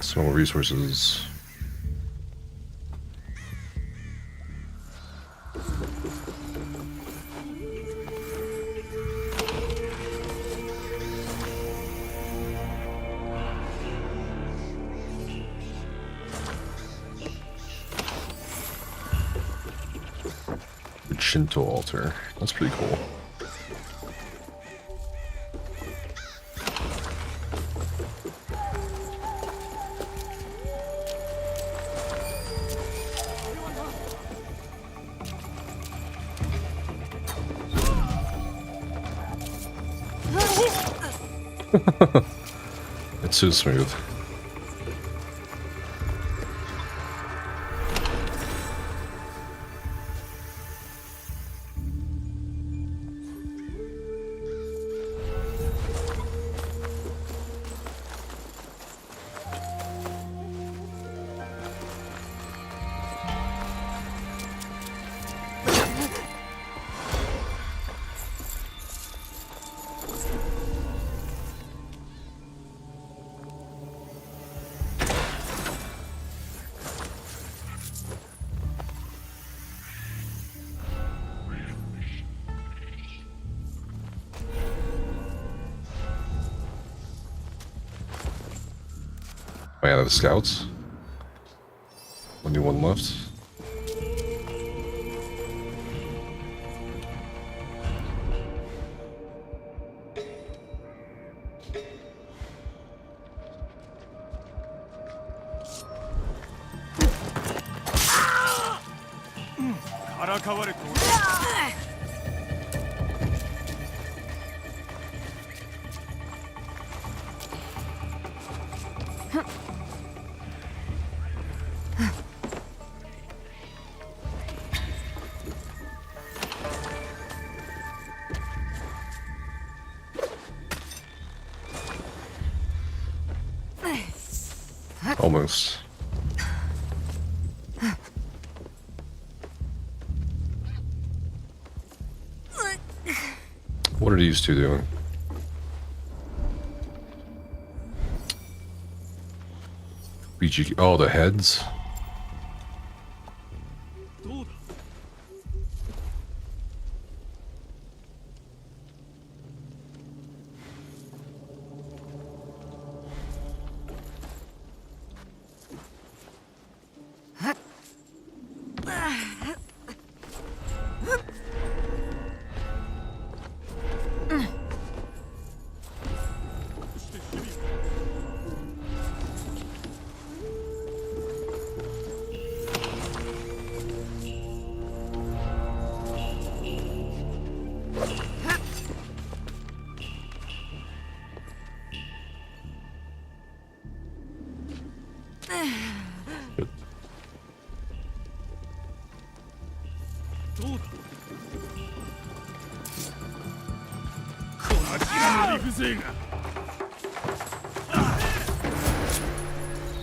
Some more resources. Shinto altar. That's pretty cool. It's so smooth. Am I out of the scouts? Only one left. Almost. What are these two doing? BG. Oh, the heads?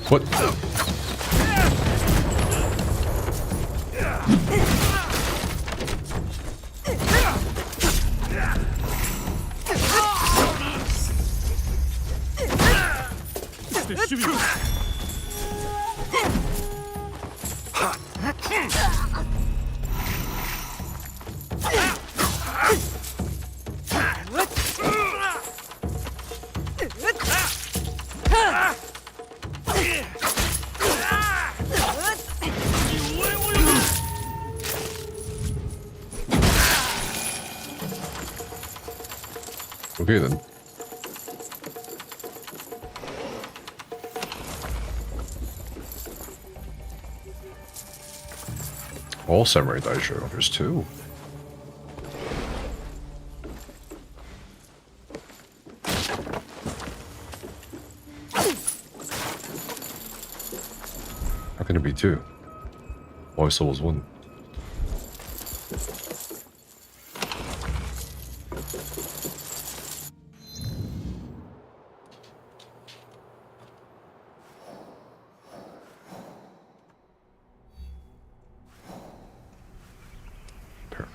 What? Okay then. All samurai daisho. There's two. How can it be two? Why so was one?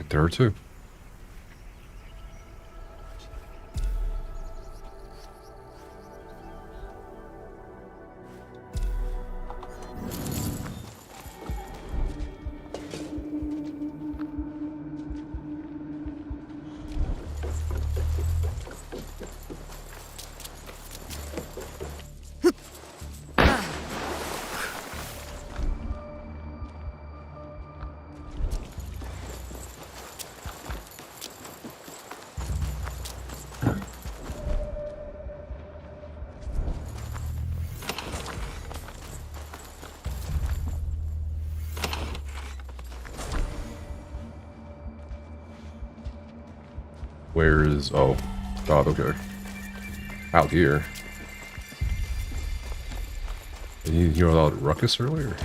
There are two. Where is... Oh, God, okay. Out here. Did you hear a lot of ruckus earlier?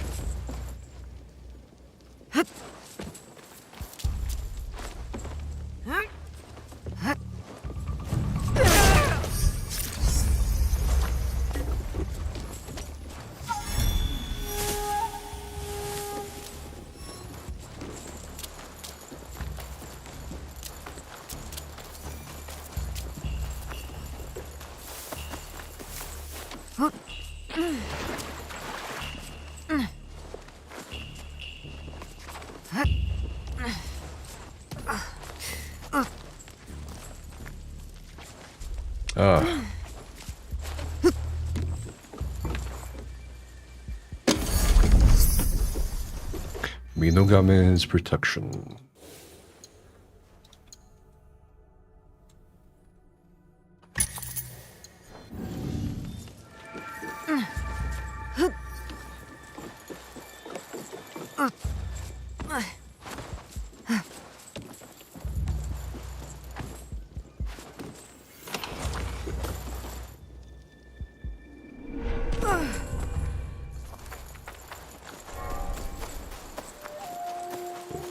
Minogami's protection.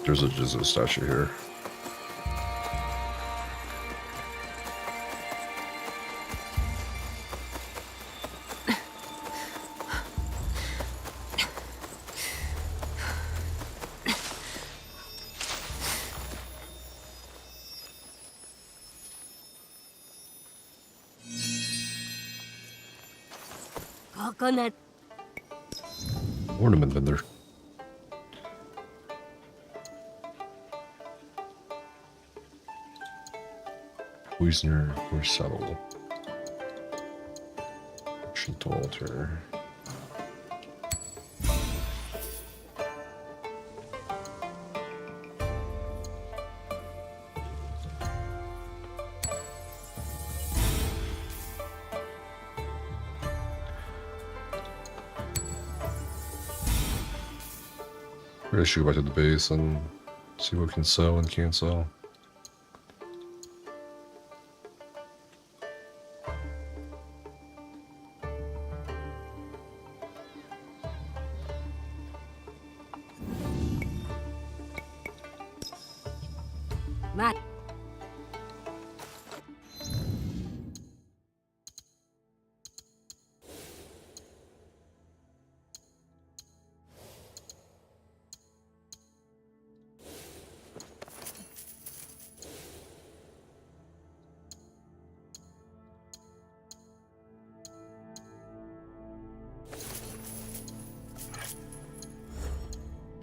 There's a Jizzle statue here. Coconut. Ornament vendor. Poisoner or subtle. Ancient altar. We're gonna shoot back to the base and see what we can sell and can't sell. Matt.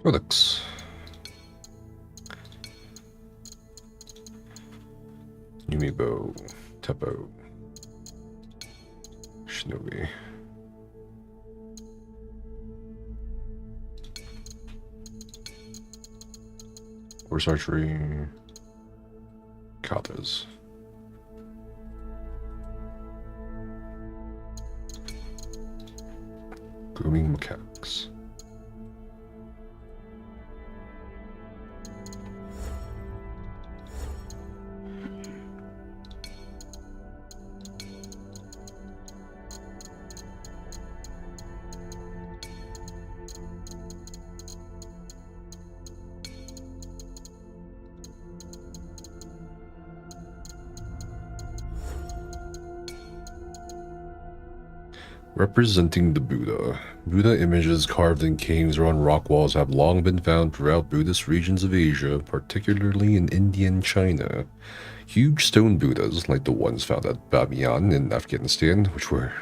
Codex. Yumibo, Teppo, Shinobi. Horse archery, katas. Grooming macaques. Representing the Buddha. Buddha images carved in caves or on rock walls have long been found throughout Buddhist regions of Asia, particularly in India and China. Huge stone Buddhas, like the ones found at Bamiyan in Afghanistan, which were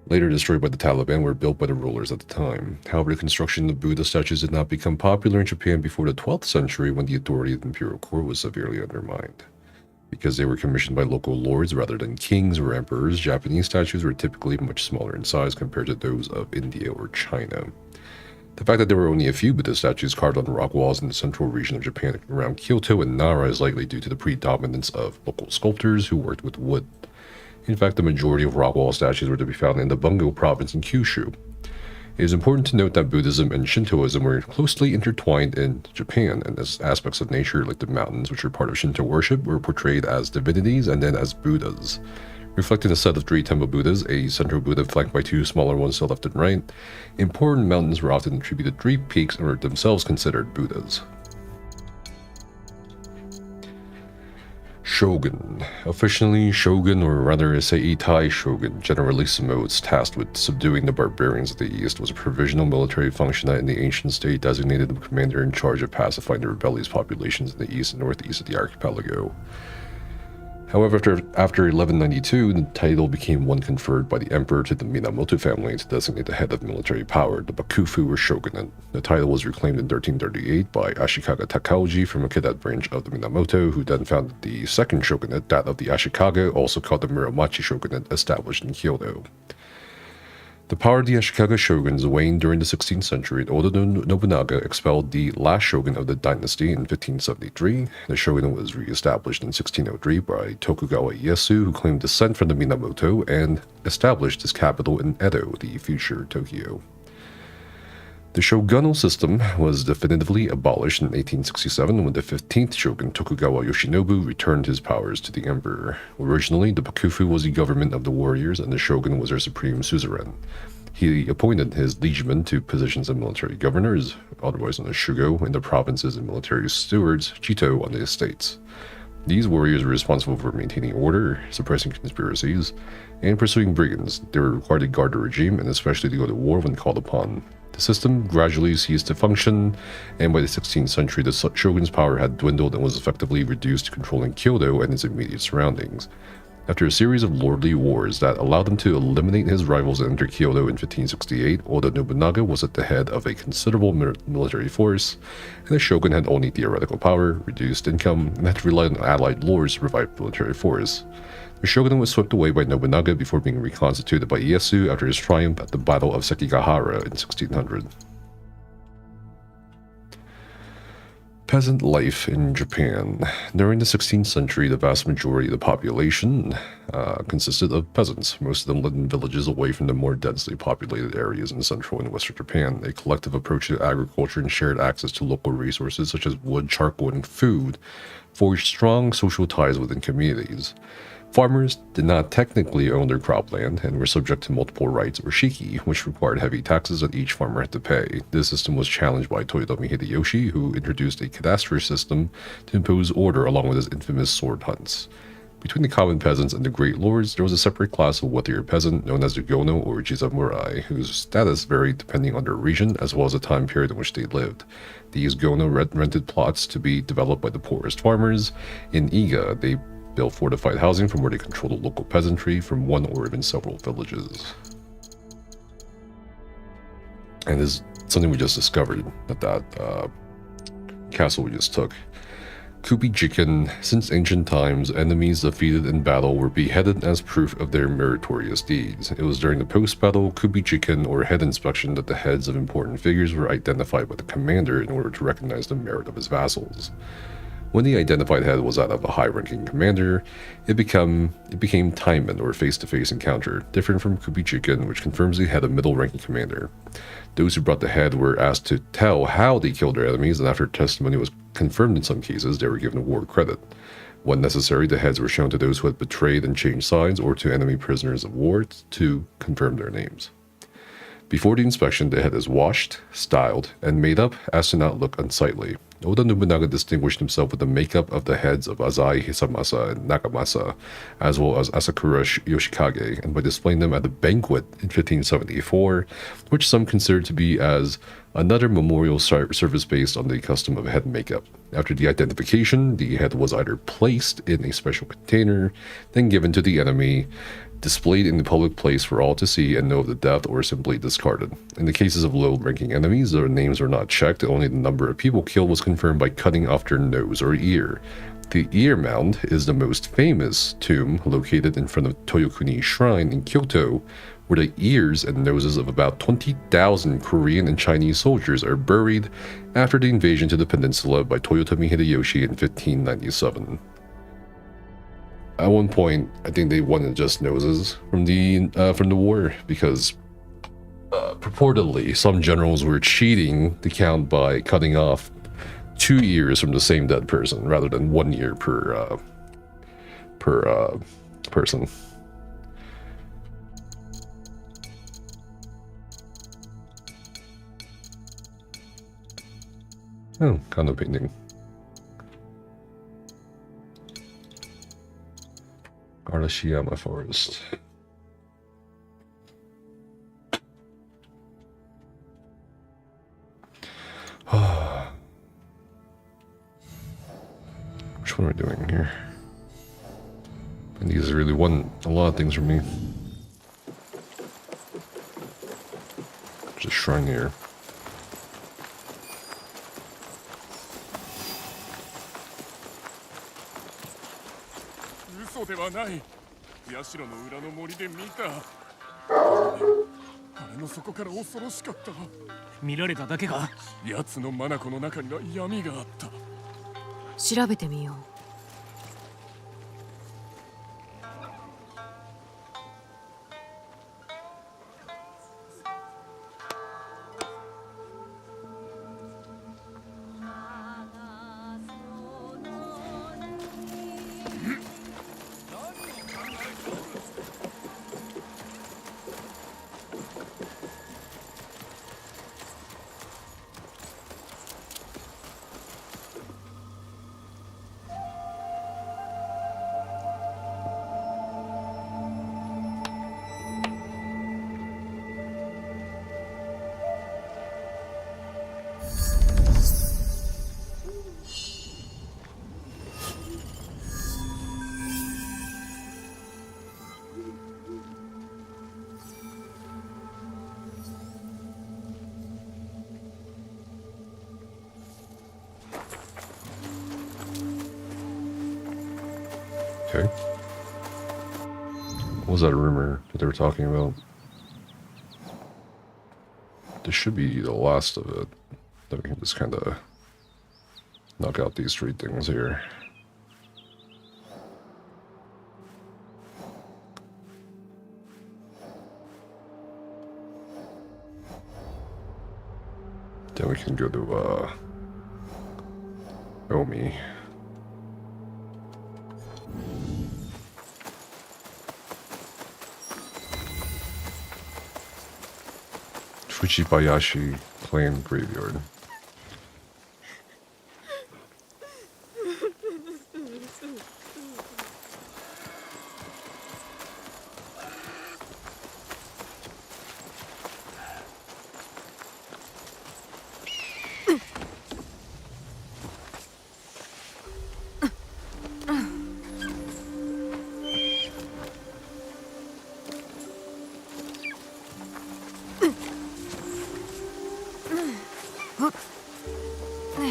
later destroyed by the Taliban, were built by the rulers at the time. However, the construction of Buddha statues did not become popular in Japan before the 12th century, when the authority of the imperial court was severely undermined. Because they were commissioned by local lords rather than kings or emperors, Japanese statues were typically much smaller in size compared to those of India or China. The fact that there were only a few Buddha statues carved on rock walls in the central region of Japan around Kyoto and Nara is likely due to the predominance of local sculptors who worked with wood. In fact, the majority of rock wall statues were to be found in the Bungo province in Kyushu. It is important to note that Buddhism and Shintoism were closely intertwined in Japan, and as aspects of nature like the mountains, which are part of Shinto worship, were portrayed as divinities and then as Buddhas. Reflecting a set of 3 temple Buddhas, a central Buddha flanked by 2 smaller ones to the left and right, important mountains were often attributed 3 peaks and were themselves considered Buddhas. Shogun. Officially, shogun, or rather Seitai shogun, generalissimo, is tasked with subduing the barbarians of the East, was a provisional military function that in the ancient state designated the commander in charge of pacifying the rebellious populations in the east and northeast of the archipelago. However, after 1192, the title became one conferred by the emperor to the Minamoto family to designate the head of military power, the Bakufu or shogunate. The title was reclaimed in 1338 by Ashikaga Takauji from a cadet branch of the Minamoto, who then founded the second shogunate, that of the Ashikaga, also called the Muromachi shogunate, established in Kyoto. The power of the Ashikaga shoguns waned during the 16th century, and Oda Nobunaga expelled the last shogun of the dynasty in 1573. The shogunate was re-established in 1603 by Tokugawa Ieyasu, who claimed descent from the Minamoto and established his capital in Edo, the future Tokyo. The shogunal system was definitively abolished in 1867 when the 15th shogun Tokugawa Yoshinobu returned his powers to the emperor. Originally, the Bakufu was the government of the warriors and the shogun was their supreme suzerain. He appointed his liegemen to positions of military governors, otherwise known as shugo, in the provinces and military stewards, chito, on the estates. These warriors were responsible for maintaining order, suppressing conspiracies, and pursuing brigands. They were required to guard the regime and especially to go to war when called upon. The system gradually ceased to function, and by the 16th century, the shogun's power had dwindled and was effectively reduced to controlling Kyoto and its immediate surroundings. After a series of lordly wars that allowed him to eliminate his rivals and enter Kyoto in 1568, Oda Nobunaga was at the head of a considerable military force, and the shogun had only theoretical power, reduced income, and had to rely on allied lords to provide military force. The shogunate was swept away by Nobunaga before being reconstituted by Ieyasu after his triumph at the Battle of Sekigahara in 1600. Peasant life in Japan. During the 16th century, the vast majority of the population consisted of peasants. Most of them lived in villages away from the more densely populated areas in central and western Japan. A collective approach to agriculture and shared access to local resources such as wood, charcoal, and food forged strong social ties within communities. Farmers did not technically own their cropland and were subject to multiple rights or shiki, which required heavy taxes that each farmer had to pay. This system was challenged by Toyotomi Hideyoshi, who introduced a cadastral system to impose order along with his infamous sword hunts. Between the common peasants and the great lords, there was a separate class of wealthier peasant known as the Gono or Jizamurai, whose status varied depending on their region as well as the time period in which they lived. These Gono rented plots to be developed by the poorest farmers. In Iga, they built fortified housing from where they controlled the local peasantry from one or even several villages. And this is something we just discovered at that castle we just took. Kubi-jiken. Since ancient times, enemies defeated in battle were beheaded as proof of their meritorious deeds. It was during the post-battle Kubi-jiken or head inspection that the heads of important figures were identified by the commander in order to recognize the merit of his vassals. When the identified head was that of a high-ranking commander, it became taimen or face-to-face encounter, different from Kubi-jiken, which confirms the head of middle-ranking commander. Those who brought the head were asked to tell how they killed their enemies, and after testimony was confirmed in some cases, they were given war credit. When necessary, the heads were shown to those who had betrayed and changed sides, or to enemy prisoners of war to confirm their names. Before the inspection, the head is washed, styled, and made up as to not look unsightly. Oda Nobunaga distinguished himself with the makeup of the heads of Azai Hisamasa and Nagamasa, as well as Asakura Yoshikage, and by displaying them at the banquet in 1574, which some consider to be as another memorial service based on the custom of head makeup. After the identification, the head was either placed in a special container, then given to the enemy, displayed in the public place for all to see and know of the death, or simply discarded. In the cases of low-ranking enemies, their names were not checked, only the number of people killed was confirmed by cutting off their nose or ear. The ear mound is the most famous tomb located in front of Toyokuni Shrine in Kyoto, where the ears and noses of about 20,000 Korean and Chinese soldiers are buried after the invasion to the peninsula by Toyotomi Hideyoshi in 1597. At one point, I think they wanted just noses from the war, because purportedly, some generals were cheating the count by cutting off 2 years from the same dead person rather than 1 year per person. Oh, condo painting. Arashiyama Forest. Which one are we doing here? And these really won a lot of things for me. There's a shrine here.調べてみよう。Okay. What was that rumor that they were talking about? This should be the last of it. Then we can just kind of knock out these 3 things here. Then we can go to Omi. Fujibayashi Clan Graveyard.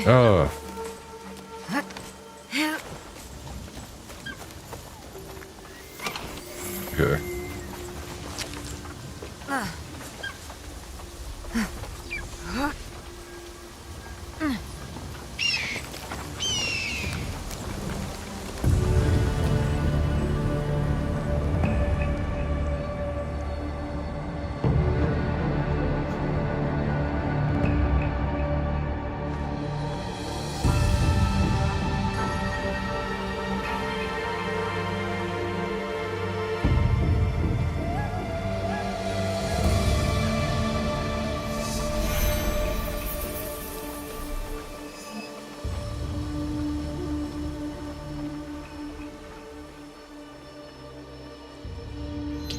Ah. Okay.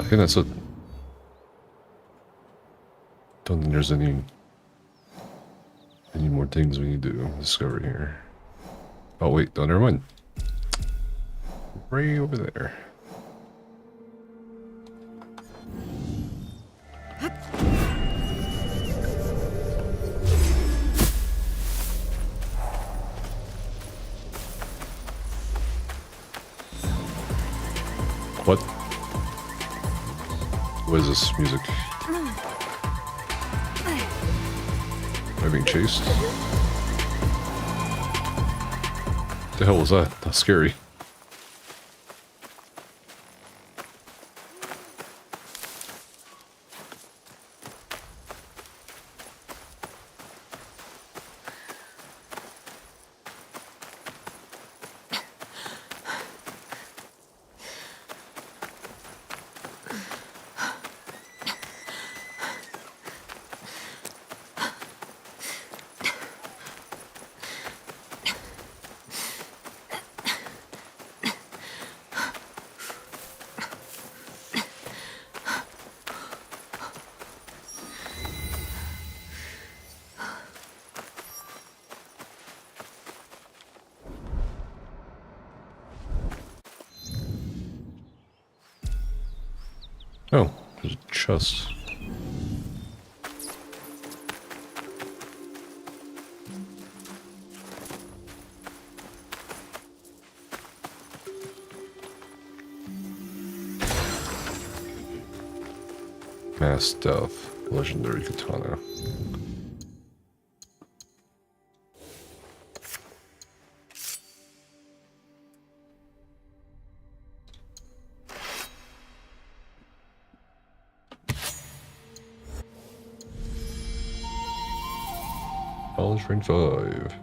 I think that's it. Don't think there's any more things we need to discover here. Oh wait, no, never mind. Right over there. What? What is this music? Am I being chased? What the hell was that? That's scary. Oh, there's a chest. Mass Death, legendary katana. College rank 5.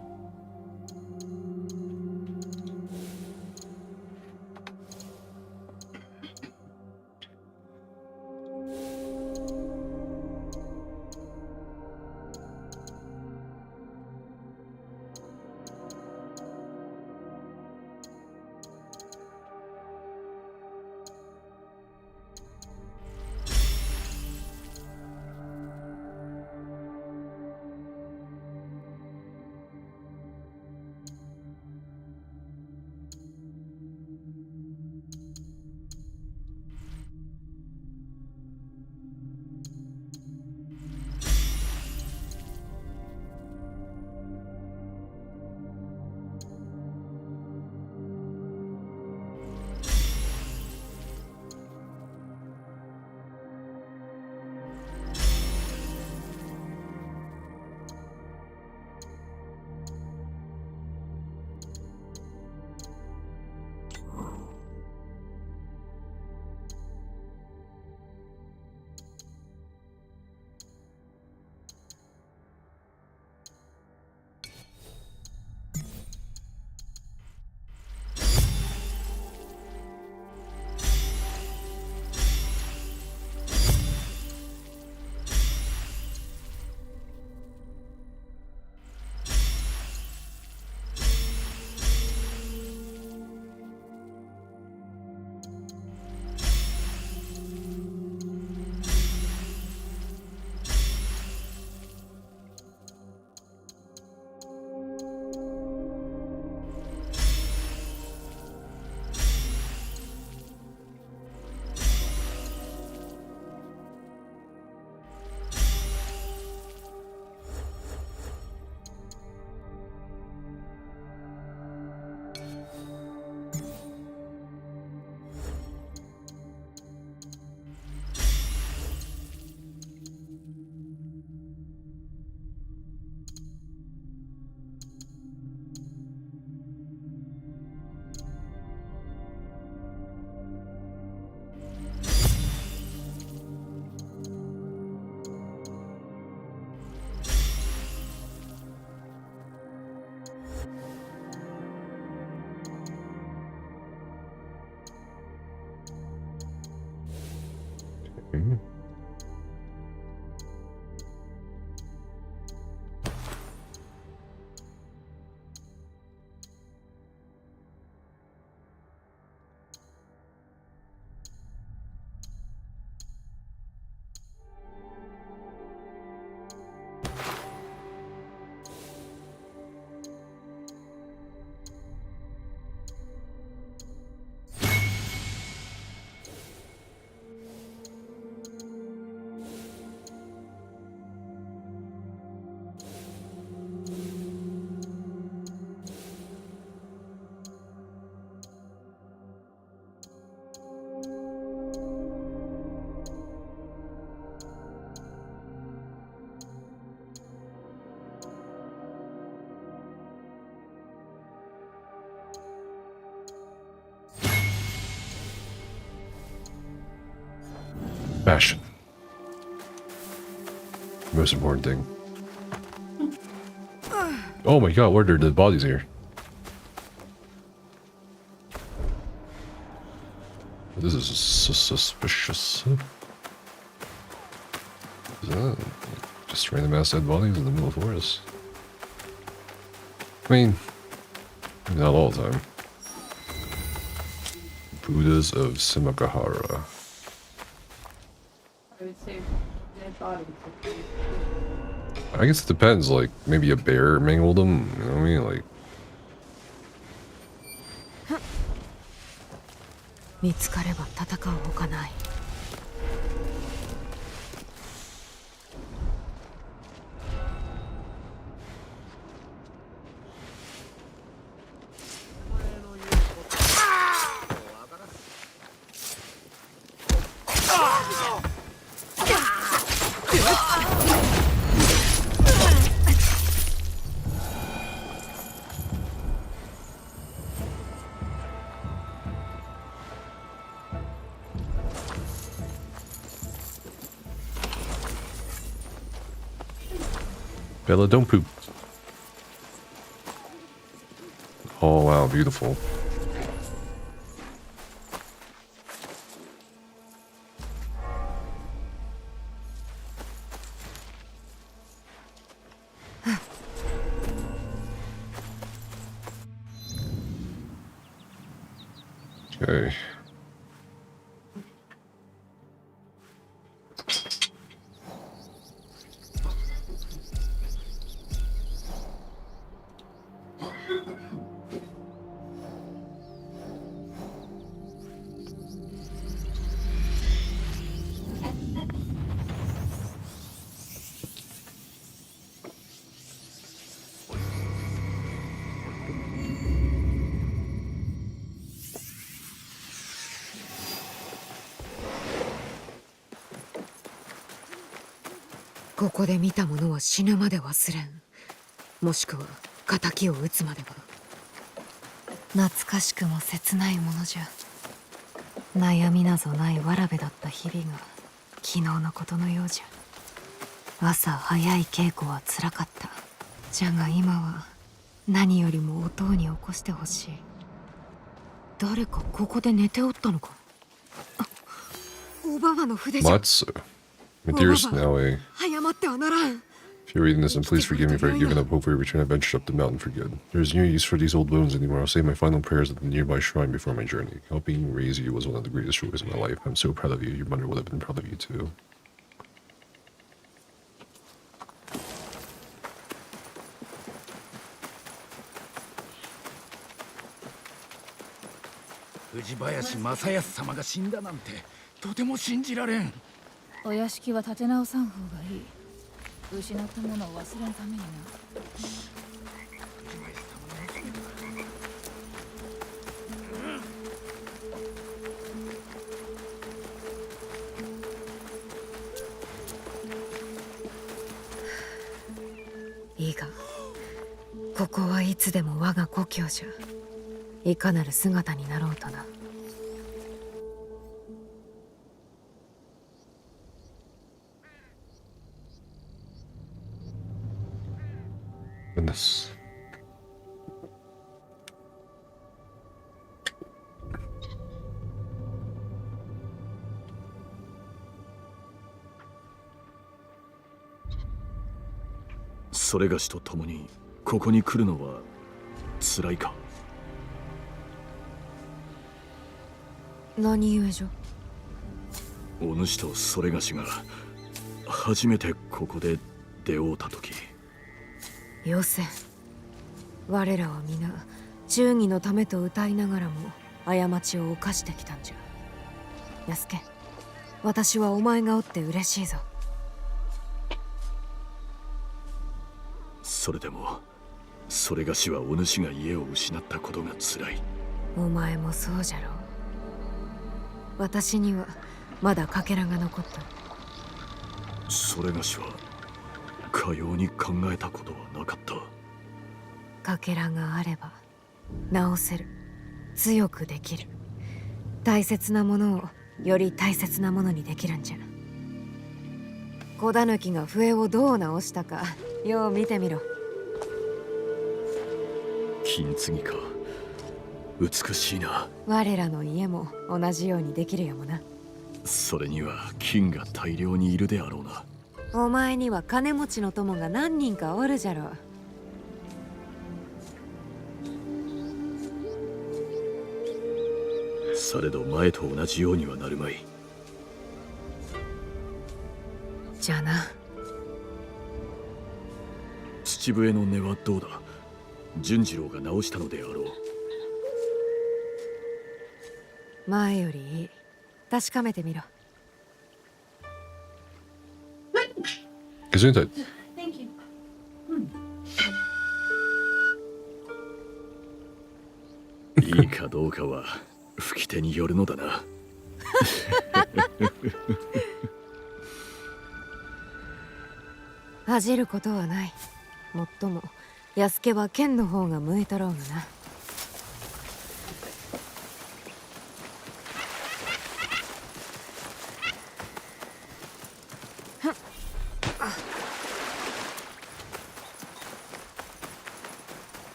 Fashion. Most important thing. Oh my god, where are the bodies here? This is suspicious. Just random ass dead bodies in the middle of the forest. I mean, not all the time. Buddhas of Simakahara. I would say dead bodies. I guess it depends, like, maybe a bear mangled them, you know what I mean? Like... Bella, don't poop. Oh wow, beautiful. Okay.ここで見たものは死ぬまで忘れん。もしくは仇を討つまでは。懐かしくも切ないものじゃ。悩みなぞないわらべだった日々が昨日のことのようじゃ。朝早い稽古はつらかった。じゃが今は何よりもおとうに起こしてほしい。誰かここで寝ておったのか。おばばの筆じゃ。Matsu. My dearest Naue, 謝ってはならん。 if you're reading this, then please forgive me for giving up hope for your return. I ventured up the mountain for good. There is no use for these old bones anymore. I'll say my final prayers at the nearby shrine before my journey. Helping raise you was one of the greatest joys of my life. I'm so proud of you. Your mother would have been proud of you too. Fujibayashi Masayasu様が死んだなんてとても信じられん。お屋敷は立て直さん方がいい。失ったものを忘れんためにな。いいが、ここはいつでも我が故郷じゃ。いかなる姿になろうとな。Goodness. Soregashi と共にここに来るのは辛いか。何故じゃ。お主とSoregashiが初めてここで出会うた時。よせ。我らは皆忠義のためと歌いながらも過ちを犯してきたんじゃ。安家、私はお前がおって嬉しいぞ。それでもSoregashiはお主が家を失ったことが辛い。お前もそうじゃろう。私にはまだかけらが残った。Soregashiはかように考えたことはなかった。かけらがあれば直せる。強くできる。大切なものをより大切なものにできるんじゃ。子狸が笛をどう直したかよう見てみろ。金継ぎか。美しいな。我らの家も同じようにできるやもな。それには金が大量にいるであろうな。お前には金持ちの友が何人かおるじゃろう。されど前と同じようにはなるまい。じゃあな。土笛の音はどうだ。純次郎が直したのであろう。前よりいい。確かめてみろ。Gesundheit. Thank you. いいかどうかは吹き手によるのだな。恥じることはない。もっとも安家は剣の方が向いとろうがな。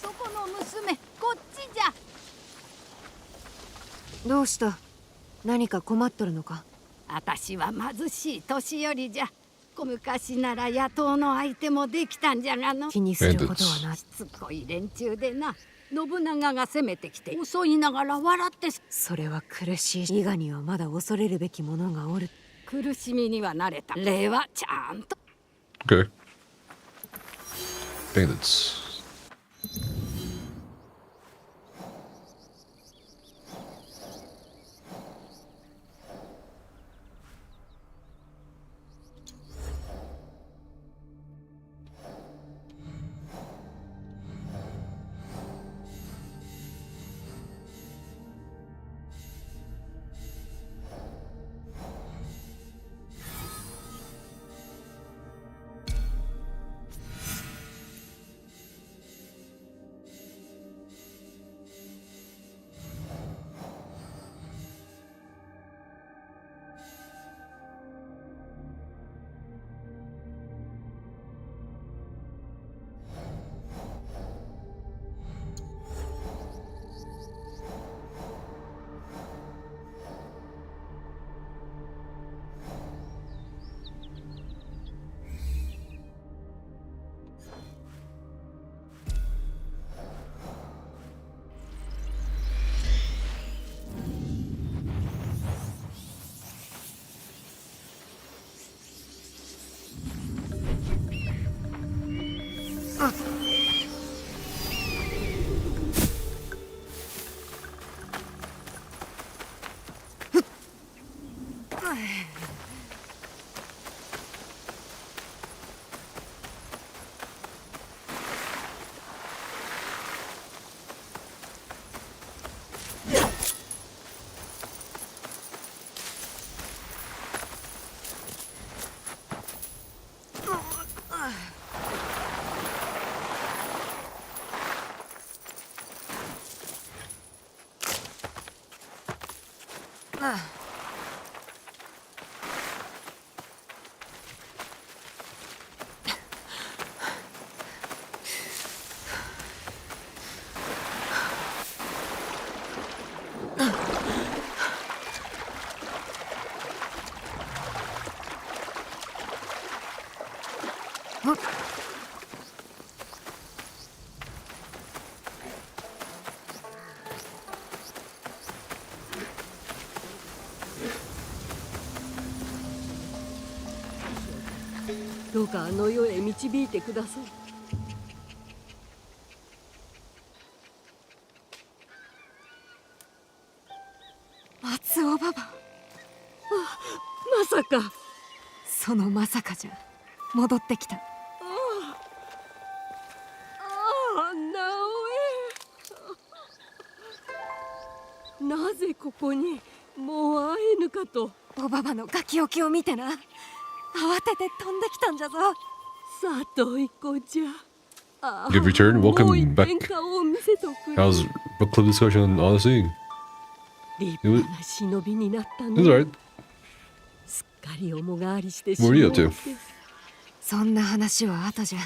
そこの娘、こっちじゃ。どうした？何か困っとるのか？私は貧しい年寄りじゃ。昔なら野党の相手もできたんじゃがの。気にすることはない。しつこい連中でな。信長が攻めてきて襲いながら笑って。それは苦しい。伊賀にはまだ恐れるべきものがおる。苦しみには慣れた。礼はちゃんと。 Okay. Bandits. Huh? どうかあの世へ導いてください。松尾ババ。まさか。そのまさかじゃ。戻ってきた。ああ、直江。なぜここにもう会えぬかと。おばばの書き置きを見てな。慌てて飛んできたんじゃぞ。さあと行こうじゃ。Good return. Welcome back. How's book club discussion on Odyssey? 立派な忍びになったね。It was alright. すっかり面変わりしてし What ま are you う up to? そんな話は後じゃ。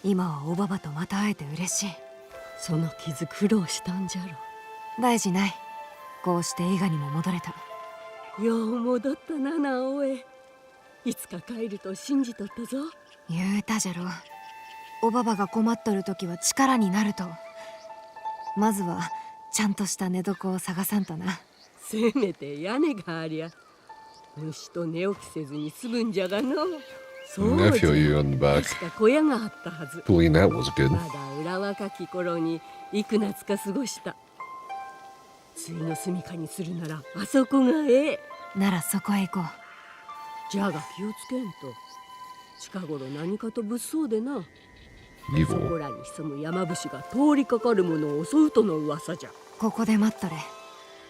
今はおばばとまた会えて嬉しい。その傷苦労したんじゃろ。大事ない。こうして伊賀にも戻れた。よう戻ったな、直江。いつか帰ると信じとったぞ。言うたじゃろ。おばばが困っとる時は力になると。まずはちゃんとした寝床を探さんとな。せめて屋根がありゃ虫と寝起きせずに済むんじゃがの。そうじゃ。 I feel you on the back. 確か小屋があったはず。 Believing that was good. まだ裏若き頃に幾夏か過ごした。ついの住みかにするならあそこがええ。ならそこへ行こう。じゃが気をつけんと。近頃何かと物騒でな。そこらに潜む山伏が通りかかる者を襲うとの噂じゃ。ここで待っとれ。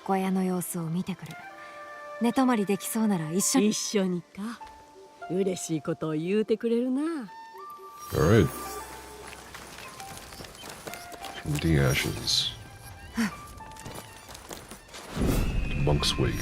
小屋の様子を見てくる。寝泊まりできそうなら一緒に。一緒にか。嬉しいことを言うてくれるな。Alright. From the ashes. To Monk's Wake.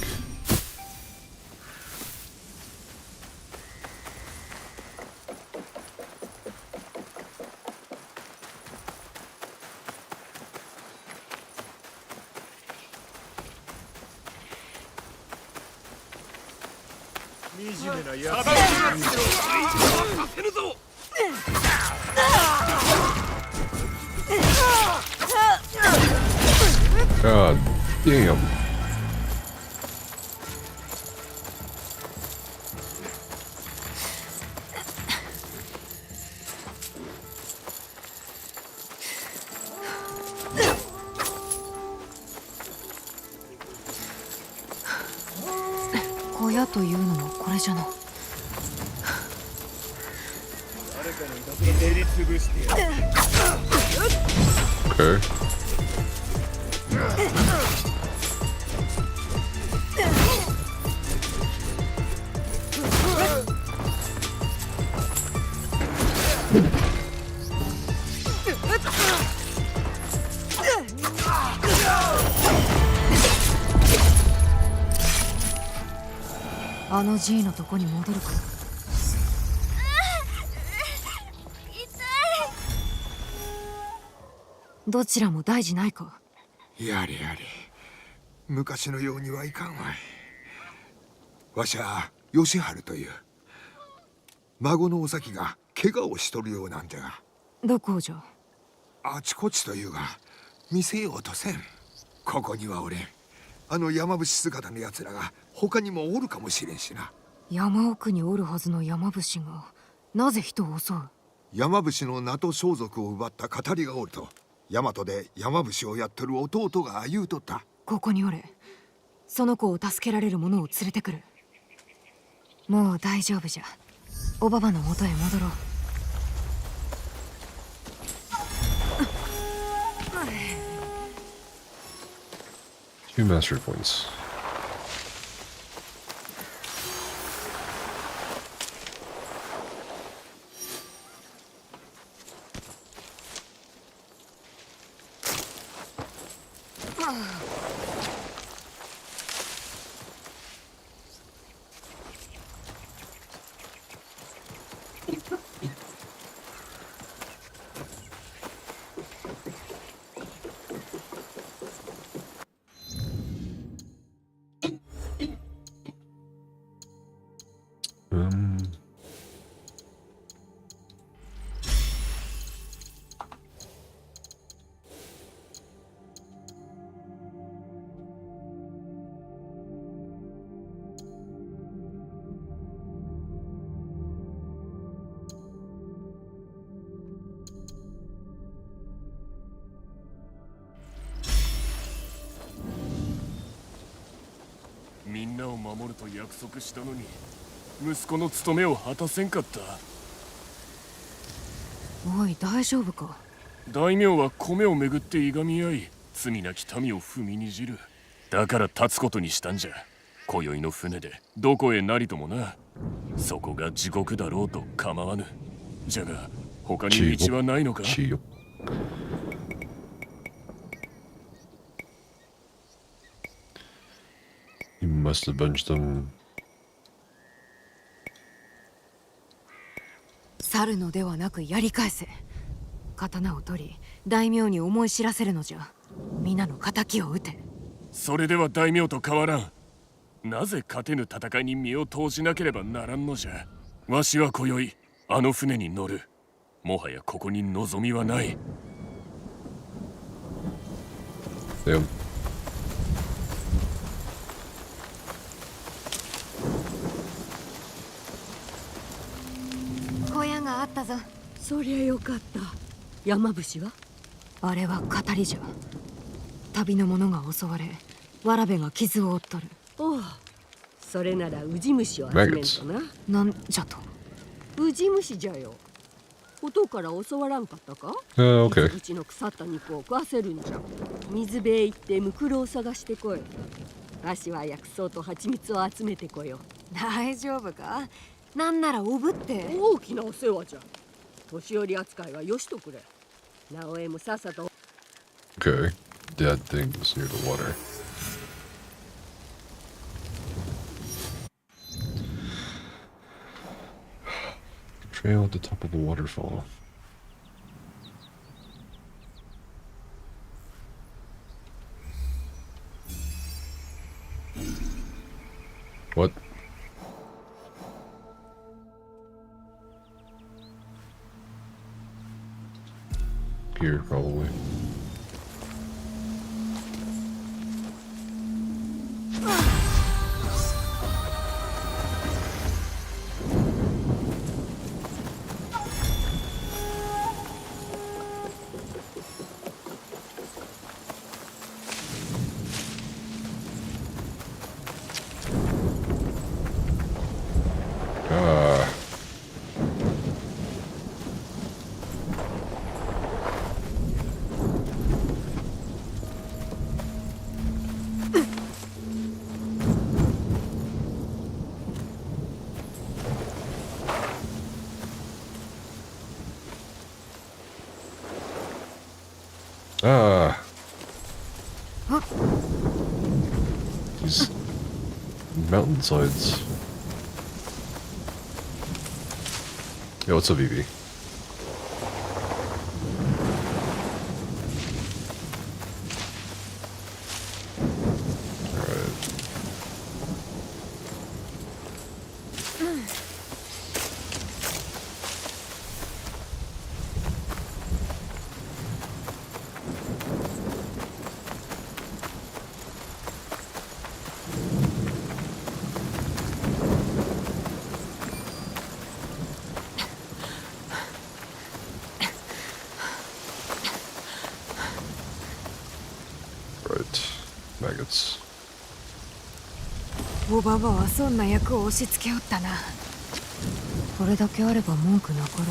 God damn. Koya というのもこれじゃな。Okay. G のとこに戻るか。どちらも大事ないか。やれやれ、昔のようにはいかんわい。わしは吉春という孫のお咲が怪我をしとるようなんじゃが。どこじゃ。あちこちというが見せようとせん。ここにはおれん。あの山伏姿のやつらが他にもおるかもしれんしな。山奥におるはずの山伏がなぜ人を襲う。山伏の名と装束を奪った語りがおると、大和で山伏をやってる弟が言うとった。ここにおれ。その子を助けられる者を連れてくる。もう大丈夫じゃ。おばばの元へ戻ろう。Two mastery points.みんなを守ると約束したのに息子の務めを果たせんかった。おい、大丈夫か。大名は米をめぐっていがみ合い、罪なき民を踏みにじる。だから立つことにしたんじゃ。今宵の船でどこへなりともな。そこが地獄だろうと構わぬ。じゃが他に道はないのか。You must avenge them. 去るのではなくやり返せ。刀を取り大名に思い知らせるのじゃ。皆の仇を討て。それでは大名と変わらん。なぜ勝てぬ戦いに身を投じなければならんのじゃ。わしは今宵あの船に乗る。もはやここに望みはない。小屋があったぞ。そりゃよかった。山伏は。あれは語りじゃ。旅の者が襲われ、わらべが傷を負っとる。おう、それならウジ虫を集めんとな。なんじゃと。ウジ虫じゃよ。音から教わらんかったか？Okay. うちの腐った肉を食わせるんじゃ。水辺へ行ってムクロを探してこい。わしは薬草と蜂蜜を集めてこよう。大丈夫か？なんならおぶって。大きなお世話じゃ。年寄り扱いはよしとくれ。なおえもさっさと。Okay. Dead things near the water. Trail at the top of the waterfall. What? Here, probably. These mountainsides. Yo, what's up, Evie? Maggots. おばばはそんな役を押し付けおったな。これだけあれば文句なかろう。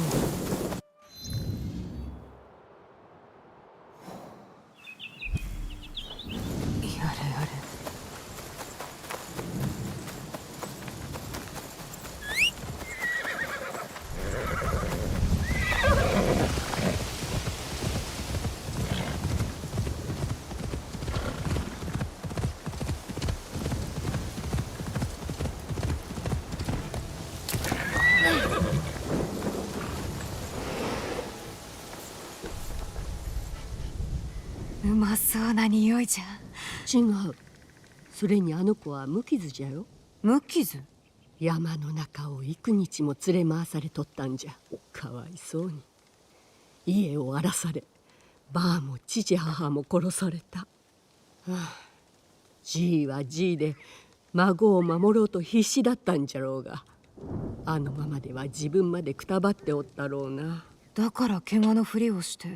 やれやれ。うまそうな匂いじゃ。違う。それにあの子は無傷じゃよ。無傷？山の中を幾日も連れ回されとったんじゃ。かわいそうに。家を荒らされ、ばあも父母も殺された。はあ、じいはじいで孫を守ろうと必死だったんじゃろうが、あのままでは自分までくたばっておったろうな。だから怪我のふりをして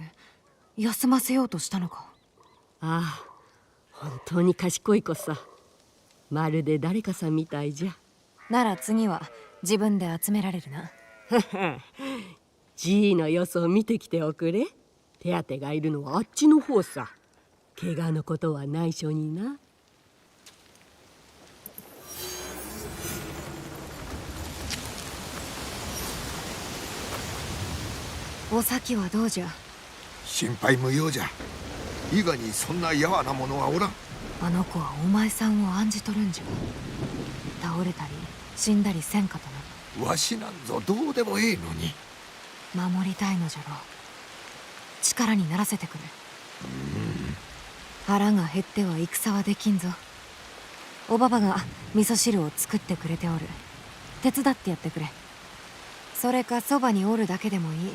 休ませようとしたのか。ああ、本当に賢い子さ。まるで誰かさんみたいじゃ。なら次は自分で集められるな。じいの様子を見てきておくれ。手当てがいるのはあっちの方さ。怪我のことは内緒にな。お咲はどうじゃ。心配無用じゃ。伊賀にそんなやわな者はおらん。あの子はお前さんを案じとるんじゃ。倒れたり死んだりせんかとな。わしなんぞどうでもええのに。守りたいのじゃろう。力にならせてくれ。腹が減っては戦はできんぞ。おばばが味噌汁を作ってくれておる。手伝ってやってくれ。それかそばにおるだけでもいい。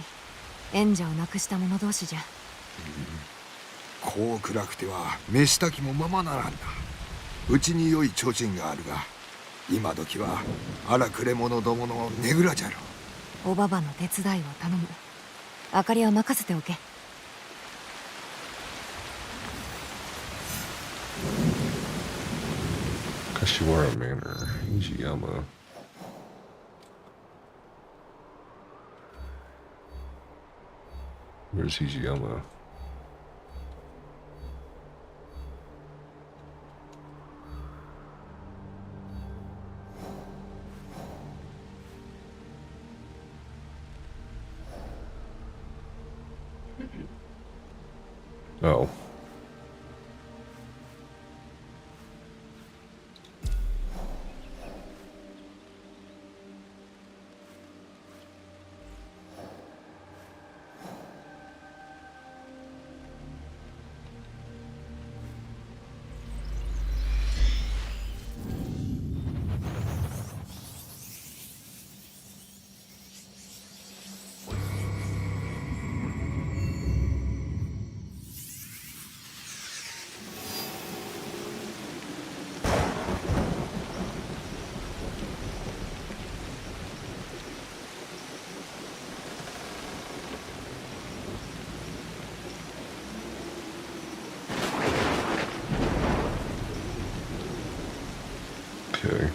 縁者を亡くした者同士じゃ。こう暗くては飯炊きもままならんな。うちに良い提灯があるが、今時は荒くれ者どものねぐらじゃろ。おばばの手伝いを頼む。明かりは任せておけ。Kashiwara Manor, Hijiyama. Where's Hijiyama? Oh. Okay.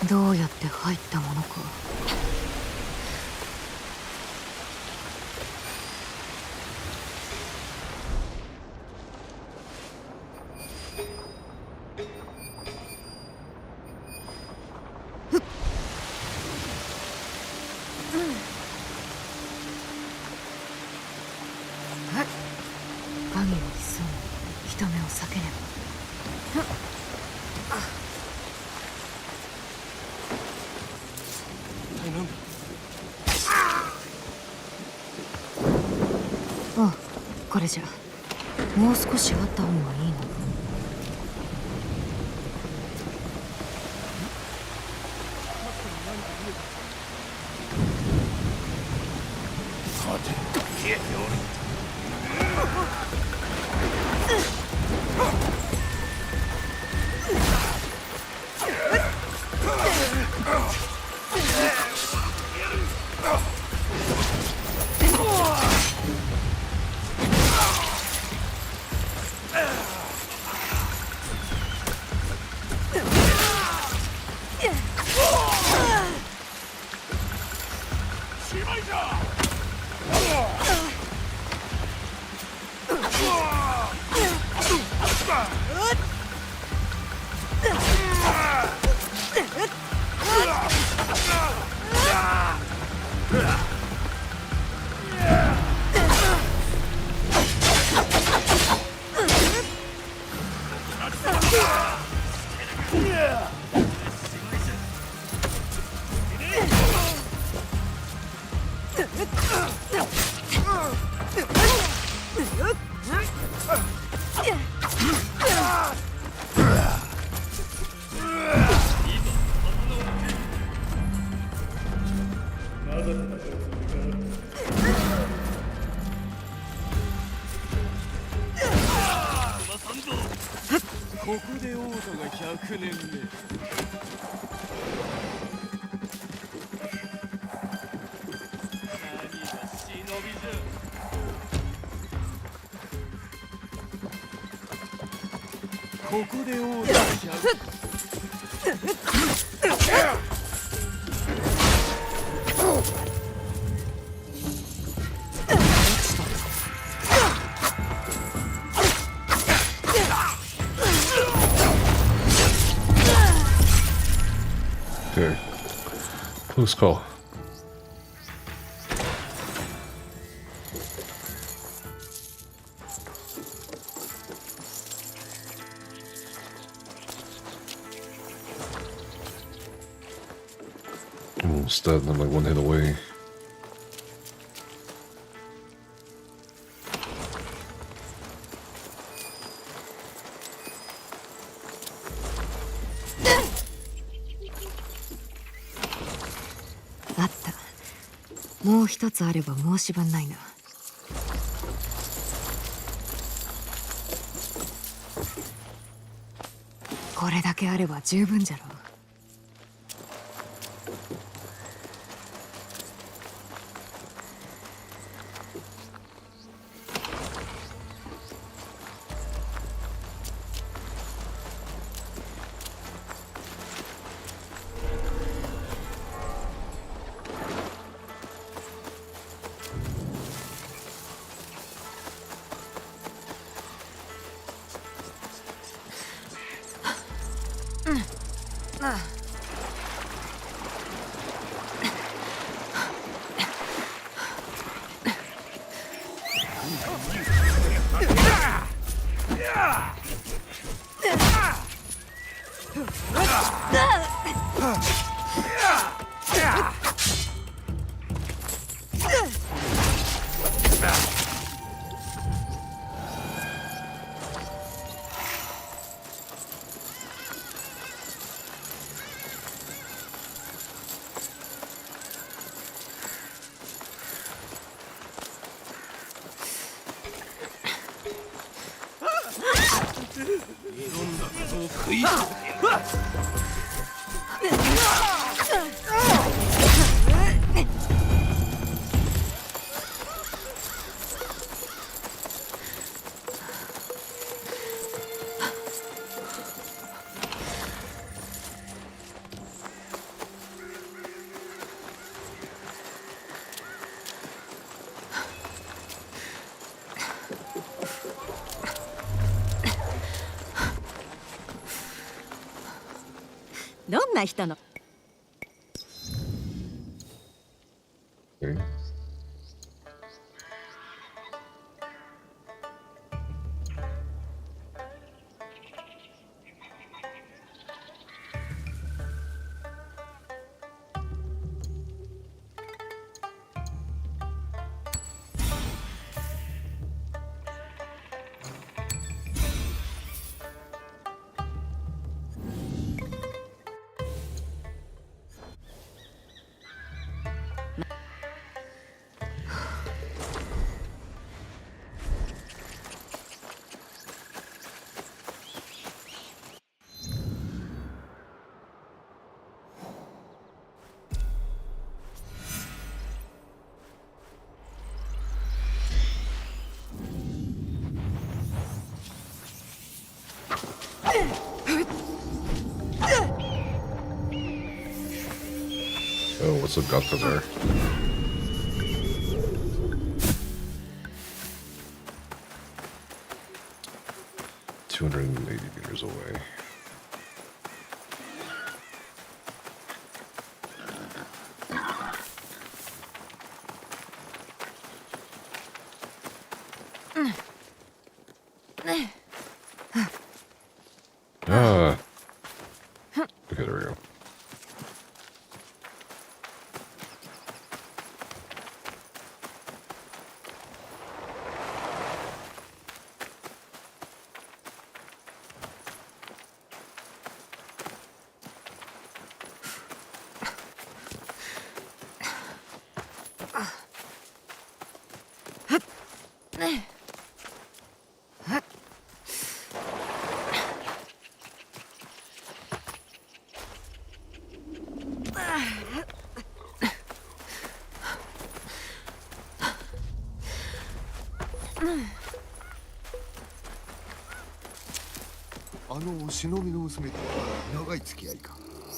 どうやって入ったものか。影に潜む人目を避ければ。あ、これじゃ。もう少しあった方がいいの？さて消えておる。ここで王都が100年目。何が忍びじゃ。ここで王都が100。Okay. Close call. I'm almost dead and I'm like one hit away. Ah, あった。もう一つあれば申し分ないな。これだけあれば十分じゃろう。どんな人のOkay. Oh, what's up, Gata there? $280 away. Ah. Okay, there we go.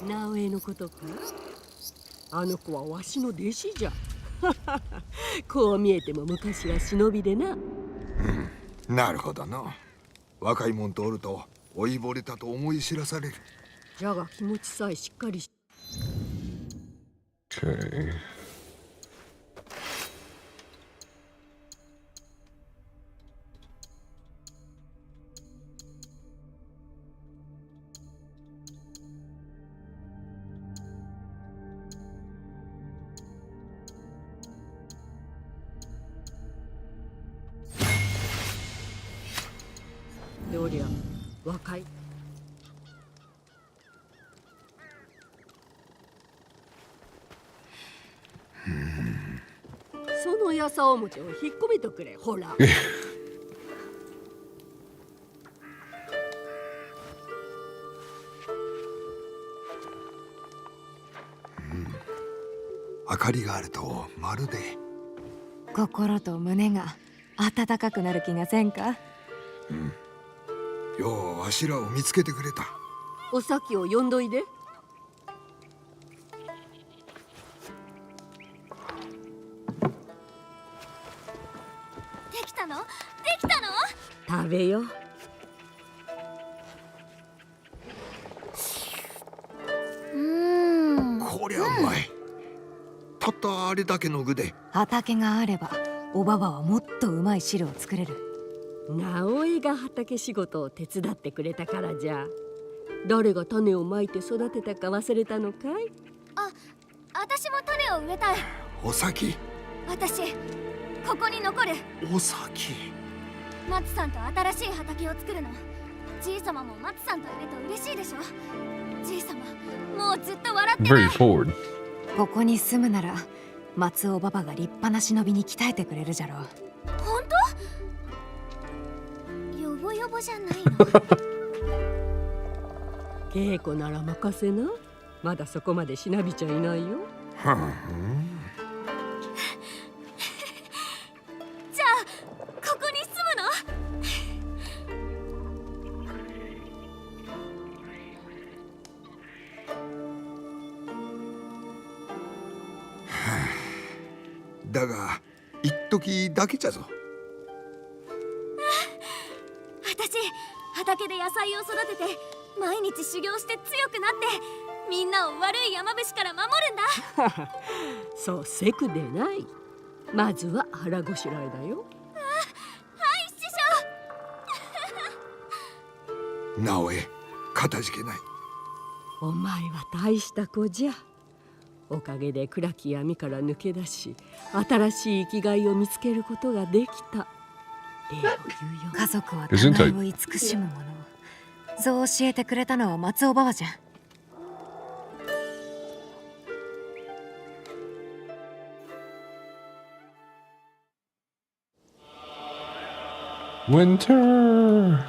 ナオエのことか。あの子はわしの弟子じゃ。こう見えても昔は忍びでな。なるほどな。若いもんとおると老いぼれたと思い知らされる。じゃが気持ちさえしっかりし。Okay.どりゃ若い。そのやさおもちを引っ込めとくれ、ほら。明かりがあるとまるで心と胸が温かくなる気がせんか。ようわしらを見つけてくれた。お咲を呼んどいで。できたの？できたの？食べよ。こりゃうまい。たったあれだけの具で。畑があればおばばはもっとうまい汁を作れる。直江が畑仕事を手伝ってくれたからじゃ。誰が種をまいて育てたか忘れたのかい？私も種を植えたい。お咲。私ここに残る。お咲。松さんと新しい畑を作るの。じいさまも松さんといると嬉しいでしょ。じいさまもうずっと笑ってない。 Very forward. ここに住むなら松尾ばばが立派な忍びに鍛えてくれるじゃろう。本当？よぼよぼじゃないの？稽古なら任せな。まだそこまでしなびちゃいないよ。じゃあここに住むの？だが一時だけじゃぞ。私畑で野菜を育てて毎日修行して強くなってみんなを悪い山伏から守るんだ。そうせくでない。まずは腹ごしらえだよ。はい師匠。直江かたじけない。お前は大した子じゃ。おかげで暗き闇から抜け出し、新しい生きがいを見つけることができた。家族は互いを慈しむもの。そう教えてくれたのは松尾ばばじゃん。Winter.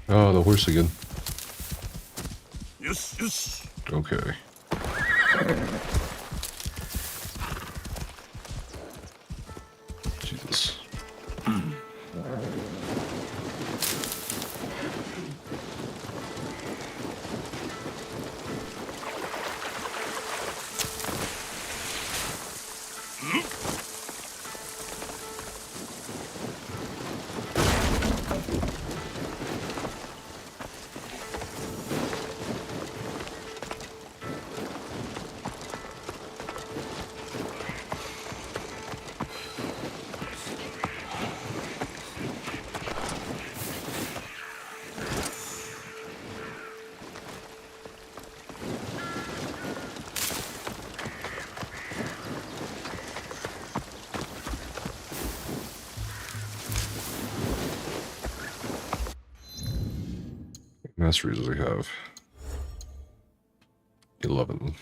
Oh, the horse again. Yes, yes. Okay. Jesus. Masteries we have 11.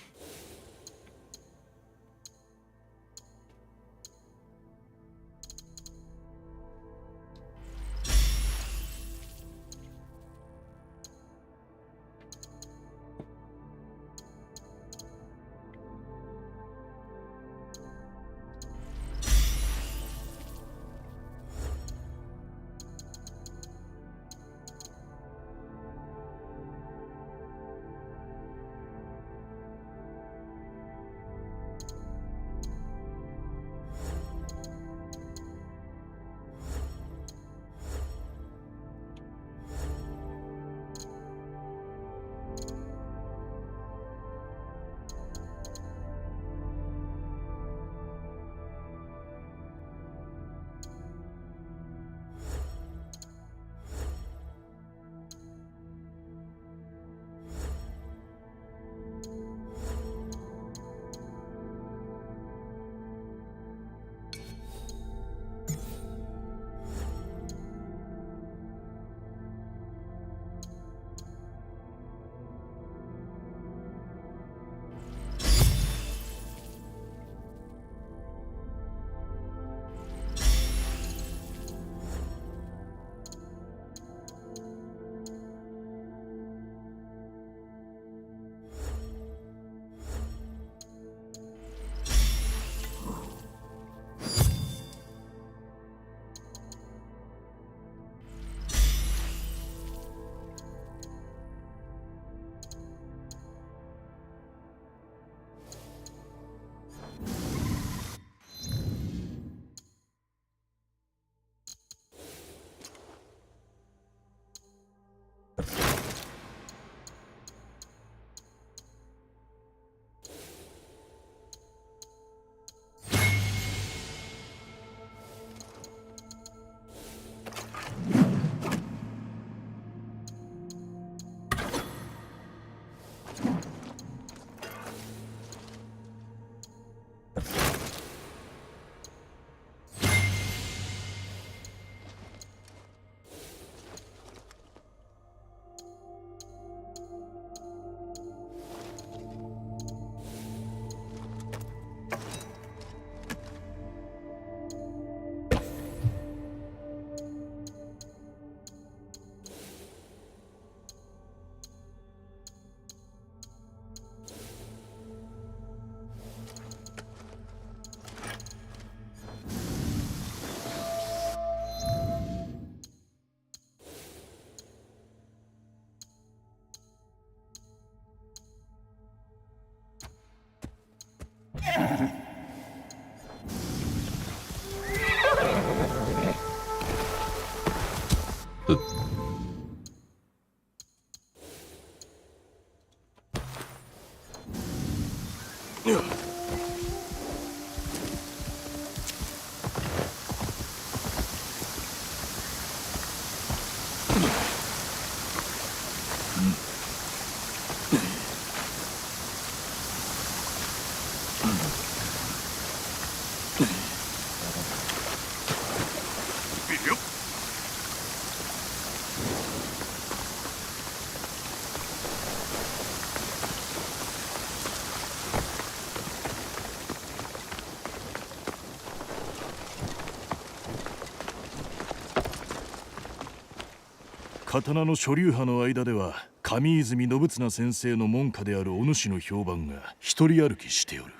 刀の諸流派の間では上泉信綱先生の門下であるお主の評判が一人歩きしておる。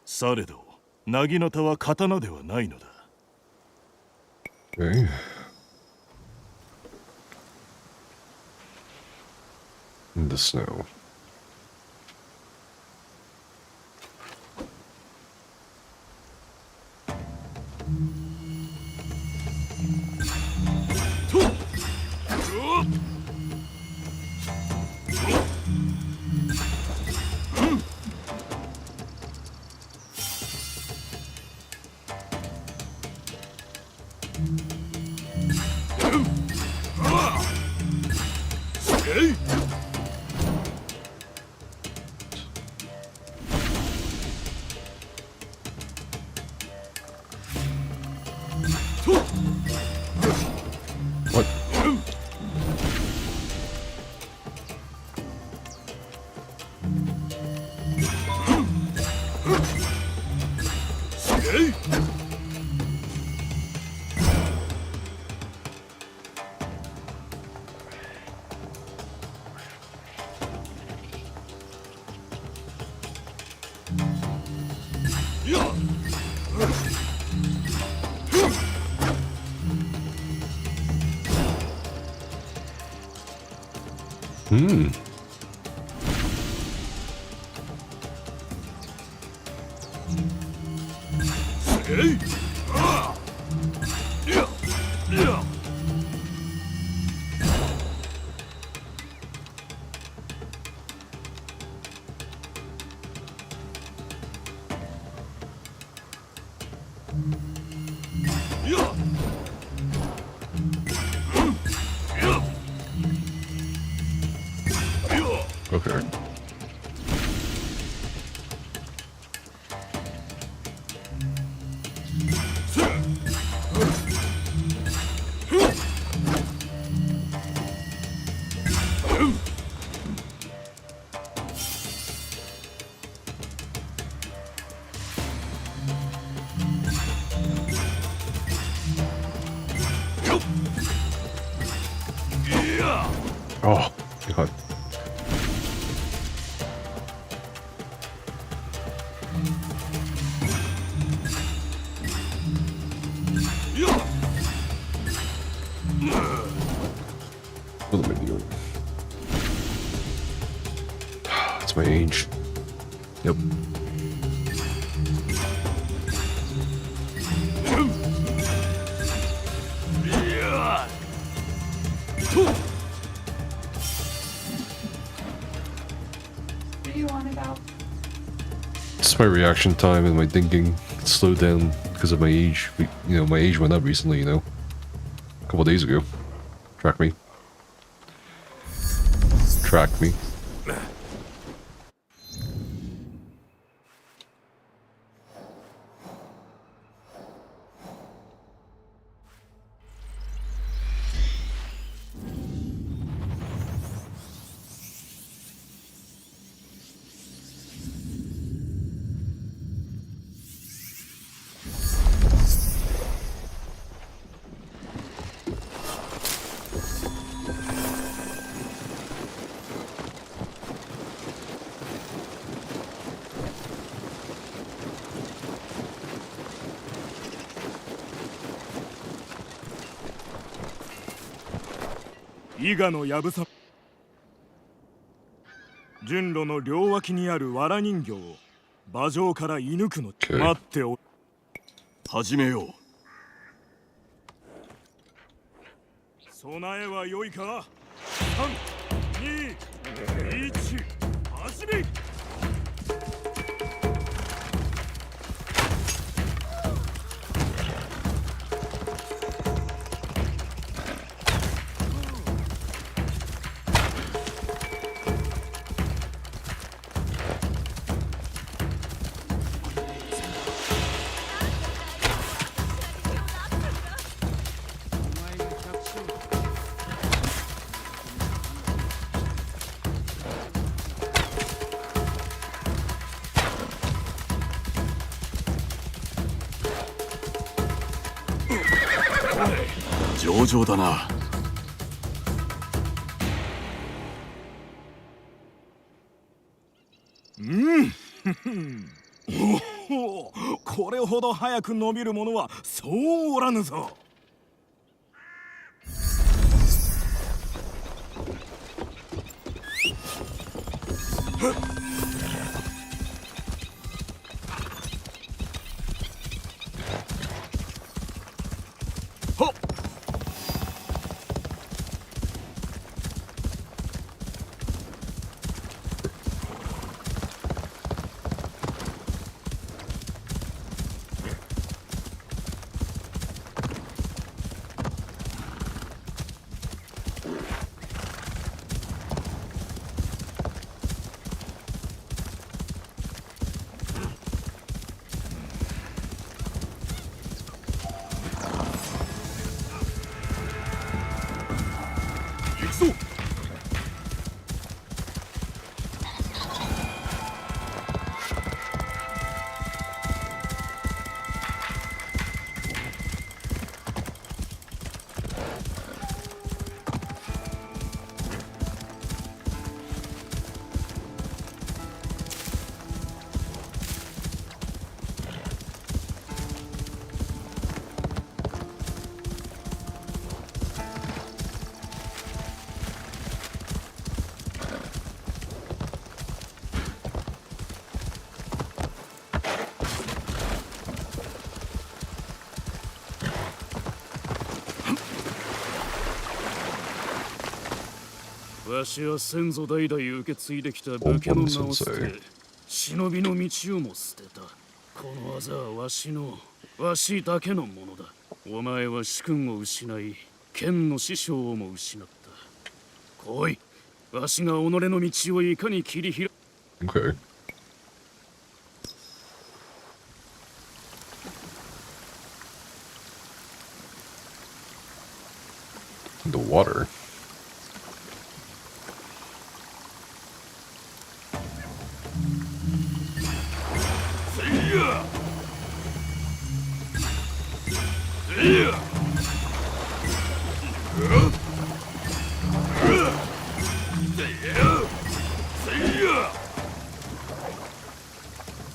されど薙刀は刀ではないのだ。Okay. In the snow. What? Hmm. Okay. Oh, God. What am I doing? It's my age. Yep. What do you want about? Just my reaction time and my thinking slowed down because of my age. You know, my age went up recently, you know. A couple days ago. Track me. Track me.伊賀の藪さ順路の両脇にある藁人形を馬上から射抜くの待ってお始めよう。備えは良いか。3、2、1、始め。上々だな。おお、これほど早く伸びるものはそうおらぬぞ。わしは先祖代々受け継いできた武家の名を捨て、忍びの道をも捨てた。この技はわしだけのものだ。お前は主君を失い、剣の師匠をも失った。来い、わしが己の道をいかに切り開く。Okay. The water.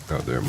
God damn.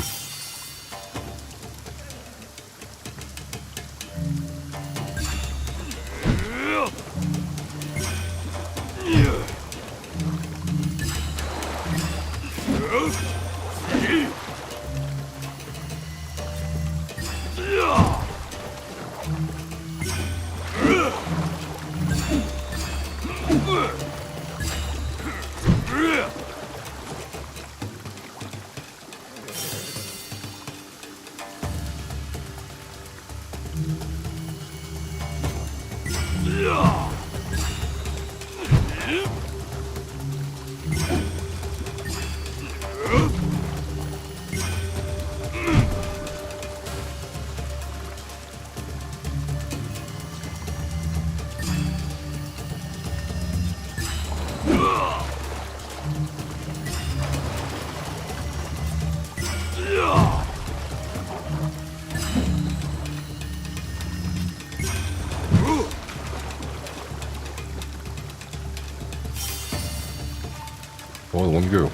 Oh, one go.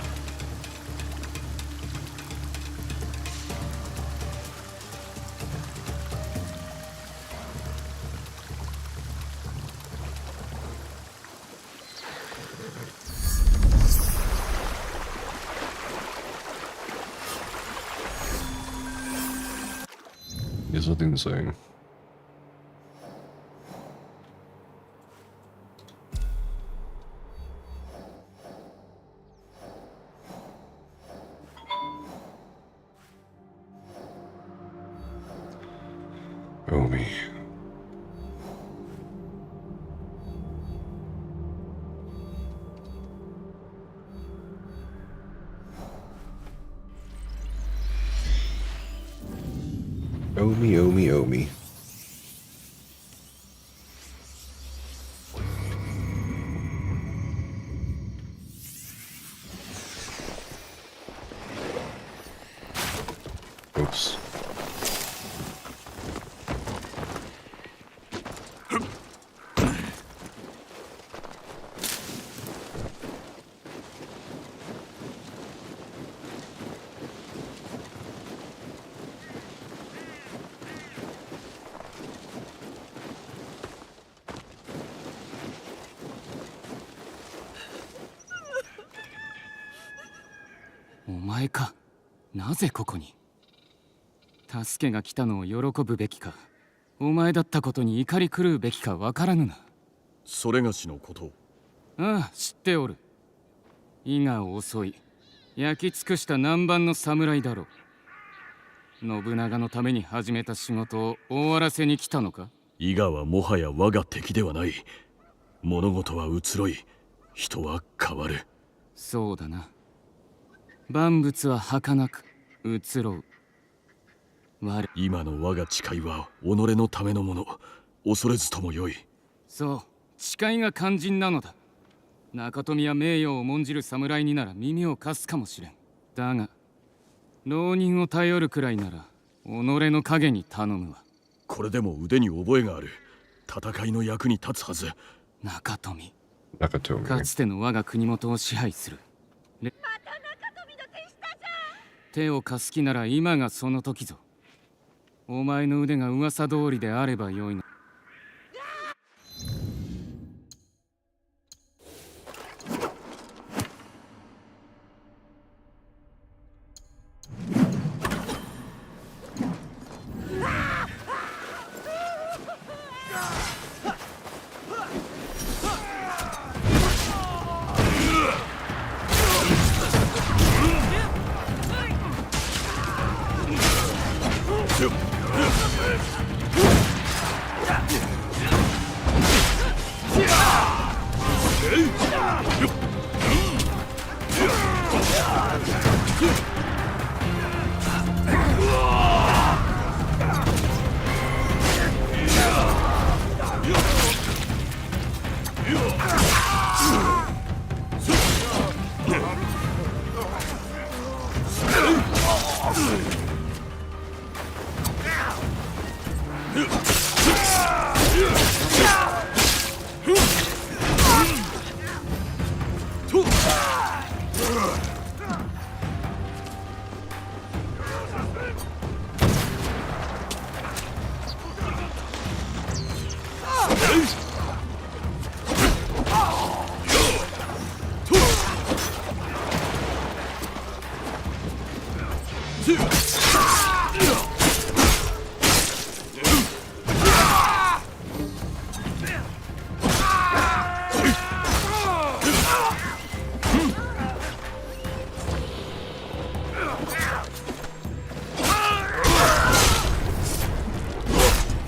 There's nothing to say. Oh me. Oh me, oh me, oh me. Oops. 前か。なぜここに。助けが来たのを喜ぶべきか、お前だったことに怒り狂うべきかわからぬな。それがしのこと。ああ、知っておる。伊賀を襲い焼き尽くした南蛮の侍だろう。信長のために始めた仕事を終わらせに来たのか。伊賀はもはや我が敵ではない。物事は移ろい、人は変わる。そうだな。万物は儚く移ろう。今の我が誓いは己のためのもの。恐れずともよい。そう、誓いが肝心なのだ。中富や名誉を重んじる侍になら耳を貸すかもしれん。だが浪人を頼るくらいなら己の影に頼むわ。これでも腕に覚えがある。戦いの役に立つはず。中富、Nakatomi. かつての我が国元を支配する。また中富の手下じゃ。手を貸す気なら今がその時ぞ。お前の腕が噂通りであればよいの。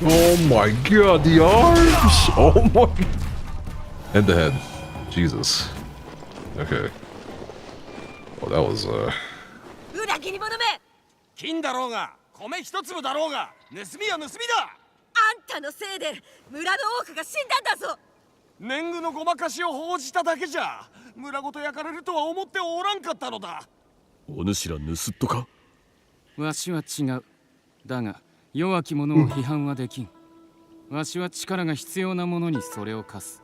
Oh my god, the arms! Oh my... And the head. Jesus. Okay. Well, that was, 裏切り者め。金だろうが米一粒だろうが盗みは盗みだ。あんたのせいで村の多くが死んだんだぞ。年貢のごまかしを報じただけじゃ村ごと焼かれるとは思っておらんかったのだ。お主ら盗っ人か。わしは違う。だが弱き者を批判はできん。わしは力が必要な者にそれを課す。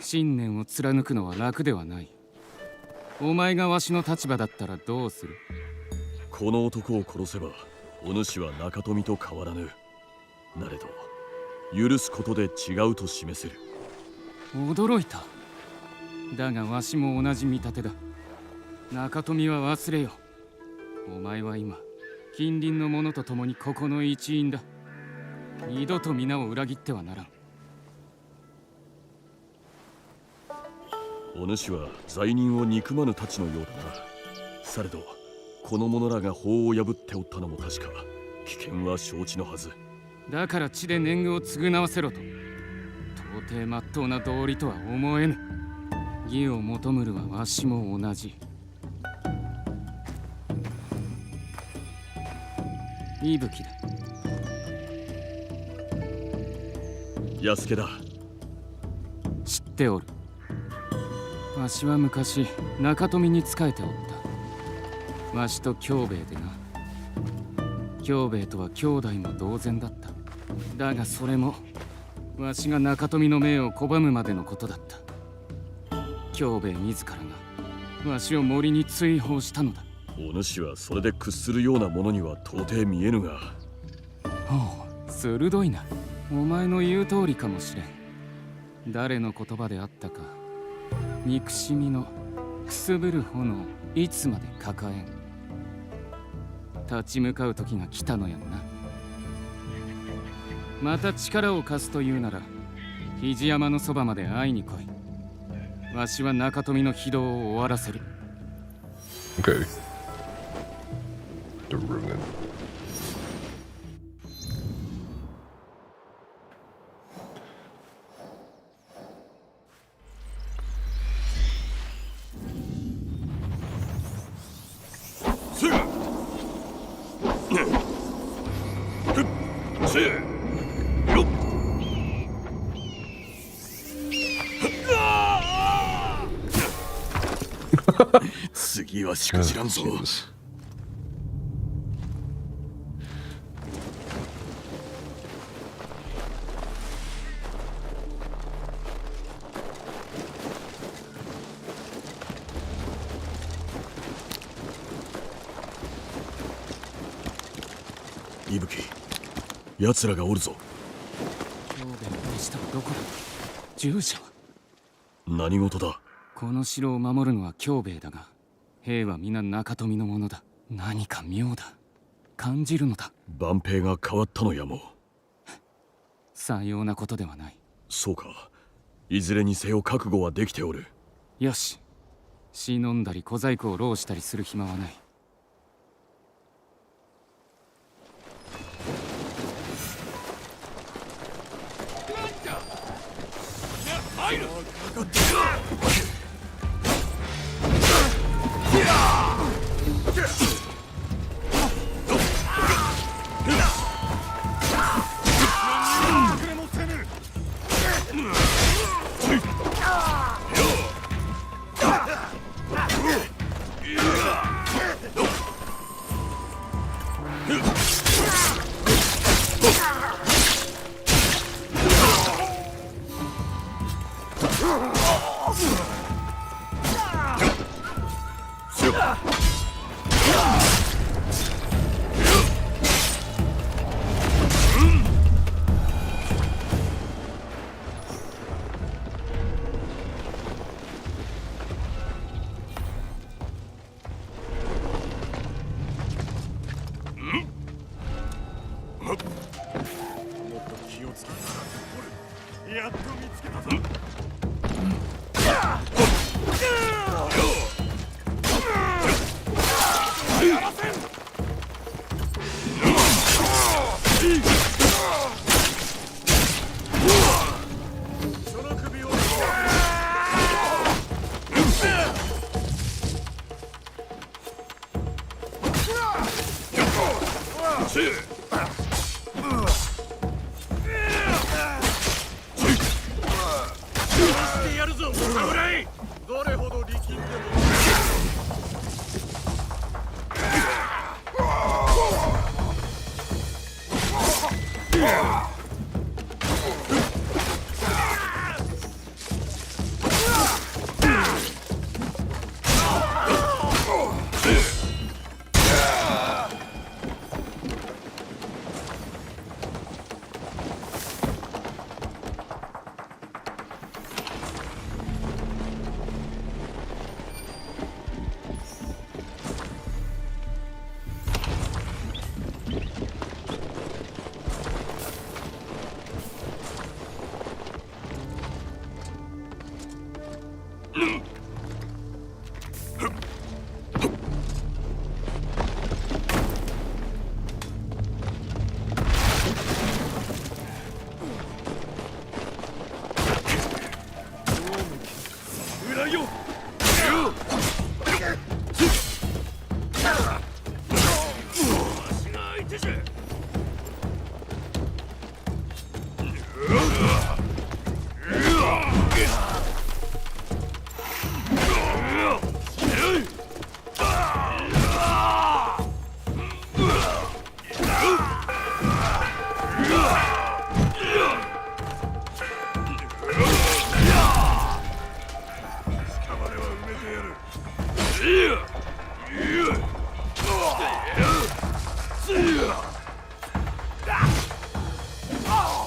信念を貫くのは楽ではない。お前がわしの立場だったらどうする。この男を殺せばお主は中富と変わらぬ。なれど許すことで違うと示せる。驚いた。だがわしも同じ見立てだ。中富は忘れよ。お前は今近隣の者と共にここの一員だ。二度と皆を裏切ってはならん。お主は罪人を憎まぬたちのようだな。されどこの者らが法を破っておったのも確か。危険は承知のはず。だから地で年貢を償わせろと。到底まっとうな道理とは思えぬ。義を求むるはわしも同じ。いぶきだ。安家だ。知っておる。わしは昔中富に仕えておった。わしと京兵衛でな。京兵衛とは兄弟も同然だった。だがそれもわしが中富の命を拒むまでのことだった。京兵衛自らがわしを森に追放したのだ。お主はそれで屈するようなものには到底見えぬが。ほう、鋭いな。お前の言う通りかもしれん。誰の言葉であったか。憎しみのくすぶる炎。いつまで抱えん。立ち向かう時が来たのやもな。また力を貸すというなら肘山のそばまで会いに来い。わしは中富の非道を終わらせる。 Okay. The ruin. Sir! 次はしくじらんぞ。伊吹、奴らがおるぞ。兵弁の下はどこだ。従者は何事だ。この城を守るのは京兵衛だが、兵は皆中富のものだ。何か妙だ。感じるのだ。万兵が変わったのやも。さようなことではない。そうか。いずれにせよ覚悟はできておる。よし。死飲んだり小細工を浪したりする暇はない。入る。やっと見つけたぞ。やらせん。その首を。やるぞ、侍。どれほど力んでも。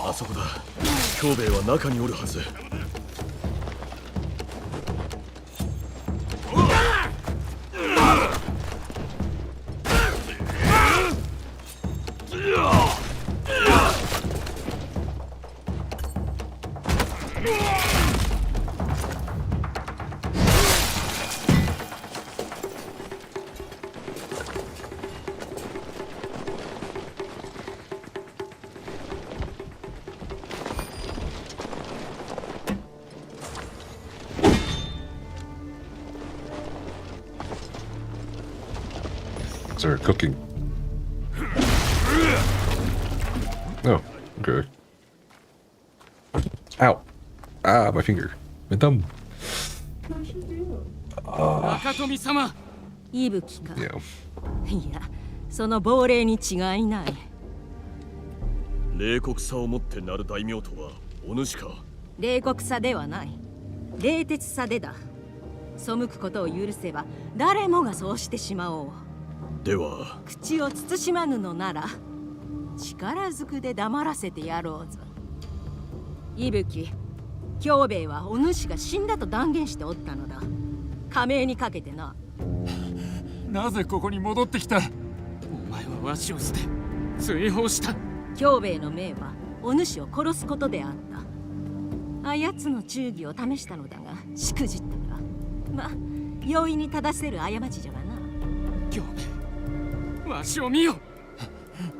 あそこだ。京兵衛は中におるはず。Sorry, cooking. Oh, okay. Ow. Ah, my finger. My thumb. Nakatomi-sama! 息吹か。 Yeah. いや、その亡霊に違いない。冷酷さを持ってなる大名とはお主か。冷酷さではない。冷徹さでだ。背くことを許せば誰もがそうしてしまおう。では口を慎まぬのなら力ずくで黙らせてやろうぞ。息吹、京兵衛はお主が死んだと断言しておったのだ。仮名にかけてな。なぜここに戻ってきた？お前はわしを捨て追放した。京兵衛の命はお主を殺すことであった。あやつの忠義を試したのだがしくじったか。ま、容易に正せる過ちじゃがな。京兵衛、わしを見よ。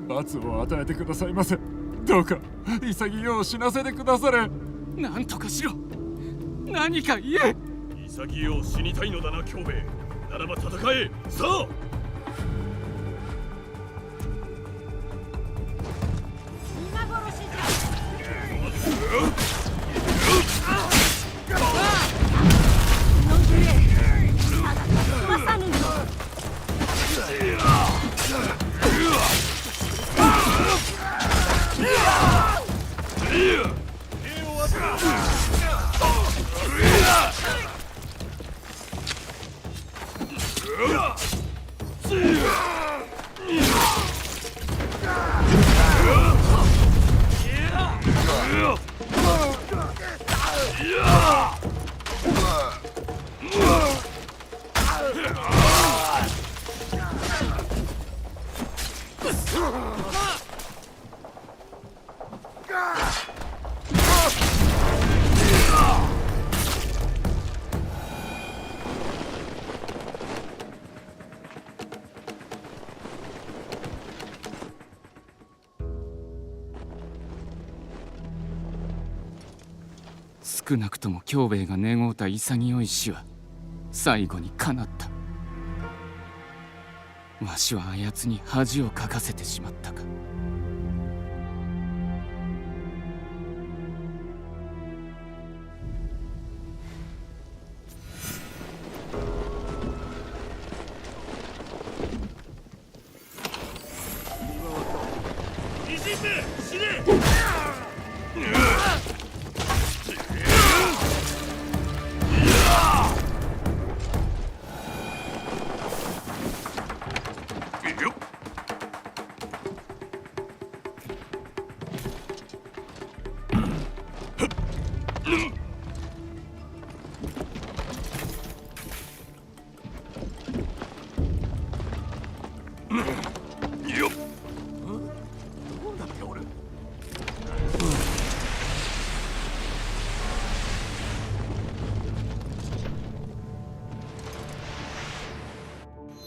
罰を与えてくださいませ。どうか潔う死なせてくだされ。なんとかしろ。何か言え。潔う死にたいのだな、京兵衛。ならば戦え。さあ。今殺しじゃ。のゆえ、ただ済まさぬの。少なくとも京兵衛が願うた潔い死は最後にかなった。わしはあやつに恥をかかせてしまったか。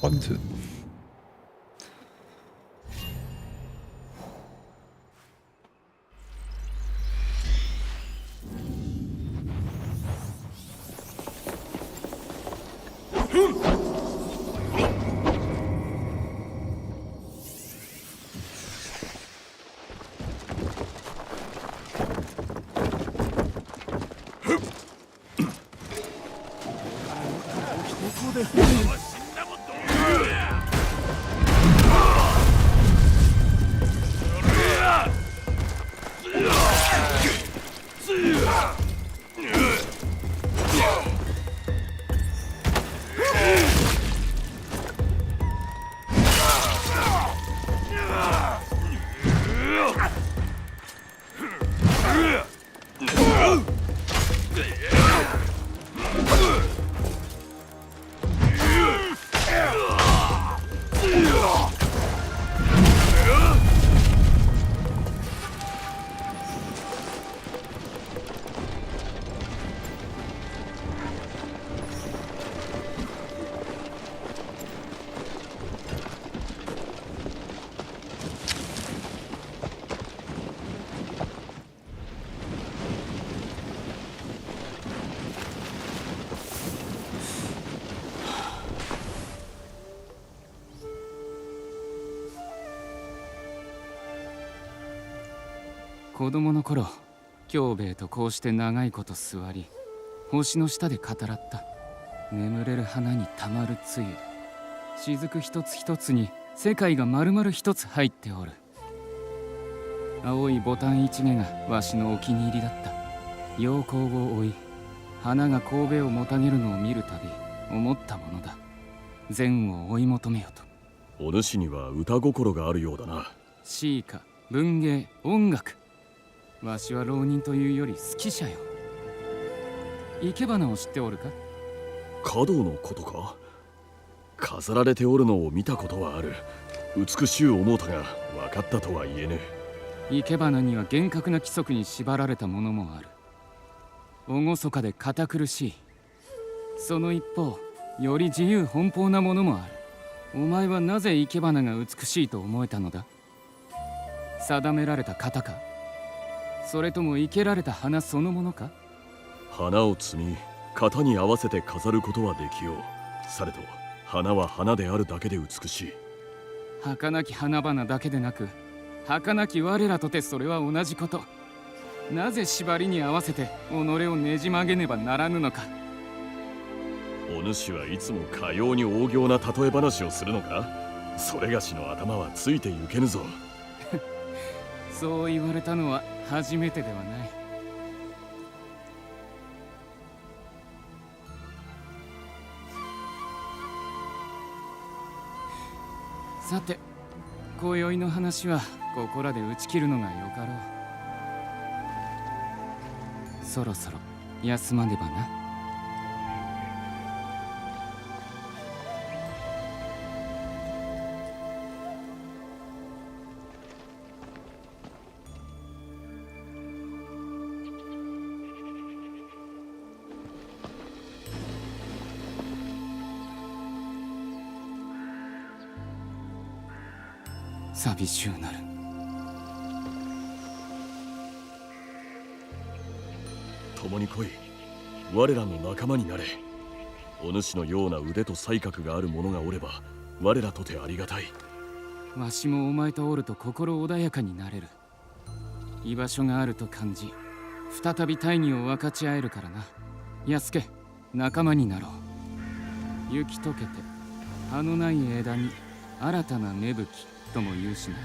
Wanted. 子供の頃、京兵衛とこうして長いこと座り、星の下で語らった。眠れる花にたまる露、雫一つ一つに世界が丸々一つ入っておる。青いボタン一毛がわしのお気に入りだった。陽光を追い、花が神戸をもたげるのを見るたび思ったものだ。善を追い求めよと。お主には歌心があるようだな。詩歌、文芸、音楽。わしは浪人というより好き者よ。生け花を知っておるか？華道のことか？飾られておるのを見たことはある。美しゅう思うたが分かったとは言えぬ。生け花には厳格な規則に縛られたものもある。厳かで堅苦しい。その一方、より自由奔放なものもある。お前はなぜ生け花が美しいと思えたのだ？定められた型か？それとも生けられた花そのものか？花を摘み、型に合わせて飾ることはできよう。されど、花は花であるだけで美しい。儚き花々だけでなく、儚き我らとてそれは同じこと。なぜ縛りに合わせて己をねじ曲げねばならぬのか。お主はいつもかように大行な例え話をするのか？それがしの頭はついてゆけぬぞ。そう言われたのは初めてではない。さて、今宵の話はここらで打ち切るのがよかろう。そろそろ休まねばな。寂しゅうなる。共に来い。我らの仲間になれ。お主のような腕と才覚がある者がおれば我らとてありがたい。わしもお前とおると心穏やかになれる。居場所があると感じ、再び大義を分かち合えるからな。安家、仲間になろう。雪解けて葉のない枝に新たな芽吹きとも言うしな。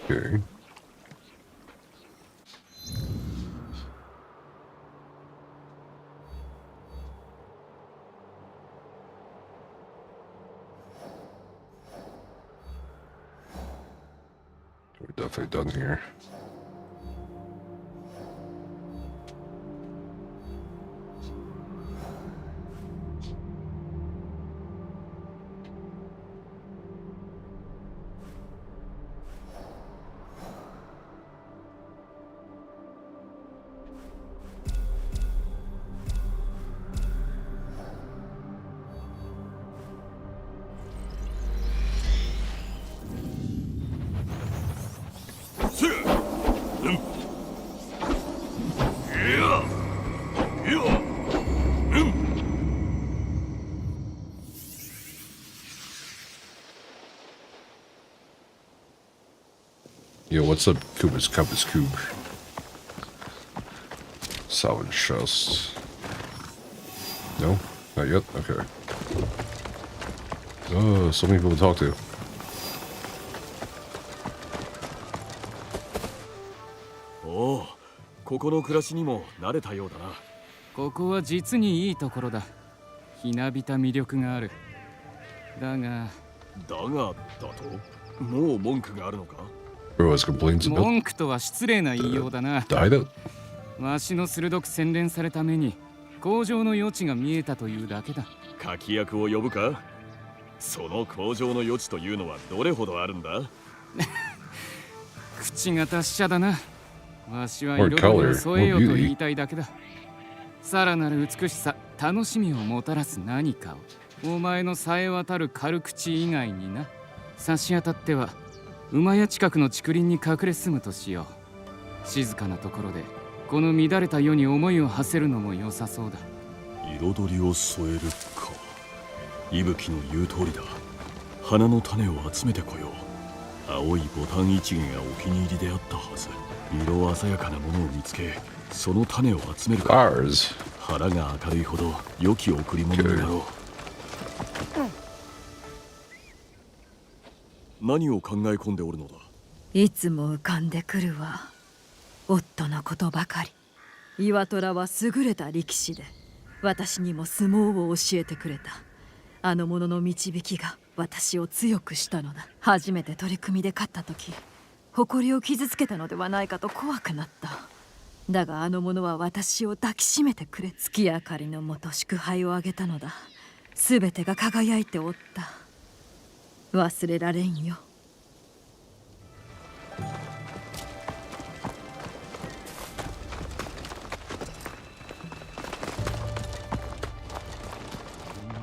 Okay. We're definitely done here. Yo, what's up, Kubus Cube? Salvage chest. No? Not yet? Okay. Oh, so many people to talk to. Oh, ここの暮らしにも慣れたようだな。ここは実にいいところだ。ひなびた魅力がある。だがだともう文句があるのか？ Bro has complaints about 文句とは失礼な言いようだな。died out. わしの鋭く洗練された目に工場の余地が見えたというだけだ。柿役を呼ぶか？その工場の余地というのはどれほどあるんだ？口が達者だな。わしは彩りを添えようと言いたいだけだ。さらなる美しさ、楽しみをもたらす何かを。お前のさえ渡る軽口以外にな。差し当たっては馬屋近くの竹林に隠れ住むとしよう。静かなところでこの乱れた世に思いを馳せるのも良さそうだ。彩りを添えるか。息吹の言う通りだ。花の種を集めてこよう。青いボタン一芸がお気に入りであったはず。色鮮やかなものを見つけ、その種を集めるか。腹が明るいほど良き贈り物になろう。何を考え込んでおるのだ？いつも浮かんでくるわ。夫のことばかり。岩虎は優れた力士で、私にも相撲を教えてくれた。あの者の導きが私を強くしたのだ。初めて取り組みで勝った時、誇りを傷つけたのではないかと怖くなった。だがあの者は私を抱きしめてくれ、月明かりのもと祝杯をあげたのだ。すべてが輝いておった。忘れられんよ。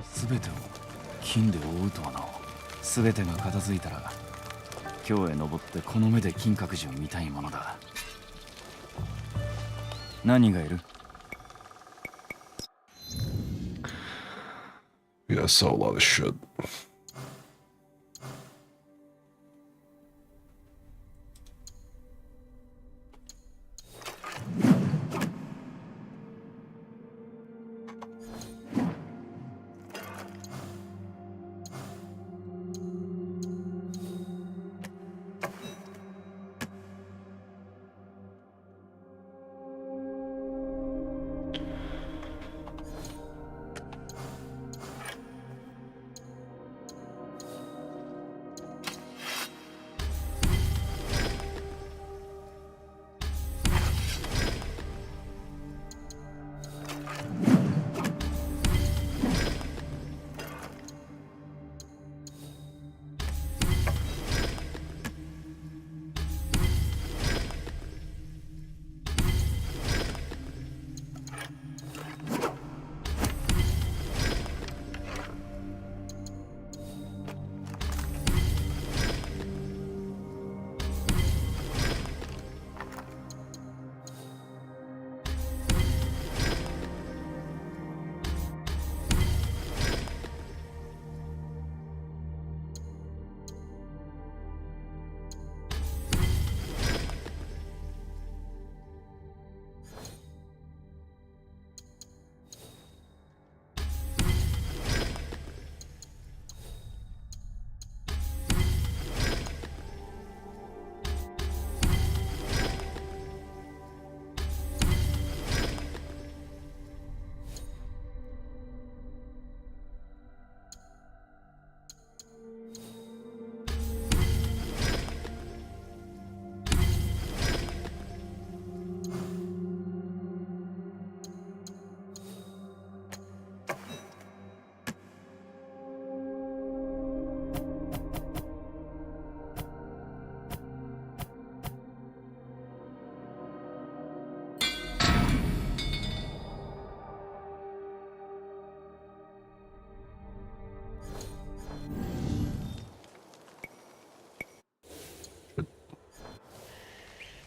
すべてを金で覆うとはな。すべてが片付いたら今日へ登ってこの目で金閣寺を見たいものだ。何がいる？ Yeah, I saw a lot of shit.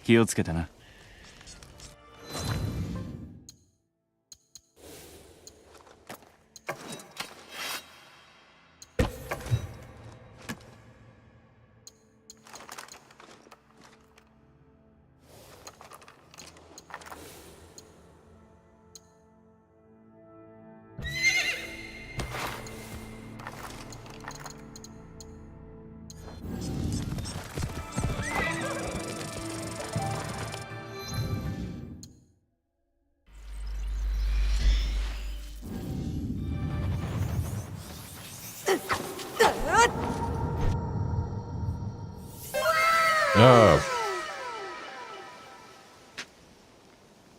Qué気をつけてな。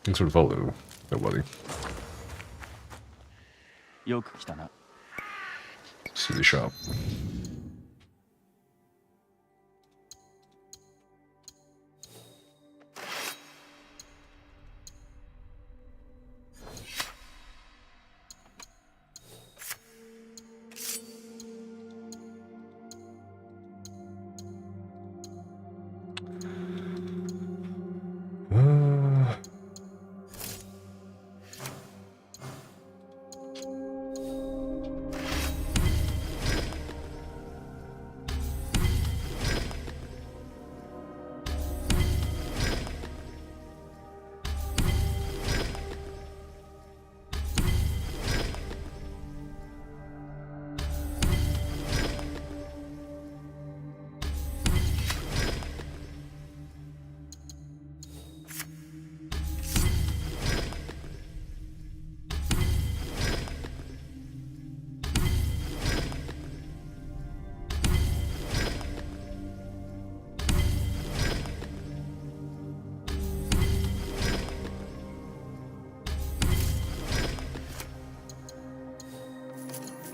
Thanks for the follow, nobody. よく来たな。 See the shop.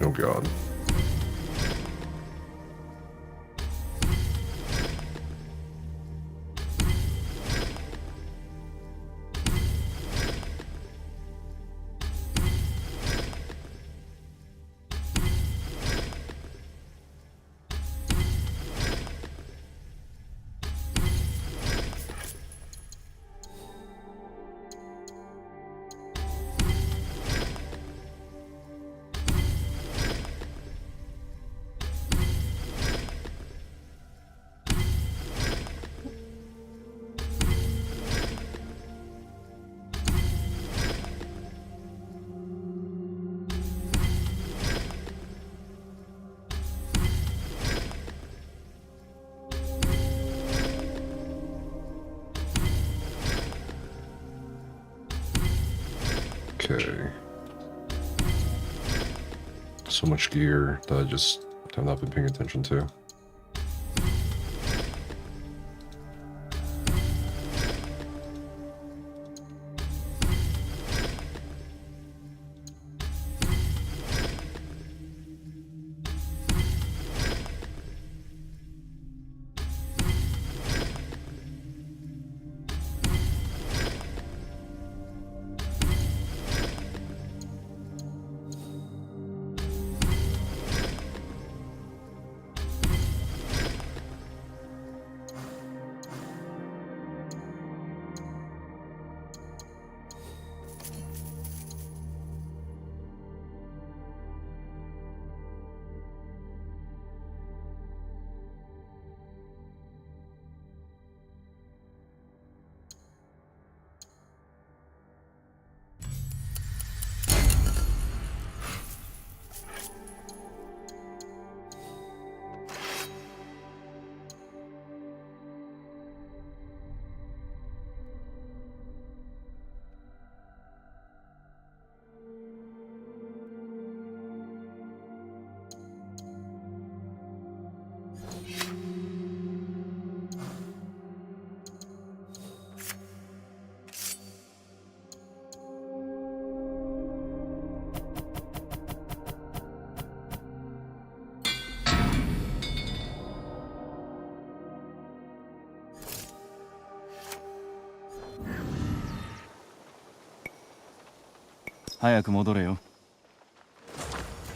Oh god. Okay. So much gear that I just have not been paying attention to.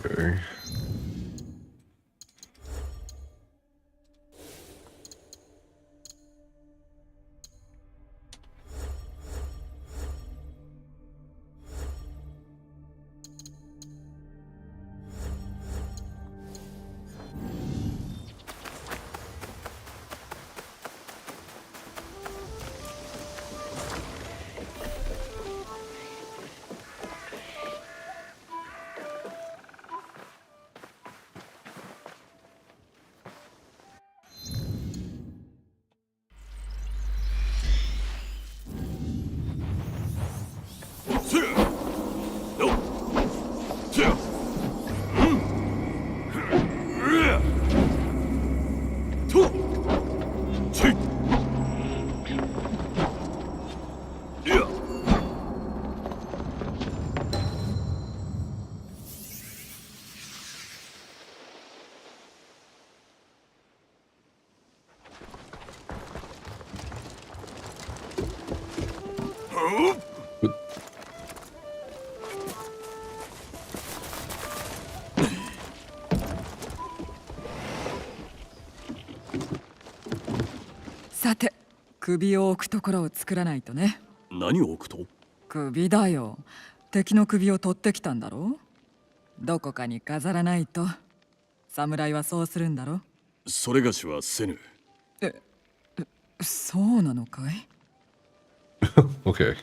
Okay. さて、首を置くところを作らないとね。何を置くと？首だよ。敵の首を取ってきたんだろ。どこかに飾らないと。侍はそうするんだろ。それがしはせぬ。そうなのかい？ Okay.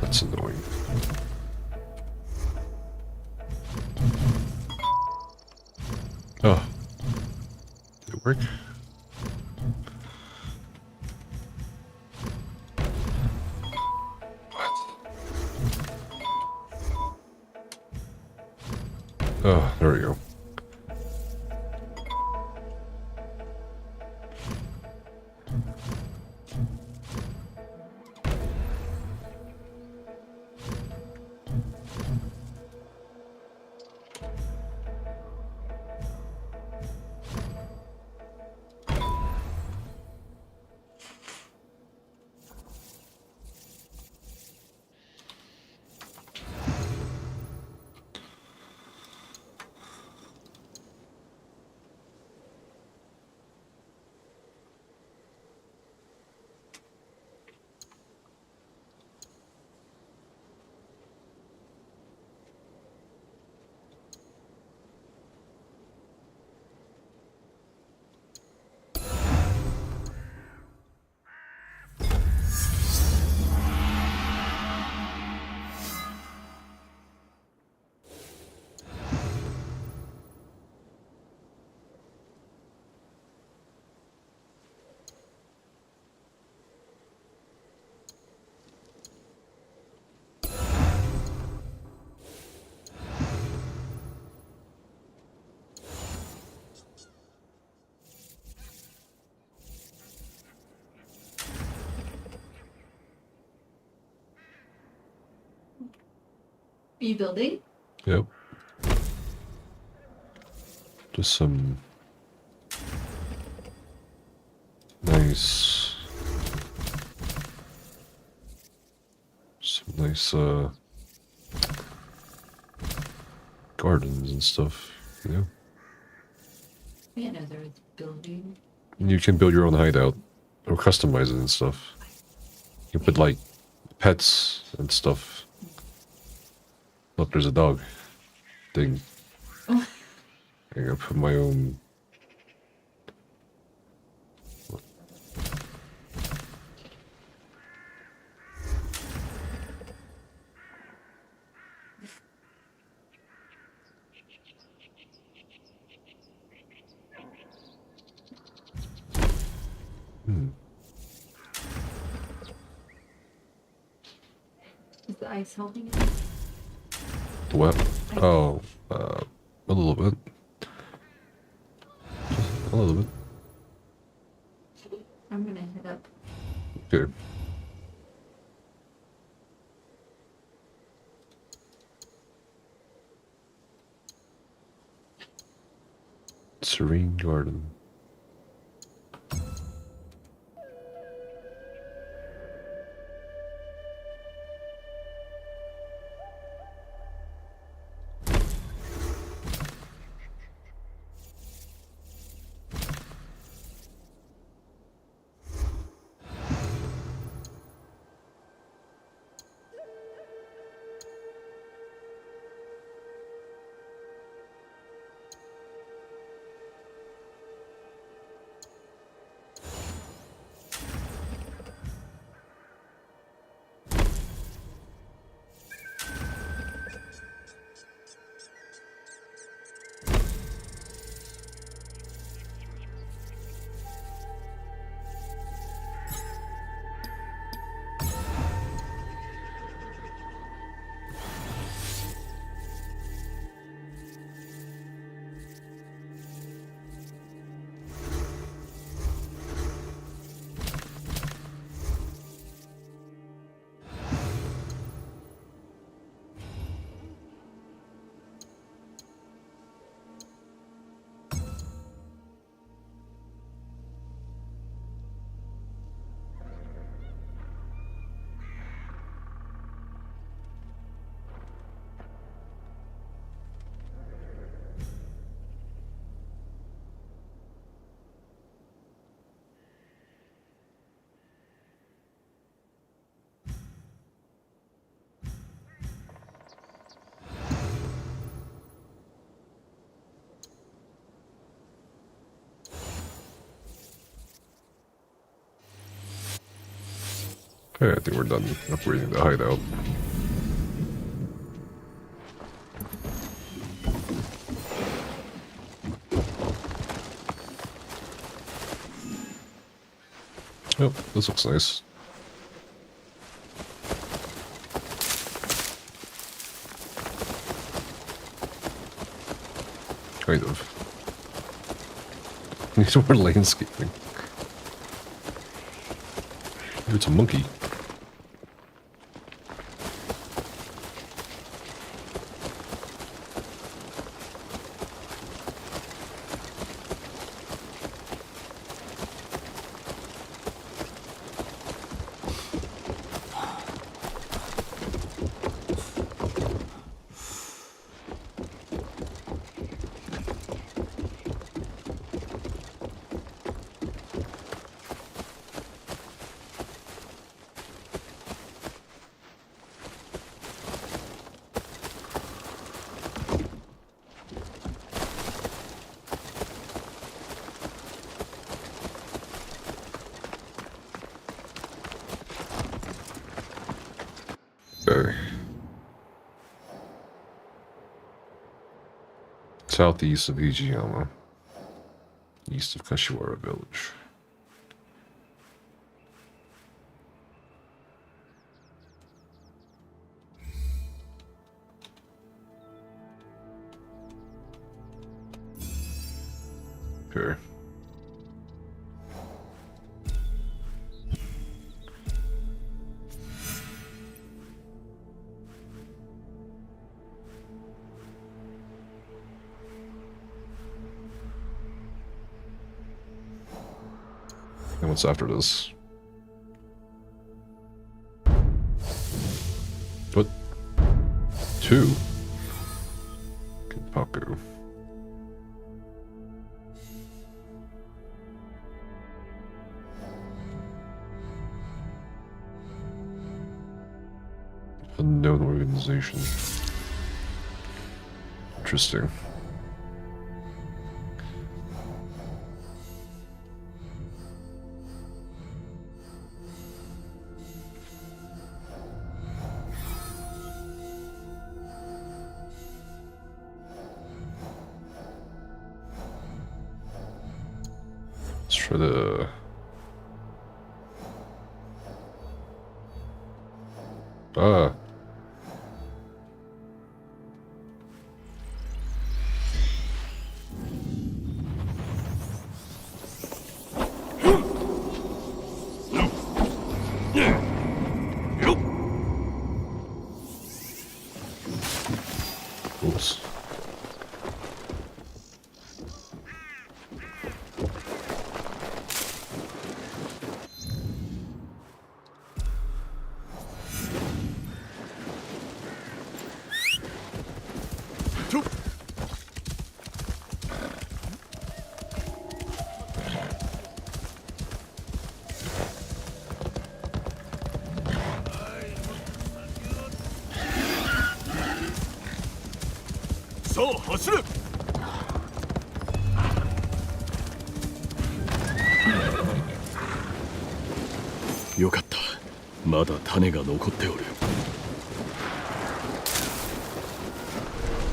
That's annoying. Oh. Did it work? Oh, there we go. Are you building? Yep. Just some nice gardens and stuff, you know? Yeah, no, there's building. And you can build your own hideout or customize it and stuff. You can put like pets and stuff. Look, there's a dog thing. Oh. I gotta put my own. Is the ice helping you? The what? Oh, a little bit. Just a little bit. I'm gonna head up. Okay. Serene garden. Okay, I think we're done upgrading the hideout. Oh, this looks nice. Kind of. Need some more landscaping. Maybe it's a monkey. Okay. Southeast of Ijiyama. East of Kashiwara village. Okay. And what's after this? What? 2? Kinpaku. Unknown organization. Interesting. Let's try to... Oops. So, 走る! よかった。まだ種が残っておる。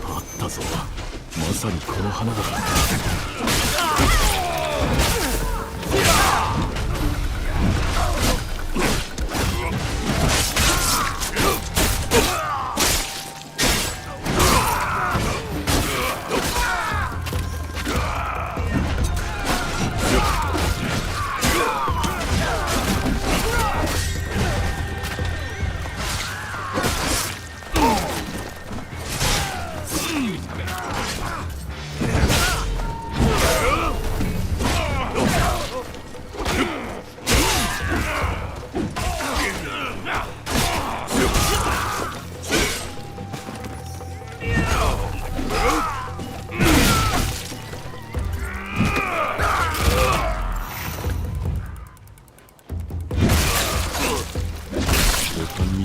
あったぞ。まさにこの花だ。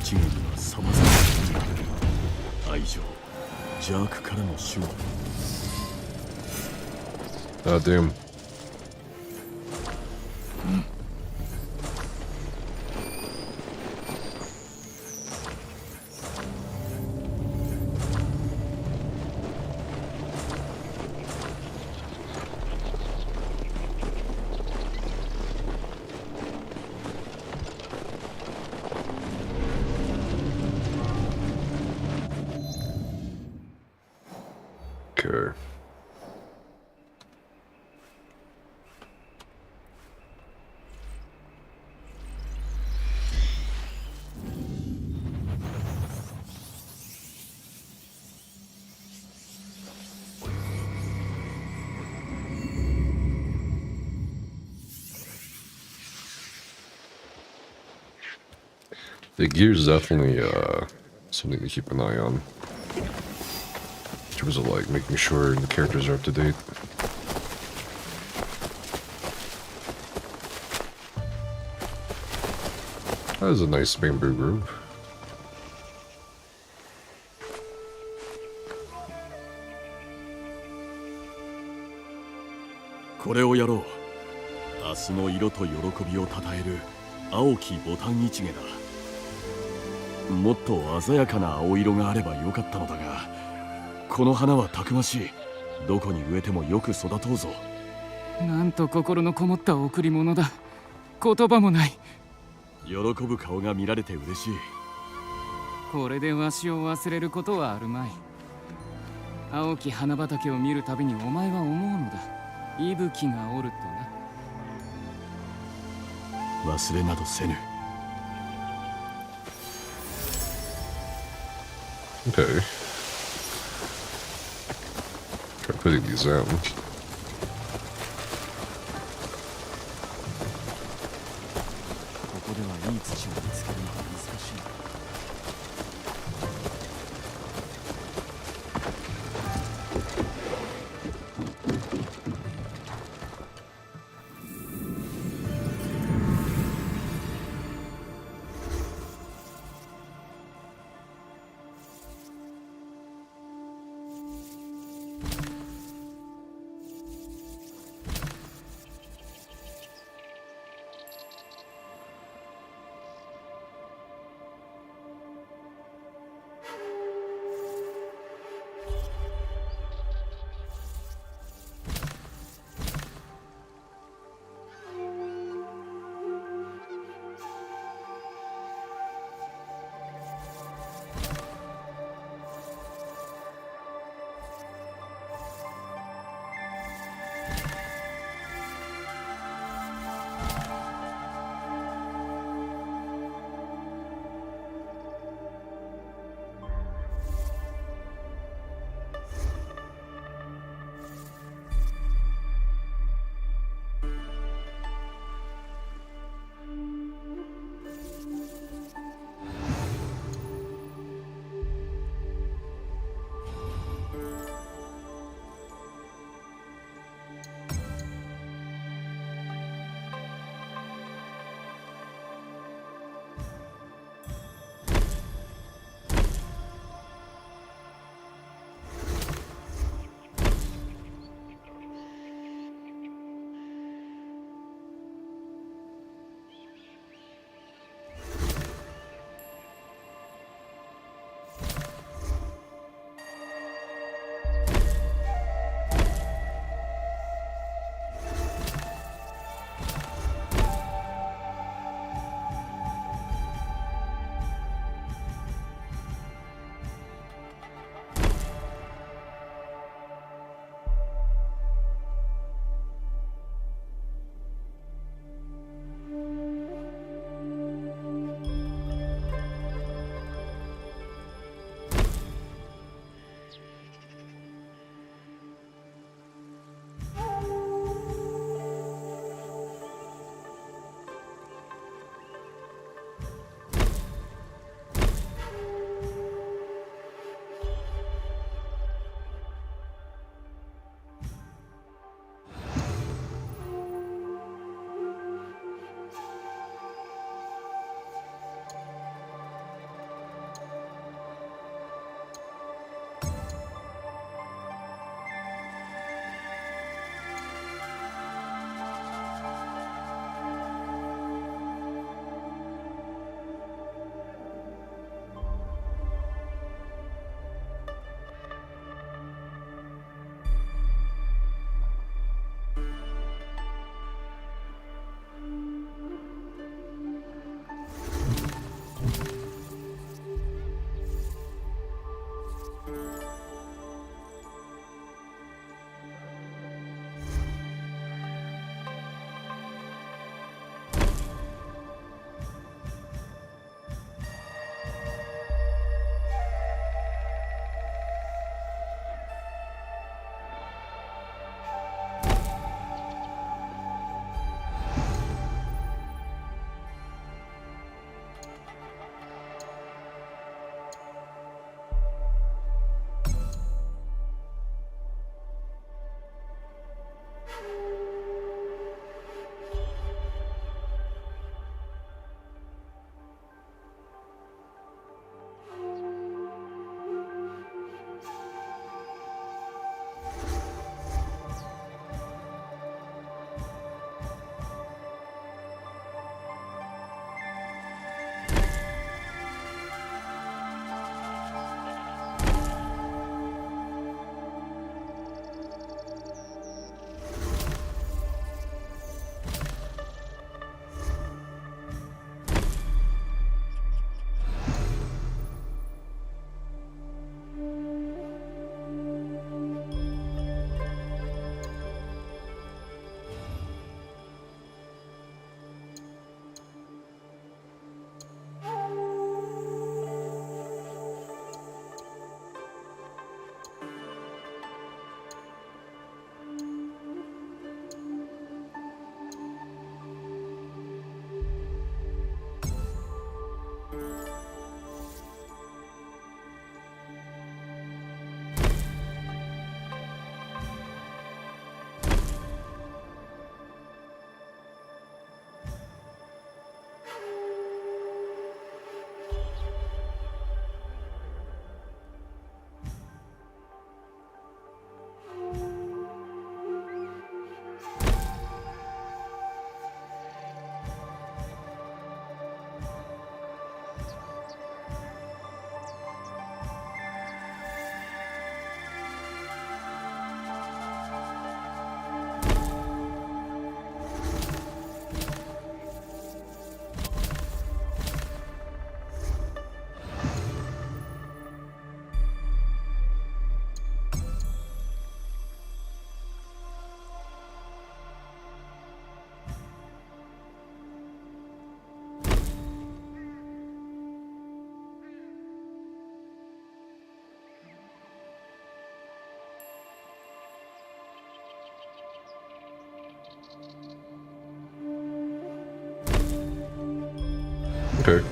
日語には様々な愛情、邪悪からの守護。Ah, damn. Okay. The gear's definitely something to keep an eye on. In terms of like making sure the characters are up to date. That is a nice bamboo groove.これをやろう。明日の色と喜びをたたえる青きボタン一芸だ。もっと鮮やかな青色があればよかったのだが、この花はたくましい。どこに植えてもよく育とうぞ。なんと心のこもった贈り物だ。言葉もない。喜ぶ顔が見られて嬉しい。これでわしを忘れることはあるまい。青き花畑を見るたびにお前は思うのだ。息吹がおるとな。忘れなどせぬ。Okay. Try putting these down. ここではいい土を見つけるのが難しい。Okay.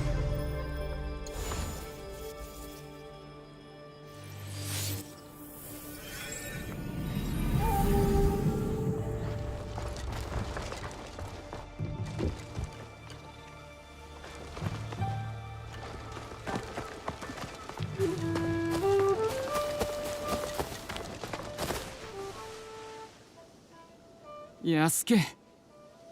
Yasuke.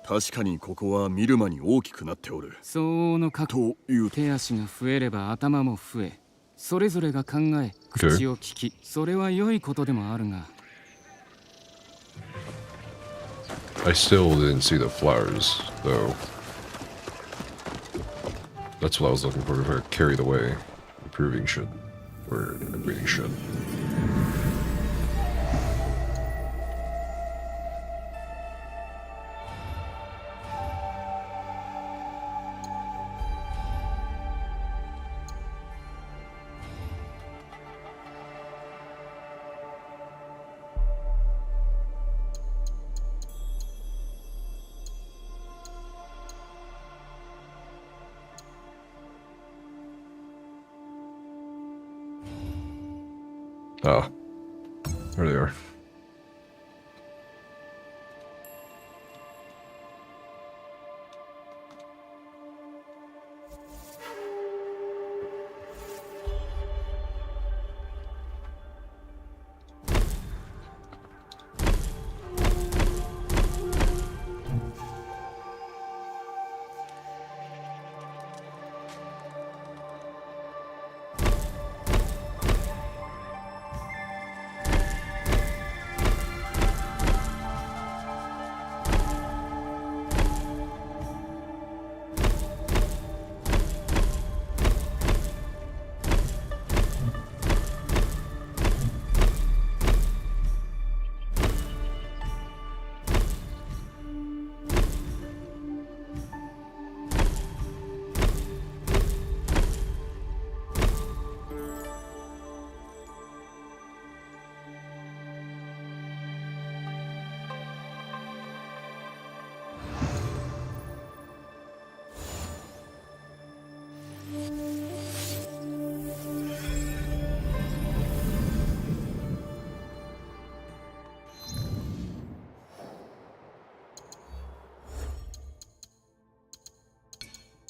確かにここは見る間に大きくなっておる。相応の過去。手足が増えれば頭も増え、それぞれが考え、口を聞き、それは良いことでもあるが。I still didn't see the flowers, though. That's what I was looking for, if I carried away. Improving shit. Or upgrading shit. Ah, there they are.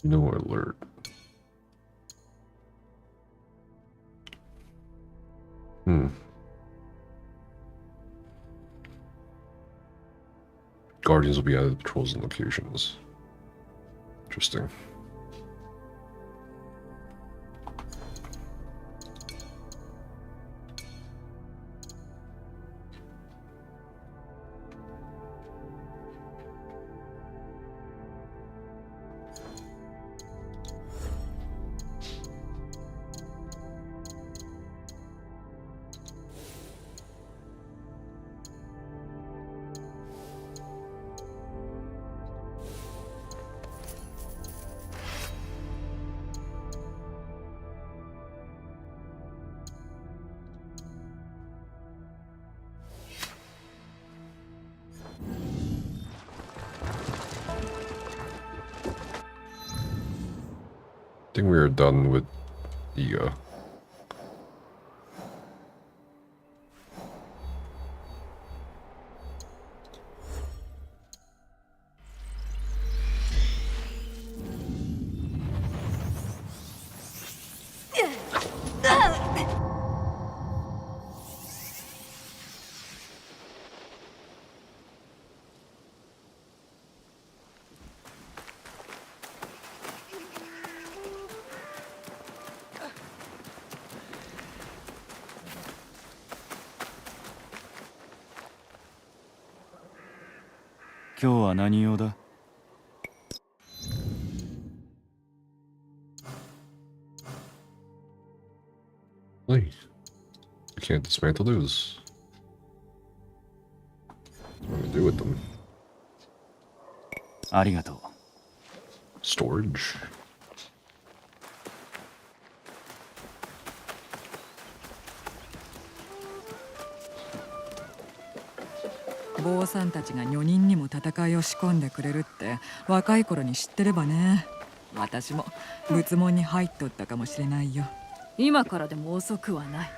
No alert. Guardians will be added to patrols and locations. Interesting. I think we are done with the今日は何用だ? Nice. We can't dismantle those. What do we do with them? ありがとう. Storage. 坊さんたちが女人にも戦いを仕込んでくれるって若い頃に知ってればね。私も仏門に入っとったかもしれないよ。今からでも遅くはない。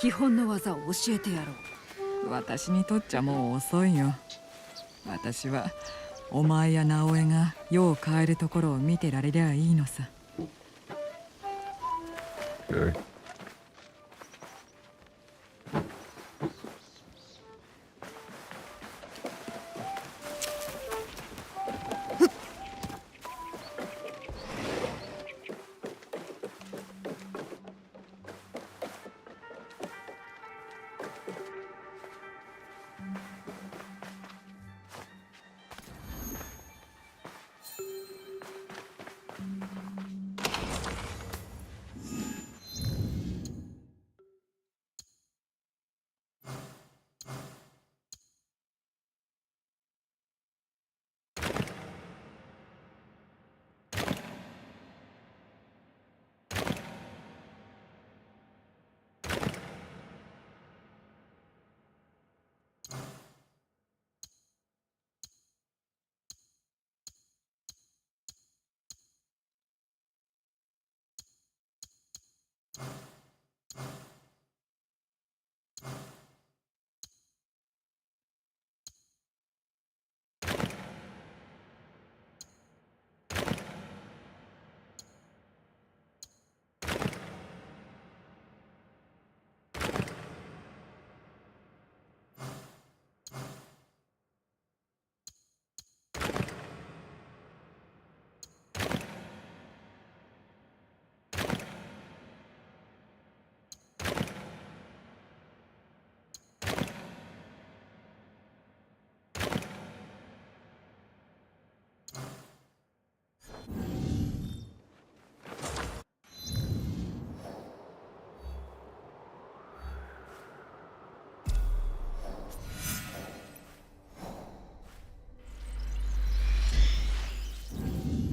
基本の技を教えてやろう。私にとっちゃもう遅いよ。私はお前や直江が世を変えるところを見てられりゃいいのさ。Okay.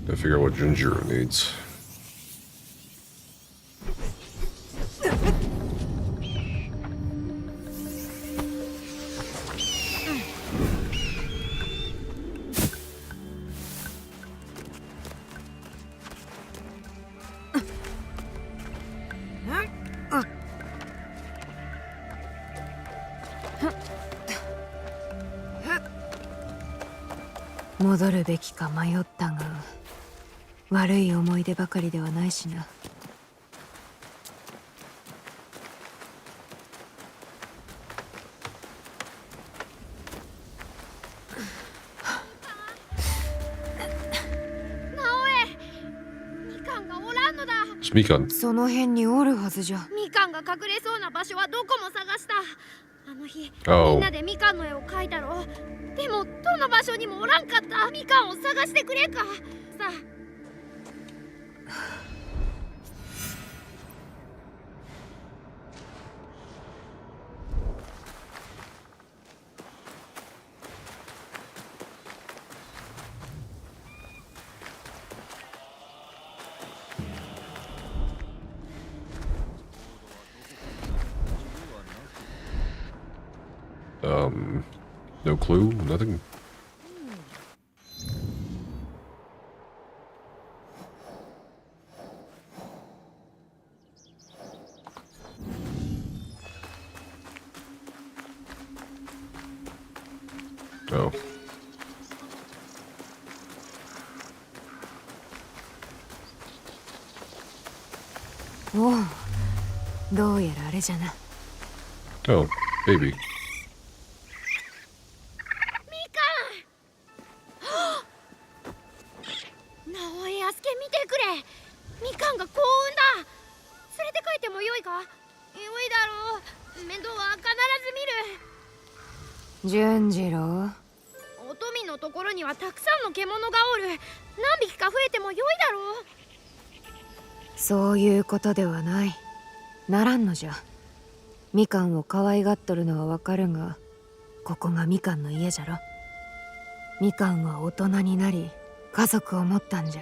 Gotta figure out what Junjiro needs. "戻るべきか迷ったが、悪い思い出ばかりではないしな。みかん。その辺におるはずじゃ。みかんが隠れそうな場所はどこも探した。あの日、Oh. みんなでみかんの絵を描いたろ。でもどの場所にもおらんかった。みかんを探してくれか。さあ。No clue, nothing. Oh. おう、どうやらあれじゃな。Oh, baby. 純次郎、お富のところにはたくさんの獣がおる。何匹か増えてもよいだろう。そういうことではない。ならんのじゃ。みかんを可愛がっとるのはわかるが、ここがみかんの家じゃろ。みかんは大人になり家族を持ったんじゃ。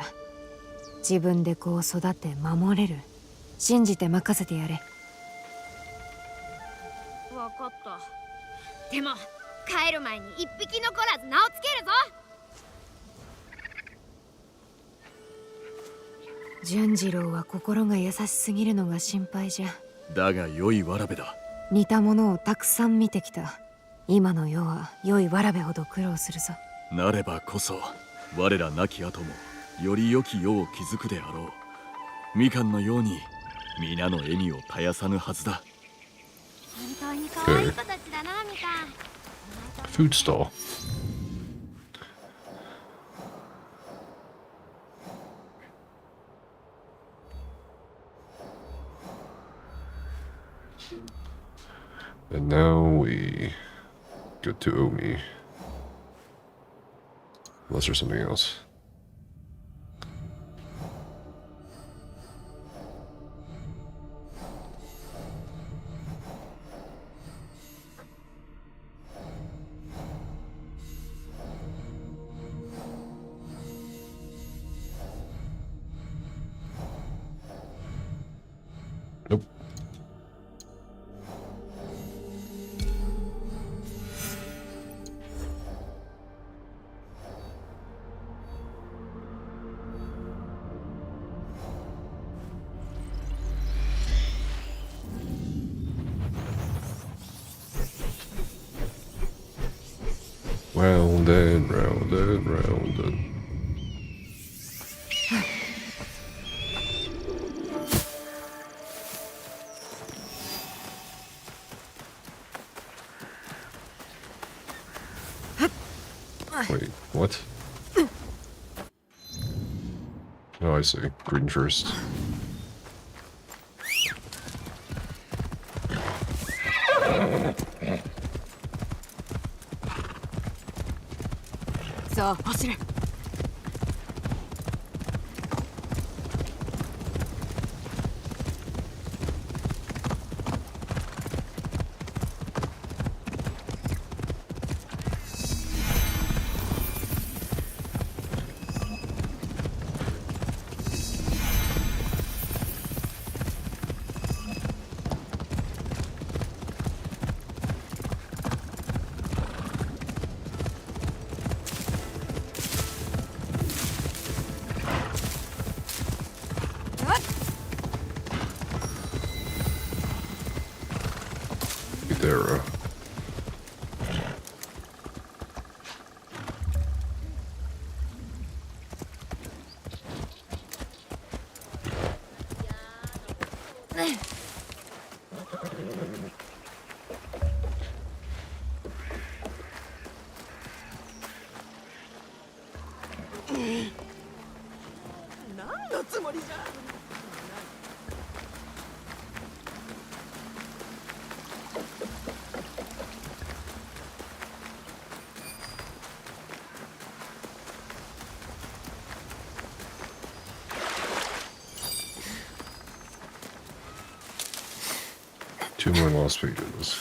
自分で子を育て守れる。信じて任せてやれ。わかった。でも帰る前に一匹残らず名をつけるぞ。純次郎は心が優しすぎるのが心配じゃ。だが良いわらべだ。似たものをたくさん見てきた。今の世は良いわらべほど苦労するぞ。なればこそ我ら亡き後もより良き世を築くであろう。みかんのように皆の笑みを絶やさぬはずだ。本当に可愛い子たちだな、みかん。 Food stall. And now we go to Omi. Unless there's something else. Nope. Round and round and round and... Wait, what? Oh, I see. Green first. So, 走れ。There. Two more lost pages.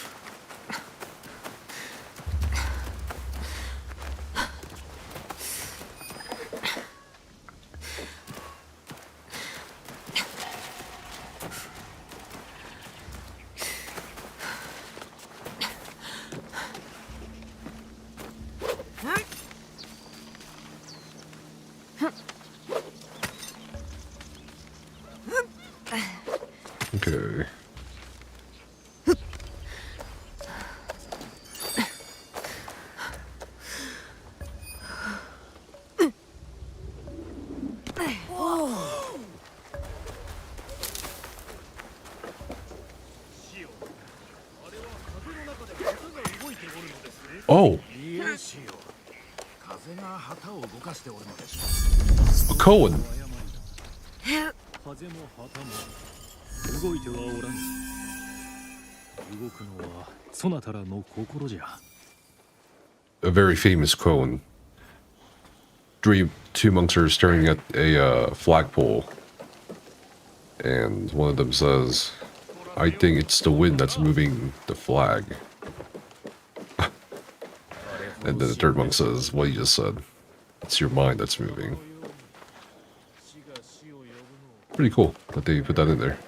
Okay. Oh! A Cohen! A very famous Cohen. Two monks are staring at a flagpole, and one of them says, "I think it's the wind that's moving the flag." And then the third monk says, "What you just said. It's your mind that's moving." Pretty cool that they put that in there.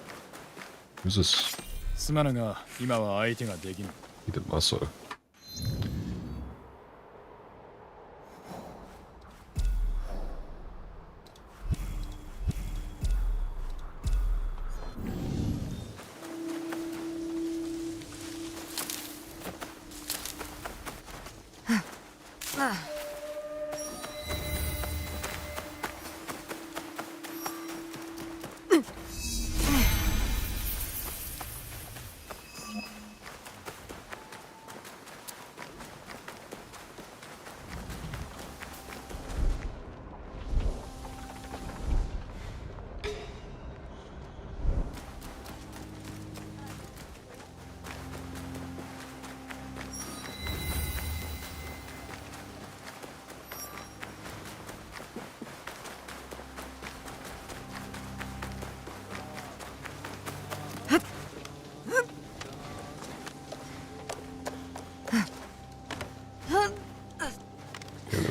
Who's this? He did Masa.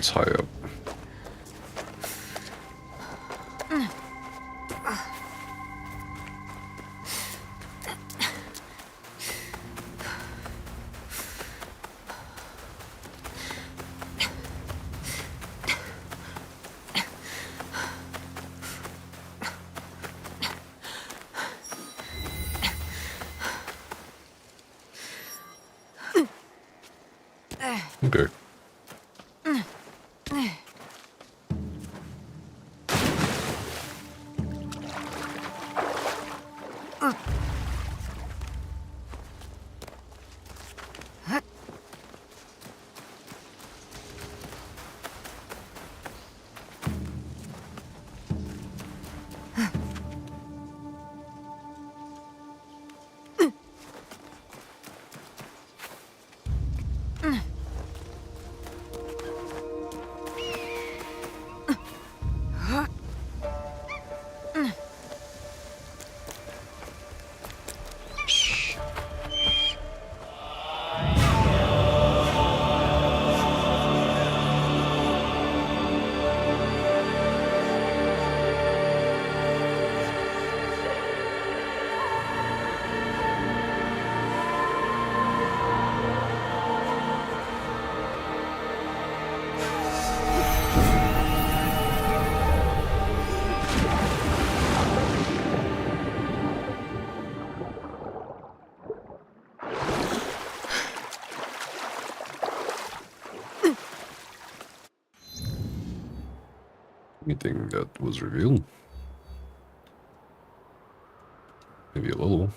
this high up. Okay. Anything that was revealed? Maybe a little.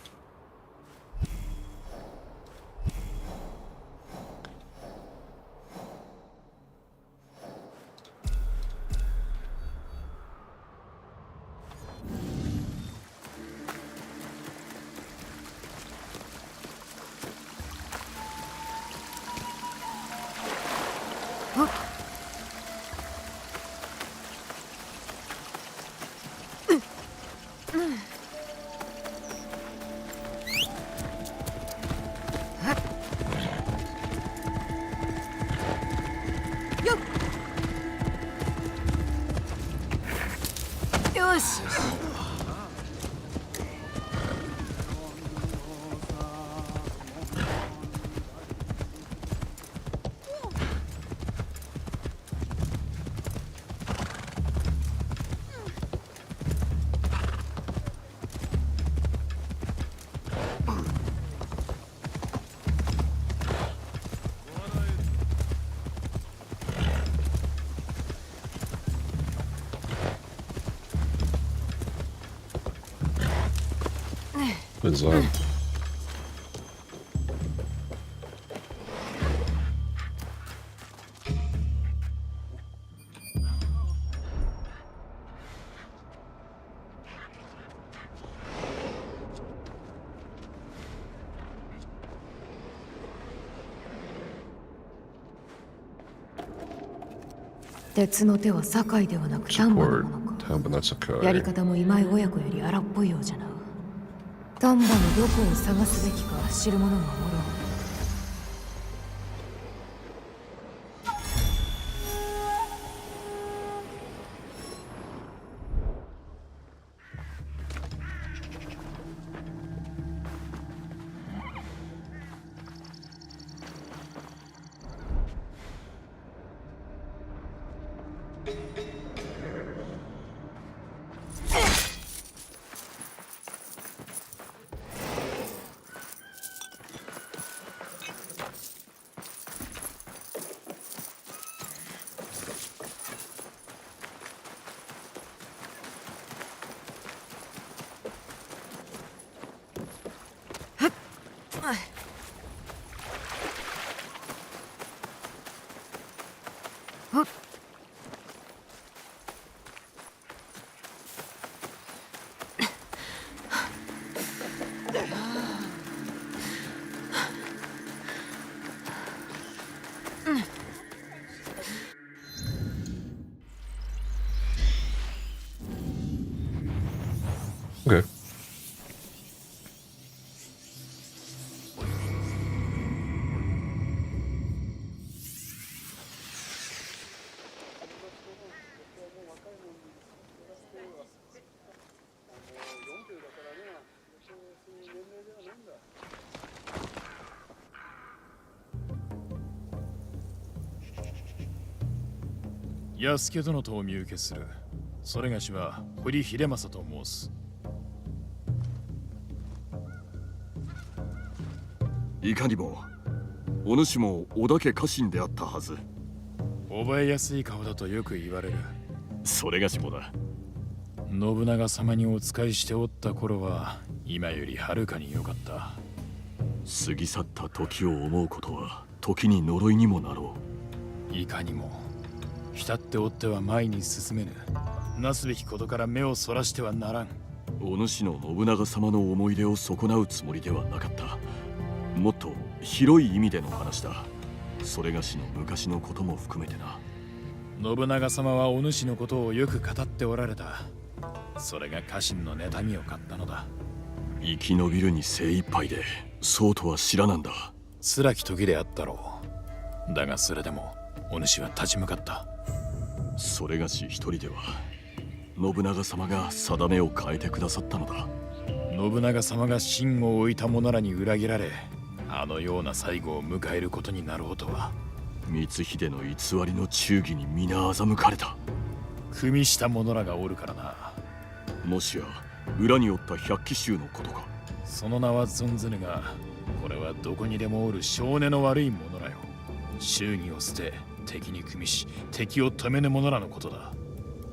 What is that?鉄の手は堺ではなく丹波のものか。丹波の堺。やり方も今井親子より荒っぽいようじゃな。丹波のどこを探すべきか知る者がおろう。Okay. 安家殿とお見受けする。それがしは堀秀政と申す。いかにもお主も織田家家臣であったはず。覚えやすい顔だとよく言われる。それがしもだ。信長様にお仕えしておった頃は今よりはるかに良かった。過ぎ去った時を思うことは時に呪いにもなろう。いかにも浸っておっては前に進めぬ。なすべきことから目をそらしてはならん。お主の信長様の思い出を損なうつもりではなかった。もっと広い意味での話だ。それがしの昔のことも含めてな。信長様はお主のことをよく語っておられた。それが家臣の妬みを買ったのだ。生き延びるに精一杯でそうとは知らなんだ。辛き時であったろう。だがそれでもお主は立ち向かった。それがし一人では信長様が定めを変えてくださったのだ。信長様が信を置いた者らに裏切られ、あのような最後を迎えることになろうとは。光秀の偽りの忠義に皆欺かれた。組みした者らがおるからな。もしや裏におった百鬼衆のことか。その名は存ずぬが、これはどこにでもおる性根の悪い者らよ。忠義を捨て敵に組みし敵を止めぬ者らのことだ。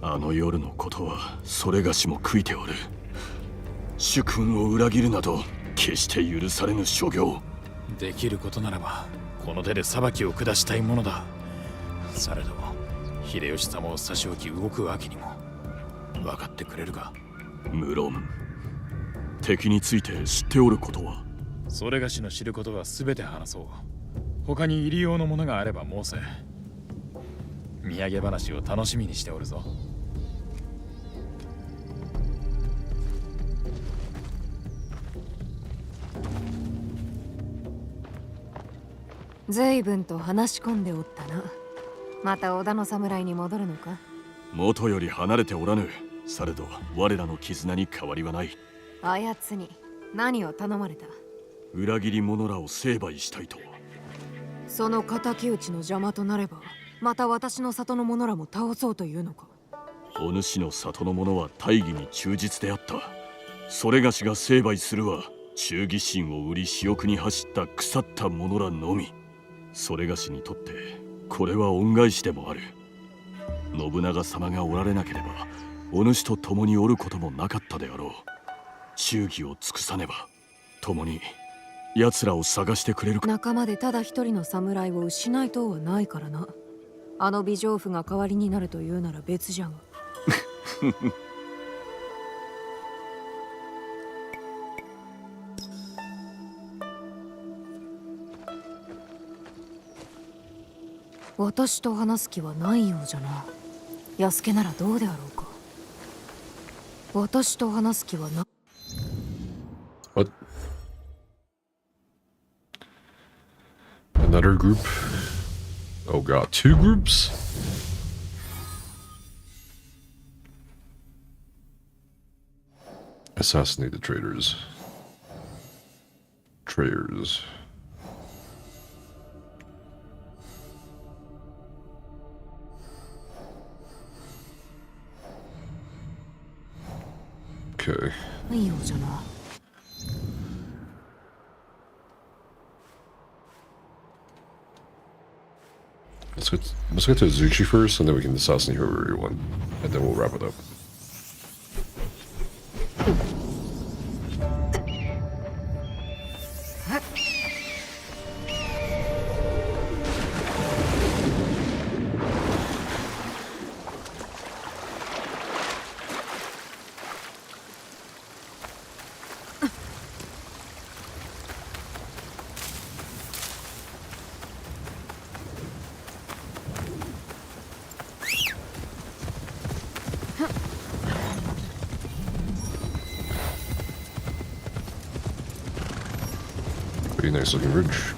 あの夜のことはそれがしも悔いておる。主君を裏切るなど決して許されぬ所業。できることならばこの手で裁きを下したいものだ。されど秀吉様を差し置き動くわけにも。分かってくれるか。無論。敵について知っておることは。それがしの知ることは全て話そう。他に入り用のものがあれば申せ。土産話を楽しみにしておるぞ。随分と話し込んでおったな。また織田の侍に戻るのか。元より離れておらぬ。されど我らの絆に変わりはない。あやつに何を頼まれた。裏切り者らを成敗したいと。その敵討ちの邪魔となれば、また私の里の者らも倒そうというのか。お主の里の者は大義に忠実であった。それがしが成敗するは忠義心を売り私欲に走った腐った者らのみ。それがしにとってこれは恩返しでもある。信長様がおられなければお主と共におることもなかったであろう。忠義を尽くさねば共に奴らを探してくれるか。仲間でただ一人の侍を失いとうはないからな。あの美丈夫が代わりになるというなら別じゃが。私と話す気はないようじゃな。安家ならどうであろうか。私と話す気はな。What? Another group? Oh god, 2 groups? Assassinate the traitors. Traitors. Okay. ないようじゃな。Let's get to Zuchi first, and then we can assassinate whoever we want, and then we'll wrap it up. Pretty nice looking ridge.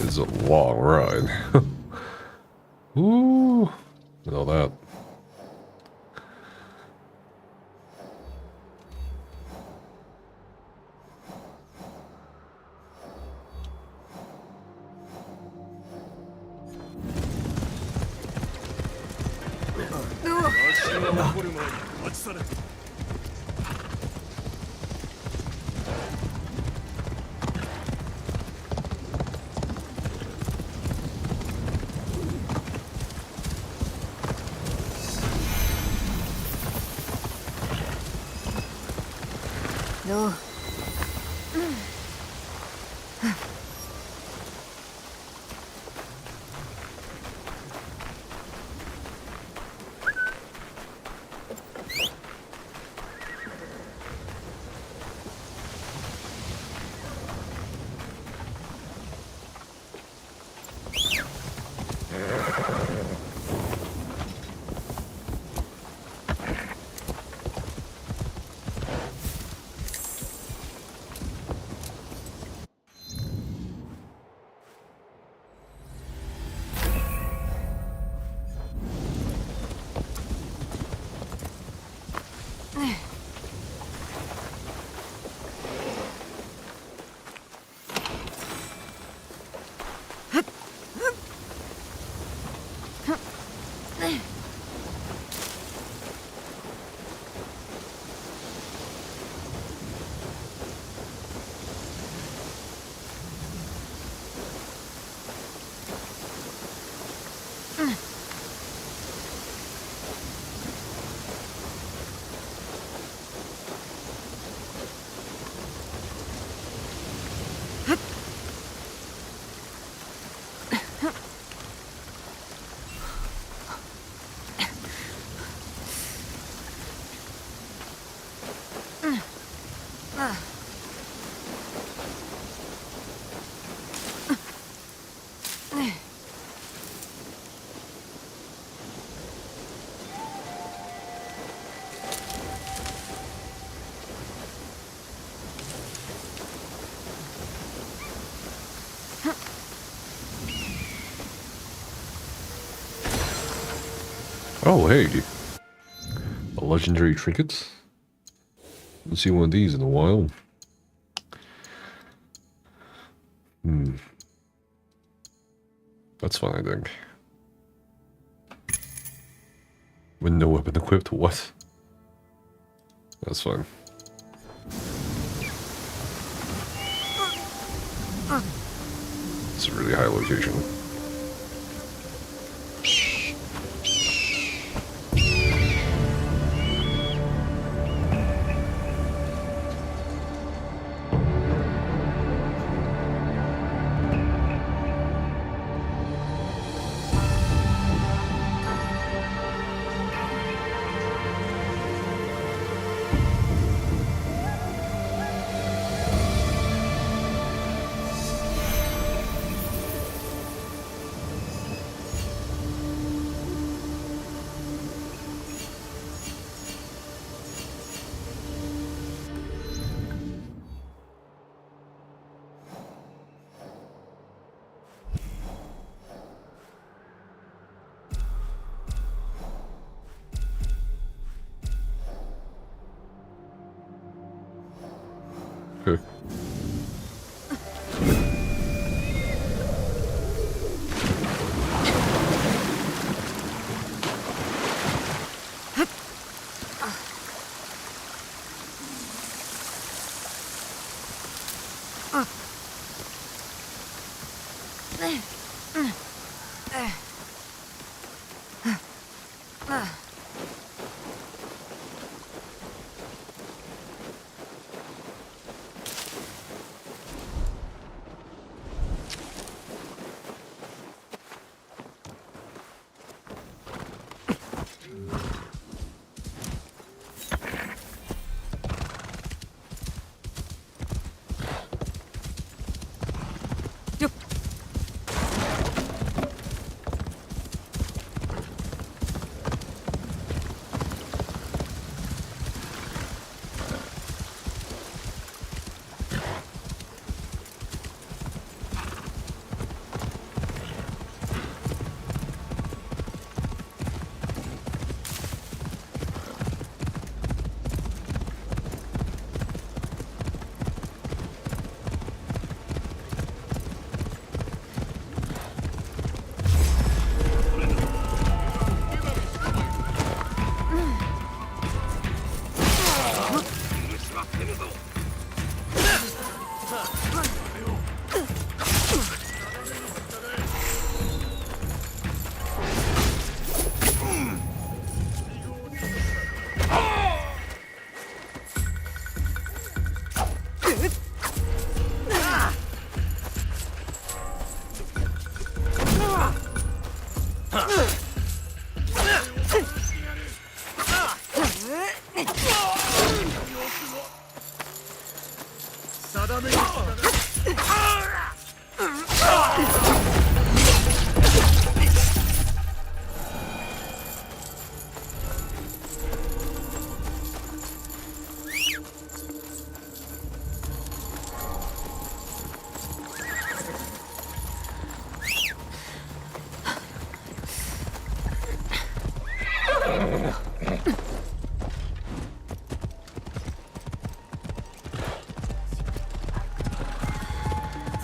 It's a long ride. Ooh, and all that. No. Oh, hey. A legendary trinket. Haven't seen one of these in a while. That's fun, I think. With no weapon equipped, what? That's fine. It's a really high location.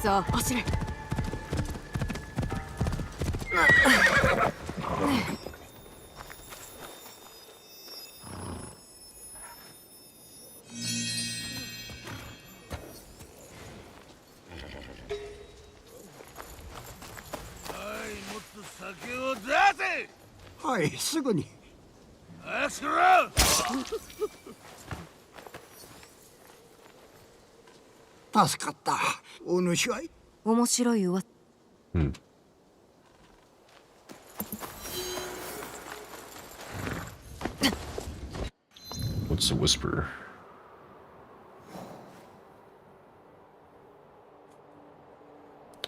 さあ走れ。酒を出せ。はい、すぐに。早くしろ。助かった。お主は面白いわ。What's the whisper?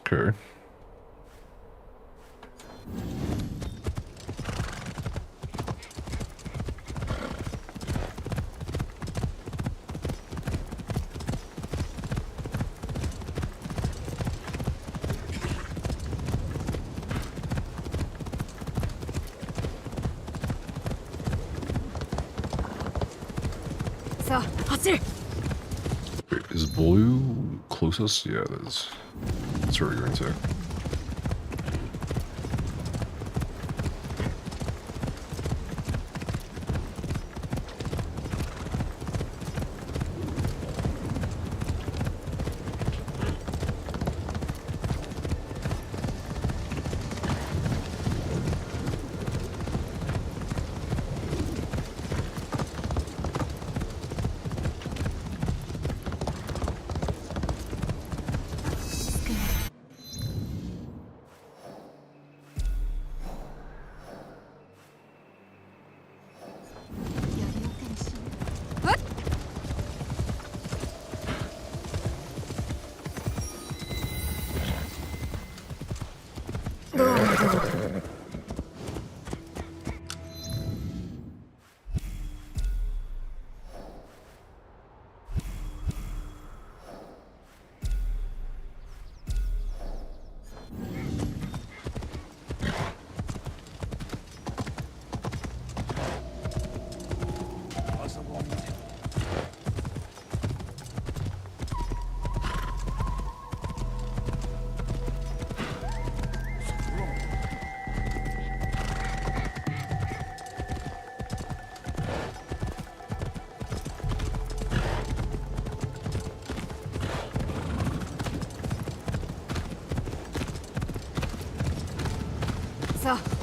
Okay. Wait, is blue closest? Yeah, it is. That's where we're going to.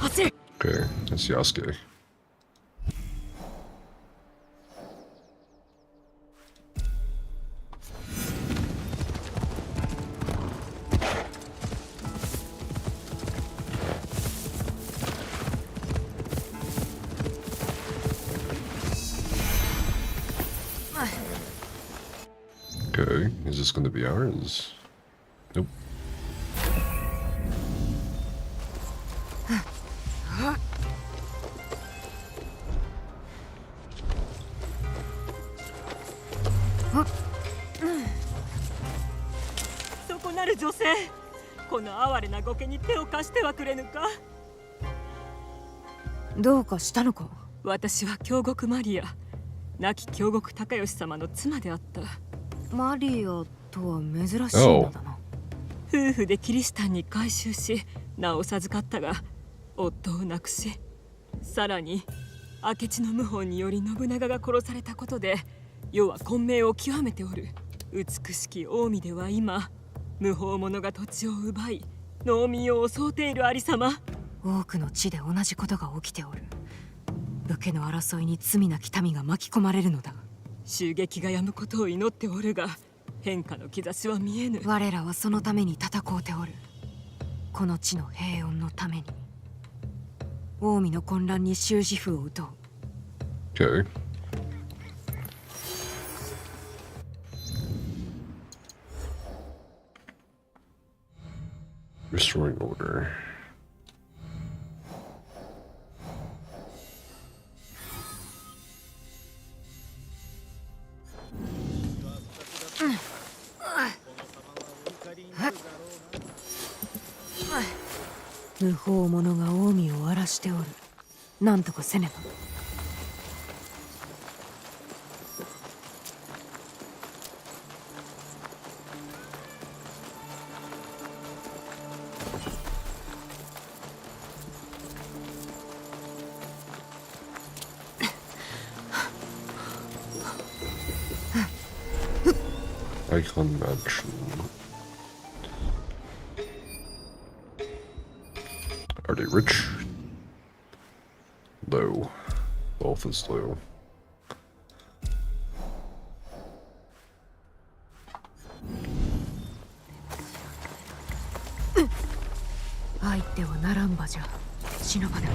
Okay, that's Yasuke. Okay, is this going to be ours? Nope.私は京極マリア、亡き京極高義様の妻であった。マリアとは珍しいのだな。夫婦でキリシタンに改宗し、名を授かったが、夫を亡くし、さらに明智の謀反により信長が殺されたことで、世は混迷を極めておる。美しき近江では今、無法者が土地を奪い、農民を襲っているありさま。多くの地で同じことが起きておる。武家の争いに罪なき民が巻き込まれるのだ。襲撃がやむことを祈っておるが、変化の兆しは見えぬ。我らはそのために戦うておる。この地の平穏のために。近江の混乱に終止符を打とう。Okay. Restoring order. Muhou 無法者が近江を荒らしておる。なんとかせねば。Icon Mansion. Are they rich? Low. Wealth is low.相手はならんばじゃ。忍ばぬ。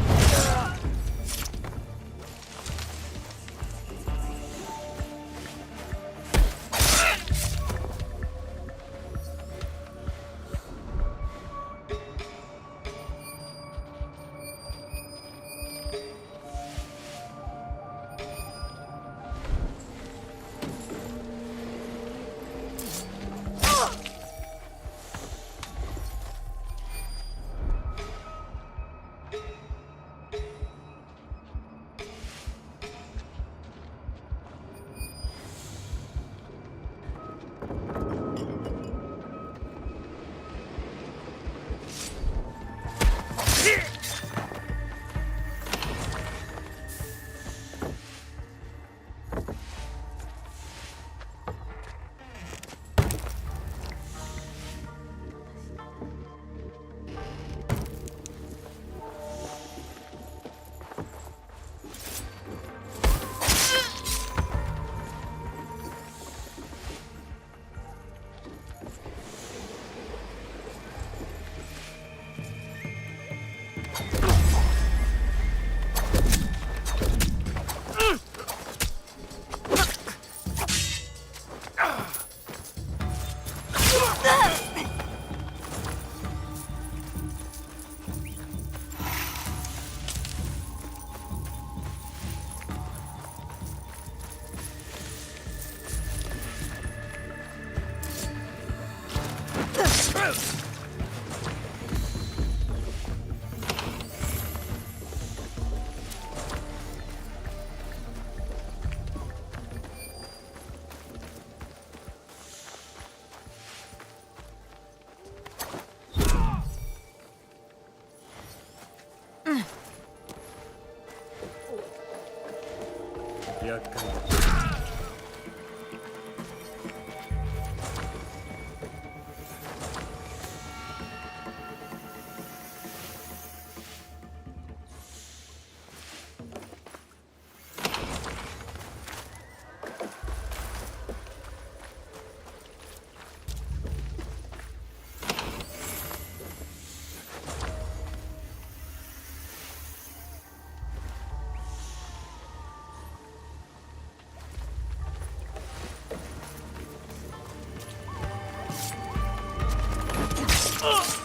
Okay.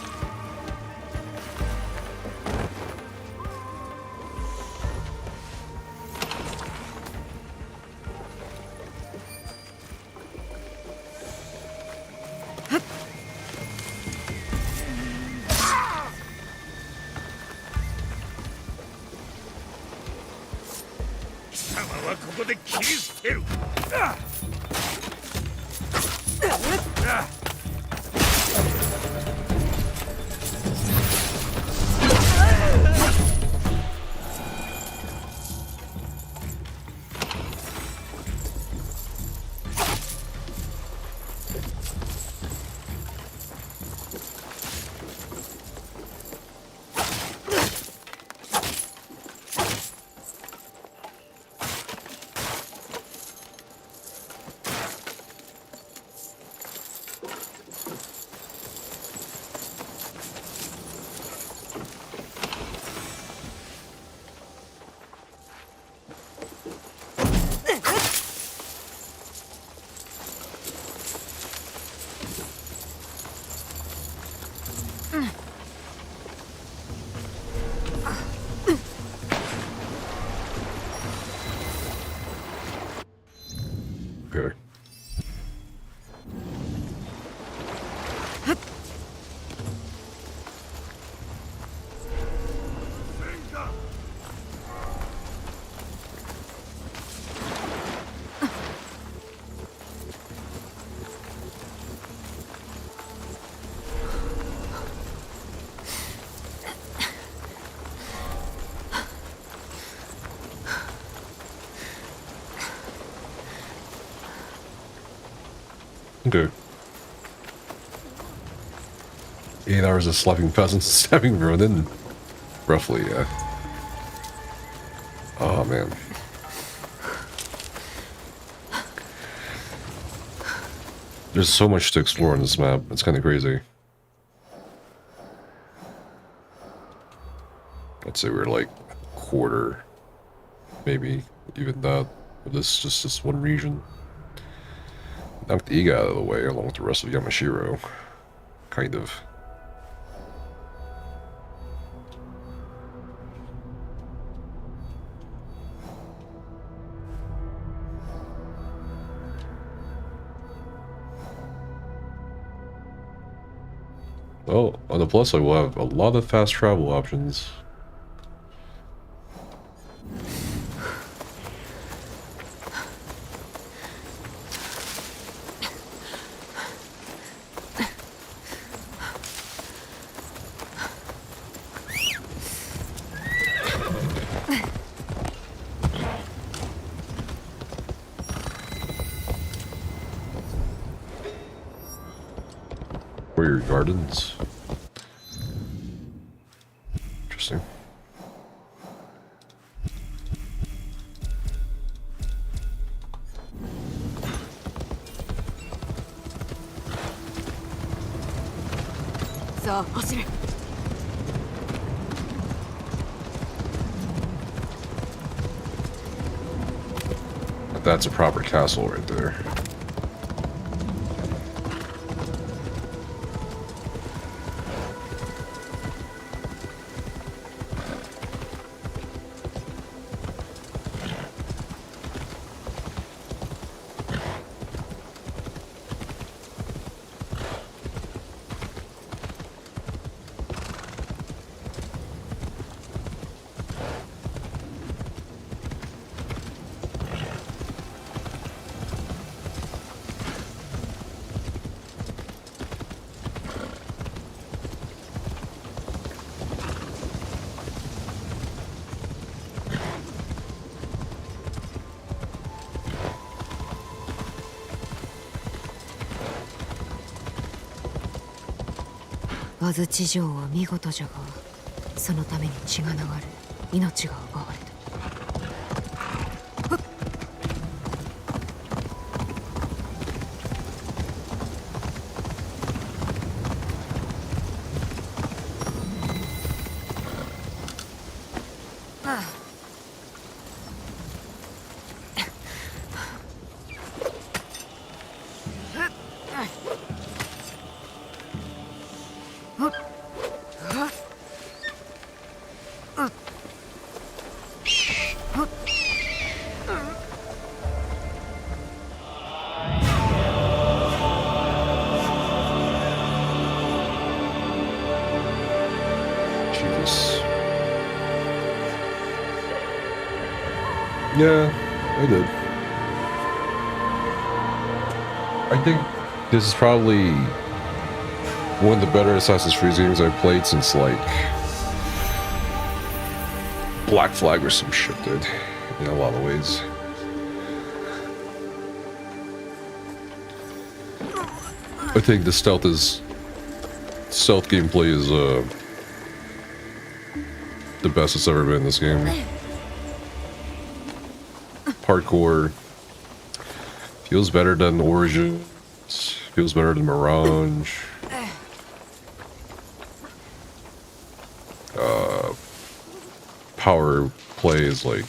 Okay. 8 hours of slapping peasants, stabbing Ronin. Roughly, yeah. Oh man. There's so much to explore on this map, it's kind of crazy. I'd say we're like a quarter, maybe even that, of this one region. Knocked Iga out of the way along with the rest of Yamashiro. Kind of. Well, on the plus side, we'll have a lot of fast travel options. Warrior Gardens. Interesting. So, 走れ。 That's a proper castle right there.和津地上は見事じゃが、そのために血が流れ、命が奪われた。Jesus. Yeah, I did. I think this is probably one of the better Assassin's Creed games I've played since, like, Black Flag or some shit, dude. In a lot of ways. I think the stealth gameplay is, the best it's ever been in this game. Parkour feels better than Origins, feels better than Mirage. Power play is like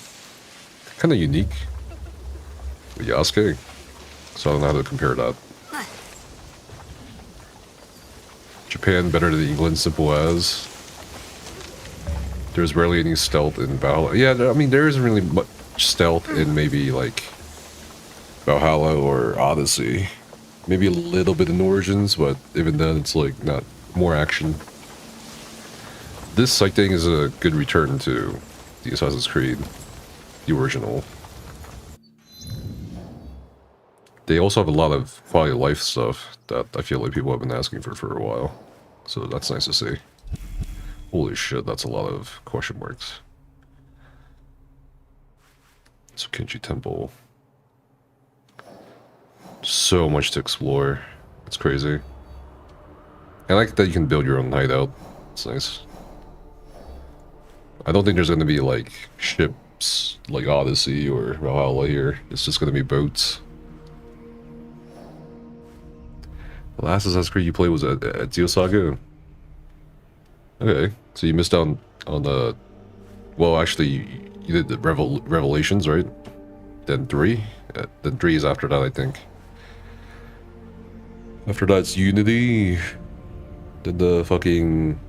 kind of unique with Yasuke, so I don't know how to compare that. Japan better than England, simple as. There's barely any stealth in Valhalla. Yeah, I mean, there isn't really much stealth in maybe like Valhalla or Odyssey. Maybe a little bit in Origins, but even then it's like not more action. This, I think, is a good return to the Assassin's Creed, the original. They also have a lot of quality of life stuff that I feel like people have been asking for a while. So that's nice to see. Holy shit, that's a lot of question marks. Tsukinji Temple. So much to explore. It's crazy. I like that you can build your own hideout. It's nice. I don't think there's going to be like ships like Odyssey or Valhalla here. It's just going to be boats. The last Assassin's Creed you played was at Xenosaga? Okay, so you missed out on the... Well, actually, you did the Revelations, right? Then 3? Then 3 is after that, I think. After that, it's Unity. Then the fucking...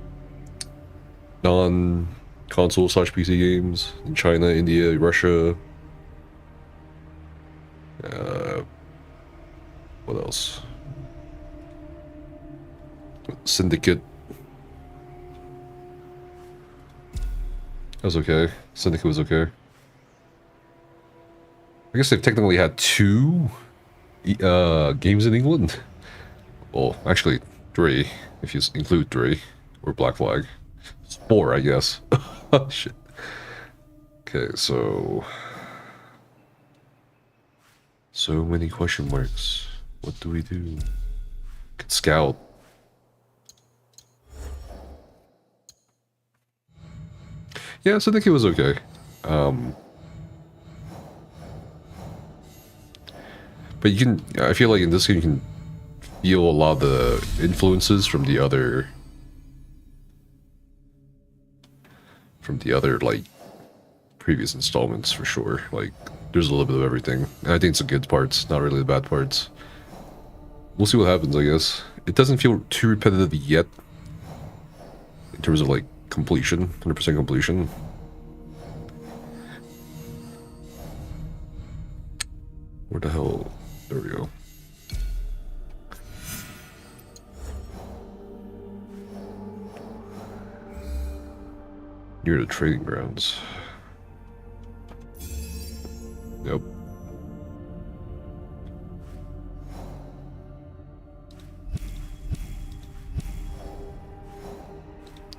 non-console/PC games in China, India, Russia. What else? Syndicate. That was okay. Syndicate was okay. I guess they've technically had 2 games in England. Well, actually 3, if you include 3, or Black Flag. It's 4, I guess. Oh, shit. Okay, so many question marks. What do we do? Could scout. Yeah, so I think it was okay. But you can, I feel like in this game you can feel a lot of the influences from the other like previous installments for sure. Like there's a little bit of everything. And I think it's the good parts, not really the bad parts. We'll see what happens, I guess. It doesn't feel too repetitive yet in terms of like completion, 100% completion. Where the hell? There we go. Near the trading grounds. Yep.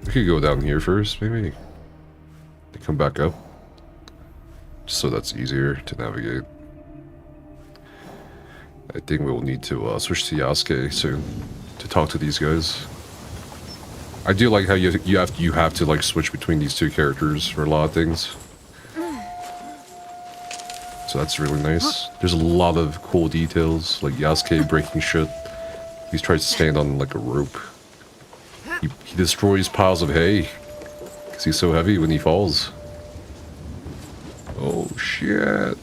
We could go down here first, maybe. To come back up. Just so that's easier to navigate. I think we'll need to switch to Yasuke soon to talk to these guys. I do like how you have to like switch between these 2 characters for a lot of things. So that's really nice. There's a lot of cool details, like Yasuke breaking shit. He tries to stand on like a rope. He destroys piles of hay because he's so heavy when he falls. Oh shit.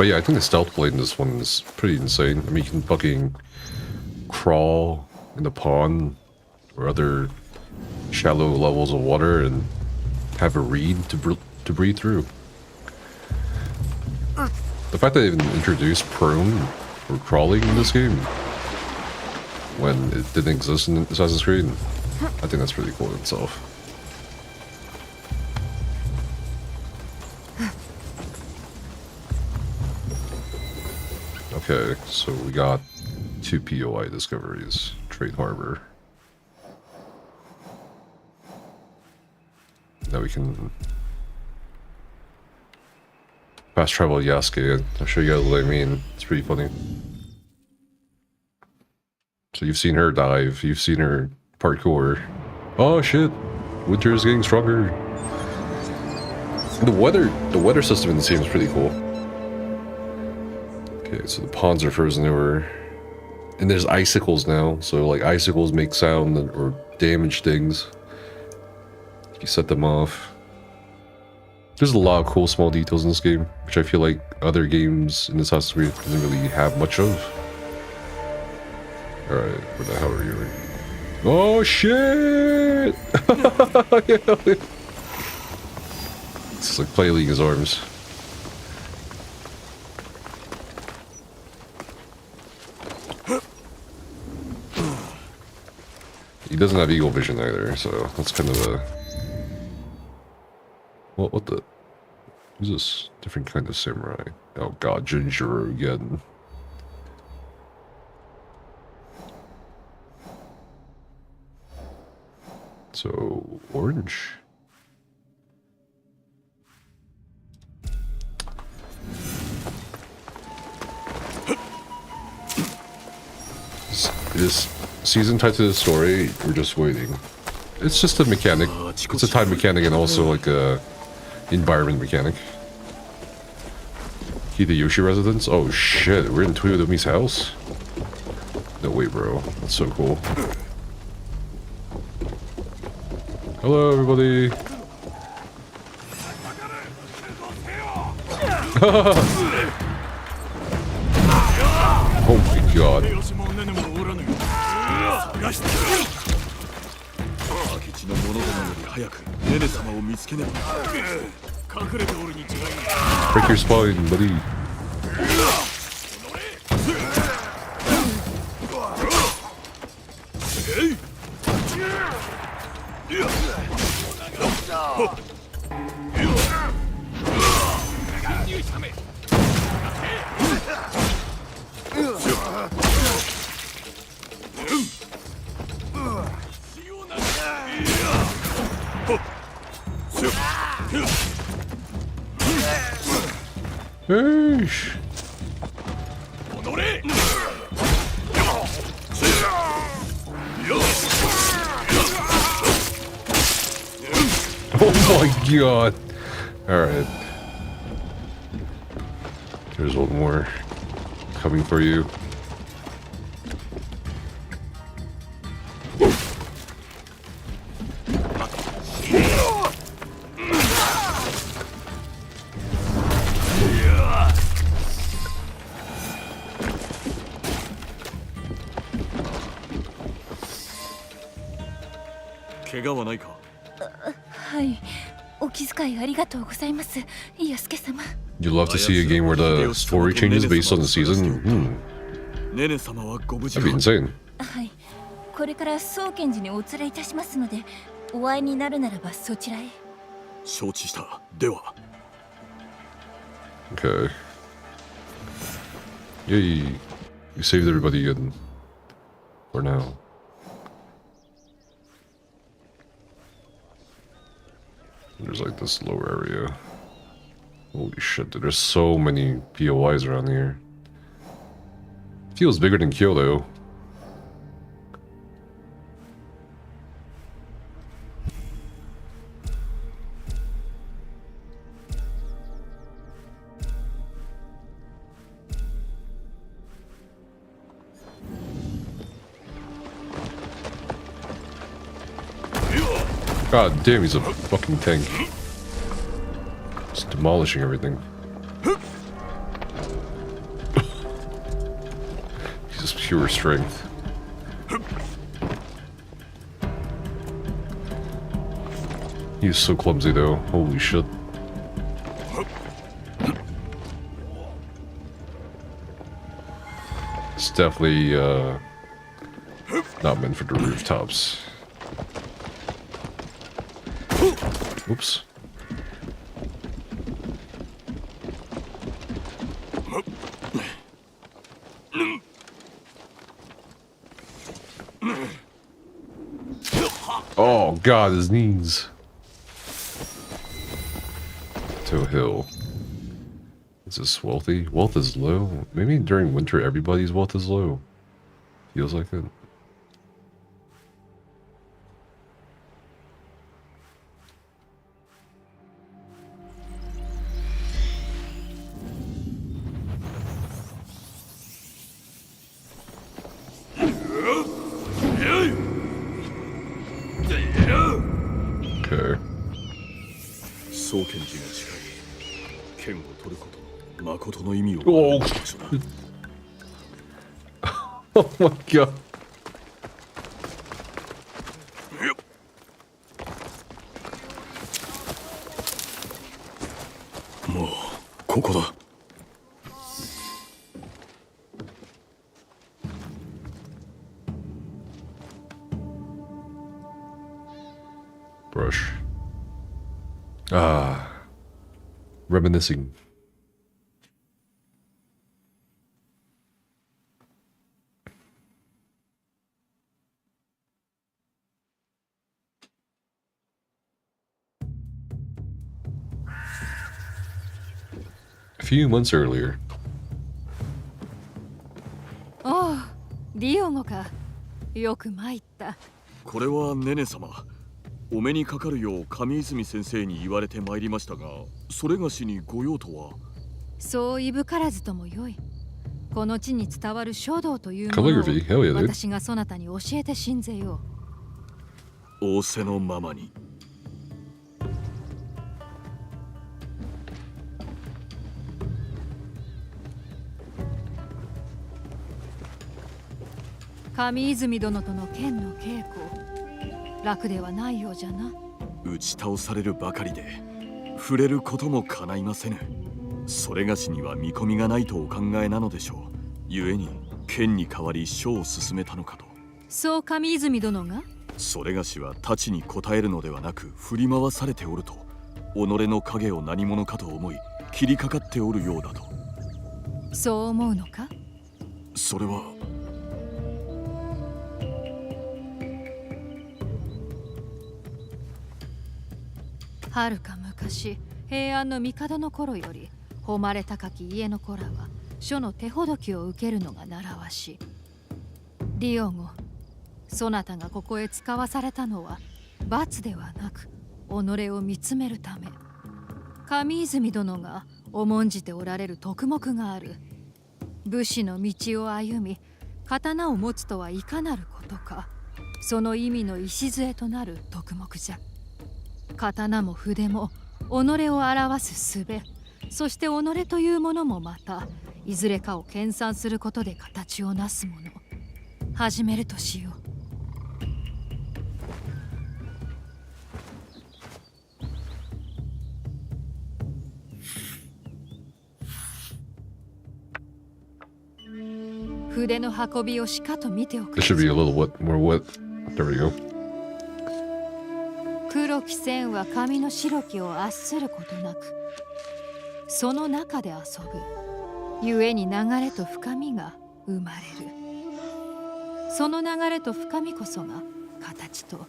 But yeah, I think the stealth blade in this one is pretty insane. I mean, you can fucking crawl in the pond or other shallow levels of water and have a reed to breathe through. The fact that they even introduced prone or crawling in this game when it didn't exist in Assassin's Creed, I think that's pretty cool in itself. Okay, so we got 2 POI discoveries. Trade Harbor. Now we can fast travel Yasuke. I'll show you guys what I mean. It's pretty funny. So you've seen her dive, you've seen her parkour. Oh shit! Winter is getting stronger. The weather system in this game is pretty cool. Okay, so the ponds are frozen over. And there's icicles now, so like icicles make sound or damage things. You set them off. There's a lot of cool small details in this game, which I feel like other games in Assassin's Creed didn't really have much of. Alright, where the hell are you? Oh shit! It's just like flailing his arms. He doesn't have eagle vision either, so that's kind of a... What the... Who's this? Different kind of samurai. Oh god, Jinjuro again. So, orange? Is season tied to the story? We're just waiting. It's just a mechanic. It's a time mechanic and also like a environment mechanic. Hideyoshi residence? Oh shit, we're in Toyotomi's house? No way, bro. That's so cool. Hello, everybody. Oh my god. Break your spine, buddy. Eesh. Oh my god. Alright. There's one more coming for you. You love to see a game where the story changes based on the season? That'd be insane. Okay. Yay. You saved everybody again. For now. There's like this lower area. Holy shit, dude, there's so many POIs around here. Feels bigger than Kyoto. God damn, he's a fucking tank. Just demolishing everything. just pure strength. He's so clumsy though, holy shit. It's definitely not meant for the rooftops. Oops. Oh god, his knees. To a hill. Is this wealthy? Wealth is low? Maybe during winter everybody's wealth is low. Feels like it. Okay. Oh. Oh my god. Brush. Ah. Reminiscing. A few months earlier. おう、ディオゴか。よく参った。これはネネ様。お目にかかるよう上泉先生に言われて参りましたが、それがしにご用とは。そういぶからずともよい。この地に伝わる書道というものを私がそなたに教えて信ぜよう。仰せのままに。上泉殿との剣の稽古、楽ではないようじゃな。打ち倒されるばかりで触れることも叶いませぬ。それがしには見込みがないとお考えなのでしょう。故に剣に代わり書を進めたのかと。そう上泉殿が？それがしは太刀に応えるのではなく振り回されておると、己の影を何者かと思い切りかかっておるようだと。そう思うのか？それは。はるか昔、平安の帝の頃より誉れ高き家の子らは書の手ほどきを受けるのが習わし。ディオゴ、そなたがここへ使わされたのは罰ではなく己を見つめるため。上泉殿が重んじておられる徳目がある。武士の道を歩み刀を持つとはいかなることか、その意味の礎となる徳目じゃ。刀も筆も己を表す術、そして己というものもまたいずれかを研鑽することで形をなすもの。始めるとしよう。筆の運びをしかと見ておく。 This should be a little wet, more wet. There we go. 黒き線は髪の白きを圧することなく、その中で遊ぶ。故に流れと深みが生まれる。その流れと深みこそが形と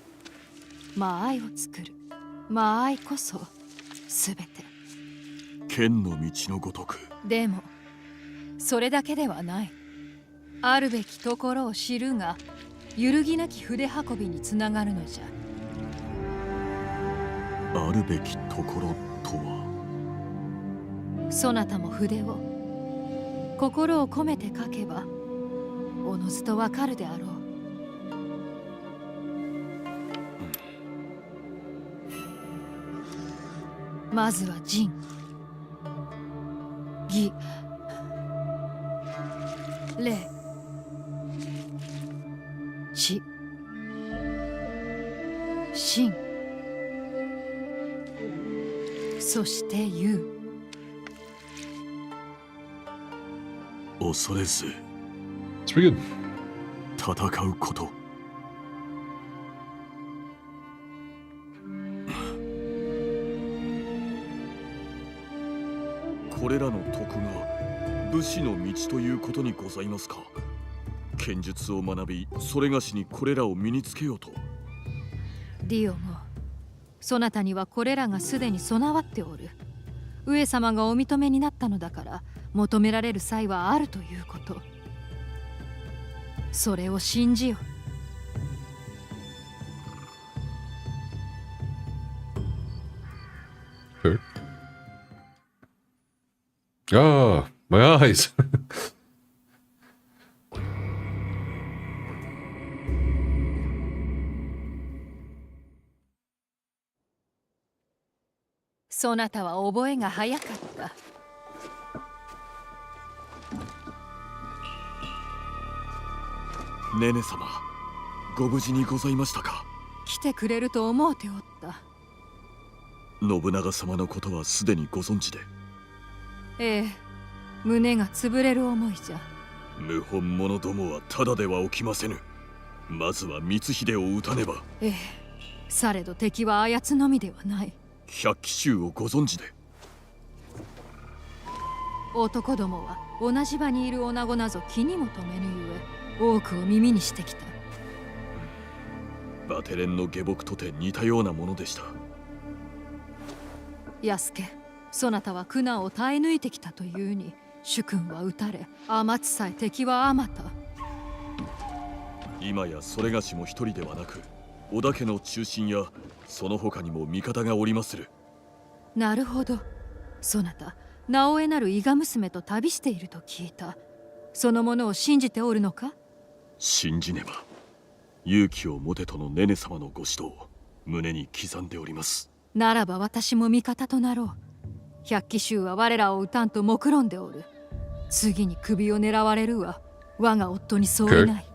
間合いを作る。間合いこそすべて。剣の道のごとく。でもそれだけではない。あるべきところを知るが揺るぎなき筆運びにつながるのじゃ。あるべきところとは。そなたも筆を心を込めて書けばおのずとわかるであろう。まずは仁、義、礼、地、真、そして有。恐れず It's pretty good. 戦うこと。これらの徳が武士の道ということにございますか。剣術を学び、それがしにこれらを身につけようと。ディオも、そなたにはこれらがすでに備わっておる。上様がお認めになったのだから、求められる際はあるということ。それを信じよ。Fair. Ah, my eyes. そなたは覚えが早かった。ネネ様、ご無事にございましたか。来てくれると思うておった。信長様のことはすでにご存知で。ええ、胸が潰れる思いじゃ。謀反者どもはただでは起きませぬ。まずは光秀を討たねば。ええ、されど敵はあやつのみではない。百騎衆をご存知で。男どもは同じ場にいる女子なぞ気にも留めぬゆえ、多くを耳にしてきた。バテレンの下僕とて似たようなものでした。安家、そなたは苦難を耐え抜いてきたというに、主君は討たれ、天津さえ敵はあまた。今やそれがしも一人ではなく、織田家の中心やその他にも味方がおりまする。なるほど。そなた、直江なる伊賀娘と旅していると聞いた。そのものを信じておるのか。信じねば。勇気を持てとのネネ様のご指導、胸に刻んでおります。ならば私も味方となろう。百騎衆は我らを討たんと目論んでおる。次に首を狙われるは我が夫に相違ない。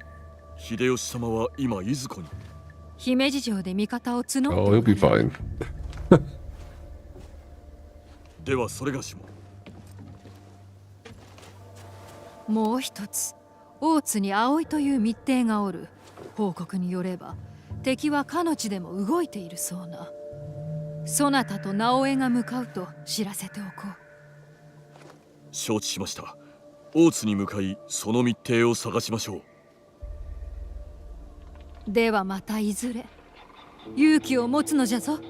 秀吉様は今いずこに。姫路城で味方を募って Oh, he'll be fine. ではそれがしも。もう一つ、大津に葵という密偵がおる。報告によれば敵はかの地でも動いているそうな。そなたと直江が向かうと知らせておこう。承知しました。大津に向かい、その密偵を探しましょう。ではまたいずれ勇気を持つのじゃぞ。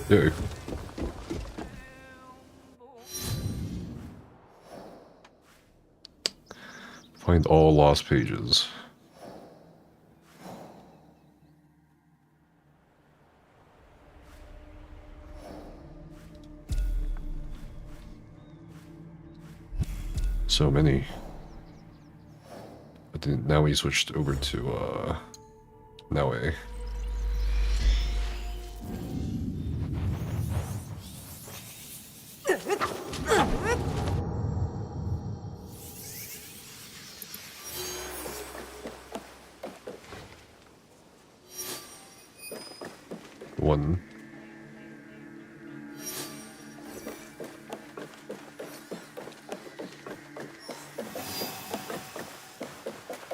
Yeah. Find all lost pages. So many. But then now we switched over to Naue. One.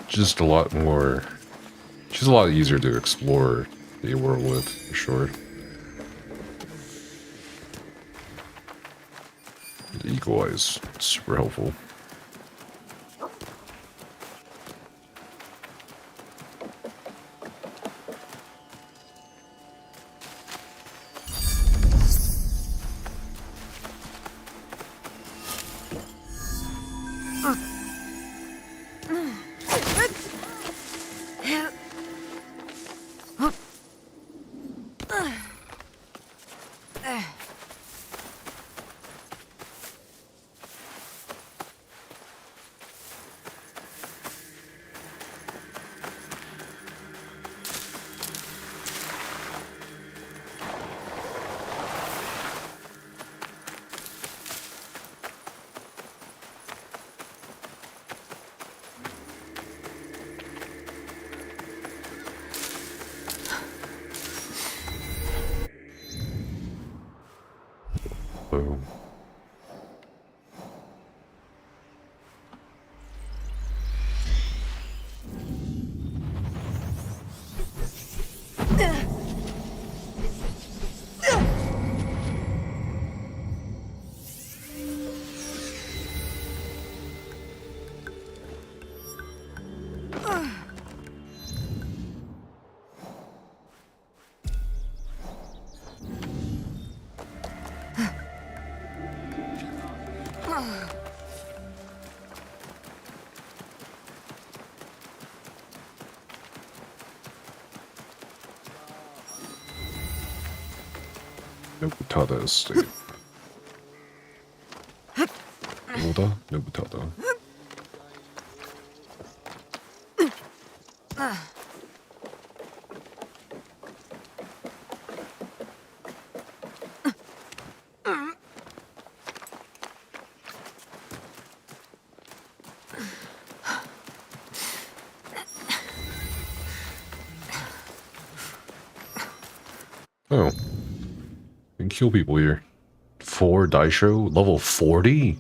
Just a lot more. Just a lot easier to explore the world with, for sure. The eagle eye is super helpful. Boom. Nobutada estate. Oda Nobutada. Oh. You can kill people here. 4 Daisho? Level 40?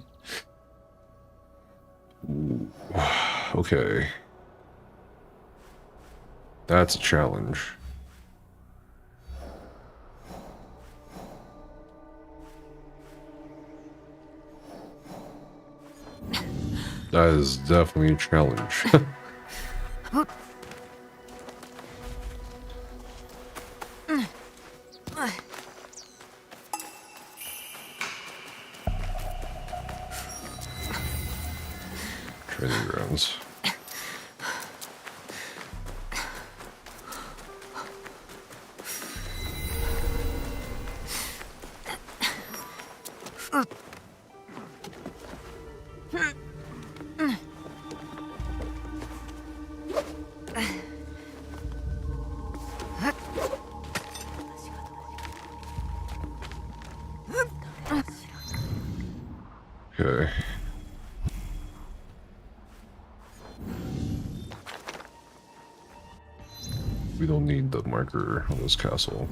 Ooh. Okay. That's a challenge. That is definitely a challenge. Training grounds. Okay. We don't need the marker on this castle.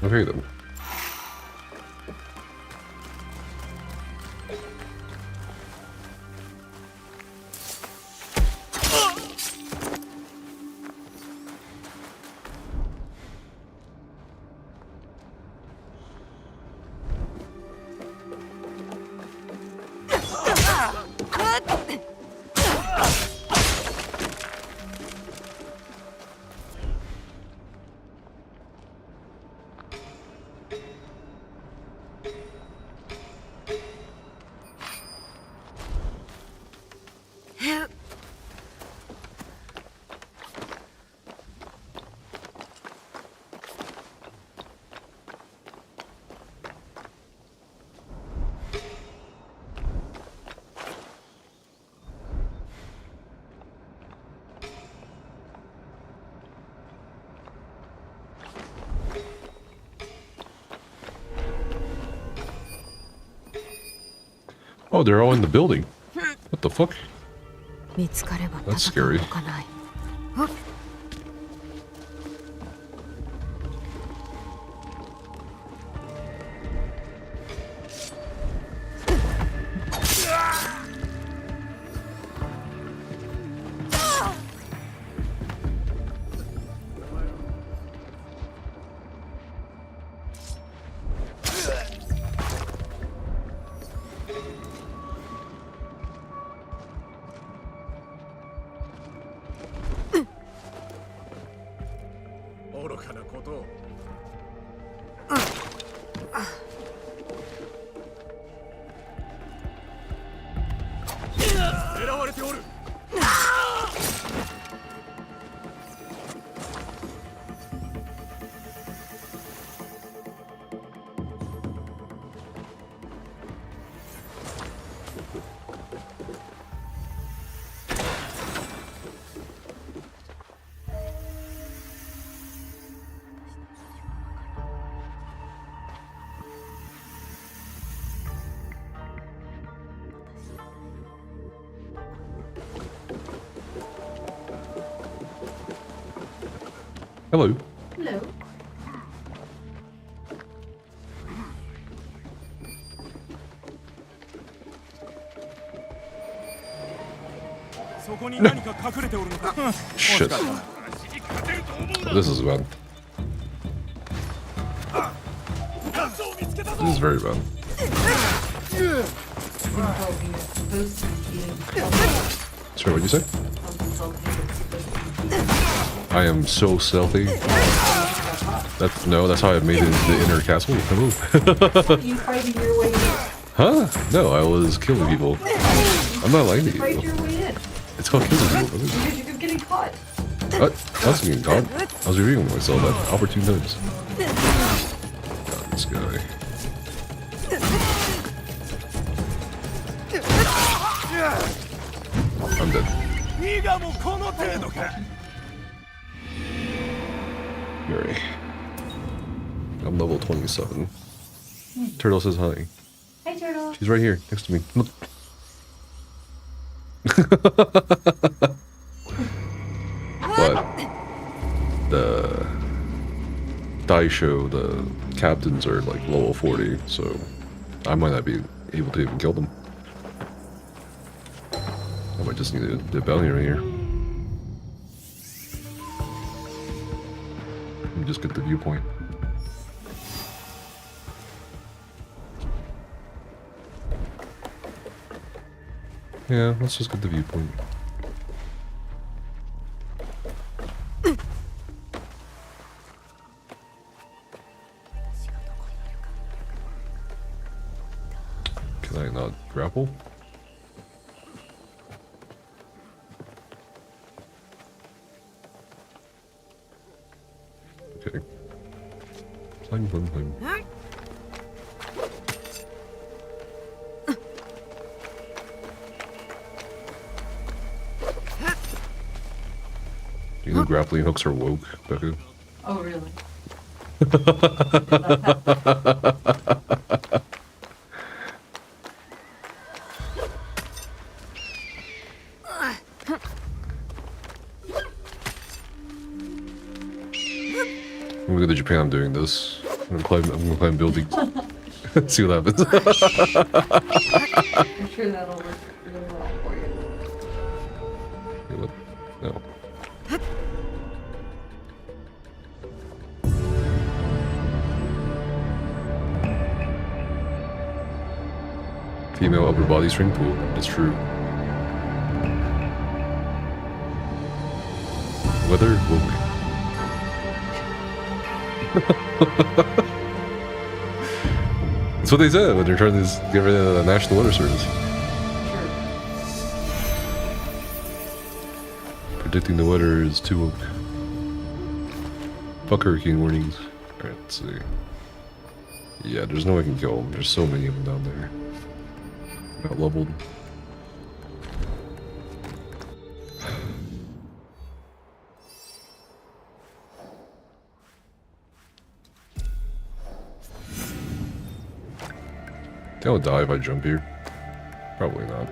Okay then. Oh, they're all in the building. What the fuck? 見つかれば That's scary. 戦うほかない。愚かなことを。狙われておる。Hello. Hello. Shit. This is bad. This is very bad. Sorry, what'd you say? I am so stealthy. That's how I made it into the inner castle. Hello. You fighting your way in. Huh? No, I was killing people. I'm not lying to Fight you. your way in. It's called killing people. Because you keep getting caught. What? I was getting caught. I was revealing myself at opportune times. God, this guy. I'm dead. Yuri. I'm level 27. Turtle says hi. Hi, Turtle. She's right here, next to me. Look. But the Daisho, the captains are like level 40, so I might not be able to even kill them. I might just need a bounty right here. Let me just get the viewpoint. Yeah, let's just get the viewpoint. Can I not grapple? Okay. Climb. You know grappling hooks are woke, Becca? Oh, really? When we go to Japan, I'm doing this. I'm gonna climb buildings. See what happens. I'm sure that'll work really well for you. Hey, what? No. Female upper body strength pool. That's true. Weather woke. That's what they said when they're trying to get rid of the National Weather Service. Predicting the weather is too woke. Fuck hurricane warnings. Alright, let's see. Yeah, there's no way I can kill them. There's so many of them down there. Got leveled. I'll die if I jump here. Probably not.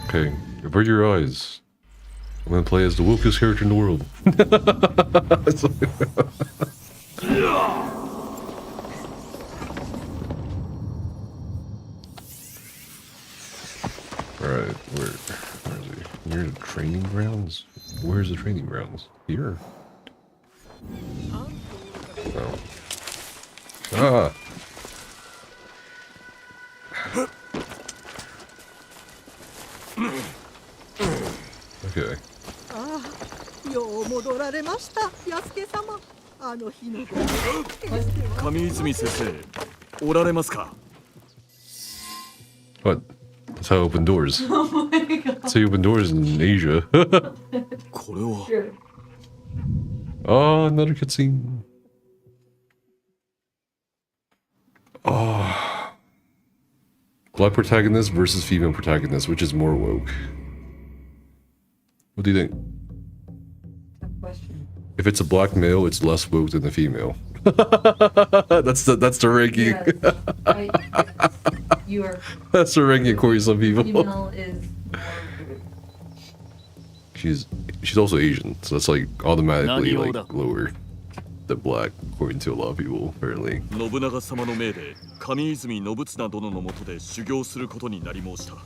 Okay, avert your eyes. I'm gonna play as the wokest character in the world. Alright, where is he? Near the training grounds? Where's the training grounds? Here? Oh. Ah! Okay. よう戻られました、安家様。あの日の。上泉先生、おられますか? What? That's how I open doors. Oh my god. That's how you open doors in Asia. これは。 Sure. Oh, another cutscene. Oh. Black protagonist versus female protagonist, which is more woke? What do you think? Question. If it's a black male, it's less woke than a female. that's the ranking. Yes. You are. That's the ranking according to some people. Female is. She's also Asian, so that's like automatically like lower than black according to a lot of people apparently. 信長様の命で上泉信綱殿の下で修行することになり申した。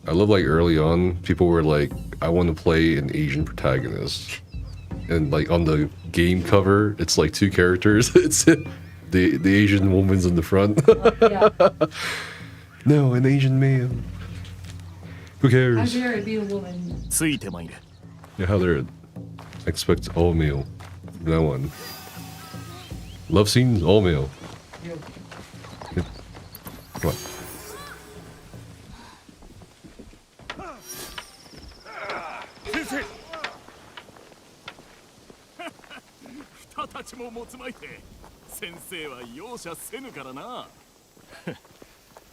I love like early on, people were like, I want to play an Asian protagonist. And like on the game cover, it's like two characters. It's the Asian woman's in the front. Yeah. No, an Asian man. Who How cares? dare it be a woman? Yeah, how dare it? Expect all male. No one. Love scenes, all male. Yeah. Come on. たちも持つまいて先生は容赦せぬからな。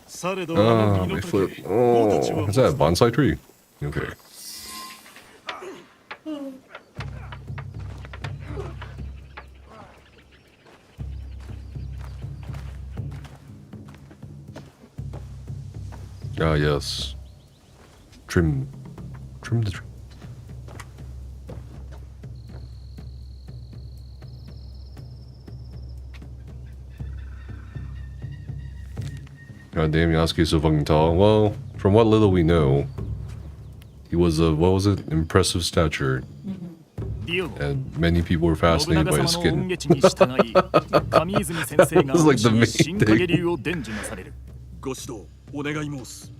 されど my foot. Oh, is that a bonsai tree? Okay. Ah, yes. Trim the tree. God damn, Yasuke's so fucking tall. Well, from what little we know, he was a, what was it? Impressive stature. And many people were fascinated by his skin. This is like the main thing. ご指導お願い申す。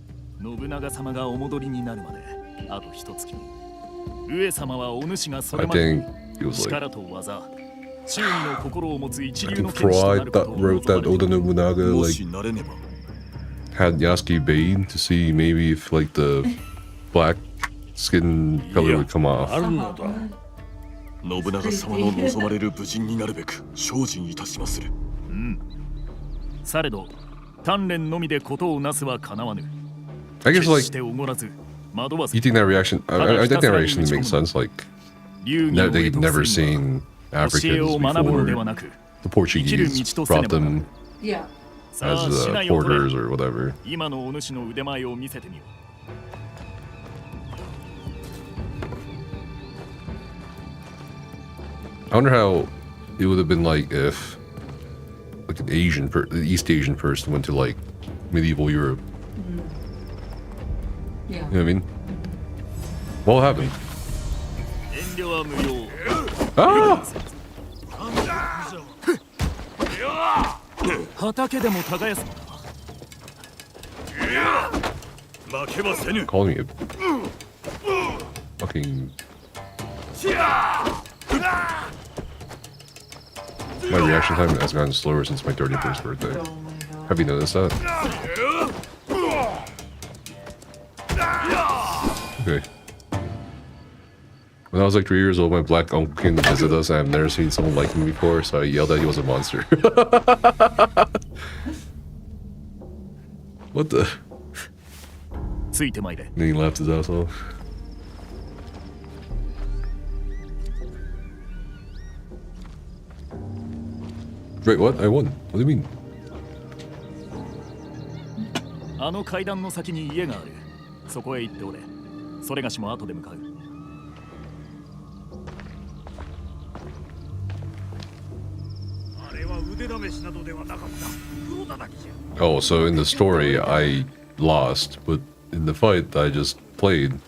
信長様がお戻りになるまであと一月。上様はお主がそれまで力と技、忠義の心を持つ一流の剣士となることを wrote that Oda Nobunaga like had Yasuke bathe to see maybe if like the black skin color would come off. 信長様の望まれる武人になるべく精進いたしまする。うん。されど鍛錬のみでことをなすはかなわぬ。 I guess like you think that reaction. I think that reaction makes sense. Like they'd never seen Africans before. The Portuguese brought them as porters or whatever. 今のお主の腕前を見せてみよ。 I wonder how it would have been like if like an East Asian person went to like medieval Europe. Yeah. You know what I mean? What happened? Ah! 畑でも耕すのだ。負けはせぬ。 Calling me a fucking. My reaction time has gotten slower since my 31st birthday. Have you noticed that? Okay. When I was like 3 years old, my black uncle came to visit us, and I've never seen someone like him before, so I yelled that he was a monster. What the? Then he laughed his ass off. Wait, what? I won. What do you mean? あの階段の先に家がある。そこへ行っておれ。それがしも後で向かう。あれは腕試しなどではなかった。黒叩きじゃ。Oh, so in the story, I lost, but in the fight, I just played.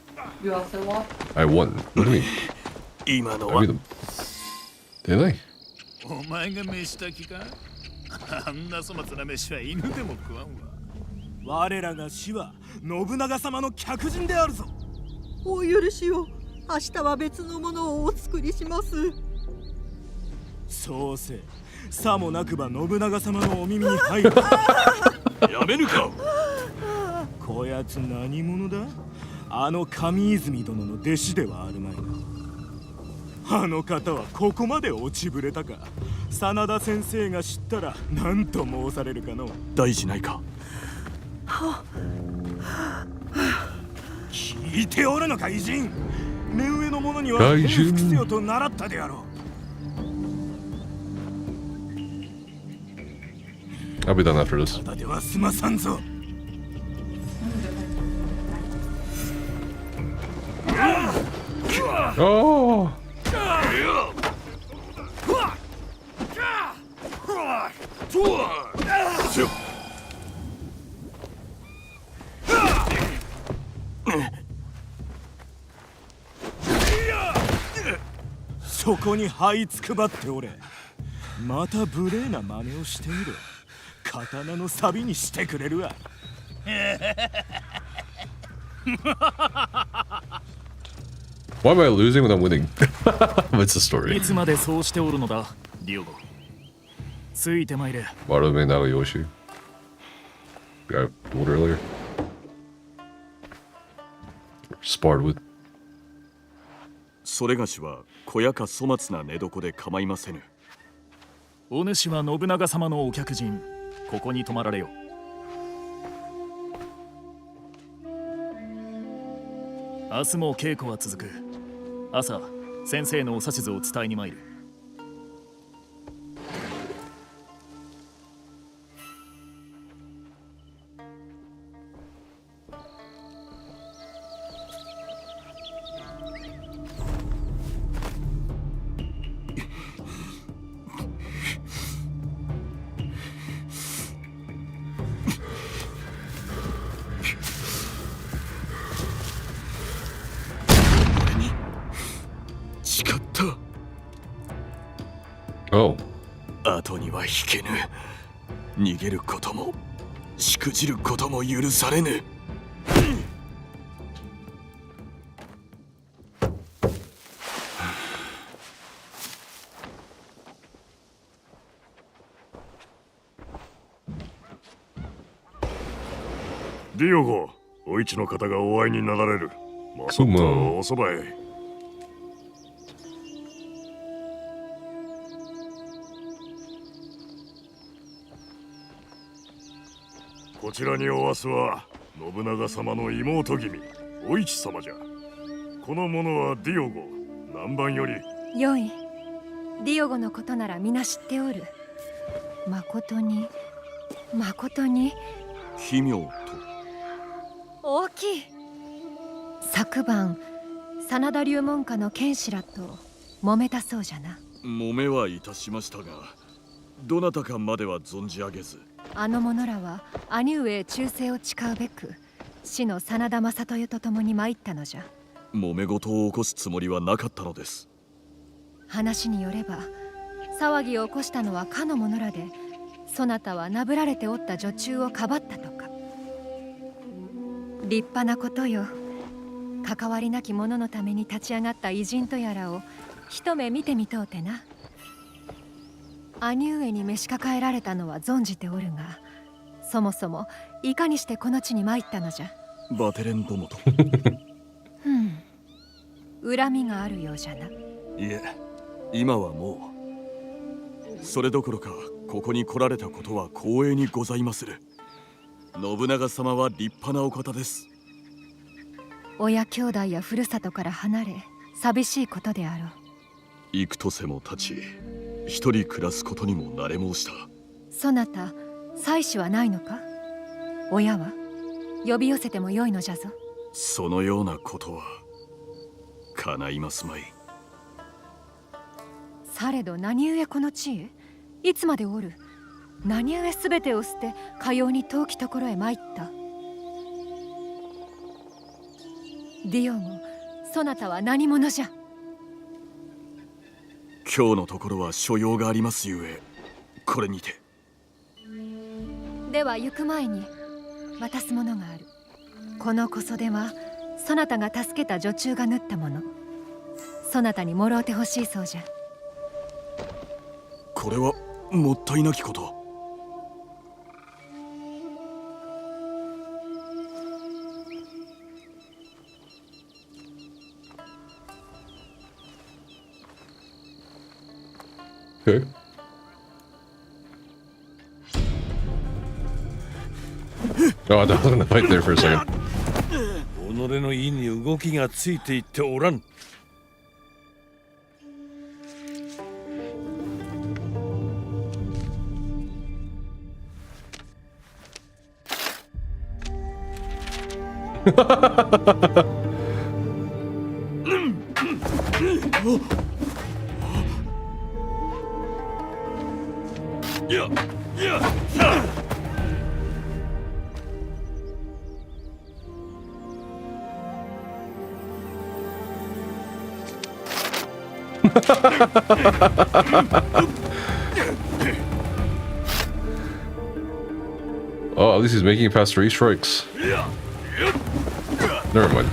You also lost? I won. What do you mean? I beat him. Did I? お前が飯炊きか？あんな粗末な飯は犬でも食わんわ。我らが死は信長様の客人であるぞ。お許しを。明日は別のものをお作りします。そうせ。さもなくば信長様のお耳に入る。やめぬか。こやつ何者だ？あの上泉殿の弟子ではあるまいな。あの方はここまで落ちぶれたか。真田先生が知ったら何と申されるかの。大事ないか。聞いておるのか偉人。目上の者には平服せよと習ったであろう。I'll be done after this. ただでは済まさんぞ。Oh! そこに這いつくばっておれ。また無礼な真似をしてみろ。刀の錆にしてくれるわ。Why am I losing when I'm winning? What's the story? いつまでそうしておるのだ、ディオゴ。ついてまいれ。Marume Nagayoshi. I told earlier. Sparred with. それがしは小屋か粗末な寝床で構いませぬ。お主は信長様のお客人。ここに泊まられよ。明日も稽古は続く。朝、先生のお指図を伝えに参る。Oh. 後には引けぬ。逃げることもしくじることも許されぬ。ディオゴ、お市の方がお会いになられる。まさかおそばへ。こちらにおわすは信長様の妹君、お市様じゃ。この者はディオゴ、南蛮より。よい。ディオゴのことなら皆知っておる。まことに奇妙と大きい。昨晩真田流門下の剣士らと揉めたそうじゃな。揉めはいたしましたが、どなたかまでは存じ上げず。あの者らは兄上へ忠誠を誓うべく死の真田正豊と共に参ったのじゃ。揉め事を起こすつもりはなかったのです。話によれば騒ぎを起こしたのはかの者らで、そなたはなぶられておった女中をかばったとか。立派なことよ。関わりなき者のために立ち上がった偉人とやらを一目見てみとうてな。兄上に召し抱えられたのは存じておるが、そもそもいかにしてこの地に参ったのじゃ。バテレン殿と恨みがあるようじゃな。いえ、今はもうそれどころかここに来られたことは光栄にございまする。信長様は立派なお方です。親兄弟やふるさとから離れ寂しいことであろう。幾年も経ち、一人暮らすことにも慣れ申した。そなた妻子はないのか。親は呼び寄せてもよいのじゃぞ。そのようなことは叶いますまい。されど何故この地へ、いつまでおる。何故すべてを捨てかように遠きところへ参った。ディオもそなたは何者じゃ。今日のところは所用がありますゆえ、これにて。では行く前に渡すものがある。この小袖はそなたが助けた女中が縫ったもの。そなたにもろうてほしいそうじゃ。これはもったいなきこと。Okay. Oh, I was gonna fight there for a second. 己の意に動きがついていっておらん。Oh, at least he's making it past 3 strikes. Never mind.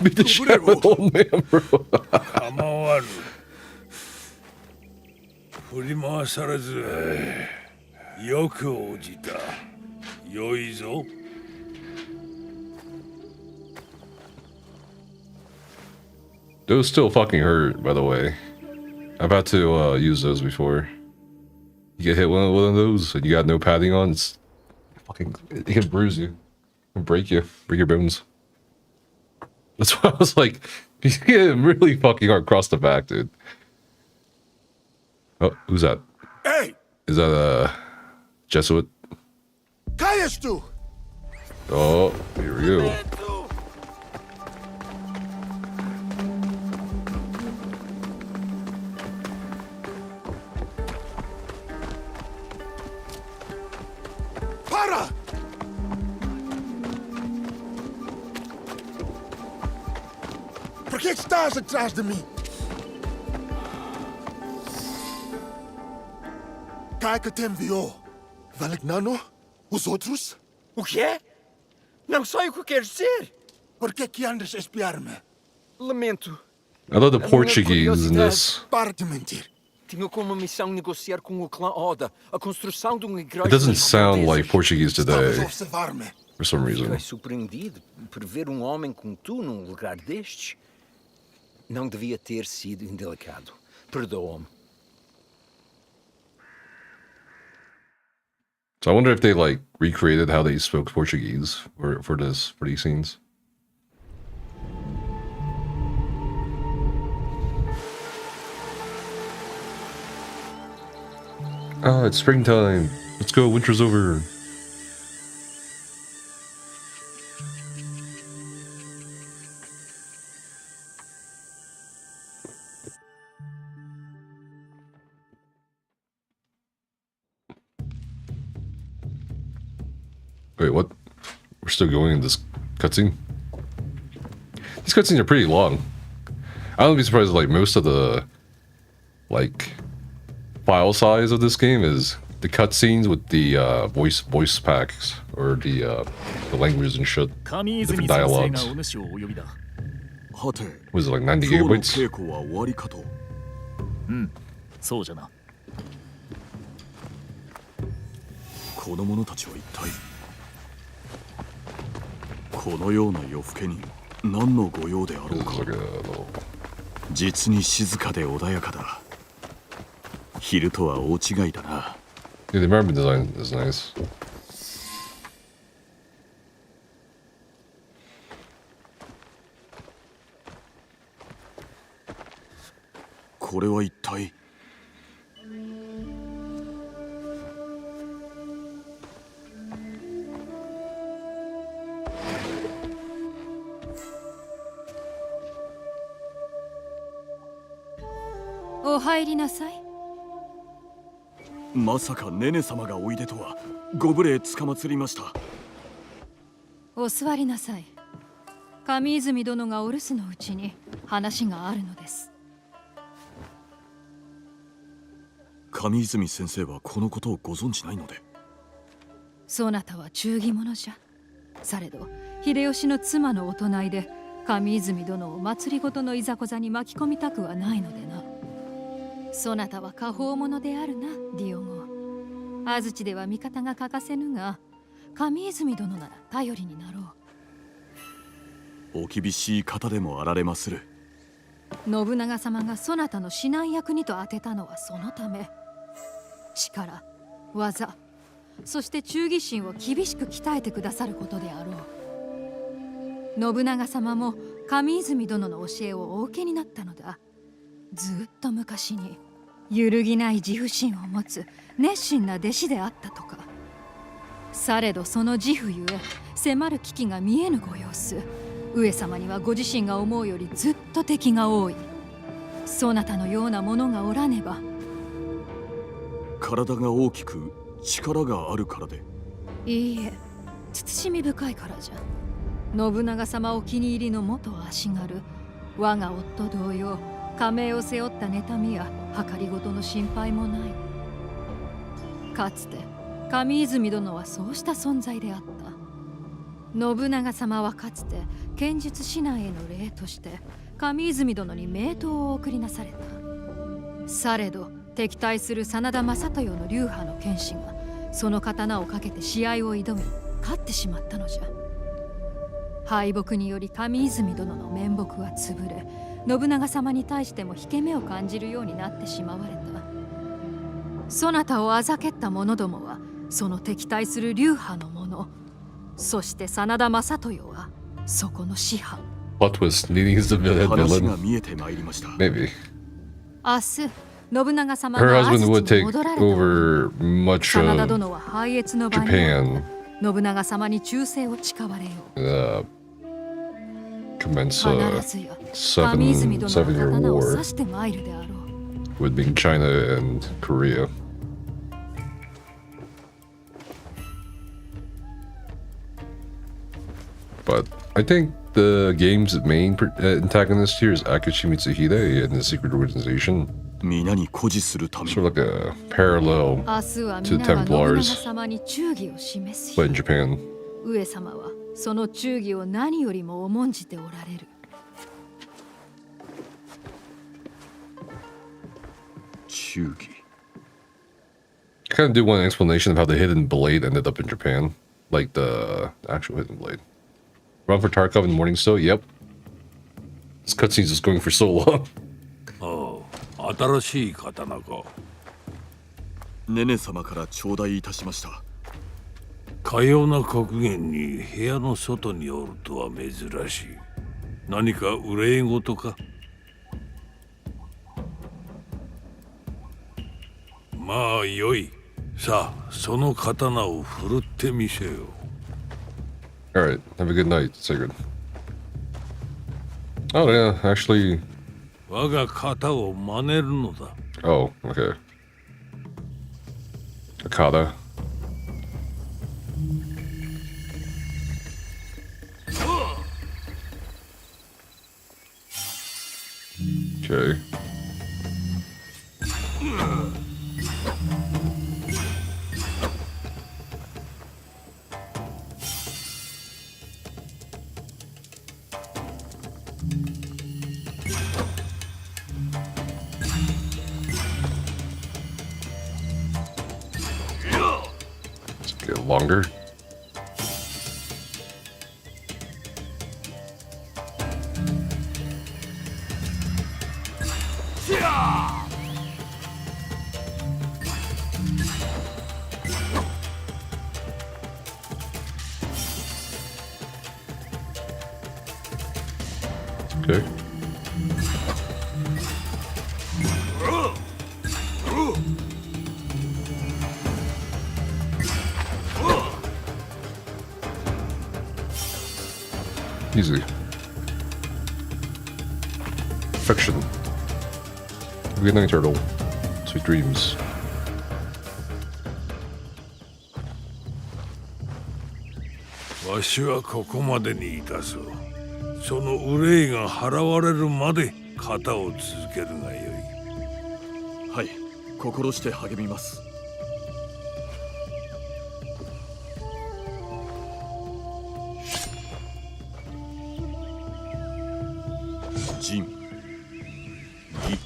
Beat the shit out of the old man, bro. 構わぬ。振り回されずよく応じた。良いぞ。Those still fucking hurt, by the way. I've had to use those before. You get hit with one of those and you got no padding on, it's fucking, it can bruise you. It can break you, break your bones. That's why I was like, you get him really fucking hard across the back, dude. Oh, who's that? Hey! Is that a Jesuit? Kayastu! Oh, here we go. Para! Por que estás atrás de mim? Quem que te enviou? Valignano? Os outros? O quê? Não sei o que queres dizer. Por que andas a espiar-me? Lamento. I love the Portuguese in this. Para de mentir. Tinha como missão negociar com o clã Oda a construção de igreja. It doesn't sound like Portuguese today. Estavas a observar-me. for some reason. Fiquei surpreendido por ver homem como tu num lugar destes. Não devia ter sido indelicado. Perdoa-me. So I wonder if they like recreated how they spoke Portuguese for these scenes. Oh, it's springtime. Let's go. Winter's over. Wait, what? We're still going in this cutscene? These cutscenes are pretty long. I wouldn't be surprised if, like, most of the, like, file size of this game is the cutscenes with the voice packs or the languages and shit, different dialogues. Was it like 90 gigabytes? そうじゃな。子供のたちは一体このような夜更けに何の御用であろうか。実に静かで穏やかだ。昼とは大違いだな。Yeah, the environment design is nice. これは一体。お入りなさい。まさかネネ様がおいでとは。ご無礼つかまつりました。お座りなさい。上泉殿がお留守のうちに話があるのです。上泉先生はこのことをご存じないので。そなたは忠義者じゃ。されど秀吉の妻のお隣で上泉殿を政りごとのいざこざに巻き込みたくはないのでな。そなたは果報者であるな、ディオゴ。安土では味方が欠かせぬが、上泉殿なら頼りになろう。お厳しい方でもあられまする。信長様がそなたの指南役にと当てたのはそのため。力、技、そして忠義心を厳しく鍛えてくださることであろう。信長様も上泉殿の教えをお受けになったのだ。ずっと昔に揺るぎない自負心を持つ熱心な弟子であったとか。されどその自負ゆえ迫る危機が見えぬご様子。上様にはご自身が思うよりずっと敵が多い。そなたのようなものがおらねば。体が大きく力があるからで。いいえ、慎み深いからじゃ。信長様お気に入りの元足軽、我が夫同様家名を背負った妬みや計りごとの心配もない。かつて上泉殿はそうした存在であった。信長様はかつて剣術指南への礼として上泉殿に名刀を送りなされた。されど敵対する真田昌豊の流派の剣士がその刀をかけて試合を挑み勝ってしまったのじゃ。敗北により上泉殿の面目は潰れ、信長様に対しても引け目を感じるようになってしまわれた。そなたをあざけった者どもはその敵対する流派の者、そして真田昌豊はそこの師範。What was needing is the villain? 話が見えてまいりました。 Maybe. 明日信長様 Her が安 husband 土 would に take 戻られた。 over much 真田 of 殿は拝謁の場にあって Japan. 信長様に忠誠を誓われよう。Commence a 必ずや上泉殿の seven-year 刀を war 刺してまいるであろう。 with being China and Korea. But I think the game's main antagonist here is Akechi Mitsuhide and the secret organization. 皆に誇示するため。 Sort of like a parallel 明日は to 皆が信長 Templars, 様に忠義を示す but in Japan. 上様はその忠義を何よりも重んじておられる。忠義。 I kind of do want an explanation of how the hidden blade ended up in Japan. like the actual hidden blade. Run for Tarkov in the morning still? Yep. This cutscene's just going for so long. Oh, 新しい刀か。ネネ様から頂戴いたしました。かような格言に部屋の外におるとは珍しい。何か憂い事か。まあよい。さあ、その刀を振るってみせよ。Alright, have a good night, Sigurd. Oh yeah, actually... 我が型を真似るのだ。Oh, okay. Akata. Okay. Let's get longer. Okay. Easy. Perfection. Good night, turtle. Sweet dreams. わしはここまでにいたそう。その憂いが払われるまで型を続けるがよい。はい、心して励みます。仁、義、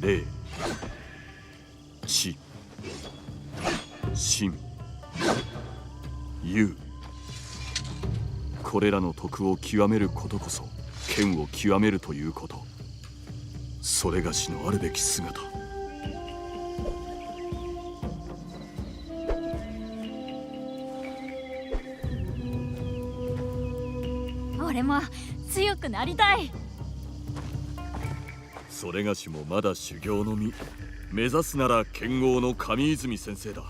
礼、智、信、勇。これらの徳を極めることこそ剣を極めるということ。それがしのあるべき姿。俺も強くなりたい。それがしもまだ修行の身。目指すなら剣豪の上泉先生だ。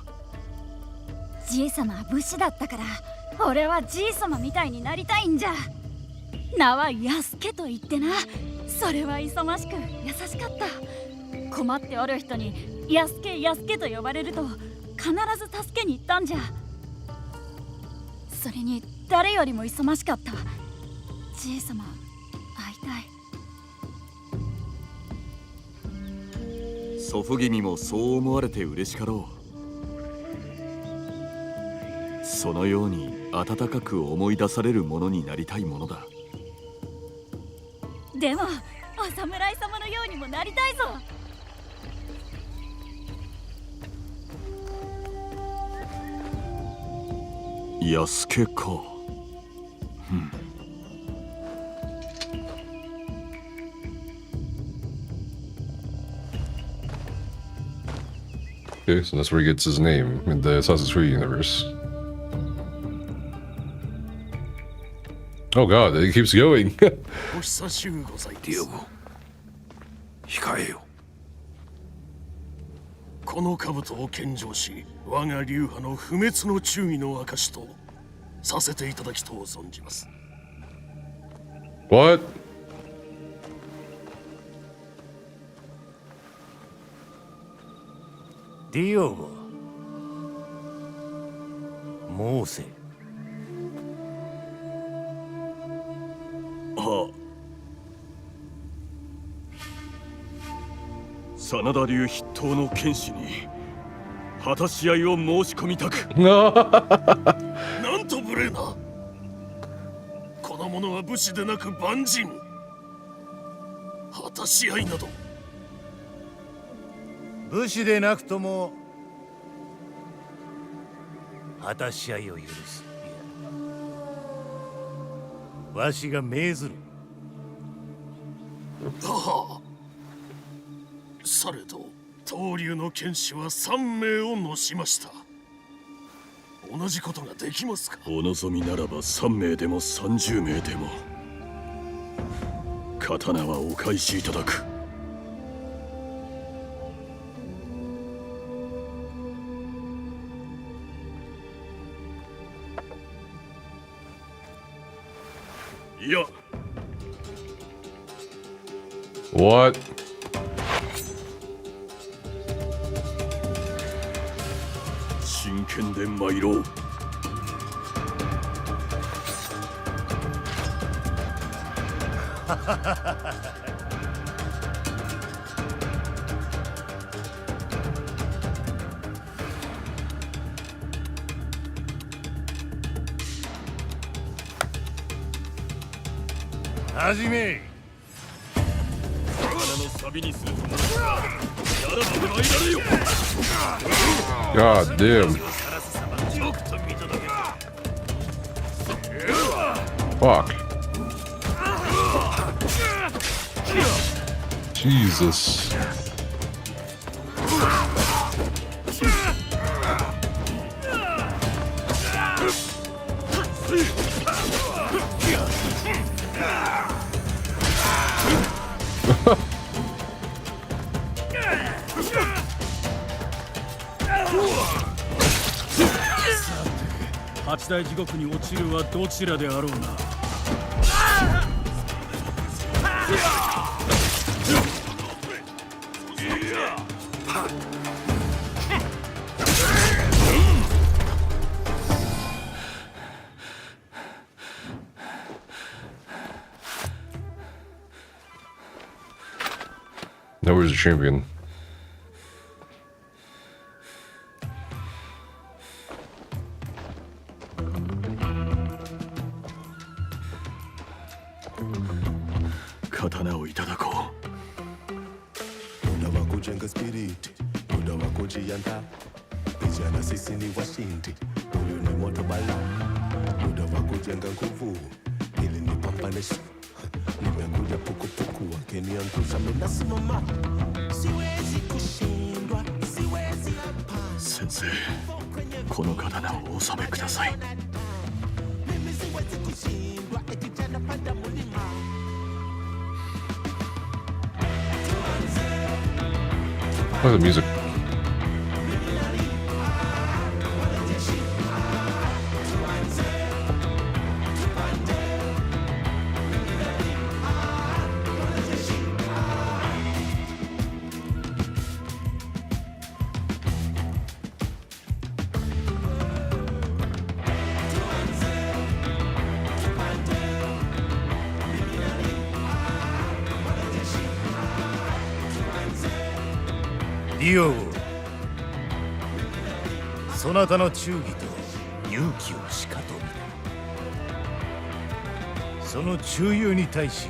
じいさまは武士だったから、俺はじいさまみたいになりたいんじゃ。名は安家と言ってな。それは勇ましく優しかった。困っておる人に安家安家と呼ばれると必ず助けに行ったんじゃ。それに誰よりも勇ましかった。じいさま会いたい。祖父君もそう思われて嬉しかろう。そのように温かく思い出されるものになりたいものだ。でもお侍様のようにもなりたいぞ。安家か。Okay, so that's where he gets his name in the Assassin's Creed universe. Oh god, it keeps going. お久しゅうございます。ディオゴ、控えよ。この兜を献上し、我が流派の不滅の忠義の証とさせていただきと存じます。What? ディオゴ、モーセ。真田流筆頭の剣士に果たし合いを申し込みたく。なんと無礼な。この者は武士でなく万人。果たし合いなど。武士でなくとも果たし合いを許す。わしが命ずる。はあ、されど東流の剣士は3名をのしました。同じことができますか？お望みならば3名でも30名でも刀はお返しいただく。いや。What? 真剣で参ろう。はじめ。魚のサビにするともならば参られよ。 God damn. Fuck. Jesus.八大地獄に落ちるはどちらであろうな。Now where's the champion? Katanaをいただこう。 Muda wa kujenga spiriti, muda wa kujiandaa. Vijana sisi ni washindi, huyu ni moto bala. Muda wa kujenga nguvu, ili nipambane. Nimekuja pukupuku, wakiniangusha mimi nasimama. Siwezi kushindwa, siwezi hapa. 先生、この刀をお納めください。 Mimi siwezi kushindwa, kijana panda mulima. Oh, the music. Dio、そなたの忠義と勇気をしかと見た。その忠勇に対し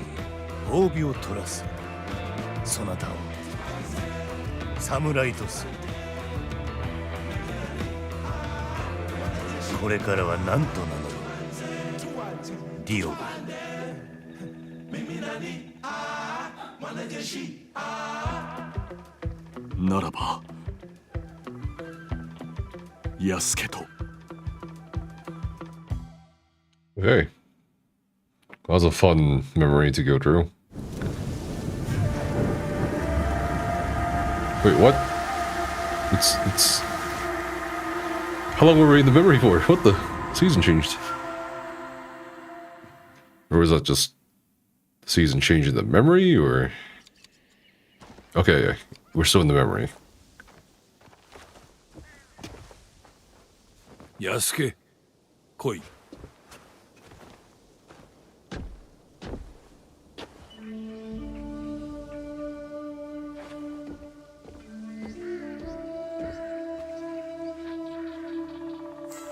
褒美を取らす。そなたを侍とする。これからは何と名乗る？ディオ。 ならば、安家と。 Okay. That was a fun memory to go through. Wait, what? It's... How long were we in the memory for? What the? Season changed. Or was that just the season changing the memory, or... Okay, we're still in the memory. 安家、来い。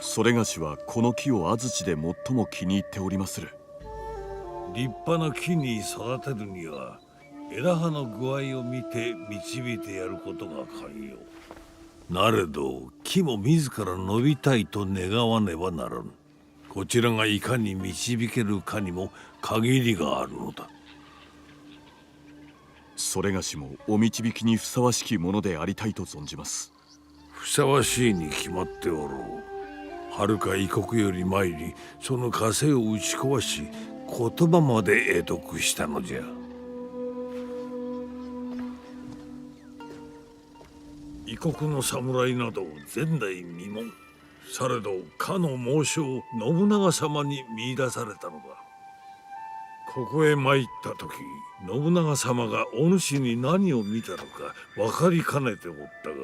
それがしはこの木を安土で最も気に入っておりまする。立派な木に育てるには枝葉の具合を見て導いてやることが肝要。なれど木も自ら伸びたいと願わねばならぬ。こちらがいかに導けるかにも限りがあるのだ。それがしもお導きにふさわしきものでありたいと存じます。ふさわしいに決まっておろう。はるか異国より参り、その枷を打ち壊し、言葉まで得得したのじゃ。異国の侍など前代未聞。されどかの猛将信長様に見出されたのだ。ここへ参った時、信長様がお主に何を見たのか分かりかねておったが、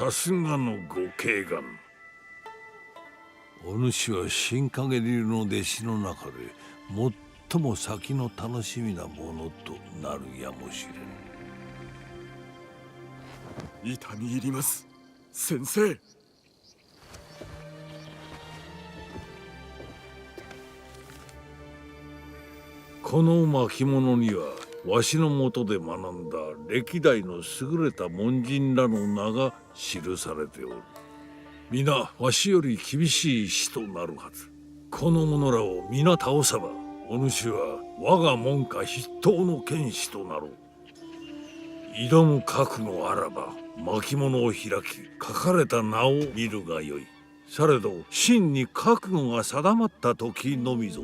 さすがのご慧眼。お主は新陰流の弟子の中で最も先の楽しみなものとなるやもしれん。痛み入ります、先生。この巻物にはわしのもとで学んだ歴代の優れた門人らの名が記されておる。皆わしより厳しい死となるはず。この者らを皆倒さば、お主は我が門下筆頭の剣士となろう。挑む覚悟あらば巻物を開き、書かれた名を見るがよい。されど真に覚悟が定まった時のみぞ。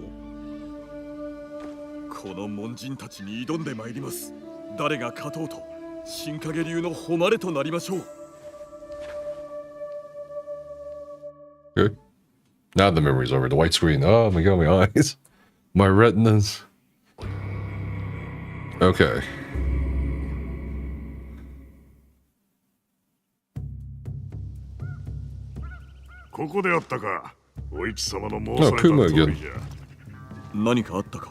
この門人たちに挑んでまいります。誰が勝とうと新影流の誉れとなりましょう。Good. Now the memory's over. The white screen. Oh my god, my eyes. My retinas. Okay. Puma again. 何かあったか。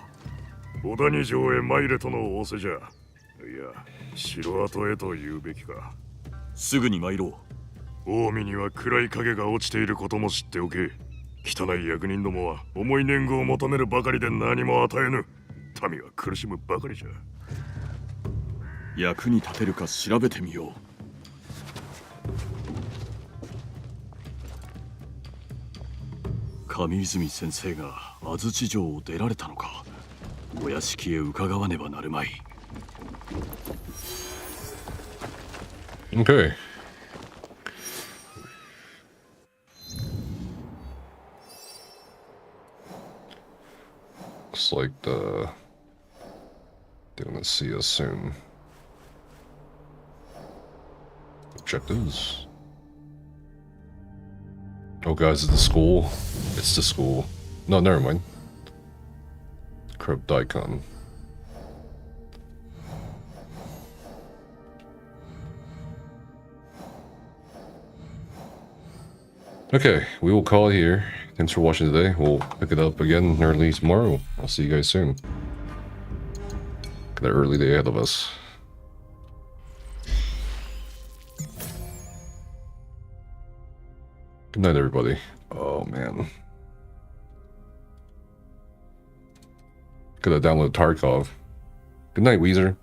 小谷城へ参れとの仰せじゃ。いや、城跡へと言うべきか。すぐに参ろう。近江には暗い影が落ちていることも知っておけ。汚い役人どもは重い年貢を求めるばかりで何も与えぬ。民は苦しむばかりじゃ。役に立てるか調べてみよう。上泉先生が安土城を出られたのか。お屋敷へ伺わねばなるまい。Okay. Looks like they're gonna see us soon. Objectives. Oh, guys, it's the school. It's the school. No, never mind. Crab Daikon. Okay, we will call it here. Thanks for watching today. We'll pick it up again early tomorrow. I'll see you guys soon. Got an early day ahead of us. Good night, everybody. Oh, man. Gotta download Tarkov. Good night, Weezer.